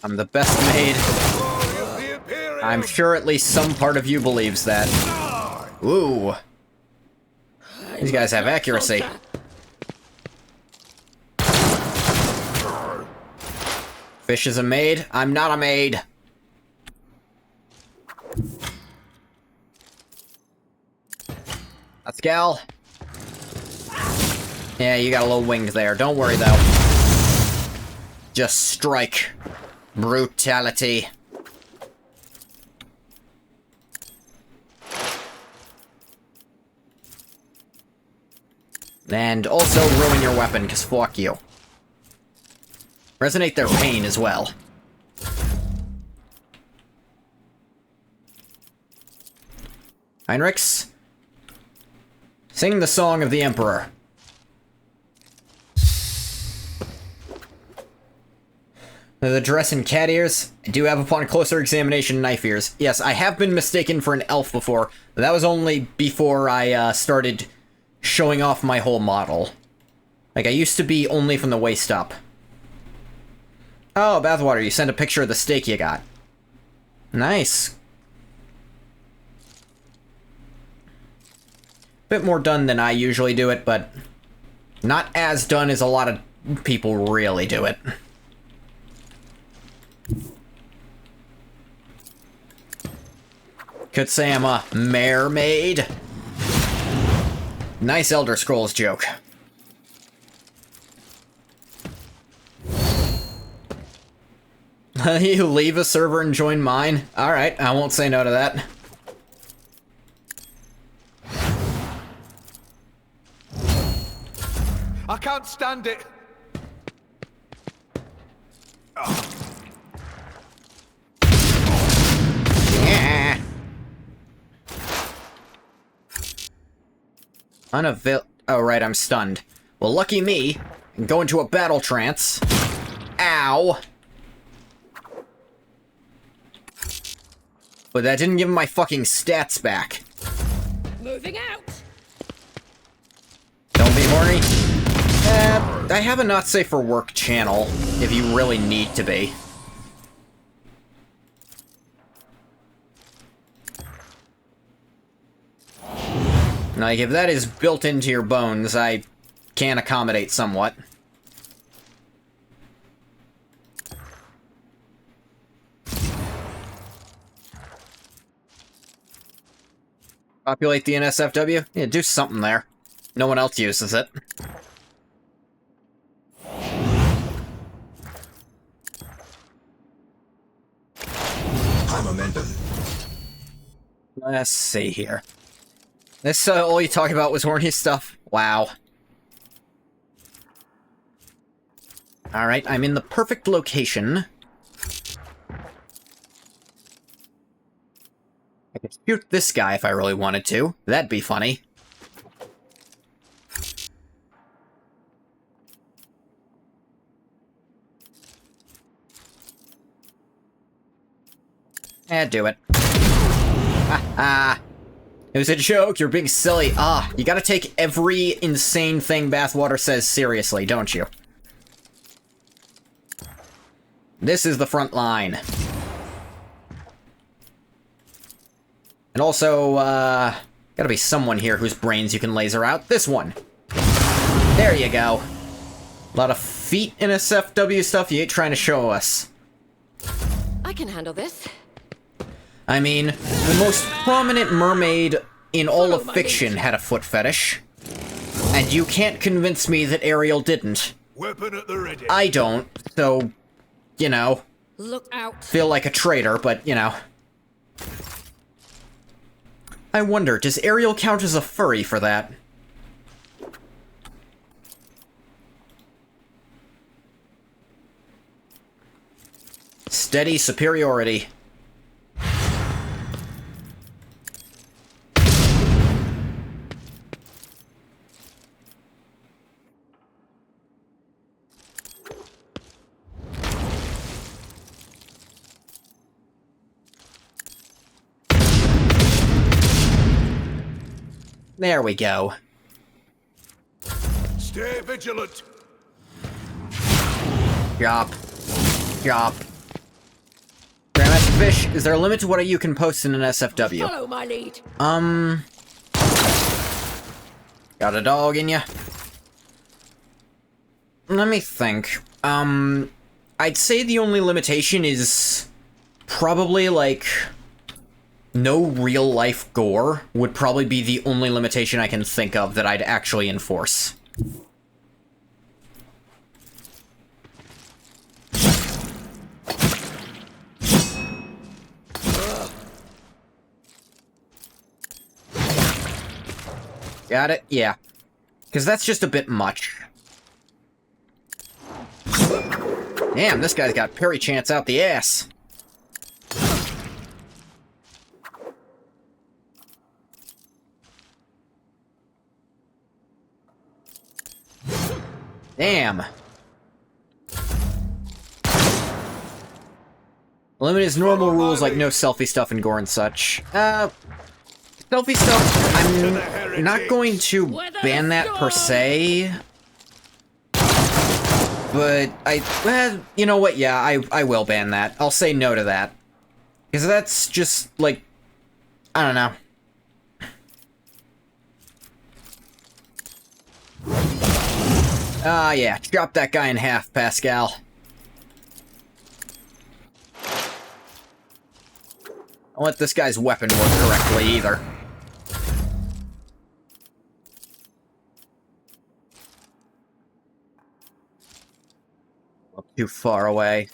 I'm the best maid. I'm sure at least some part of you believes that. Ooh. These guys have accuracy. Fish is a maid. I'm not a maid. Let's gal. Yeah, you got a little winged there. Don't worry, though. Just strike. Brutality. And also ruin your weapon, because fuck you. Resonate their pain as well. Heinrichs? Sing the Song of the Emperor. The dress and cat ears? I do have upon closer examination knife ears. Yes, I have been mistaken for an elf before, but that was only before I started showing off my whole model. Like, I used to be only from the waist up. Oh, bathwater, you sent a picture of the steak you got. Nice. Bit more done than I usually do it, but not as done as a lot of people really do it. Could say I'm a mermaid. Nice Elder Scrolls joke. You leave a server and join mine? Alright, I won't say no to that. I can't stand it. Yeah. Oh, right, I'm stunned. Well, lucky me. I can go into a battle trance. Ow. But that didn't give him my fucking stats back. Moving out. Don't be horny. I have a not safe for work channel, if you really need to be. Like, if that is built into your bones, I can accommodate somewhat. Populate the NSFW? Yeah, do something there. No one else uses it. High momentum. Let's see here. This, all you talk about was horny stuff? Wow. Alright, I'm in the perfect location. I could shoot this guy if I really wanted to. That'd be funny. Do it. It was a joke, you're being silly. You gotta take every insane thing Bathwater says seriously, don't you? This is the front line. And also, gotta be someone here whose brains you can laser out. This one. There you go. A lot of feet in SFW stuff you ain't trying to show us. I can handle this. I mean, the most prominent mermaid in all of fiction had a foot fetish. And you can't convince me that Ariel didn't. Weapon at the ready. I don't, so, you know, Look out. feel like a traitor, but, you know. I wonder, does Ariel count as a furry for that? Steady superiority. There we go. Stay vigilant. Chop. Chop. Grandmaster Fish, is there a limit to what you can post in an SFW? Follow my lead. Got a dog in ya? Let me think. I'd say the only limitation is probably, like, no real-life gore would probably be the only limitation I can think of that I'd actually enforce. Got it? Yeah. Because that's just a bit much. Damn, this guy's got parry chance out the ass. Damn. Limit his normal rules like no selfie stuff and gore and such. Selfie stuff, I'm not going to ban that per se. But you know what, yeah, I will ban that. I'll say no to that. Because that's just, like, I don't know. Yeah, drop that guy in half, Pascal. Don't let this guy's weapon work correctly, either. Too far away.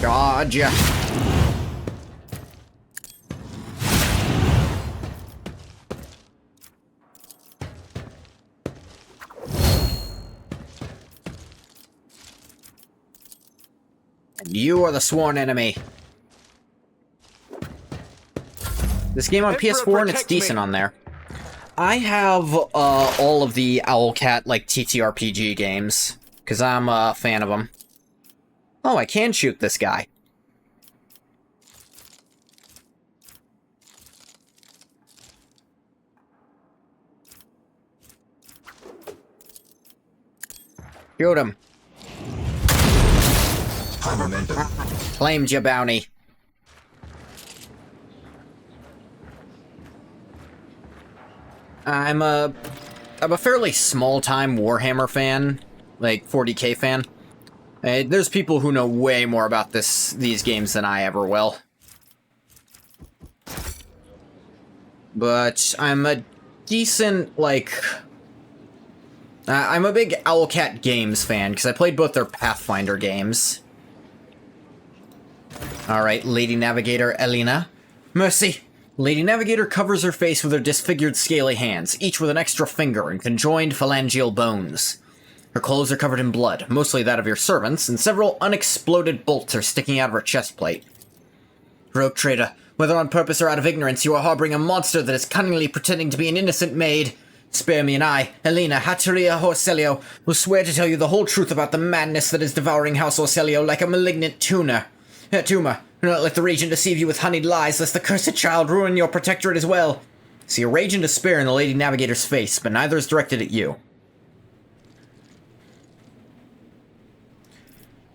Gotcha. And you are the sworn enemy. This game on PS4 and it's decent on there. I have all of the Owlcat like TTRPG games. Because I'm a fan of them. Oh, I can shoot this guy. Shoot him. Claimed your bounty. I'm a fairly small-time Warhammer fan. Like, 40k fan. There's people who know way more about these games than I ever will. But I'm a decent, like... I'm a big Owlcat Games fan, because I played both their Pathfinder games. Alright, Lady Navigator Elena. Mercy! Lady Navigator covers her face with her disfigured scaly hands, each with an extra finger and conjoined phalangeal bones. Her clothes are covered in blood, mostly that of your servants, and several unexploded bolts are sticking out of her chest plate. Rogue trader, whether on purpose or out of ignorance, you are harboring a monster that is cunningly pretending to be an innocent maid. Spare me, and I, Helena Hatteria Horselio, will swear to tell you the whole truth about the madness that is devouring House Horselio like a malignant tumor. Do not let the Regent deceive you with honeyed lies, lest the cursed child ruin your protectorate as well. See a rage and despair in the Lady Navigator's face, but neither is directed at you.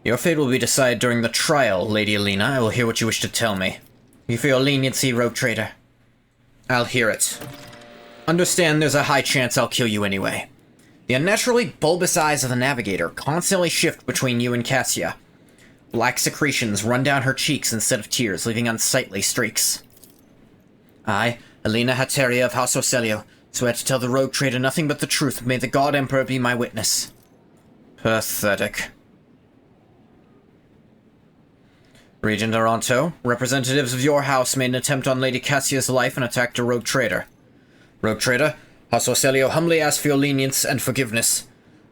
Your fate will be decided during the trial, Lady Helena. I will hear what you wish to tell me. You feel leniency, rogue trader. I'll hear it. Understand there's a high chance I'll kill you anyway. The unnaturally bulbous eyes of the Navigator constantly shift between you and Cassia. Black secretions run down her cheeks instead of tears, leaving unsightly streaks. I, Helena Hatteria of House Horselio, swear to tell the rogue trader nothing but the truth. May the God Emperor be my witness. Pathetic. Regent Aranto, representatives of your house made an attempt on Lady Cassia's life and attacked a rogue trader. Rogue trader, House Horselio humbly asks for your lenience and forgiveness.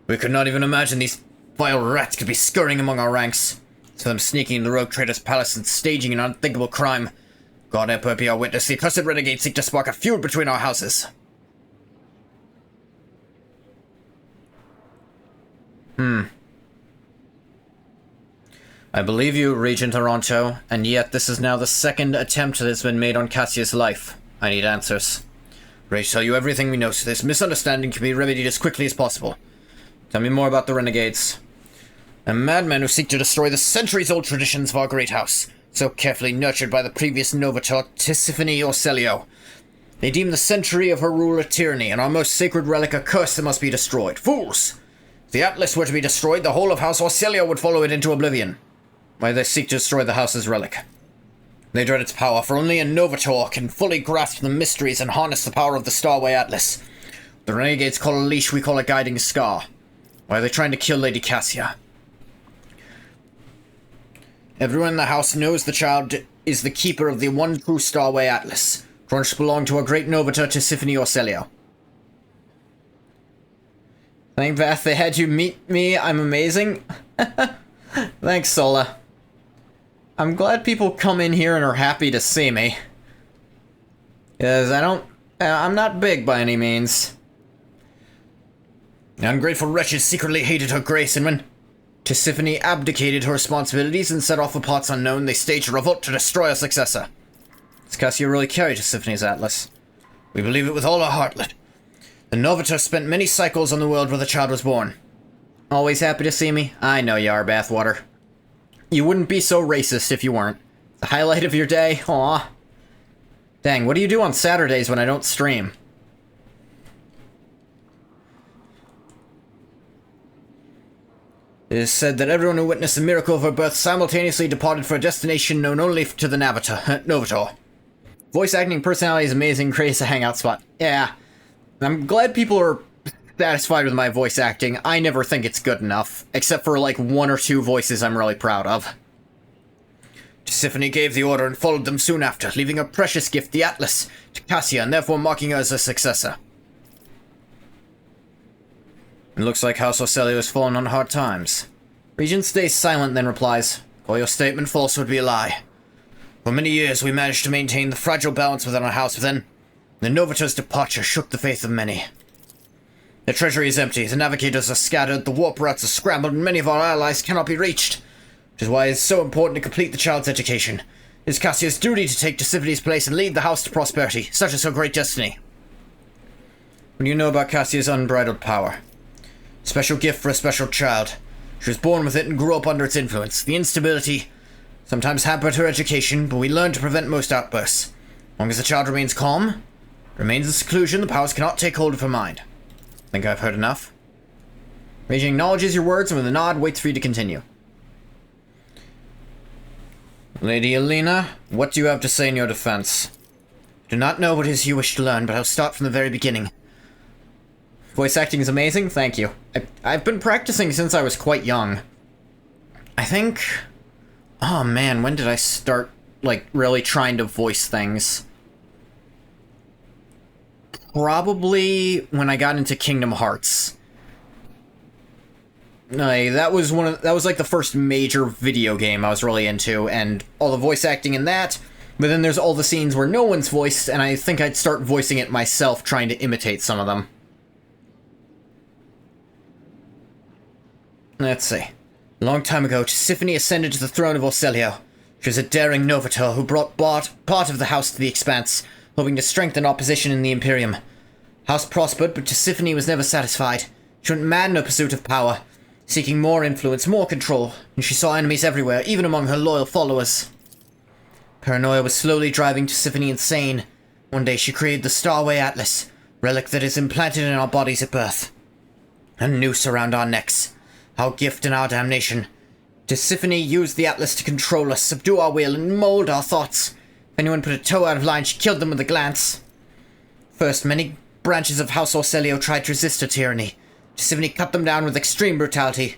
We could not even imagine these vile rats could be scurrying among our ranks. So them sneaking in the rogue trader's palace and staging an unthinkable crime. God Emperor be our witness, the accursed renegades seek to spark a feud between our houses. I believe you, Regent Aranto, and yet this is now the second attempt that has been made on Cassia's life. I need answers. Ready to tell you everything we know so this misunderstanding can be remedied as quickly as possible. Tell me more about the renegades. A madman who seek to destroy the centuries-old traditions of our great house, so carefully nurtured by the previous Novator, Tisiphone Horselio. They deem the century of her rule a tyranny, and our most sacred relic a curse that must be destroyed. Fools! If the Atlas were to be destroyed, the whole of House Horselio would follow it into oblivion. Why they seek to destroy the house's relic? They dread its power, for only a Novator can fully grasp the mysteries and harness the power of the Starway Atlas. The renegades call a leash, we call a guiding scar. Why are they trying to kill Lady Cassia? Everyone in the house knows the child is the keeper of the one true Starway Atlas, which belonged to a great Novator Tisiphone Horselio. Thank Beth, they had you meet me, I'm amazing. Thanks, Sola. I'm glad people come in here and are happy to see me. Because I'm not big by any means. The ungrateful wretches secretly hated her grace, and when Tisiphone abdicated her responsibilities and set off for parts unknown, they staged a revolt to destroy her successor. Does Cassia really carry Tisiphone's atlas? We believe it with all our heart. The Novator spent many cycles on the world where the child was born. Always happy to see me? I know you are, Bathwater. You wouldn't be so racist if you weren't. The highlight of your day? Aw. Dang, what do you do on Saturdays when I don't stream? It is said that everyone who witnessed the miracle of her birth simultaneously departed for a destination known only to the Novator. Voice acting personality is amazing, creates a hangout spot. Yeah. I'm glad people are satisfied with my voice acting. I never think it's good enough, except for like one or two voices I'm really proud of. Tisiphone gave the order and followed them soon after, leaving her precious gift, the Atlas, to Cassia, and therefore marking her as a successor. It looks like House Horselio has fallen on hard times. Regent stays silent, then replies, "Call your statement false would be a lie. For many years we managed to maintain the fragile balance within our house, but then the Novator's departure shook the faith of many. The treasury is empty, the navigators are scattered, the warp routes are scrambled, and many of our allies cannot be reached. Which is why it is so important to complete the child's education. It is Cassia's duty to take Tisiphone's place and lead the house to prosperity, such is her great destiny." What do you know about Cassia's unbridled power? Special gift for a special child. She was born with it and grew up under its influence. The instability sometimes hampered her education, but we learned to prevent most outbursts. As long as the child remains calm, remains in seclusion, the powers cannot take hold of her mind. Think I've heard enough? Regent acknowledges your words and with a nod waits for you to continue. Lady Helena, what do you have to say in your defense? I do not know what it is you wish to learn, but I'll start from the very beginning. Voice acting is amazing, thank you. I've been practicing since I was quite young. I think... Oh man, when did I start, like, really trying to voice things? probably when I got into Kingdom Hearts. That was like the first major video game I was really into, and all the voice acting in that. But then there's all the scenes where no one's voiced, and I think I'd start voicing it myself, trying to imitate some of them. Let's see. A long time ago, Tisiphone ascended to the throne of Orselio. She was a daring Novator who brought part of the house to the Expanse, hoping to strengthen opposition in the Imperium. House prospered, but Tisiphone was never satisfied. She went mad in her pursuit of power, seeking more influence, more control, and she saw enemies everywhere, even among her loyal followers. Paranoia was slowly driving Tisiphone insane. One day she created the Starway Atlas, relic that is implanted in our bodies at birth. A noose around our necks, our gift and our damnation. Tisiphone used the Atlas to control us, subdue our will, and mold our thoughts. If anyone put a toe out of line, she killed them with a glance. First, many branches of House Orselio tried to resist her tyranny. Tisiphone cut them down with extreme brutality.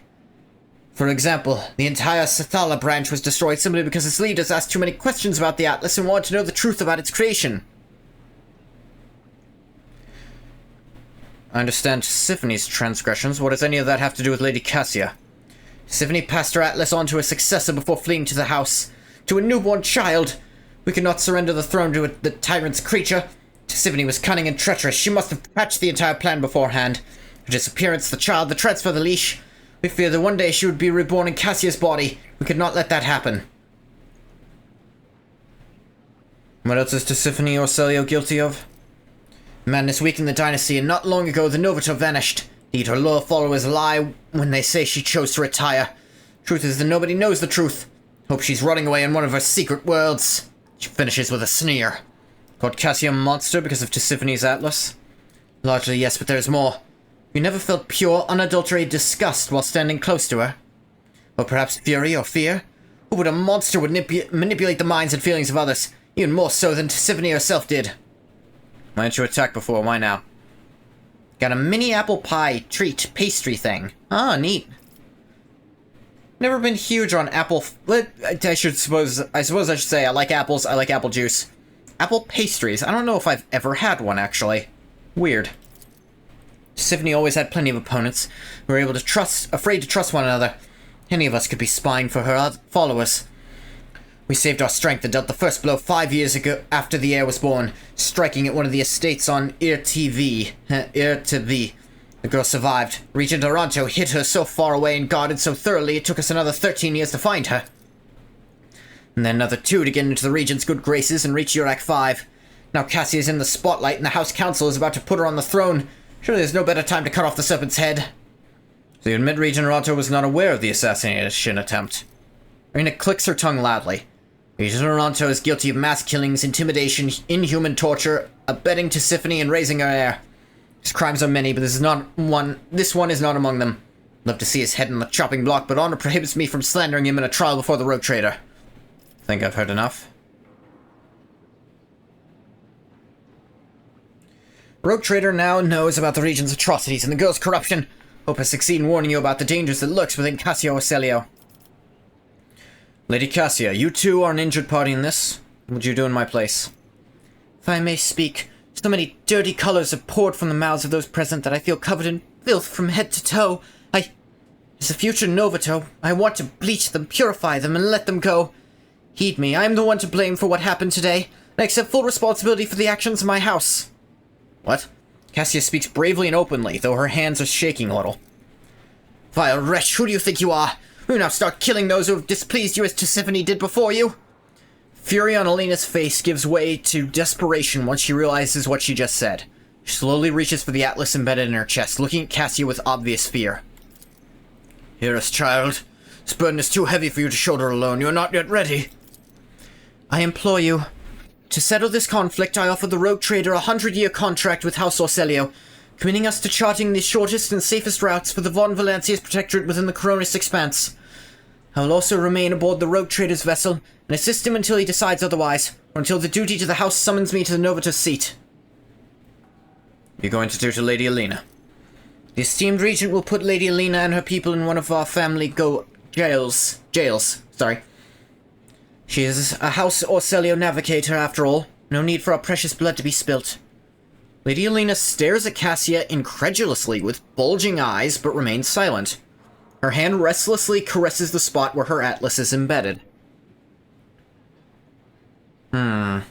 For example, the entire Sathala branch was destroyed simply because its leaders asked too many questions about the Atlas and wanted to know the truth about its creation. I understand Tisiphone's transgressions. What does any of that have to do with Lady Cassia? Tisiphone passed her Atlas on to a successor before fleeing to the house. To a newborn child! We could not surrender the throne to the tyrant's creature. Tisiphone was cunning and treacherous. She must have hatched the entire plan beforehand. Her disappearance, the child, the transfer of the leash. We feared that one day she would be reborn in Cassia's body. We could not let that happen. What else is Tisiphone Orselio guilty of? Madness weakened the dynasty, and not long ago the Novator vanished. Indeed, her loyal followers lie when they say she chose to retire. Truth is that nobody knows the truth. Hope she's rotting away in one of her secret worlds. She finishes with a sneer. Called Cassia a monster because of Tisiphone's Atlas? Largely yes, but there's more. You never felt pure, unadulterated disgust while standing close to her? Or perhaps fury or fear? Who but a monster would manipulate the minds and feelings of others, even more so than Tisiphone herself did? Why didn't you attack before? Why now? Got a mini apple pie treat pastry thing. Ah, neat. Never been huge on apple... I suppose I should say I like apples, I like apple juice. Apple pastries. I don't know if I've ever had one, actually. Weird. Tisiphone always had plenty of opponents who were afraid to trust one another. Any of us could be spying for her followers. We saved our strength and dealt the first blow 5 years ago after the heir was born, striking at one of the estates on Ir-TV. The girl survived. Regent Aranto hid her so far away and guarded so thoroughly it took us another 13 years to find her. And then another 2 to get into the Regent's good graces and reach Urak 5. Now Cassie is in the spotlight and the House Council is about to put her on the throne. Surely there's no better time to cut off the serpent's head. So you admit Regent Aranto was not aware of the assassination attempt? Irina clicks her tongue loudly. Regent Aranto is guilty of mass killings, intimidation, inhuman torture, abetting Tisiphone and raising her heir. His crimes are many, but this one is not among them. Love to see his head on the chopping block, but honor prohibits me from slandering him in a trial before the Rogue Trader. Think I've heard enough? Rogue Trader now knows about the Regent's atrocities and the girl's corruption. Hope I succeed in warning you about the dangers that lurks within Cassia Orselio. Lady Cassia, you too are an injured party in this. What would you do in my place? If I may speak, so many dirty colors have poured from the mouths of those present that I feel covered in filth from head to toe. As a future Novato, I want to bleach them, purify them, and let them go. Heed me, I am the one to blame for what happened today, and I accept full responsibility for the actions of my house. What? Cassia speaks bravely and openly, though her hands are shaking a little. Vile wretch, who do you think you are? Will you now start killing those who have displeased you as Tisiphone did before you? Fury on Alina's face gives way to desperation once she realizes what she just said. She slowly reaches for the Atlas embedded in her chest, looking at Cassia with obvious fear. Hear us, child. This burden is too heavy for you to shoulder alone. You are not yet ready. I implore you. To settle this conflict, I offer the Rogue Trader a 100-year contract with House Orselio, committing us to charting the shortest and safest routes for the Von Valancia's protectorate within the Coronis Expanse. I will also remain aboard the Rogue Trader's vessel and assist him until he decides otherwise, or until the duty to the House summons me to the Novator's seat. You're going to do to Lady Alina? The esteemed Regent will put Lady Alina and her people in one of our family jails. She is a House Orselio navigator, after all. No need for our precious blood to be spilt. Lady Alina stares at Cassia incredulously with bulging eyes, but remains silent. Her hand restlessly caresses the spot where her atlas is embedded. I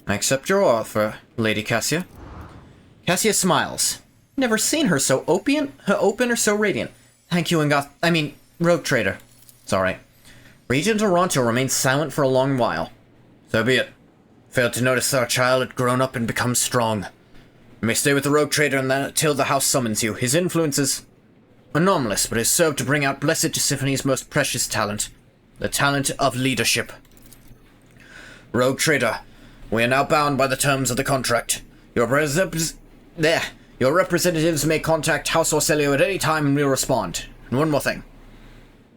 accept your offer, Lady Cassia. Cassia smiles. Never seen her so open or so radiant. Thank you, Rogue Trader. It's alright. Regent Oronto remains silent for a long while. So be it. Failed to notice that our child had grown up and become strong. You may stay with the Rogue Trader until the house summons you. His influence is anomalous, but has served to bring out Blessed Gisiphone's most precious talent. The talent of leadership. Rogue Trader, we are now bound by the terms of the contract. Your representatives may contact House Orselio at any time and we'll respond. And one more thing.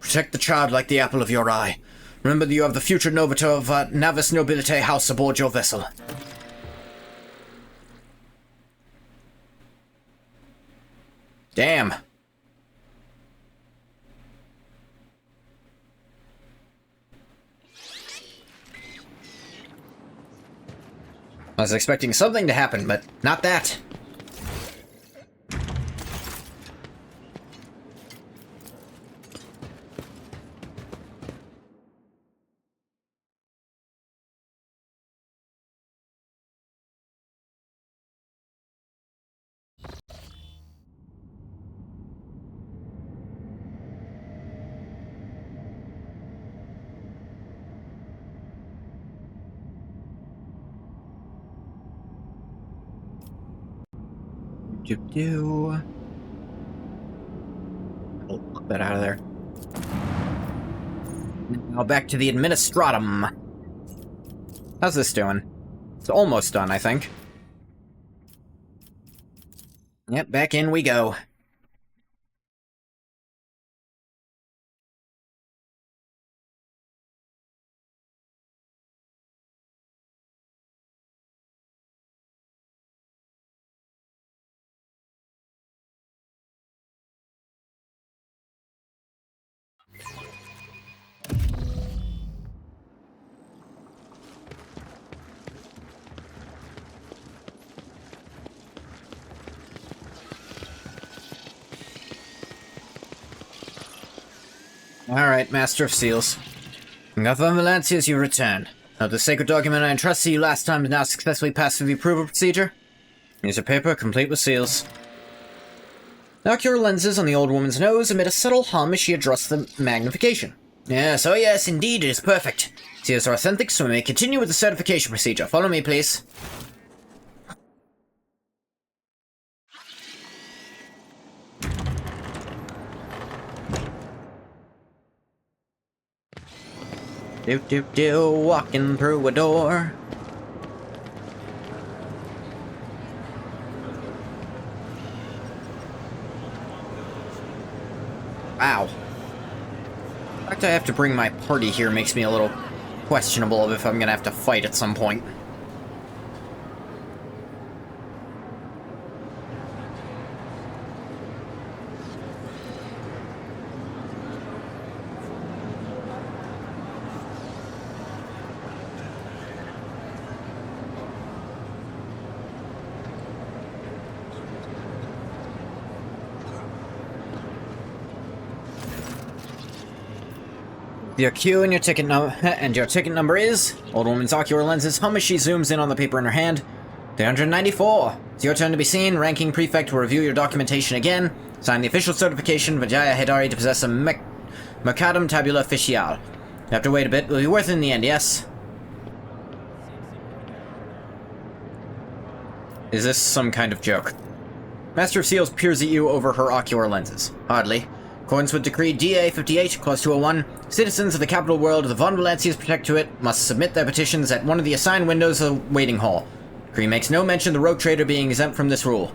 Protect the child like the apple of your eye. Remember that you have the future Novator of Navis Nobilite House aboard your vessel. Damn. I was expecting something to happen, but not that. Oh, put that out of there. Now back to the Administratum. How's this doing? It's almost done, I think. Yep, back in we go. Alright, Master of Seals. Gotham Valancias, you return. Now, the sacred document I entrusted to you last time is now successfully passed through the approval procedure. Here's a paper, complete with seals. The ocular lenses on the old woman's nose emit a subtle hum as she adjusts the magnification. Yes, oh yes, indeed, it is perfect. Seals are authentic, so we may continue with the certification procedure. Follow me, please. Walking through a door. Wow. The fact I have to bring my party here makes me a little questionable of if I'm gonna have to fight at some point. Your queue and your ticket number is old woman's ocular lenses hum as she zooms in on the paper in her hand. 394. It's your turn to be seen. Ranking prefect will review your documentation again. Sign the official certification. Vijaya Hidari to possess a Mercatum Tabula Official. You have to wait a bit. Will be worth it in the end, yes? Is this some kind of joke? Master of Seals peers at you over her ocular lenses. Hardly. In accordance with Decree DA 58, Clause 201, citizens of the capital world of the Von Valancias Protectorate must submit their petitions at one of the assigned windows of the waiting hall. Decree makes no mention of the rogue trader being exempt from this rule.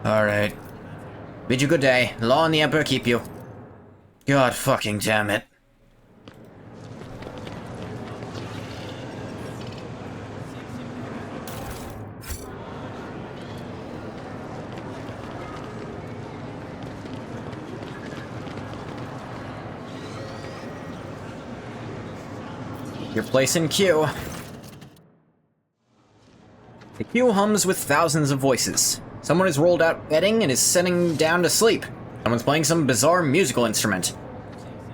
Alright. Bid you good day. The law and the Emperor keep you. God fucking damn it. Your place in queue. The queue hums with thousands of voices. Someone has rolled out bedding and is sitting down to sleep. Someone's playing some bizarre musical instrument.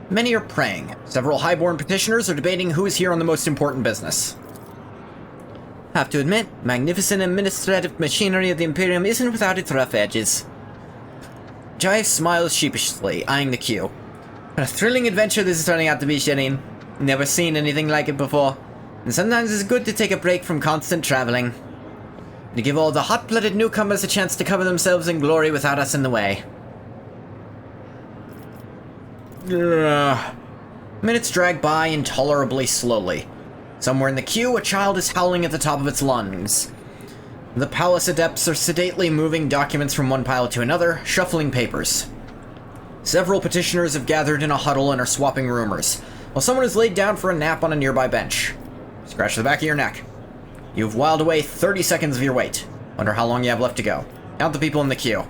Many are praying. Several highborn petitioners are debating who is here on the most important business. Have to admit, magnificent administrative machinery of the Imperium isn't without its rough edges. Jai smiles sheepishly, eyeing the queue. What a thrilling adventure this is turning out to be, Shireen. Never seen anything like it before. And sometimes it's good to take a break from constant traveling. To give all the hot-blooded newcomers a chance to cover themselves in glory without us in the way. Minutes drag by intolerably slowly. Somewhere in the queue, a child is howling at the top of its lungs. The palace adepts are sedately moving documents from one pile to another, shuffling papers. Several petitioners have gathered in a huddle and are swapping rumors, while someone is laid down for a nap on a nearby bench. Scratch the back of your neck. You've whiled away 30 seconds of your wait. Wonder how long you have left to go. Count the people in the queue.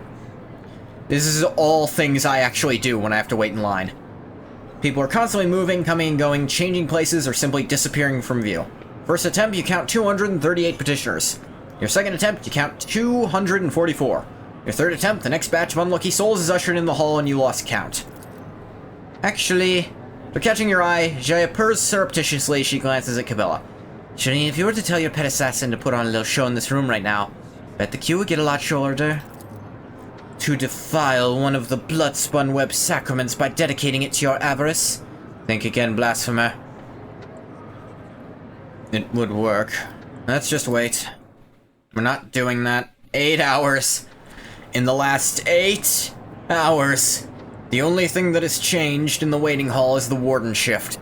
This is all things I actually do when I have to wait in line. People are constantly moving, coming and going, changing places, or simply disappearing from view. First attempt, you count 238 petitioners. Your second attempt, you count 244. Your third attempt, the next batch of unlucky souls is ushered in the hall and you lost count. Actually, for catching your eye, Jaya purrs surreptitiously. She glances at Cabela. Shireen, if you were to tell your pet assassin to put on a little show in this room right now, bet the queue would get a lot shorter. To defile one of the blood-spun web sacraments by dedicating it to your avarice? Think again, blasphemer. It would work. Let's just wait. We're not doing that. 8 hours. In the last 8 hours. The only thing that has changed in the waiting hall is the warden shift.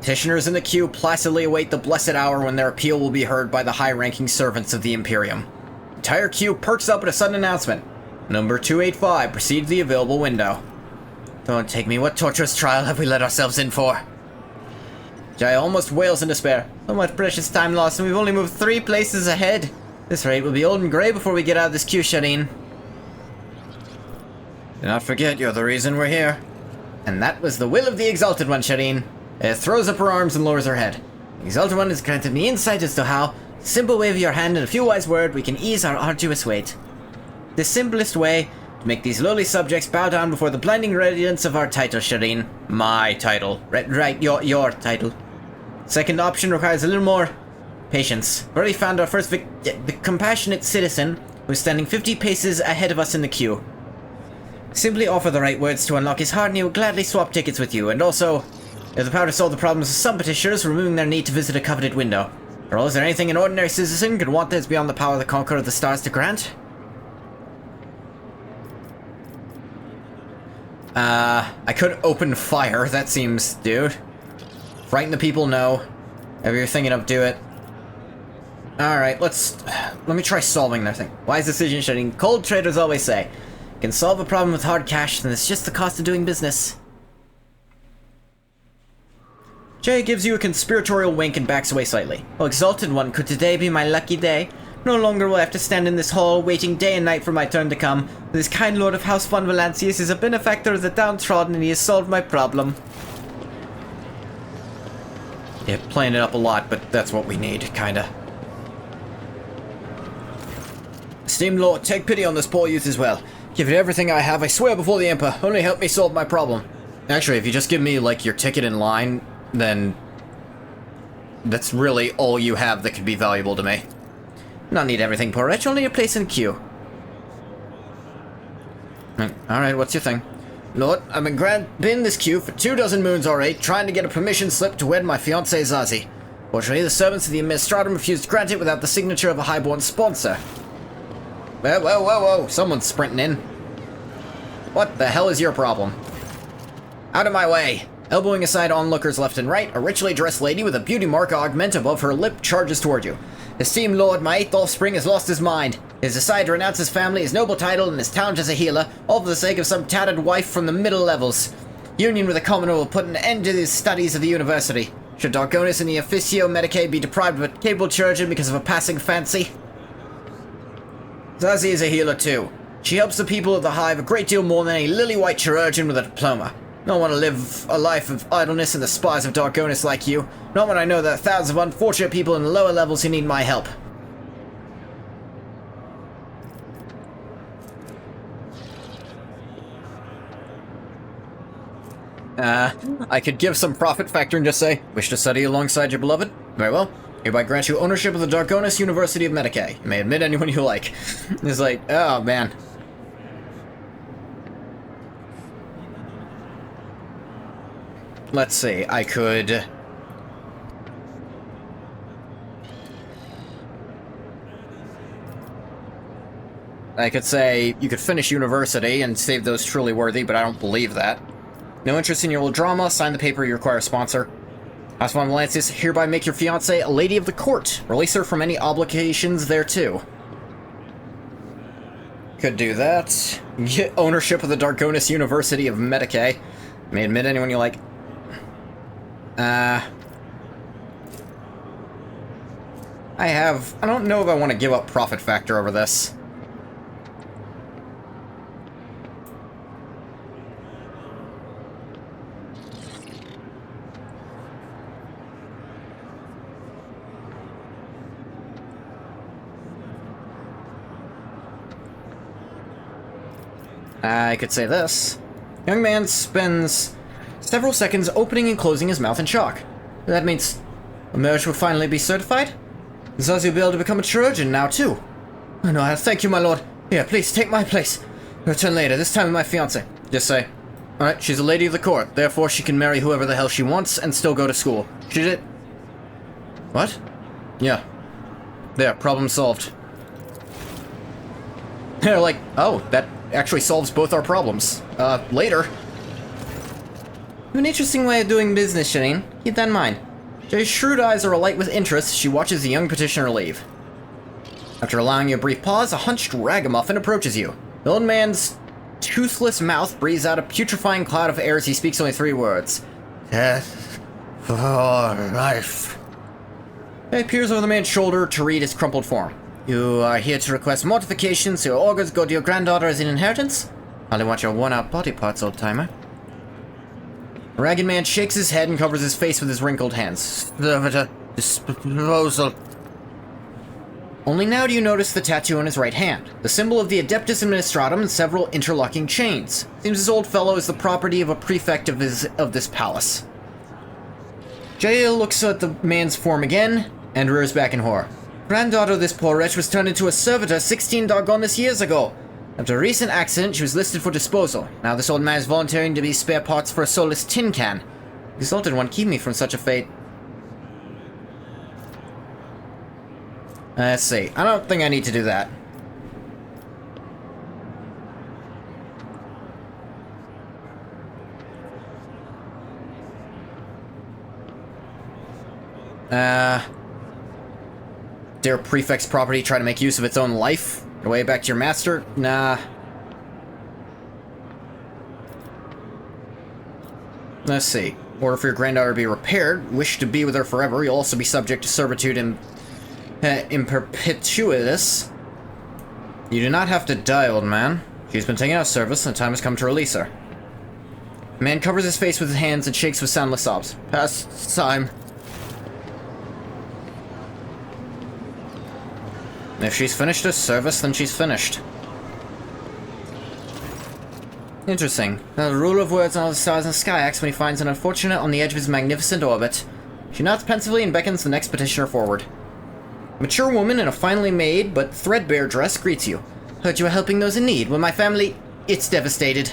Petitioners in the queue placidly await the blessed hour when their appeal will be heard by the high-ranking servants of the Imperium. The entire queue perks up at a sudden announcement. Number 285, proceed to the available window. Don't take me, what torturous trial have we let ourselves in for? Jai almost wails in despair. So much precious time lost, and we've only moved 3 places ahead. This rate will be old and grey before we get out of this queue, Shireen. Do not forget, you're the reason we're here. And that was the will of the Exalted One, Shireen. It throws up her arms and lowers her head. The Exalted One has granted me insight as to how, simple wave of your hand and a few wise words, we can ease our arduous weight. The simplest way to make these lowly subjects bow down before the blinding radiance of our title, Shireen. My title. Right, your title. Second option requires a little more patience. We already found our first the compassionate citizen who's standing 50 paces ahead of us in the queue. Simply offer the right words to unlock his heart and he will gladly swap tickets with you, and also, if the power to solve the problems of some petitioners, removing their need to visit a coveted window. Or is there anything an ordinary citizen could want that is beyond the power of the Conqueror of the Stars to grant? I could open fire, that seems, dude. Frighten the people, no. If you're thinking of, do it. Alright, let me try solving their thing. Wise decision shooting. Cold traders always say, can solve a problem with hard cash, then it's just the cost of doing business. Jay gives you a conspiratorial wink and backs away slightly. Oh, Exalted One, could today be my lucky day? No longer will I have to stand in this hall, waiting day and night for my turn to come. This kind lord of House Von Valancius is a benefactor of the downtrodden, and he has solved my problem. Yeah, playing it up a lot, but that's what we need, kinda. Esteemed Lord, take pity on this poor youth as well. Give it everything I have, I swear before the Emperor. Only help me solve my problem. Actually, if you just give me, like, your ticket in line, then that's really all you have that could be valuable to me. Not need everything, poor wretch, only a place in the queue. Alright, what's your thing? Lord, I've been in this queue for 24 moons already, trying to get a permission slip to wed my fiancée Zazie. Fortunately, the servants of the Administratum refused to grant it without the signature of a highborn sponsor. Whoa, someone's sprinting in. What the hell is your problem? Out of my way! Elbowing aside onlookers left and right, a richly dressed lady with a beauty mark augment above her lip charges toward you. Esteemed Lord, my 8th offspring has lost his mind. He has decided to renounce his family, his noble title, and his talent as a healer, all for the sake of some tattered wife from the middle levels. Union with the Commoner will put an end to his studies at the university. Should Darkonis and the Officio Medicae be deprived of a capable chirurgeon because of a passing fancy? Zazie is a healer too. She helps the people of the Hive a great deal more than a lily-white chirurgeon with a diploma. Don't want to live a life of idleness in the spies of Darkonis like you. Not when I know there are thousands of unfortunate people in the lower levels who need my help. I could give some profit factor and just say, wish to study alongside your beloved? Very well. Hereby grant you ownership of the Darkonis University of Medicae. You may admit anyone you like. It's like, oh man. Let's see, I could... say you could finish university and save those truly worthy, but I don't believe that. No interest in your little drama, sign the paper, you require a sponsor. House von Valancius, hereby make your fiancée a lady of the court. Release her from any obligations thereto. Could do that. Get ownership of the Darkonis University of Medicae. May admit anyone you like. I don't know if I want to give up profit factor over this. I could say this. Young man spends several seconds opening and closing his mouth in shock. That means a marriage will finally be certified? Zazie will be able to become a Trojan now, too. Oh no, thank you, my lord. Here, please, take my place. Return later, this time with my fiancé. Just say, alright, she's a lady of the court, therefore she can marry whoever the hell she wants and still go to school. She did... What? Yeah. There, problem solved. They're like, oh, that actually solves both our problems. Later. You have an interesting way of doing business, Shireen. Keep that in mind. Jay's shrewd eyes are alight with interest. She watches the young petitioner leave. After allowing you a brief pause, a hunched ragamuffin approaches you. The old man's toothless mouth breathes out a putrefying cloud of air as he speaks only 3 words. Death for life. He peers over the man's shoulder to read his crumpled form. You are here to request mortification so your organs go to your granddaughter as an inheritance? I only want your worn-out body parts, old-timer. The ragged man shakes his head and covers his face with his wrinkled hands. Servitor disposal. Only now do you notice the tattoo on his right hand, the symbol of the Adeptus Administratum and several interlocking chains. Seems this old fellow is the property of a prefect of this palace. Jael looks at the man's form again and rears back in horror. Granddaughter of this poor wretch was turned into a servitor 16 Dargonis years ago. After a recent accident, she was listed for disposal. Now this old man is volunteering to be spare parts for a soulless tin can. Exalted one, keep me from such a fate. Let's see. I don't think I need to do that. Dare prefect's property try to make use of its own life? Your way back to your master? Nah. Let's see. Order for your granddaughter to be repaired. Wish to be with her forever. You'll also be subject to servitude in perpetuitas. You do not have to die, old man. She's been taken out of service, and the time has come to release her. The man covers his face with his hands and shakes with soundless sobs. Past time. If she's finished her service, then she's finished. Interesting. The ruler of words and all the stars in the sky acts when he finds an unfortunate on the edge of his magnificent orbit. She nods pensively and beckons the next petitioner forward. A mature woman in a finely made but threadbare dress greets you. Heard you are helping those in need. Well, my family, it's devastated.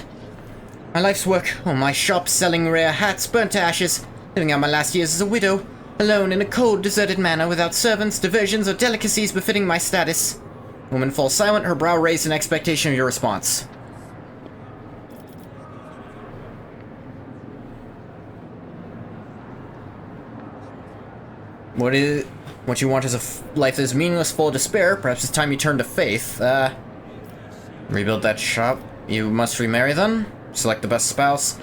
My life's work, oh, my shop selling rare hats burnt to ashes, living out my last years as a widow. Alone in a cold, deserted manor, without servants, diversions, or delicacies befitting my status. The woman falls silent, her brow raised in expectation of your response. What you want is a life that is meaningless, full of despair. Perhaps it's time you turn to faith. Rebuild that shop. You must remarry then? Select the best spouse?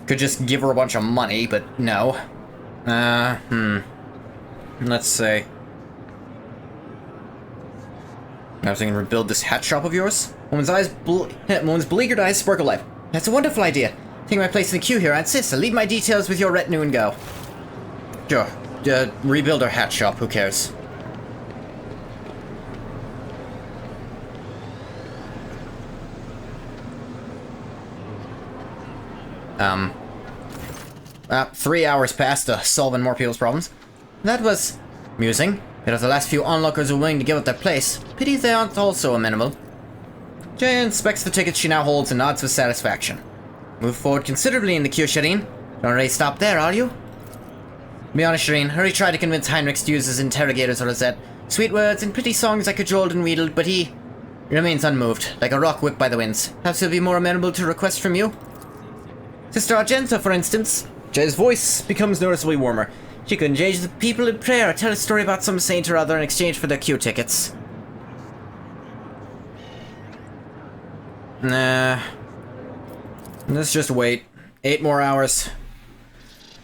Could just give her a bunch of money, but no. Let's see. I was thinking rebuild this hat shop of yours? Woman's beleaguered eyes sparkle life. That's a wonderful idea. Take my place in the queue here, Aunt Sis. I'll leave my details with your retinue and go. Sure. Rebuild our hat shop, who cares? 3 hours passed solving more people's problems. That was amusing. Yet if the last few onlookers were willing to give up their place, pity they aren't also amenable. Jaya inspects the tickets she now holds and nods with satisfaction. Move forward considerably in the queue, Shireen. Don't already stop there, are you? Be honest, Shireen. Hurry tried to convince Heinrich to use his interrogators or Rosette. Sweet words and pretty songs I cajoled and wheedled, but he remains unmoved, like a rock whipped by the winds. Perhaps he'll be more amenable to requests from you? Sister Argenta, for instance. Jaya's voice becomes noticeably warmer. She could engage the people in prayer or tell a story about some saint or other in exchange for their queue tickets. Nah. Let's just wait. 8 more hours.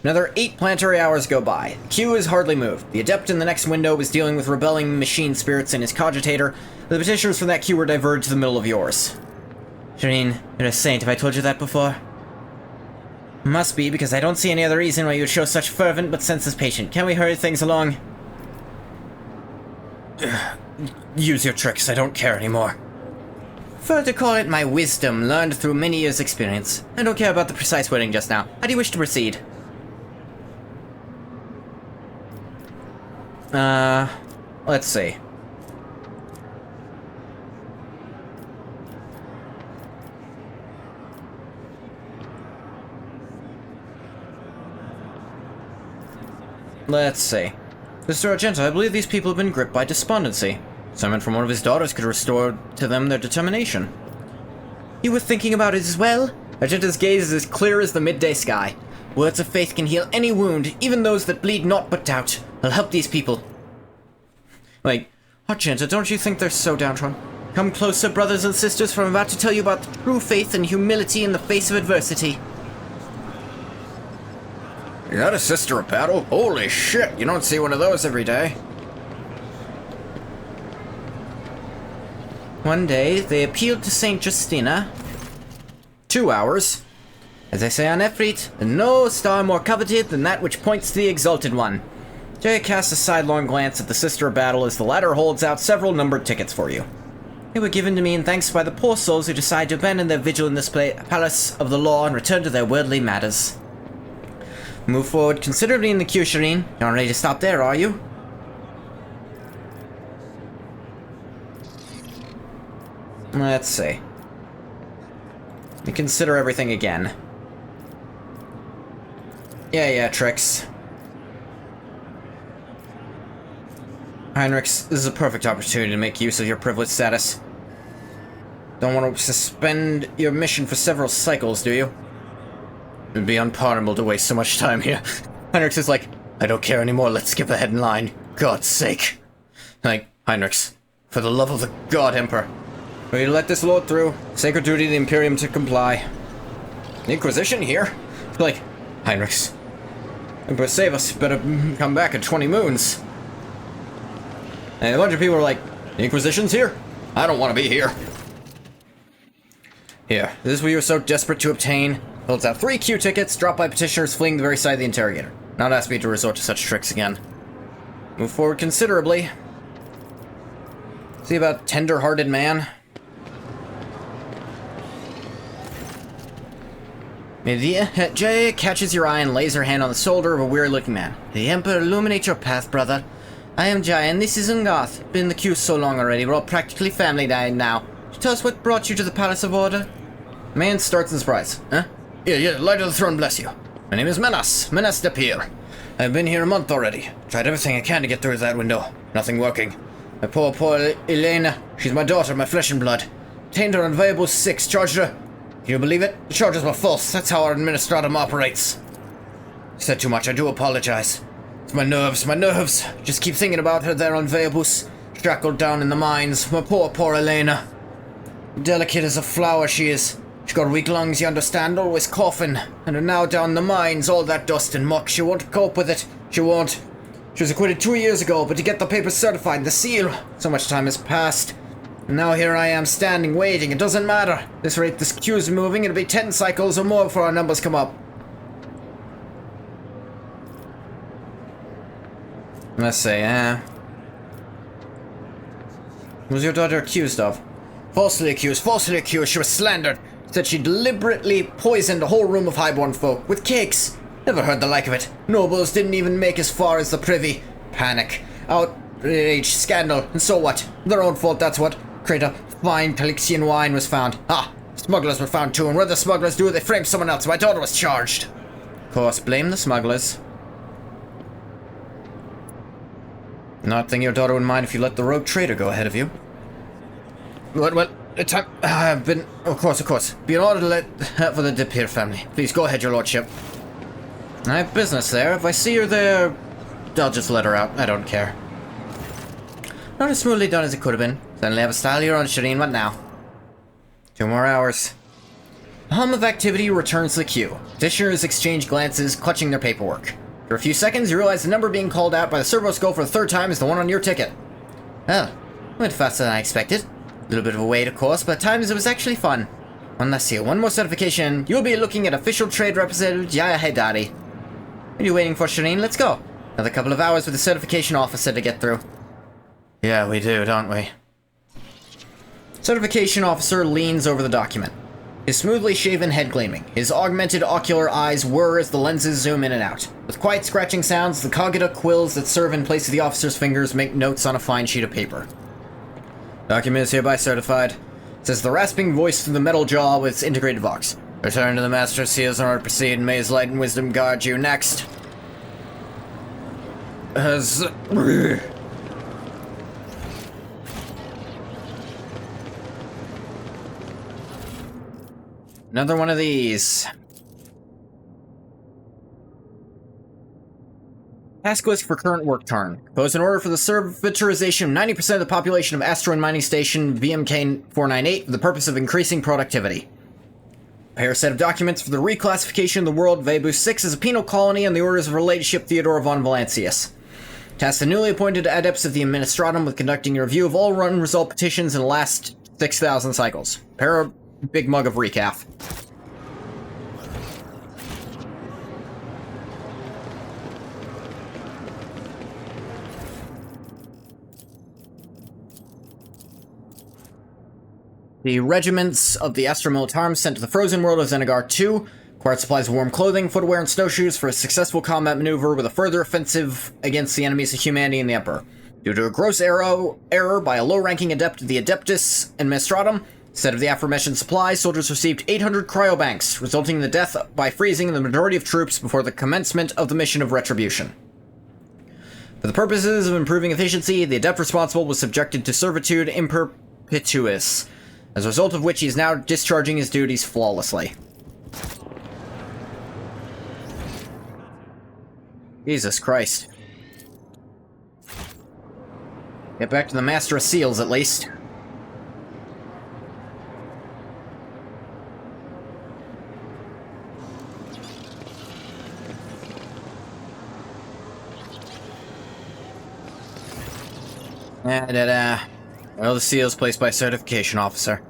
Another 8 planetary hours go by. The queue is hardly moved. The adept in the next window is dealing with rebelling machine spirits in his cogitator. The petitioners from that queue were diverted to the middle of yours. Shireen, you're a saint. Have I told you that before? Must be, because I don't see any other reason why you would show such fervent but senseless patience. Can we hurry things along? Use your tricks. I don't care anymore. Prefer to call it my wisdom, learned through many years' experience. I don't care about the precise wording just now. How do you wish to proceed? Let's see. Let's see. Mr. Argenta, I believe these people have been gripped by despondency. Someone from one of his daughters could restore to them their determination. You were thinking about it as well? Argenta's gaze is as clear as the midday sky. Words of faith can heal any wound, even those that bleed naught but doubt. I'll help these people. Like, Argenta, don't you think they're so downtrodden? Come closer, brothers and sisters, for I'm about to tell you about the true faith and humility in the face of adversity. Is that a sister of battle? Holy shit, you don't see one of those every day. One day, they appealed to Saint Justina. 2 hours. As I say on Efreet, no star more coveted than that which points to the Exalted One. Jaya casts a sidelong glance at the Sister of Battle as the latter holds out several numbered tickets for you. They were given to me in thanks by the poor souls who decide to abandon their vigil in this palace of the law and return to their worldly matters. Move forward considerably in the queue, Shireen. You're not ready to stop there, are you? Let's see. Let me consider everything again. Yeah, Trix. Heinrichs, this is a perfect opportunity to make use of your privileged status. Don't want to suspend your mission for several cycles, do you? It'd be unpardonable to waste so much time here. Heinrichs is like, I don't care anymore, let's skip ahead in line. God's sake. Like, Heinrichs, for the love of the God Emperor, ready to let this lord through. Sacred duty to the Imperium to comply. The Inquisition here? Like, Heinrichs, Emperor save us, better come back in 20 moons. And a bunch of people are like, the Inquisition's here? I don't want to be here. Here, this is what you were so desperate to obtain. Holds out 3 queue tickets, dropped by petitioners fleeing the very side of the interrogator. Not ask me to resort to such tricks again. Move forward considerably. See about tender-hearted man? Jay catches your eye and lays her hand on the shoulder of a weary-looking man. The Emperor illuminate your path, brother. I am Jai, and this is Ungarth. Been in the queue so long already, we're all practically family now. Tell us what brought you to the Palace of Order? The man starts in surprise. Huh? Yeah, Light of the Throne bless you. My name is Menas de Pierre. I've been here a month already. Tried everything I can to get through that window. Nothing working. My poor Elena. She's my daughter, my flesh and blood. Detained her on Viable 6, charged her. Can you believe it? The charges were false. That's how our administratum operates. Said too much, I do apologize. It's my nerves. Just keep thinking about her there on Veabus, shackled down in the mines. My poor Elena. Delicate as a flower she is. She got weak lungs, you understand, always coughing. And now down the mines, all that dust and muck. She won't cope with it. She won't. She was acquitted 2 years ago, but to get the papers certified, the seal, so much time has passed. And now here I am standing, waiting. It doesn't matter. This rate, this queue's moving. It'll be 10 cycles or more before our numbers come up. Let's see, was your daughter accused of? Falsely accused. She was slandered. Said she deliberately poisoned a whole room of highborn folk with cakes. Never heard the like of it. Nobles didn't even make as far as the privy. Panic. Outrage. Scandal. And so what? Their own fault, that's what. Crate of fine Calixian wine was found. Ah, smugglers were found too, and what did the smugglers do? They framed someone else. My daughter was charged. Of course, blame the smugglers. Not think your daughter would mind if you let the rogue trader go ahead of you. Well, it's I've been... Of course. Be in order to let for the De Pere family. Please, go ahead, your lordship. I have business there. If I see her there, I'll just let her out. I don't care. Not as smoothly done as it could have been. Suddenly have a style of your own, Shireen. What now? 2 more hours. A hum of activity returns to the queue. Petitioners exchange glances, clutching their paperwork. For a few seconds, you realize the number being called out by the servoscope for the 3rd time is the one on your ticket. Well, went faster than I expected. A little bit of a wait, of course, but at times it was actually fun. One less here, one more certification. You'll be looking at official trade representative Jaya Haidari. What are you waiting for, Shireen? Let's go. Another couple of hours with the certification officer to get through. Yeah, we do, don't we? Certification officer leans over the document. His smoothly shaven head gleaming. His augmented ocular eyes whir as the lenses zoom in and out. With quiet scratching sounds, the cogita quills that serve in place of the officer's fingers make notes on a fine sheet of paper. Document is hereby certified. Says the rasping voice through the metal jaw with its integrated vox. Return to the Master Seals in order to proceed, and may his light and wisdom guard you. Next. Another one of these. Task list for current work turn. Compose an order for the serviturization of 90% of the population of Asteroid Mining Station VMK-498 for the purpose of increasing productivity. Prepare a set of documents for the reclassification of the world Vebus 6 as a penal colony on the orders of her ladyship Theodora von Valancius. Task the newly appointed adepts of the Administratum with conducting a review of all unresolved petitions in the last 6,000 cycles. Prepare a big mug of recaf. The regiments of the Astra Militarum sent to the frozen world of Xenagar 2 acquired supplies of warm clothing, footwear, and snowshoes for a successful combat maneuver with a further offensive against the enemies of humanity and the Emperor. Due to a gross error by a low-ranking adept of the Adeptus Administratum, instead of the aforementioned supplies, soldiers received 800 cryobanks, resulting in the death by freezing the majority of troops before the commencement of the mission of retribution. For the purposes of improving efficiency, the adept responsible was subjected to servitude imperpetuous, as a result of which he is now discharging his duties flawlessly. Jesus Christ. Get back to the Master of Seals, at least. Well, the seals placed by certification officer.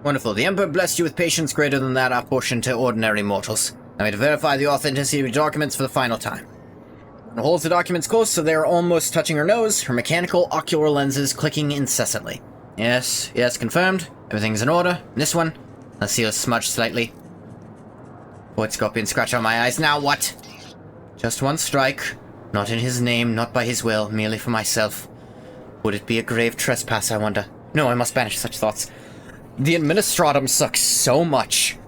Wonderful. The Emperor blessed you with patience greater than that apportioned to ordinary mortals. Now to verify the authenticity of your documents for the final time. One holds the documents close so they are almost touching her nose, her mechanical ocular lenses clicking incessantly. Yes, confirmed. Everything's in order. And this one, the seal is smudged slightly. Void scorpion scratch on my eyes. Now what? Just one strike. Not in his name, not by his will, merely for myself. Would it be a grave trespass, I wonder? No, I must banish such thoughts. The Administratum sucks so much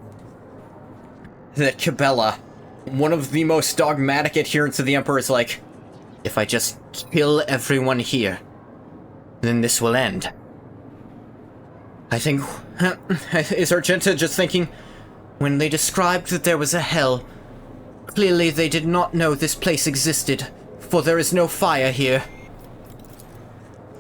that Cabela, one of the most dogmatic adherents of the Emperor, is like, if I just kill everyone here, then this will end. I think... Is Argenta just thinking, when they described that there was a hell, clearly they did not know this place existed, for there is no fire here.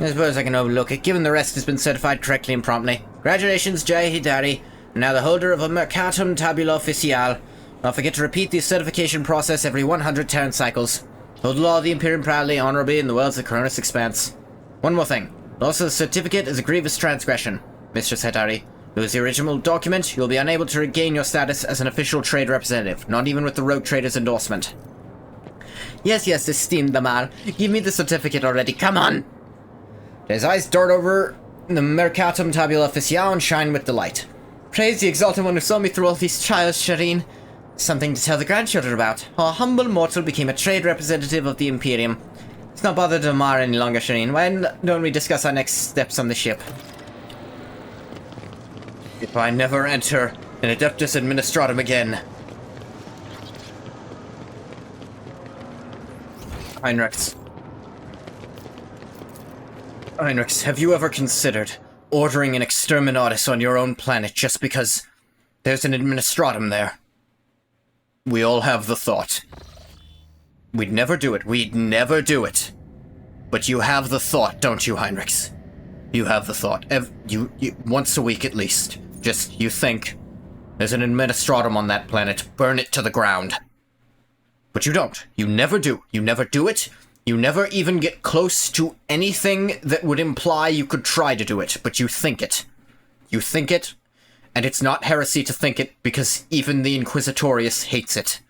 I suppose I can overlook it, given the rest has been certified correctly and promptly. Congratulations, Jay Hidari, now the holder of a Mercatum Tabula Official. Don't forget to repeat the certification process every 100 turn cycles. Hold the law of the Imperium proudly, honorably, in the world's Cronus Expanse. One more thing. Loss of the certificate is a grievous transgression. Mistress Hidari, lose the original document, you'll be unable to regain your status as an official trade representative, not even with the rogue trader's endorsement. Yes, esteemed Damal. Give me the certificate already, come on! His eyes dart over the Mercatum Tabula Official and shine with delight. Praise the Exalted One who saw me through all these trials, Shireen. Something to tell the grandchildren about. A humble mortal became a trade representative of the Imperium. It's not bothered to Mar any longer, Shireen. Why don't we discuss our next steps on the ship? If I never enter an Adeptus Administratum again. Heinrichs, have you ever considered ordering an exterminatus on your own planet just because there's an Administratum there? We all have the thought. We'd never do it. We'd never do it. But you have the thought, don't you, Heinrichs? You have the thought. You once a week at least. Just, you think, there's an Administratum on that planet, burn it to the ground. But you don't. You never do. You never do it. You never even get close to anything that would imply you could try to do it, but you think it. You think it, and it's not heresy to think it, because even the Inquisitorius hates it.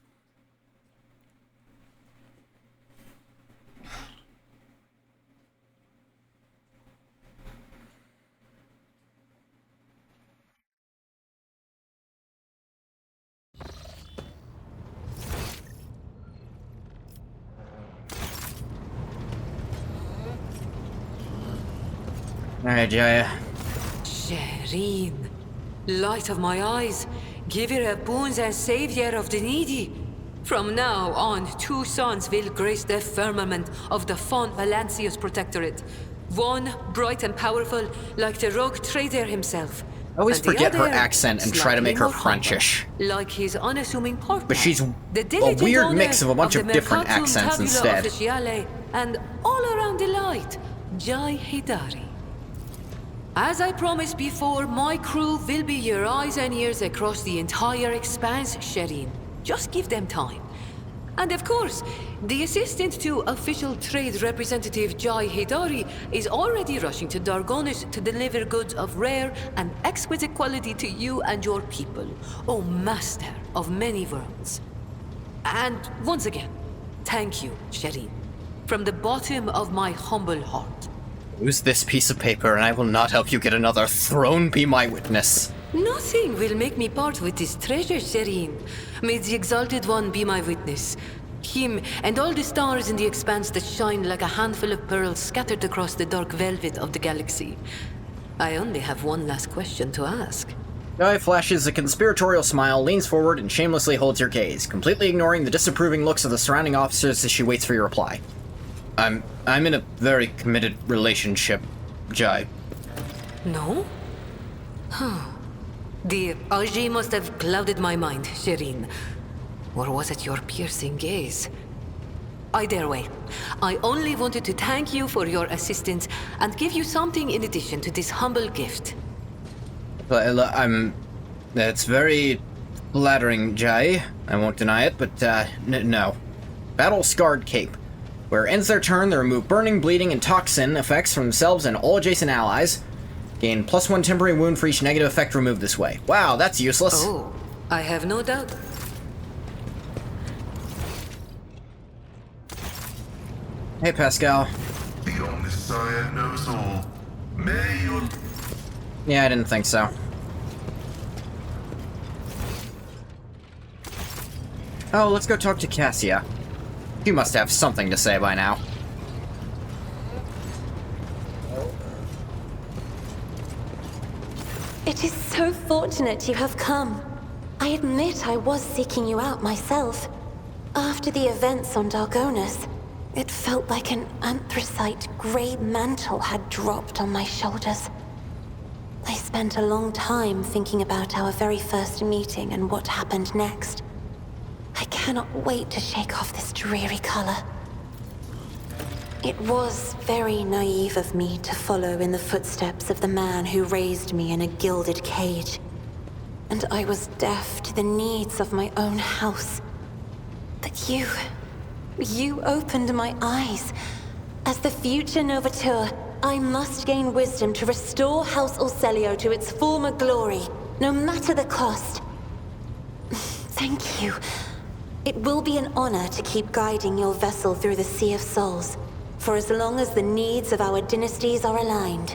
Alright, Jaya. Shireen, light of my eyes, giver of boons and savior of the needy. From now on, 2 sons will grace the firmament of the Font Valancius Protectorate. One bright and powerful, like the rogue trader himself. I always And the forget her other, accent and try to make her slightly more Frenchish. humble, like his unassuming partner. But she's the a diligent weird owner mix of a bunch of the different Mercatum accents Tabula instead. Officiale, and all around the light, Jai Hidari. As I promised before, my crew will be your eyes and ears across the entire expanse, Shireen. Just give them time. And of course, the assistant to official trade representative Jai Hidari is already rushing to Dargonis to deliver goods of rare and exquisite quality to you and your people, O master of many worlds. And once again, thank you, Shireen, from the bottom of my humble heart. Use this piece of paper and I will not help you get another throne be my witness. Nothing will make me part with this treasure, Shireen. May the Exalted One be my witness. Him and all the stars in the expanse that shine like a handful of pearls scattered across the dark velvet of the galaxy. I only have one last question to ask. Guy flashes a conspiratorial smile, leans forward, and shamelessly holds your gaze, completely ignoring the disapproving looks of the surrounding officers as she waits for your reply. I'm in a very committed relationship, Jai. No? Huh. The RG must have clouded my mind, Shireen. Or was it your piercing gaze? Either way, I only wanted to thank you for your assistance and give you something in addition to this humble gift. That's very flattering, Jai. I won't deny it, but, no. Battle-scarred cape. Where ends their turn, they remove burning, bleeding, and toxin effects from themselves and all adjacent allies. Gain +1 temporary wound for each negative effect removed this way. Wow, that's useless. Oh, I have no doubt. Hey, Pascal. The Omniscient knows all. May your... Yeah, I didn't think so. Oh, let's go talk to Cassia. She must have something to say by now. It is so fortunate you have come. I admit I was seeking you out myself. After the events on Dargonis, it felt like an anthracite grey mantle had dropped on my shoulders. I spent a long time thinking about our very first meeting and what happened next. I cannot wait to shake off this dreary color. It was very naive of me to follow in the footsteps of the man who raised me in a gilded cage. And I was deaf to the needs of my own house. But you opened my eyes. As the future Novateur, I must gain wisdom to restore House Orselio to its former glory, no matter the cost. Thank you. It will be an honor to keep guiding your vessel through the Sea of Souls, for as long as the needs of our dynasties are aligned.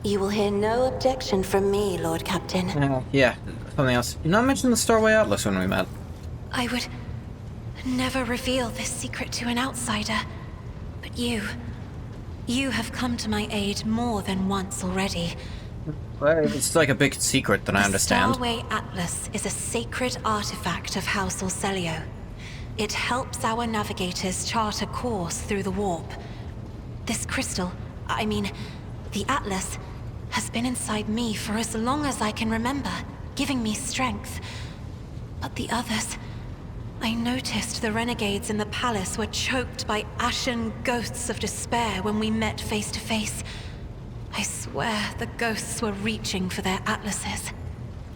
You will hear no objection from me, Lord Captain. Yeah, Something else. You not mentioned the Starway Atlas when we met. I would never reveal this secret to an outsider. But you have come to my aid more than once already. Well, it's like a big secret that I understand. The Starway Atlas is a sacred artifact of House Orselio. It helps our navigators chart a course through the warp. This crystal, the Atlas, has been inside me for as long as I can remember, giving me strength. But the others... I noticed the renegades in the palace were choked by ashen ghosts of despair when we met face to face. I swear the ghosts were reaching for their atlases.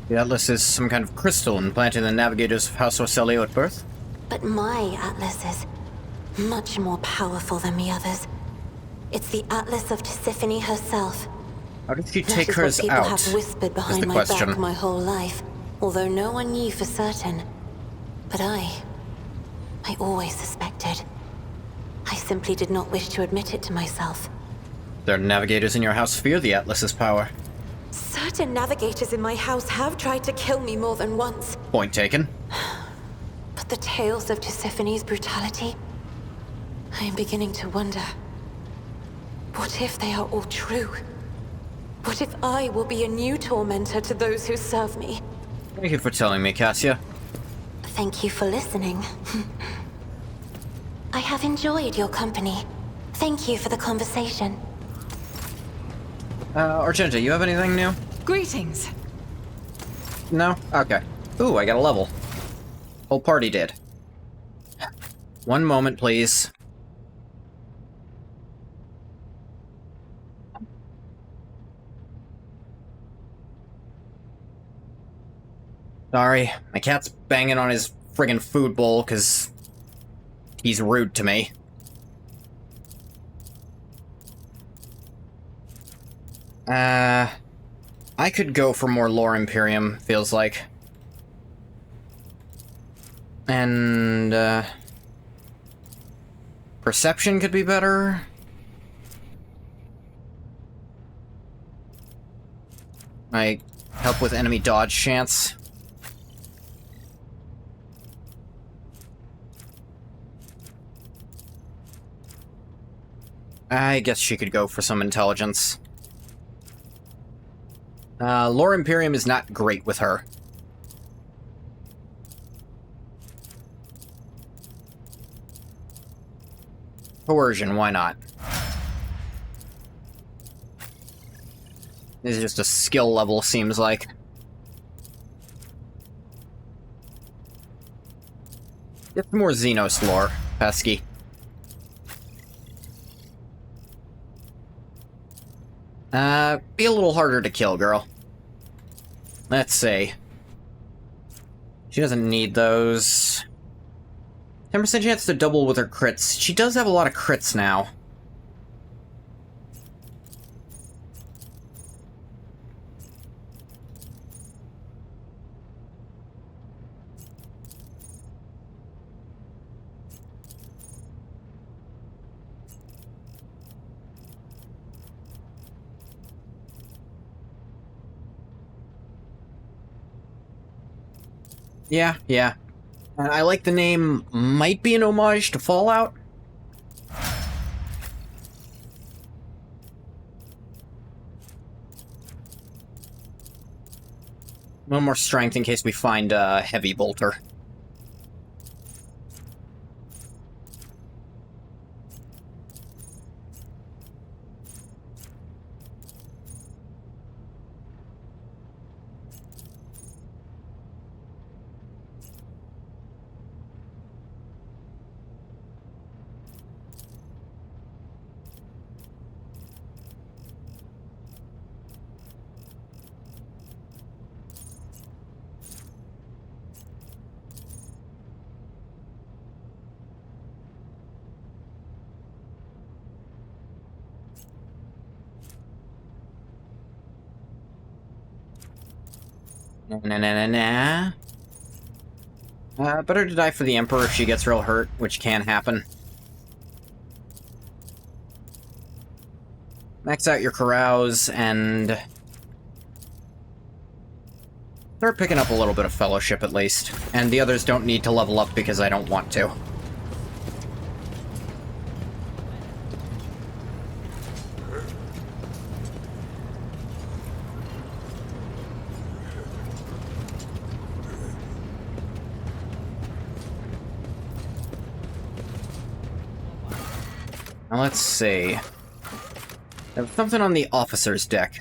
The Atlas is some kind of crystal implanted in the navigators of House Orselio at birth? But my Atlas is much more powerful than the others. It's the Atlas of Tisiphone herself. How did she take hers people out? Have whispered Is behind the my question. back my whole life, although no one knew for certain. But I always suspected. I simply did not wish to admit it to myself. There are navigators in your house fear the Atlas's power. Certain navigators in my house have tried to kill me more than once. Point taken. But the tales of Tisiphone's brutality... I am beginning to wonder. What if they are all true? What if I will be a new tormentor to those who serve me? Thank you for telling me, Cassia. Thank you for listening. I have enjoyed your company. Thank you for the conversation. Argenta, you have anything new? Greetings. No? Okay. Ooh, I got a level. Whole party did. One moment, please. Sorry, my cat's banging on his friggin' food bowl because he's rude to me. I could go for more Lore Imperium, feels like. And, Perception could be better. Might help with enemy dodge chance. I guess she could go for some intelligence. Lore Imperium is not great with her. Coercion, why not? This is just a skill level, seems like. Get some more Xenos lore, pesky. Be a little harder to kill, girl. Let's see. She doesn't need those. 10% chance to double with her crits. She does have a lot of crits now. Yeah. I like the name, might be an homage to Fallout. One more strength in case we find a heavy bolter. Nah. Better to die for the Emperor if she gets real hurt, which can happen. Max out your carouse and... They're picking up a little bit of fellowship at least. And the others don't need to level up because I don't want to. Now let's see. There's something on the officer's deck.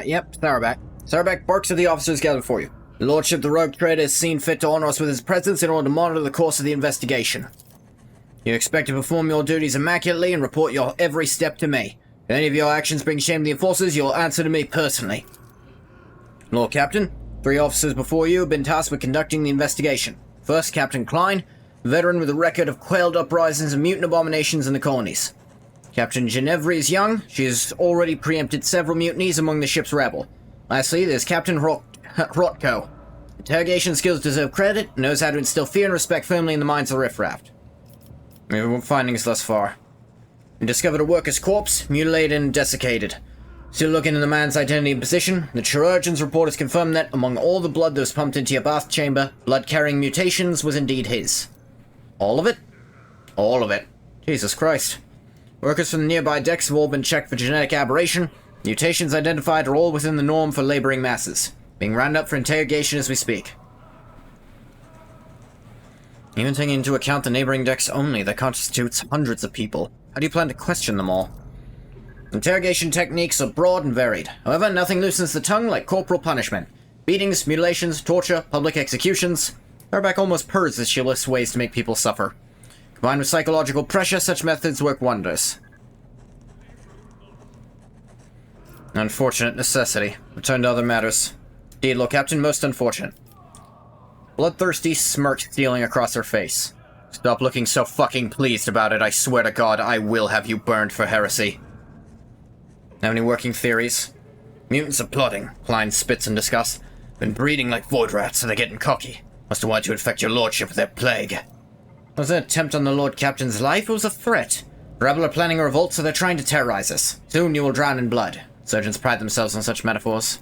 Yep, Sarabak. Sarabak barks at the officers gathered for you. The Lordship the Rogue Trader has seen fit to honor us with his presence in order to monitor the course of the investigation. You expect to perform your duties immaculately and report your every step to me. If any of your actions bring shame to the enforcers, you'll answer to me personally. Lord Captain, 3 officers before you have been tasked with conducting the investigation. First, Captain Klein, veteran with a record of quailed uprisings and mutant abominations in the colonies. Captain Ginevra is young. She has already preempted several mutinies among the ship's rabble. Lastly, there's Captain Hrotko. Interrogation skills deserve credit, knows how to instill fear and respect firmly in the minds of the riffraff. Findings thus far. We discovered a worker's corpse, mutilated and desiccated. Still looking into the man's identity and position, the chirurgeon's report has confirmed that, among all the blood that was pumped into your bath chamber, blood-carrying mutations was indeed his. All of it? All of it. Jesus Christ. Workers from the nearby decks have all been checked for genetic aberration. Mutations identified are all within the norm for laboring masses. Being rounded up for interrogation as we speak. Even taking into account the neighboring decks only, that constitutes hundreds of people. How do you plan to question them all? Interrogation techniques are broad and varied. However, nothing loosens the tongue like corporal punishment. Beatings, mutilations, torture, public executions. Sarabak almost purrs as she lists ways to make people suffer. Combined with psychological pressure, such methods work wonders. Unfortunate necessity. Return to other matters. Indeed, Lord Captain, most unfortunate. Bloodthirsty smirk stealing across her face. Stop looking so fucking pleased about it, I swear to God, I will have you burned for heresy. Have any working theories? Mutants are plotting, Klein spits in disgust. Been breeding like void rats, so they're getting cocky. Must have wanted to infect your lordship with their plague. Was it an attempt on the Lord Captain's life? It was a threat. The rebel are planning a revolt, so they're trying to terrorize us. Soon you will drown in blood. Surgeons pride themselves on such metaphors.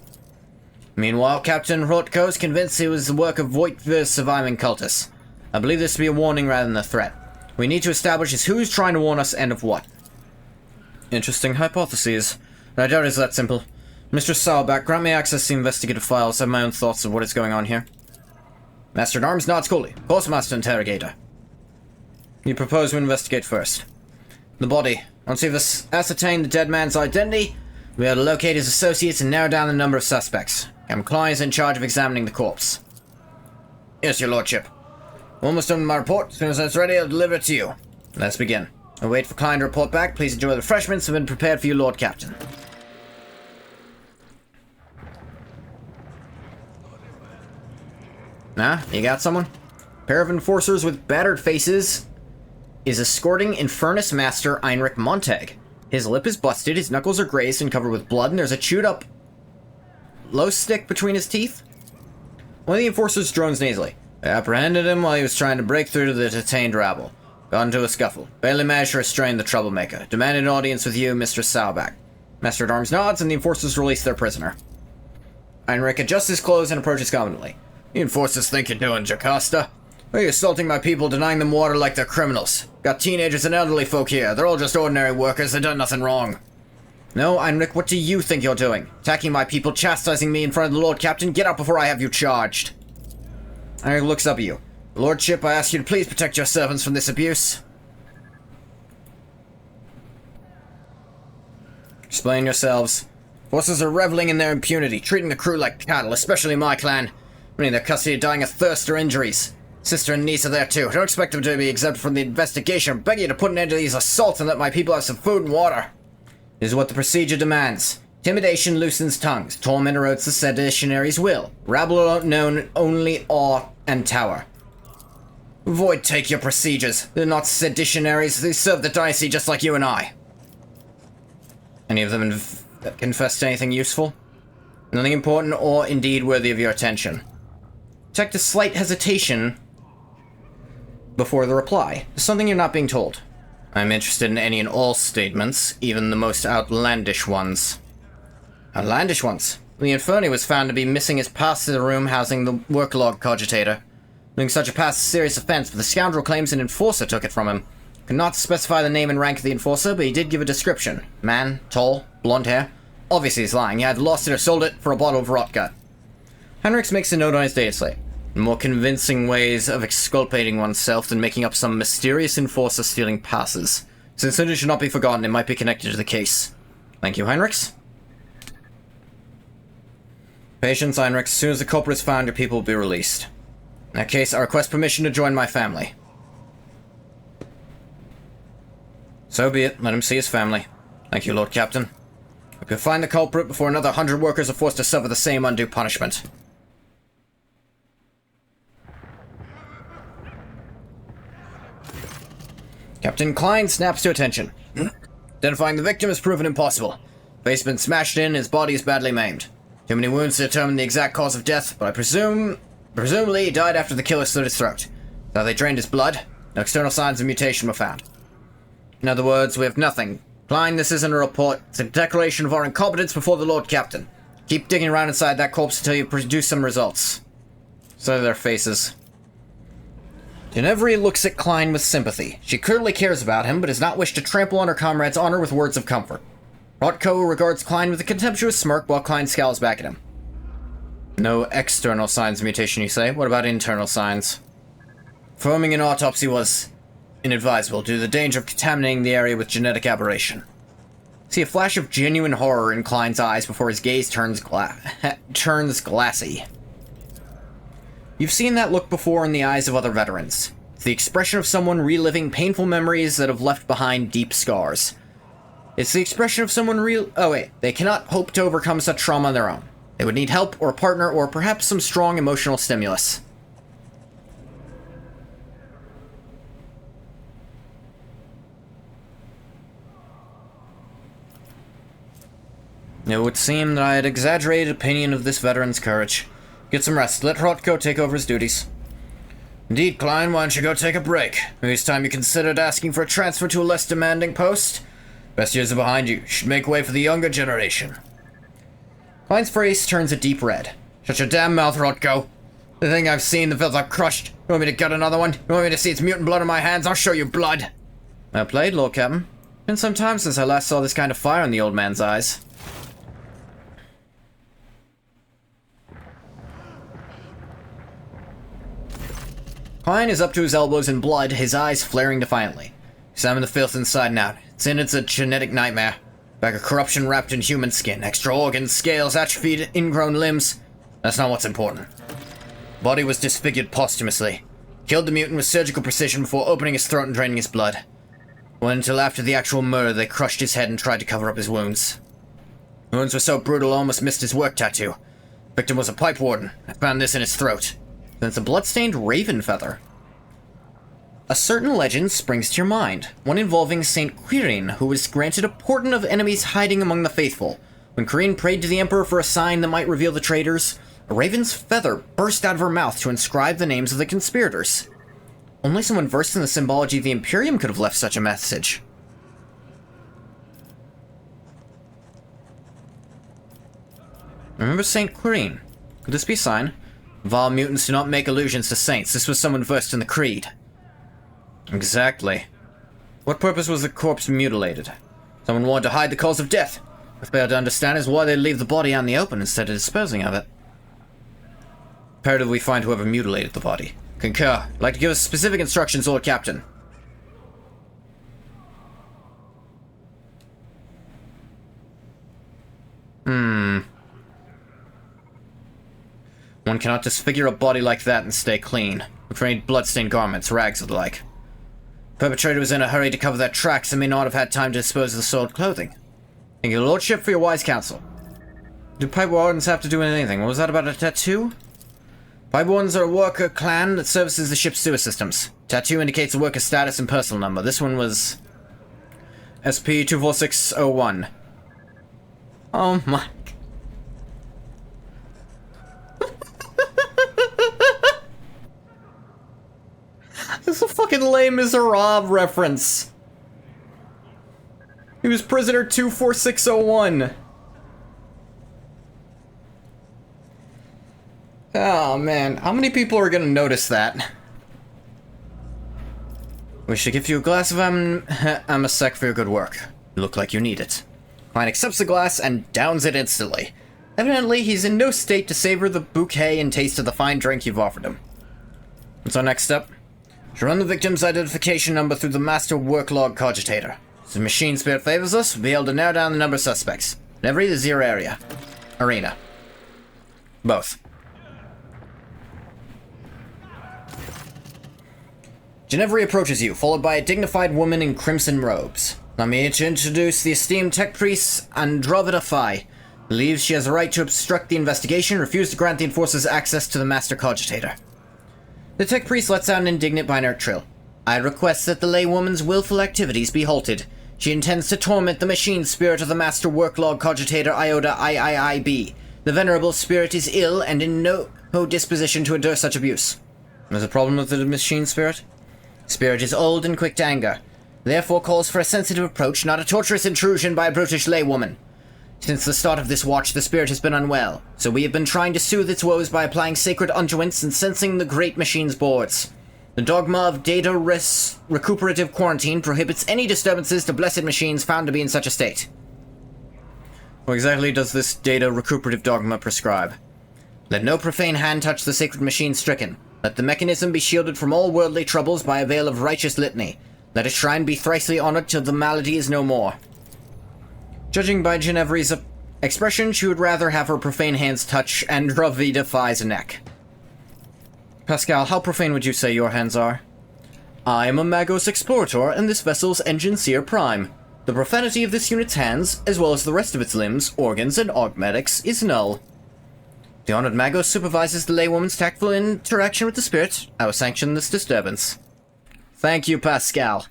Meanwhile, Captain Hrotko is convinced it was the work of Voigtvir's surviving cultists. I believe this to be a warning rather than a threat. We need to establish is who's trying to warn us and of what. Interesting hypotheses. I doubt it's that simple. Mr. Sarabak, grant me access to investigative files. I have my own thoughts of what is going on here. Master-at-Arms nods coolly. Of course, Master Interrogator. You propose we investigate first. The body. Once we've ascertained the dead man's identity, we are to locate his associates and narrow down the number of suspects. Captain Klein is in charge of examining the corpse. Yes, your lordship. Almost done with my report. As soon as it's ready, I'll deliver it to you. Let's begin. I'll wait for Klein to report back. Please enjoy the refreshments that have been prepared for you, Lord Captain. You got someone? A pair of enforcers with battered faces is escorting Infernus Master Heinrich Montag. His lip is busted, his knuckles are grazed and covered with blood, and there's a chewed up glow stick between his teeth. One of the enforcers drones nasally. I apprehended him while he was trying to break through to the detained rabble. Got into a scuffle. Barely managed to restrain the troublemaker. Demanded an audience with you, Mr. Sarabak. Master-at-Arms nods, and the enforcers release their prisoner. Heinrich adjusts his clothes and approaches confidently. You enforcers think you're doing, Jocasta? Why are you assaulting my people, denying them water like they're criminals? Got teenagers and elderly folk here. They're all just ordinary workers. They've done nothing wrong. No, Heinrich, what do you think you're doing? Attacking my people, chastising me in front of the Lord Captain? Get out before I have you charged. Heinrich looks up at you. Lordship, I ask you to please protect your servants from this abuse. Explain yourselves. Forces are reveling in their impunity, treating the crew like cattle, especially my clan. Many in their custody are dying of thirst or injuries. Sister and niece are there too. Don't expect them to be exempt from the investigation. I beg you to put an end to these assaults and let my people have some food and water. This is what the procedure demands. Intimidation loosens tongues. Torment erodes the seditionary's will. Rabble known only awe and tower. Void take your procedures. They're not seditionaries. They serve the dynasty just like you and I. Any of them confess to anything useful? Nothing important or indeed worthy of your attention. Detect a slight hesitation before the reply. There's something you're not being told. I'm interested in any and all statements, even the most outlandish ones. Outlandish ones? The Inferni was found to be missing his pass to the room housing the worklog cogitator. Doing such a pass is a serious offense, but the scoundrel claims an enforcer took it from him. Could not specify the name and rank of the enforcer, but he did give a description. Man, tall, blonde hair. Obviously he's lying. He had lost it or sold it for a bottle of rotgut. Heinrichs makes a note on his data slate. More convincing ways of exculpating oneself than making up some mysterious enforcer stealing passes. Since it should not be forgotten, it might be connected to the case. Thank you, Heinrichs. Patience, Heinrichs. As soon as the culprit is found, your people will be released. In that case, I request permission to join my family. So be it. Let him see his family. Thank you, Lord Captain. We can find the culprit before another 100 workers are forced to suffer the same undue punishment. Captain Klein snaps to attention. Identifying the victim has proven impossible. Face has been smashed in, his body is badly maimed. Too many wounds to determine the exact cause of death, but presumably he died after the killer slit his throat. Though they drained his blood, no external signs of mutation were found. In other words, we have nothing. Klein, this isn't a report. It's a declaration of our incompetence before the Lord Captain. Keep digging around inside that corpse until you produce some results. So their faces. Ginevra looks at Klein with sympathy. She clearly cares about him, but does not wish to trample on her comrade's honor with words of comfort. Rotko regards Klein with a contemptuous smirk while Klein scowls back at him. No external signs of mutation, you say? What about internal signs? Performing an autopsy was inadvisable due to the danger of contaminating the area with genetic aberration. See a flash of genuine horror in Klein's eyes before his gaze turns glassy. You've seen that look before in the eyes of other veterans. It's the expression of someone reliving painful memories that have left behind deep scars. It's the expression of someone they cannot hope to overcome such trauma on their own. They would need help or a partner or perhaps some strong emotional stimulus. It would seem that I had exaggerated opinion of this veteran's courage. Get some rest. Let Rotko take over his duties. Indeed, Klein, why don't you go take a break? Maybe it's time you considered asking for a transfer to a less demanding post. Best years are behind you. You should make way for the younger generation. Klein's face turns a deep red. Shut your damn mouth, Rotko. The thing I've seen, the filth I've crushed. You want me to gut another one? You want me to see its mutant blood on my hands? I'll show you blood. Well played, Lord Captain. Been some time since I last saw this kind of fire in the old man's eyes. Klein is up to his elbows in blood, his eyes flaring defiantly. Examine the filth inside and out. It's a genetic nightmare. Bag of corruption wrapped in human skin. Extra organs, scales, atrophied, ingrown limbs. That's not what's important. Body was disfigured posthumously. Killed the mutant with surgical precision before opening his throat and draining his blood. Well, until after the actual murder, they crushed his head and tried to cover up his wounds. The wounds were so brutal, almost missed his work tattoo. Victim was a pipe warden. I found this in his throat. Then it's a blood-stained raven feather. A certain legend springs to your mind, one involving Saint Quirin, who was granted a portent of enemies hiding among the faithful. When Quirin prayed to the Emperor for a sign that might reveal the traitors, a raven's feather burst out of her mouth to inscribe the names of the conspirators. Only someone versed in the symbology of the Imperium could have left such a message. Remember Saint Quirin? Could this be a sign? Vile mutants do not make allusions to saints. This was someone versed in the creed. Exactly. What purpose was the corpse mutilated? Someone wanted to hide the cause of death. What I fail to understand is why they leave the body out in the open instead of disposing of it. Imperative we find whoever mutilated the body. Concur. I'd like to give us specific instructions, Lord Captain. One cannot disfigure a body like that and stay clean. Look for any blood-stained garments, rags or the like. Perpetrator was in a hurry to cover their tracks and may not have had time to dispose of the soiled clothing. Thank you, Lordship, for your wise counsel. Do pipe wardens have to do anything? What was that about a tattoo? Pipe wardens are a worker clan that services the ship's sewer systems. Tattoo indicates a worker's status and personal number. This one was SP-24601. Oh my... This is a fucking Les Miserables reference. He was prisoner 24601. Oh man, how many people are gonna notice that? Wish to give you a glass of Amasec for your good work. You look like you need it. Klein accepts the glass and downs it instantly. Evidently, he's in no state to savor the bouquet and taste of the fine drink you've offered him. What's our next step? To run the victim's identification number through the master work log cogitator. If the machine spirit favors us, we'll be able to narrow down the number of suspects. Every is your area. Arena. Both. Ginevri approaches you, followed by a dignified woman in crimson robes. Allow me to introduce the esteemed tech priest Andromeda Phi. Believes she has the right to obstruct the investigation, refuse to grant the enforcers access to the master cogitator. The tech priest lets out an indignant binary trill. I request that the laywoman's willful activities be halted. She intends to torment the machine spirit of the master worklog cogitator Iota IIIB. The venerable spirit is ill and in no disposition to endure such abuse. There's a problem with the machine spirit? Spirit is old and quick to anger. Therefore calls for a sensitive approach, not a torturous intrusion by a brutish laywoman. Since the start of this watch, the spirit has been unwell, so we have been trying to soothe its woes by applying sacred unguents and sensing the great machine's boards. The dogma of data recuperative quarantine prohibits any disturbances to blessed machines found to be in such a state. What exactly does this data recuperative dogma prescribe? Let no profane hand touch the sacred machine stricken. Let the mechanism be shielded from all worldly troubles by a veil of righteous litany. Let its shrine be thricely honored till the malady is no more. Judging by Ginevri's expression, she would rather have her profane hands touch Andromeda Phi's neck. Pascal, how profane would you say your hands are? I am a Magos Explorator and this vessel's Engine Seer Prime. The profanity of this unit's hands, as well as the rest of its limbs, organs, and augmetics, is null. The honored Magos supervises the laywoman's tactful interaction with the spirit. I will sanction this disturbance. Thank you, Pascal.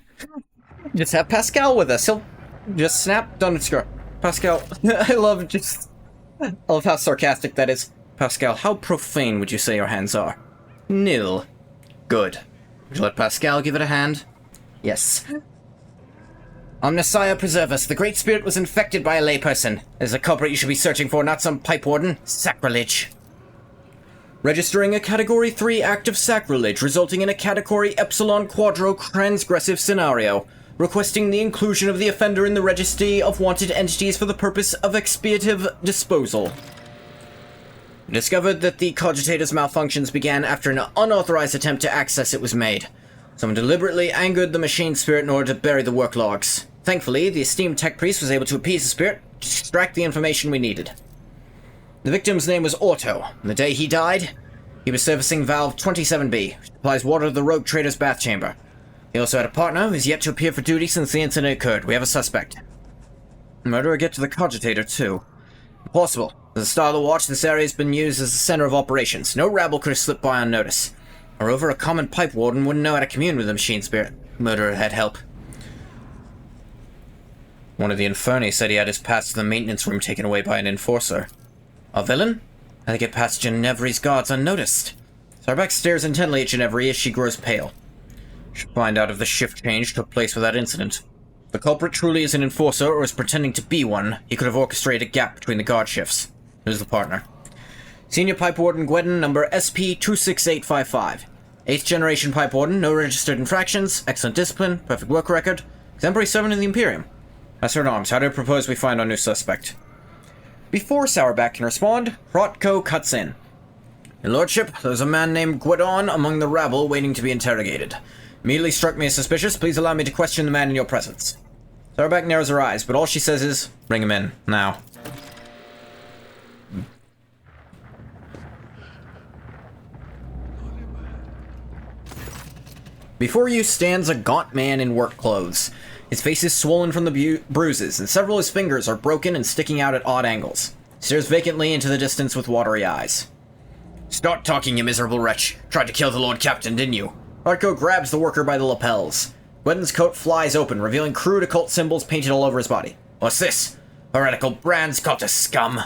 Just have Pascal with us. He'll just snap, done with screw. Pascal, I love how sarcastic that is. Pascal, how profane would you say your hands are? Nil. Good. Would you let Pascal give it a hand? Yes. Omnissiah preserve us. The Great Spirit was infected by a layperson. There's a culprit you should be searching for, not some pipe warden. Sacrilege. Registering a Category 3 act of sacrilege, resulting in a Category Epsilon Quadro transgressive scenario. Requesting the inclusion of the offender in the registry of wanted entities for the purpose of expiative disposal. Discovered that the cogitator's malfunctions began after an unauthorized attempt to access it was made. Someone deliberately angered the machine spirit in order to bury the work logs. Thankfully, the esteemed tech priest was able to appease the spirit, to extract the information we needed. The victim's name was Orto. The day he died, he was servicing valve 27B, which supplies water to the rogue trader's bath chamber. He also had a partner who is yet to appear for duty since the incident occurred. We have a suspect. The murderer get to the cogitator, too. Impossible. As a star of the watch, this area has been used as the center of operations. No rabble could have slipped by unnoticed. Moreover, a common pipe warden wouldn't know how to commune with the machine spirit. Murderer had help. One of the Inferni said he had his pass to the maintenance room taken away by an enforcer. A villain? How to get past Ginevri's guards unnoticed? Sarbeck stares intently at Ginevri as she grows pale. Should find out if the shift change took place with that incident. If the culprit truly is an enforcer or is pretending to be one, he could have orchestrated a gap between the guard shifts. Who's the partner? Senior Pipe Warden Gwedden, number SP-26855. 8th generation Pipe Warden, no registered infractions, excellent discipline, perfect work record, exemplary servant in the Imperium. Master at Arms, how do I propose we find our new suspect? Before Sourback can respond, Rotko cuts in. Your Lordship, there's a man named Gwedon among the rabble waiting to be interrogated. Immediately struck me as suspicious. Please allow me to question the man in your presence. Sourback narrows her eyes, but all she says is, bring him in, now. Before you stands a gaunt man in work clothes. His face is swollen from the bruises, and several of his fingers are broken and sticking out at odd angles. He stares vacantly into the distance with watery eyes. Stop talking, you miserable wretch. Tried to kill the Lord Captain, didn't you? Hardco grabs the worker by the lapels. Gwendon's coat flies open, revealing crude occult symbols painted all over his body. What's this? Heretical brands caught to scum.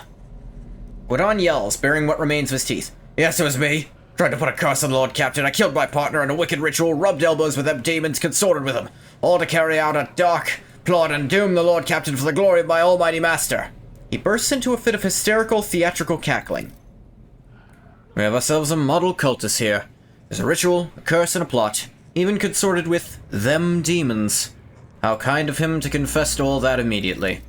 Gwendon yells, baring what remains of his teeth. Yes, it was me. Tried to put a curse on the Lord Captain. I killed my partner in a wicked ritual, rubbed elbows with them demons, consorted with them. All to carry out a dark plot and doom the Lord Captain for the glory of my almighty master. He bursts into a fit of hysterical, theatrical cackling. We have ourselves a model cultist here. There's a ritual, a curse, and a plot, even consorted with them demons. How kind of him to confess to all that immediately.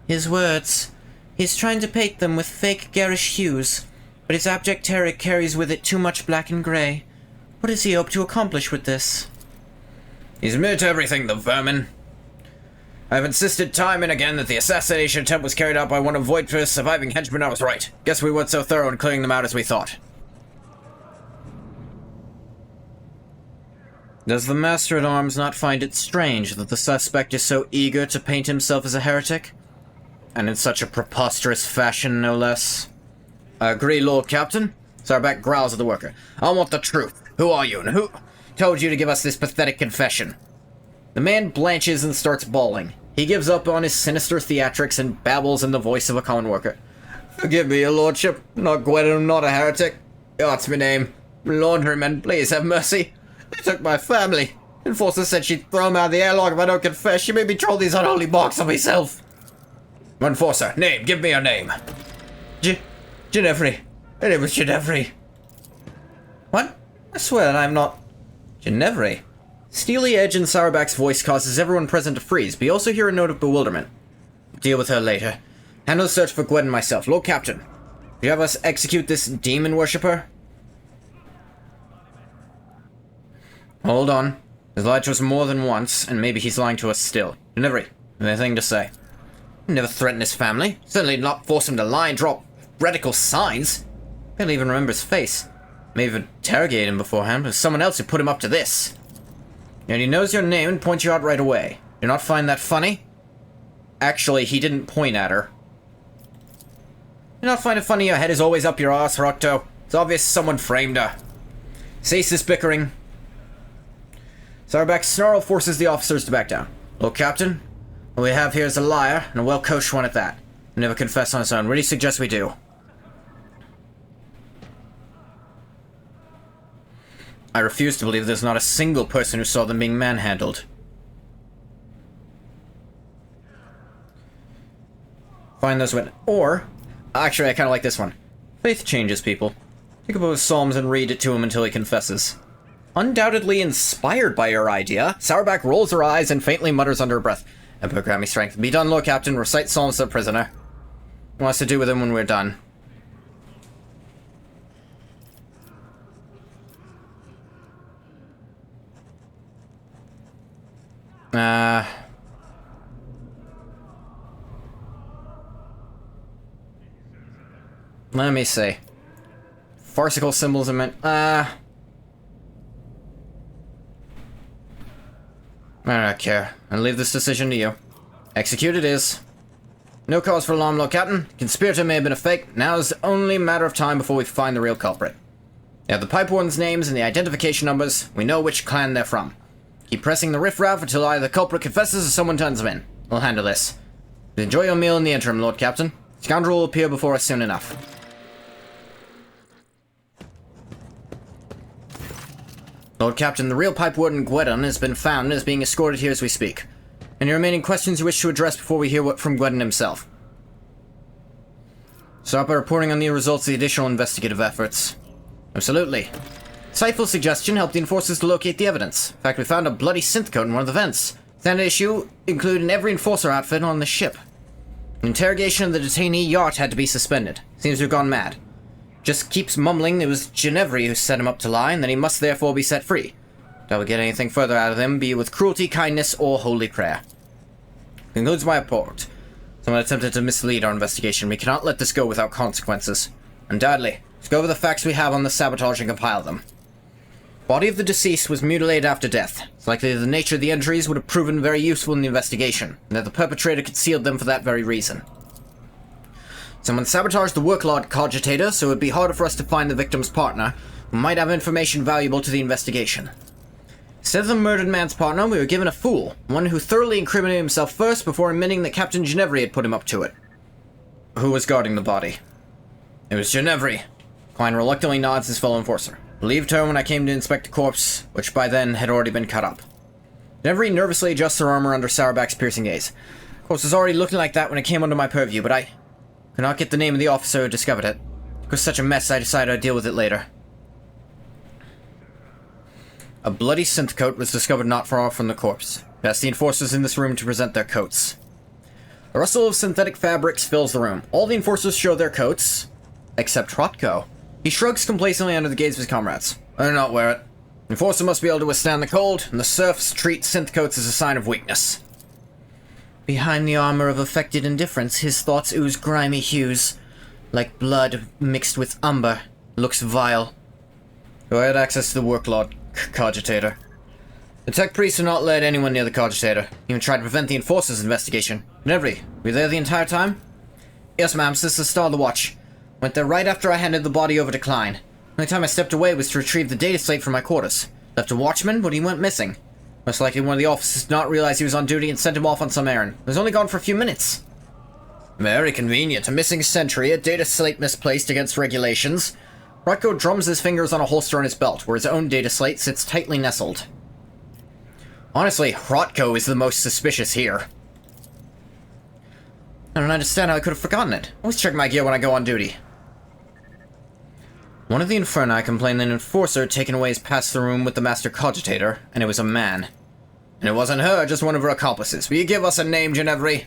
His words. He's trying to paint them with fake garish hues, but his abject terror carries with it too much black and grey. What does he hope to accomplish with this? He's admitted to everything, the vermin. I've insisted time and again that the assassination attempt was carried out by one of Voigt's surviving henchmen. I was right. Guess we weren't so thorough in clearing them out as we thought. Does the Master-at-Arms not find it strange that the suspect is so eager to paint himself as a heretic? And in such a preposterous fashion, no less. I agree, Lord Captain. Sarback growls at the worker. I want the truth. Who are you, and who told you to give us this pathetic confession? The man blanches and starts bawling. He gives up on his sinister theatrics and babbles in the voice of a common worker. Forgive me, your lordship. Not Gwendon, I'm not a heretic. That's my name. Laundryman, please have mercy. They took my family. Enforcer said she'd throw me out of the airlock if I don't confess. She made me troll these unholy marks on myself. Enforcer, name. Give me your name. Ginevri. Her name was Ginevri. What? I swear that I'm not... Ginevri? Steely edge in Sauerback's voice causes everyone present to freeze, but you also hear a note of bewilderment. Deal with her later. Handle the search for Gwen and myself. Lord Captain, do you have us execute this demon worshipper? Hold on. He's lied to us more than once, and maybe he's lying to us still. Ginevri, anything to say? Never threatened his family. Certainly not force him to lie and drop radical signs. Barely even remember his face. May have interrogated him beforehand, but someone else who put him up to this. And he knows your name and points you out right away. Do you not find that funny? Actually, he didn't point at her. Do you not find it funny your head is always up your arse, Rocto? It's obvious someone framed her. Cease this bickering. Sarback's snarl forces the officers to back down. Lord Captain, what we have here is a liar, and a well-coached one at that. He never confessed on his own. What do you suggest we do? I refuse to believe there's not a single person who saw them being manhandled. Find those witnesses. Or, actually, I kind of like this one. Faith changes people. Think about his psalms and read it to him until he confesses. Undoubtedly inspired by your idea, Sauerback rolls her eyes and faintly mutters under her breath. Emperor grant me strength. Be done, Lord Captain. Recite psalms to the prisoner. What wants to do with him when we're done? Let me see. Farcical symbols are meant... I don't care. I'll leave this decision to you. Execute it is. No cause for alarm, Lord Captain. Conspirator may have been a fake. Now is only a matter of time before we find the real culprit. We have the pipe warden's names and the identification numbers. We know which clan they're from. Keep pressing the riffraff until either the culprit confesses or someone turns them in. We'll handle this. Enjoy your meal in the interim, Lord Captain. Scoundrel will appear before us soon enough. Lord Captain, the real pipe warden Gwendon has been found and is being escorted here as we speak. Any remaining questions you wish to address before we hear from Gwendon himself? Start by reporting on the results of the additional investigative efforts. Absolutely. Insightful suggestion helped the enforcers to locate the evidence. In fact, we found a bloody synth code in one of the vents. Standard issue included in every enforcer outfit on the ship. Interrogation of the detainee yacht had to be suspended. Seems to have gone mad. Just keeps mumbling it was Ginevri who set him up to lie, and that he must therefore be set free. If we get anything further out of him, be it with cruelty, kindness, or holy prayer. Concludes my report. Someone attempted to mislead our investigation. We cannot let this go without consequences. Undoubtedly. Let's go over the facts we have on the sabotage and compile them. Body of the deceased was mutilated after death. It's likely that the nature of the injuries would have proven very useful in the investigation, and that the perpetrator concealed them for that very reason. Someone sabotaged the workload cogitator, so it would be harder for us to find the victim's partner, who might have information valuable to the investigation. Instead of the murdered man's partner, we were given a fool, one who thoroughly incriminated himself first before admitting that Captain Ginevri had put him up to it. Who was guarding the body? It was Ginevri. Klein reluctantly nods his fellow enforcer. Relieved her when I came to inspect the corpse, which by then had already been cut up. Ginevri nervously adjusts her armor under Sauerback's piercing gaze. The corpse was already looking like that when it came under my purview, but I could not get the name of the officer who discovered it. It was such a mess I decided I'd deal with it later. A bloody synth coat was discovered not far from the corpse. Asked the enforcers in this room to present their coats. A rustle of synthetic fabrics fills the room. All the enforcers show their coats, except Hrotko. He shrugs complacently under the gaze of his comrades. I do not wear it. The enforcer must be able to withstand the cold, and the serfs treat synth coats as a sign of weakness. Behind the armor of affected indifference, his thoughts ooze grimy hues, like blood mixed with umber. Looks vile. Who had access to the workload cogitator. The tech priests did not let anyone near the cogitator. Even tried to prevent the enforcer's investigation. Ginevri, were you there the entire time? Yes, ma'am, since the start of the watch. Went there right after I handed the body over to Klein. The only time I stepped away was to retrieve the data slate from my quarters. Left a watchman, but he went missing. Most likely one of the officers did not realize he was on duty and sent him off on some errand. He was only gone for a few minutes. Very convenient. A missing sentry, a data slate misplaced against regulations. Hrotko drums his fingers on a holster on his belt, where his own data slate sits tightly nestled. Honestly, Hrotko is the most suspicious here. I don't understand how I could have forgotten it. I always check my gear when I go on duty. One of the Inferni complained that an enforcer had taken away his pass-through room with the Master Cogitator, and it was a man. And it wasn't her, just one of her accomplices. Will you give us a name, Ginevri?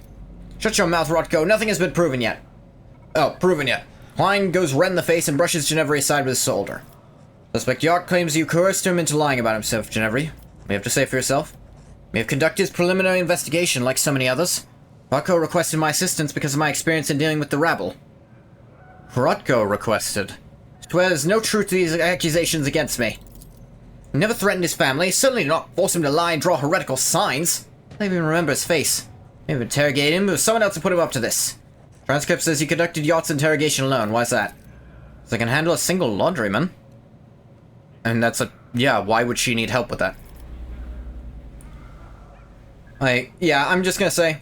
Shut your mouth, Hrotko. Nothing has been proven yet. Oh, proven yet. Klein goes red in the face and brushes Ginevri aside with his shoulder. Suspect Yart claims you coerced him into lying about himself, Ginevri. What do you have to say for yourself? We have conducted his preliminary investigation like so many others. Hrotko requested my assistance because of my experience in dealing with the rabble. Hrotko requested. Swear there's no truth to these accusations against me. He never threatened his family, certainly did not force him to lie and draw heretical signs. I don't even remember his face. Maybe interrogate him, but it was someone else who put him up to this. Transcript says he conducted Yacht's interrogation alone. Why's that? Because I can handle a single laundryman. And that's a... yeah, why would she need help with that? Yeah, I'm just gonna say...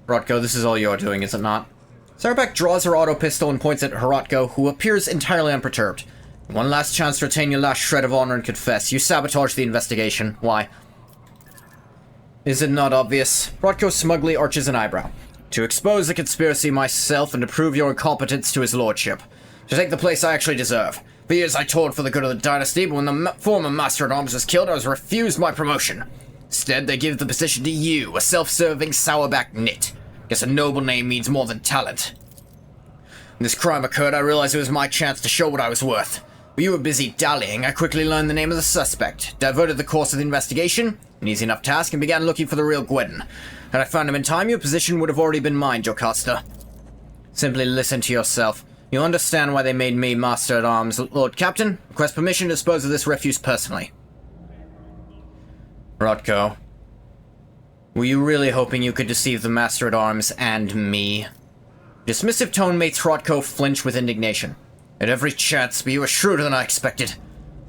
Hrotko, this is all you're doing, is it not? Sauerback draws her auto pistol and points at Hrotko, who appears entirely unperturbed. One last chance to retain your last shred of honor and confess. You sabotaged the investigation. Why? Is it not obvious? Hrotko smugly arches an eyebrow. To expose the conspiracy myself and to prove your incompetence to his lordship. To take the place I actually deserve. For years I toiled for the good of the dynasty, but when the former Master-at-Arms was killed, I was refused my promotion. Instead, they give the position to you, a self-serving Sauerback nit. Guess a noble name means more than talent. When this crime occurred, I realized it was my chance to show what I was worth. While you were busy dallying, I quickly learned the name of the suspect, diverted the course of the investigation, an easy enough task, and began looking for the real Gwydon. Had I found him in time, your position would have already been mine, Jocasta. Simply listen to yourself. You'll understand why they made me Master-at-Arms. Lord Captain, request permission to dispose of this refuse personally. Hrotko, were you really hoping you could deceive the Master-at-Arms and me? Dismissive tone makes Hrotko flinch with indignation. At every chance, but you were shrewder than I expected.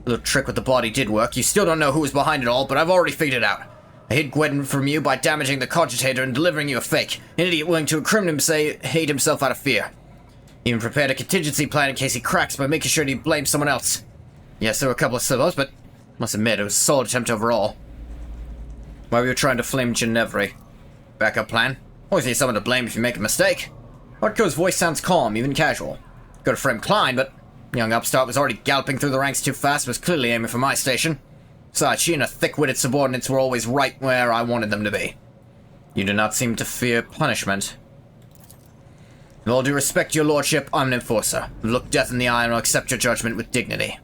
The little trick with the body did work. You still don't know who was behind it all, but I've already figured it out. I hid Gwydon from you by damaging the cogitator and delivering you a fake. An idiot willing to hate himself out of fear. Even prepared a contingency plan in case he cracks by making sure he blames someone else. Yes, there were a couple of slip-ups, but I must admit, it was a solid attempt overall. Why were you trying to flame Ginevri? Backup plan? Always need someone to blame if you make a mistake. Hrotko's voice sounds calm, even casual. Could have framed Klein, but the young upstart was already galloping through the ranks too fast and was clearly aiming for my station. Besides, she and her thick-witted subordinates were always right where I wanted them to be. You do not seem to fear punishment. With all due respect to your lordship, I'm an enforcer. Look death in the eye and I'll accept your judgment with dignity.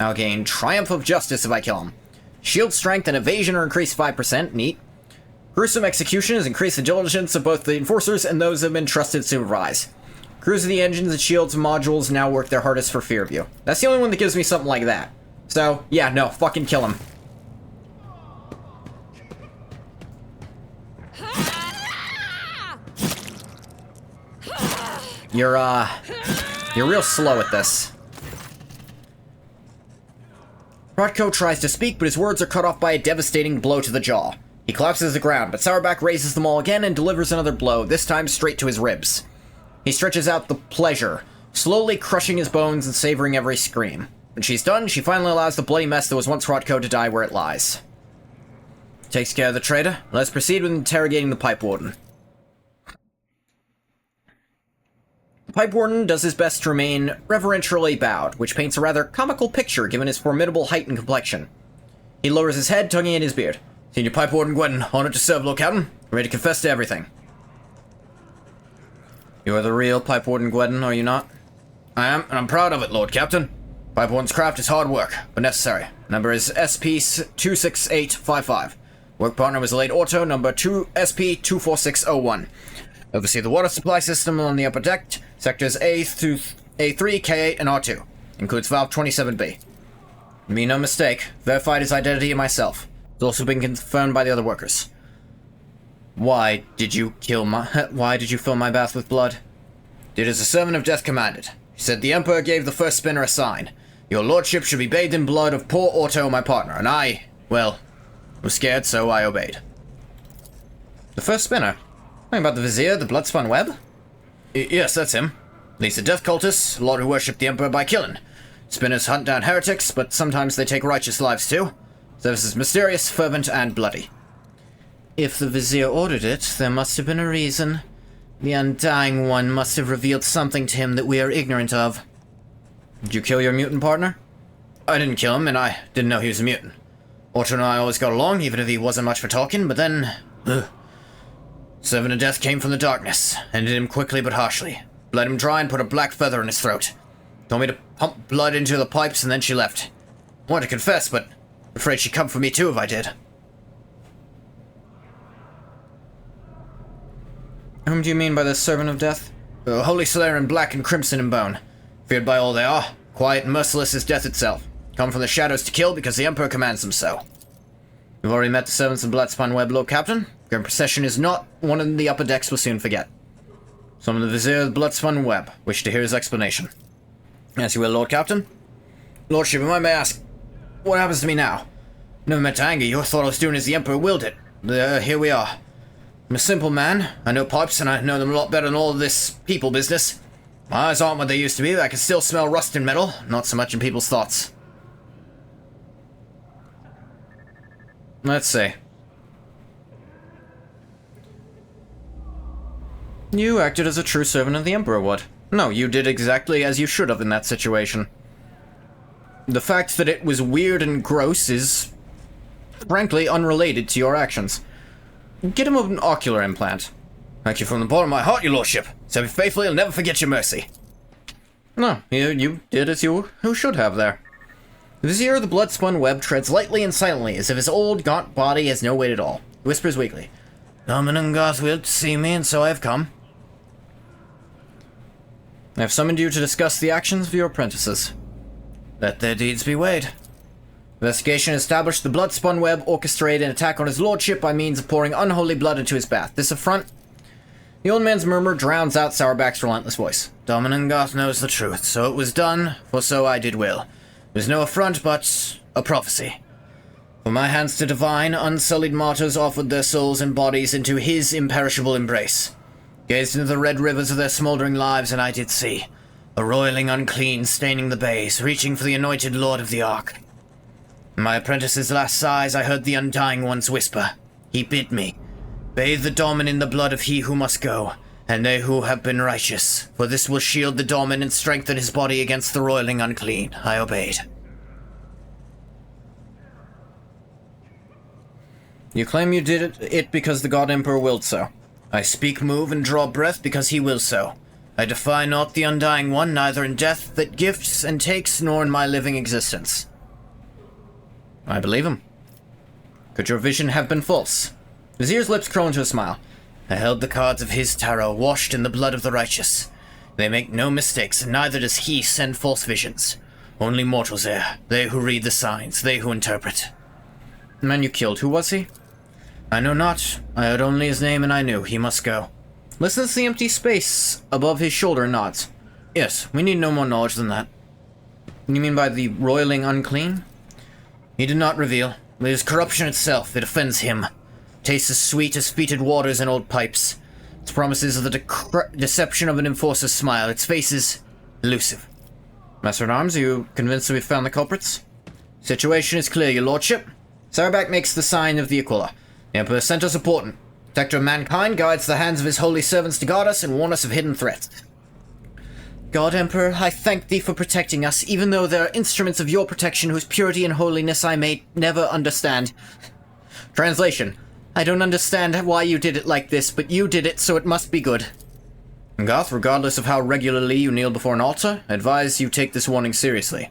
I'll gain Triumph of Justice if I kill him. Shield strength and evasion are increased 5%, neat. Gruesome execution has increased the diligence of both the enforcers and those who have been trusted to supervise. Crews of the engines and shields and modules now work their hardest for fear of you. That's the only one that gives me something like that. So, yeah, no, fucking kill him. You're real slow at this. Rodko tries to speak, but his words are cut off by a devastating blow to the jaw. He collapses to the ground, but Sourback raises them all again and delivers another blow, this time straight to his ribs. He stretches out the pleasure, slowly crushing his bones and savoring every scream. When she's done, she finally allows the bloody mess that was once Rodko to die where it lies. Takes care of the traitor. Let's proceed with interrogating the Pipe Warden. The Pipe Warden does his best to remain reverentially bowed, which paints a rather comical picture given his formidable height and complexion. He lowers his head, tugging in his beard. Senior Pipe Warden Gwyn, honored to serve, Lord Captain. Ready to confess to everything. You are the real Pipe Warden Gwyn, are you not? I am, and I'm proud of it, Lord Captain. Pipe Warden's craft is hard work, but necessary. Number is SP26855. Work partner was the late Auto, number SP24601. Oversee the water supply system on the upper deck, sectors A through A3, K8, and R2. Includes valve 27B. Me no mistake. Verified his identity and myself. It's also been confirmed by the other workers. Why did you fill my bath with blood? Did as a servant of death commanded. He said the Emperor gave the first spinner a sign. Your lordship should be bathed in blood of poor Auto, my partner, and I, well, was scared, so I obeyed. The first spinner? Talking about the Vizier, the blood-spun web? Yes, that's him. Leads a death cultist, a lot who worship the Emperor by killing. Spinners hunt down heretics, but sometimes they take righteous lives too. Service is mysterious, fervent, and bloody. If the Vizier ordered it, there must have been a reason. The Undying One must have revealed something to him that we are ignorant of. Did you kill your mutant partner? I didn't kill him, and I didn't know he was a mutant. Otto and I always got along, even if he wasn't much for talking, but then... Servant of Death came from the darkness, ended him quickly but harshly. Bled him dry and put a black feather in his throat. Told me to pump blood into the pipes, and then she left. Wanted to confess, but afraid she'd come for me too if I did. Whom do you mean by the Servant of Death? The Holy Slayer in black and crimson in bone. Feared by all they are. Quiet and merciless as death itself. Come from the shadows to kill because the Emperor commands them so. You've already met the servants of Bloodspun Web, Lord Captain. Grand Procession is not one of the upper decks will soon forget. Some of the Vizier of Bloodspun Web wish to hear his explanation. As you will, Lord Captain. Lordship, if I may ask, what happens to me now? Never meant to anger you. I thought I was doing as the Emperor willed it. Here we are. I'm a simple man. I know pipes, and I know them a lot better than all of this people business. My eyes aren't what they used to be, but I can still smell rust and metal, not so much in people's thoughts. Let's see. You acted as a true servant of the Emperor would. No, you did exactly as you should have in that situation. The fact that it was weird and gross is, frankly, unrelated to your actions. Get him an ocular implant. Thank you from the bottom of my heart, your lordship. Serve you faithfully, I'll never forget your mercy. No, you did as you who should have there. The Vizier of the Bloodspun Web treads lightly and silently, as if his old, gaunt body has no weight at all. He whispers weakly. Dominant Goth willed to see me, and so I have come. I have summoned you to discuss the actions of your apprentices. Let their deeds be weighed. Investigation established the Bloodspun Web orchestrated an attack on his lordship by means of pouring unholy blood into his bath. This affront... The old man's murmur drowns out Sourback's relentless voice. Dominant Goth knows the truth, so it was done, for so I did will. It was no affront, but a prophecy. For my hands to divine, unsullied martyrs offered their souls and bodies into his imperishable embrace. Gazed into the red rivers of their smouldering lives, and I did see. A roiling unclean staining the bays, reaching for the anointed Lord of the Ark. In my apprentice's last sighs, I heard the Undying One's whisper. He bid me, bathe the Domin in the blood of he who must go, and they who have been righteous, for this will shield the Domin and strengthen his body against the roiling unclean. I obeyed. You claim you did it because the God Emperor willed so. I speak, move, and draw breath because he wills so. I defy not the Undying One, neither in death that gifts and takes, nor in my living existence. I believe him. Could your vision have been false? Vizier's lips curl into a smile. I held the cards of his tarot, washed in the blood of the righteous. They make no mistakes, and neither does he send false visions. Only mortals err, they who read the signs, they who interpret. The man you killed, who was he? I know not. I heard only his name, and I knew he must go. Listens to the empty space above his shoulder and nods. Yes, we need no more knowledge than that. You mean by the roiling unclean? He did not reveal. It is corruption itself. It offends him. Tastes as sweet as fetid waters in old pipes. Its promises are the deception of an enforcer's smile. Its face is elusive. Master-at-Arms, are you convinced that we've found the culprits? Situation is clear, your lordship. Saurabak makes the sign of the Aquila. The Emperor sent us a portent. Protector of mankind guides the hands of his holy servants to guard us and warn us of hidden threats. God, Emperor, I thank thee for protecting us, even though there are instruments of your protection whose purity and holiness I may never understand. Translation. I don't understand why you did it like this, but you did it, so it must be good. Goth, regardless of how regularly you kneel before an altar, I advise you take this warning seriously.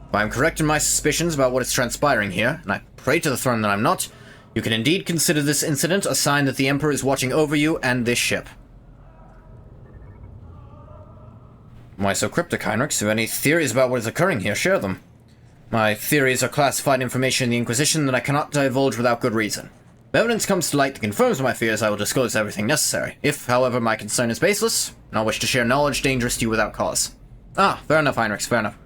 If I am correct in my suspicions about what is transpiring here, and I pray to the throne that I'm not, you can indeed consider this incident a sign that the Emperor is watching over you and this ship. Why so cryptic, Heinrich? If you have any theories about what is occurring here, share them. My theories are classified information in the Inquisition that I cannot divulge without good reason. If evidence comes to light that confirms my fears, I will disclose everything necessary. If, however, my concern is baseless, and I wish to share knowledge dangerous to you without cause. Ah, fair enough, Heinrich, fair enough.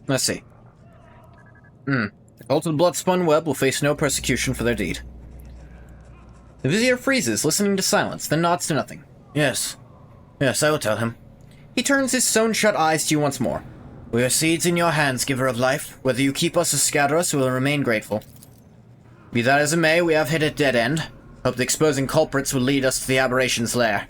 Let's see. The cult of the Bloodspun Web will face no persecution for their deed. The Vizier freezes, listening to silence, then nods to nothing. Yes. Yes, I will tell him. He turns his sewn-shut eyes to you once more. We are seeds in your hands, giver of life. Whether you keep us or scatter us, we will remain grateful. Be that as it may, we have hit a dead end. Hope the exposing culprits will lead us to the aberration's lair.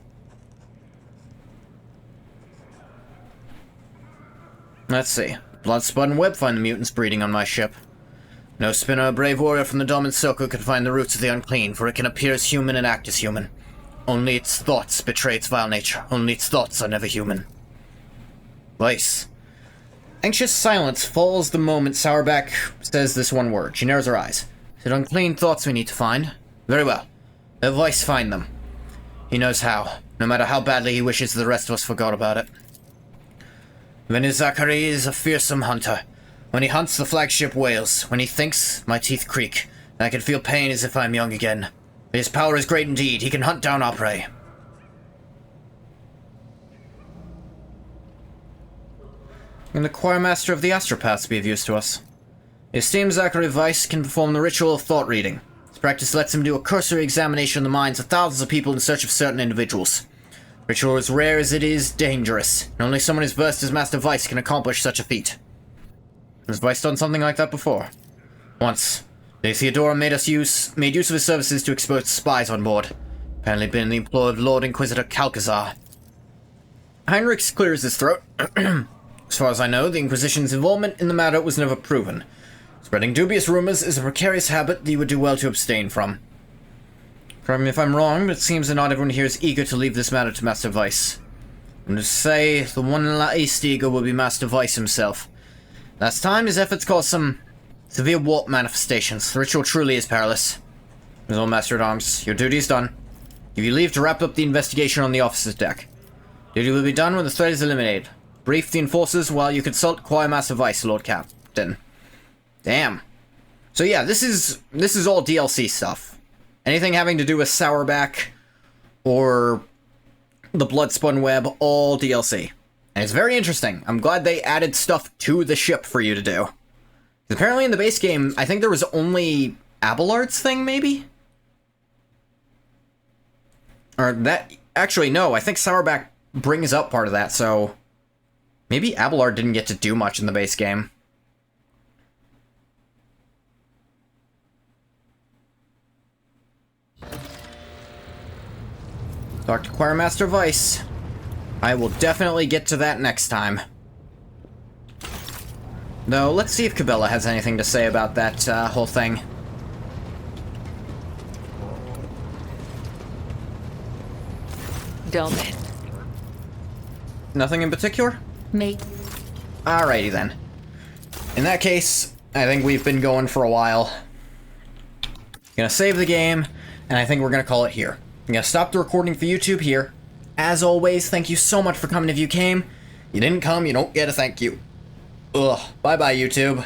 Let's see. Bloodspun Web find the mutants breeding on my ship. No spinner or brave warrior from the Dominant Circle can find the roots of the unclean, for it can appear as human and act as human. Only its thoughts betray its vile nature. Only its thoughts are never human. Vice. Anxious silence falls the moment Saurabak says this one word. She narrows her eyes. Is it unclean thoughts we need to find? Very well. Let Vice find them. He knows how, no matter how badly he wishes the rest of us forgot about it. Venu Zachary is a fearsome hunter. When he hunts, the flagship wails. When he thinks, my teeth creak, and I can feel pain as if I'm young again. His power is great indeed. He can hunt down our prey. And the choirmaster of the astropaths be of use to us. The esteemed Zachary Weiss can perform the ritual of thought reading. His practice lets him do a cursory examination of the minds of thousands of people in search of certain individuals. Ritual is rare as it is dangerous, and only someone as versed as Master Weiss can accomplish such a feat. Has Weiss done something like that before? Once. Lady Theodora made use of his services to expose spies on board. Apparently been in the employ of Lord Inquisitor Calcazar. Heinrich clears his throat. As far as I know, the Inquisition's involvement in the matter was never proven. Spreading dubious rumors is a precarious habit that you would do well to abstain from. Correct me if I'm wrong, but it seems that not everyone here is eager to leave this matter to Master Weiss. I'm to say, the one least eager will be Master Weiss himself. Last time, his efforts caused some severe warp manifestations. The ritual truly is perilous. As all Master-at-Arms, your duty is done. Give you leave to wrap up the investigation on the officer's deck. Duty will be done when the threat is eliminated. Brief the enforcers while you consult Choir Master Weiss, Lord Captain. Damn. So yeah, this is all DLC stuff. Anything having to do with Saurabak or the Bloodspun Web, all DLC. And it's very interesting. I'm glad they added stuff to the ship for you to do. Apparently in the base game, I think there was only Abelard's thing, maybe? Or that... Actually, no, I think Saurabak brings up part of that, so... Maybe Abelard didn't get to do much in the base game. Talk to Choirmaster Weiss. I will definitely get to that next time. Though, let's see if Cabela has anything to say about that whole thing. Dumbass. Nothing in particular? Mate. Alrighty then. In that case, I think we've been going for a while. Gonna save the game, and I think we're gonna call it here. I'm gonna stop the recording for YouTube here. As always, thank you so much for coming if you came. You didn't come, you don't get a thank you. Ugh. Bye-bye, YouTube.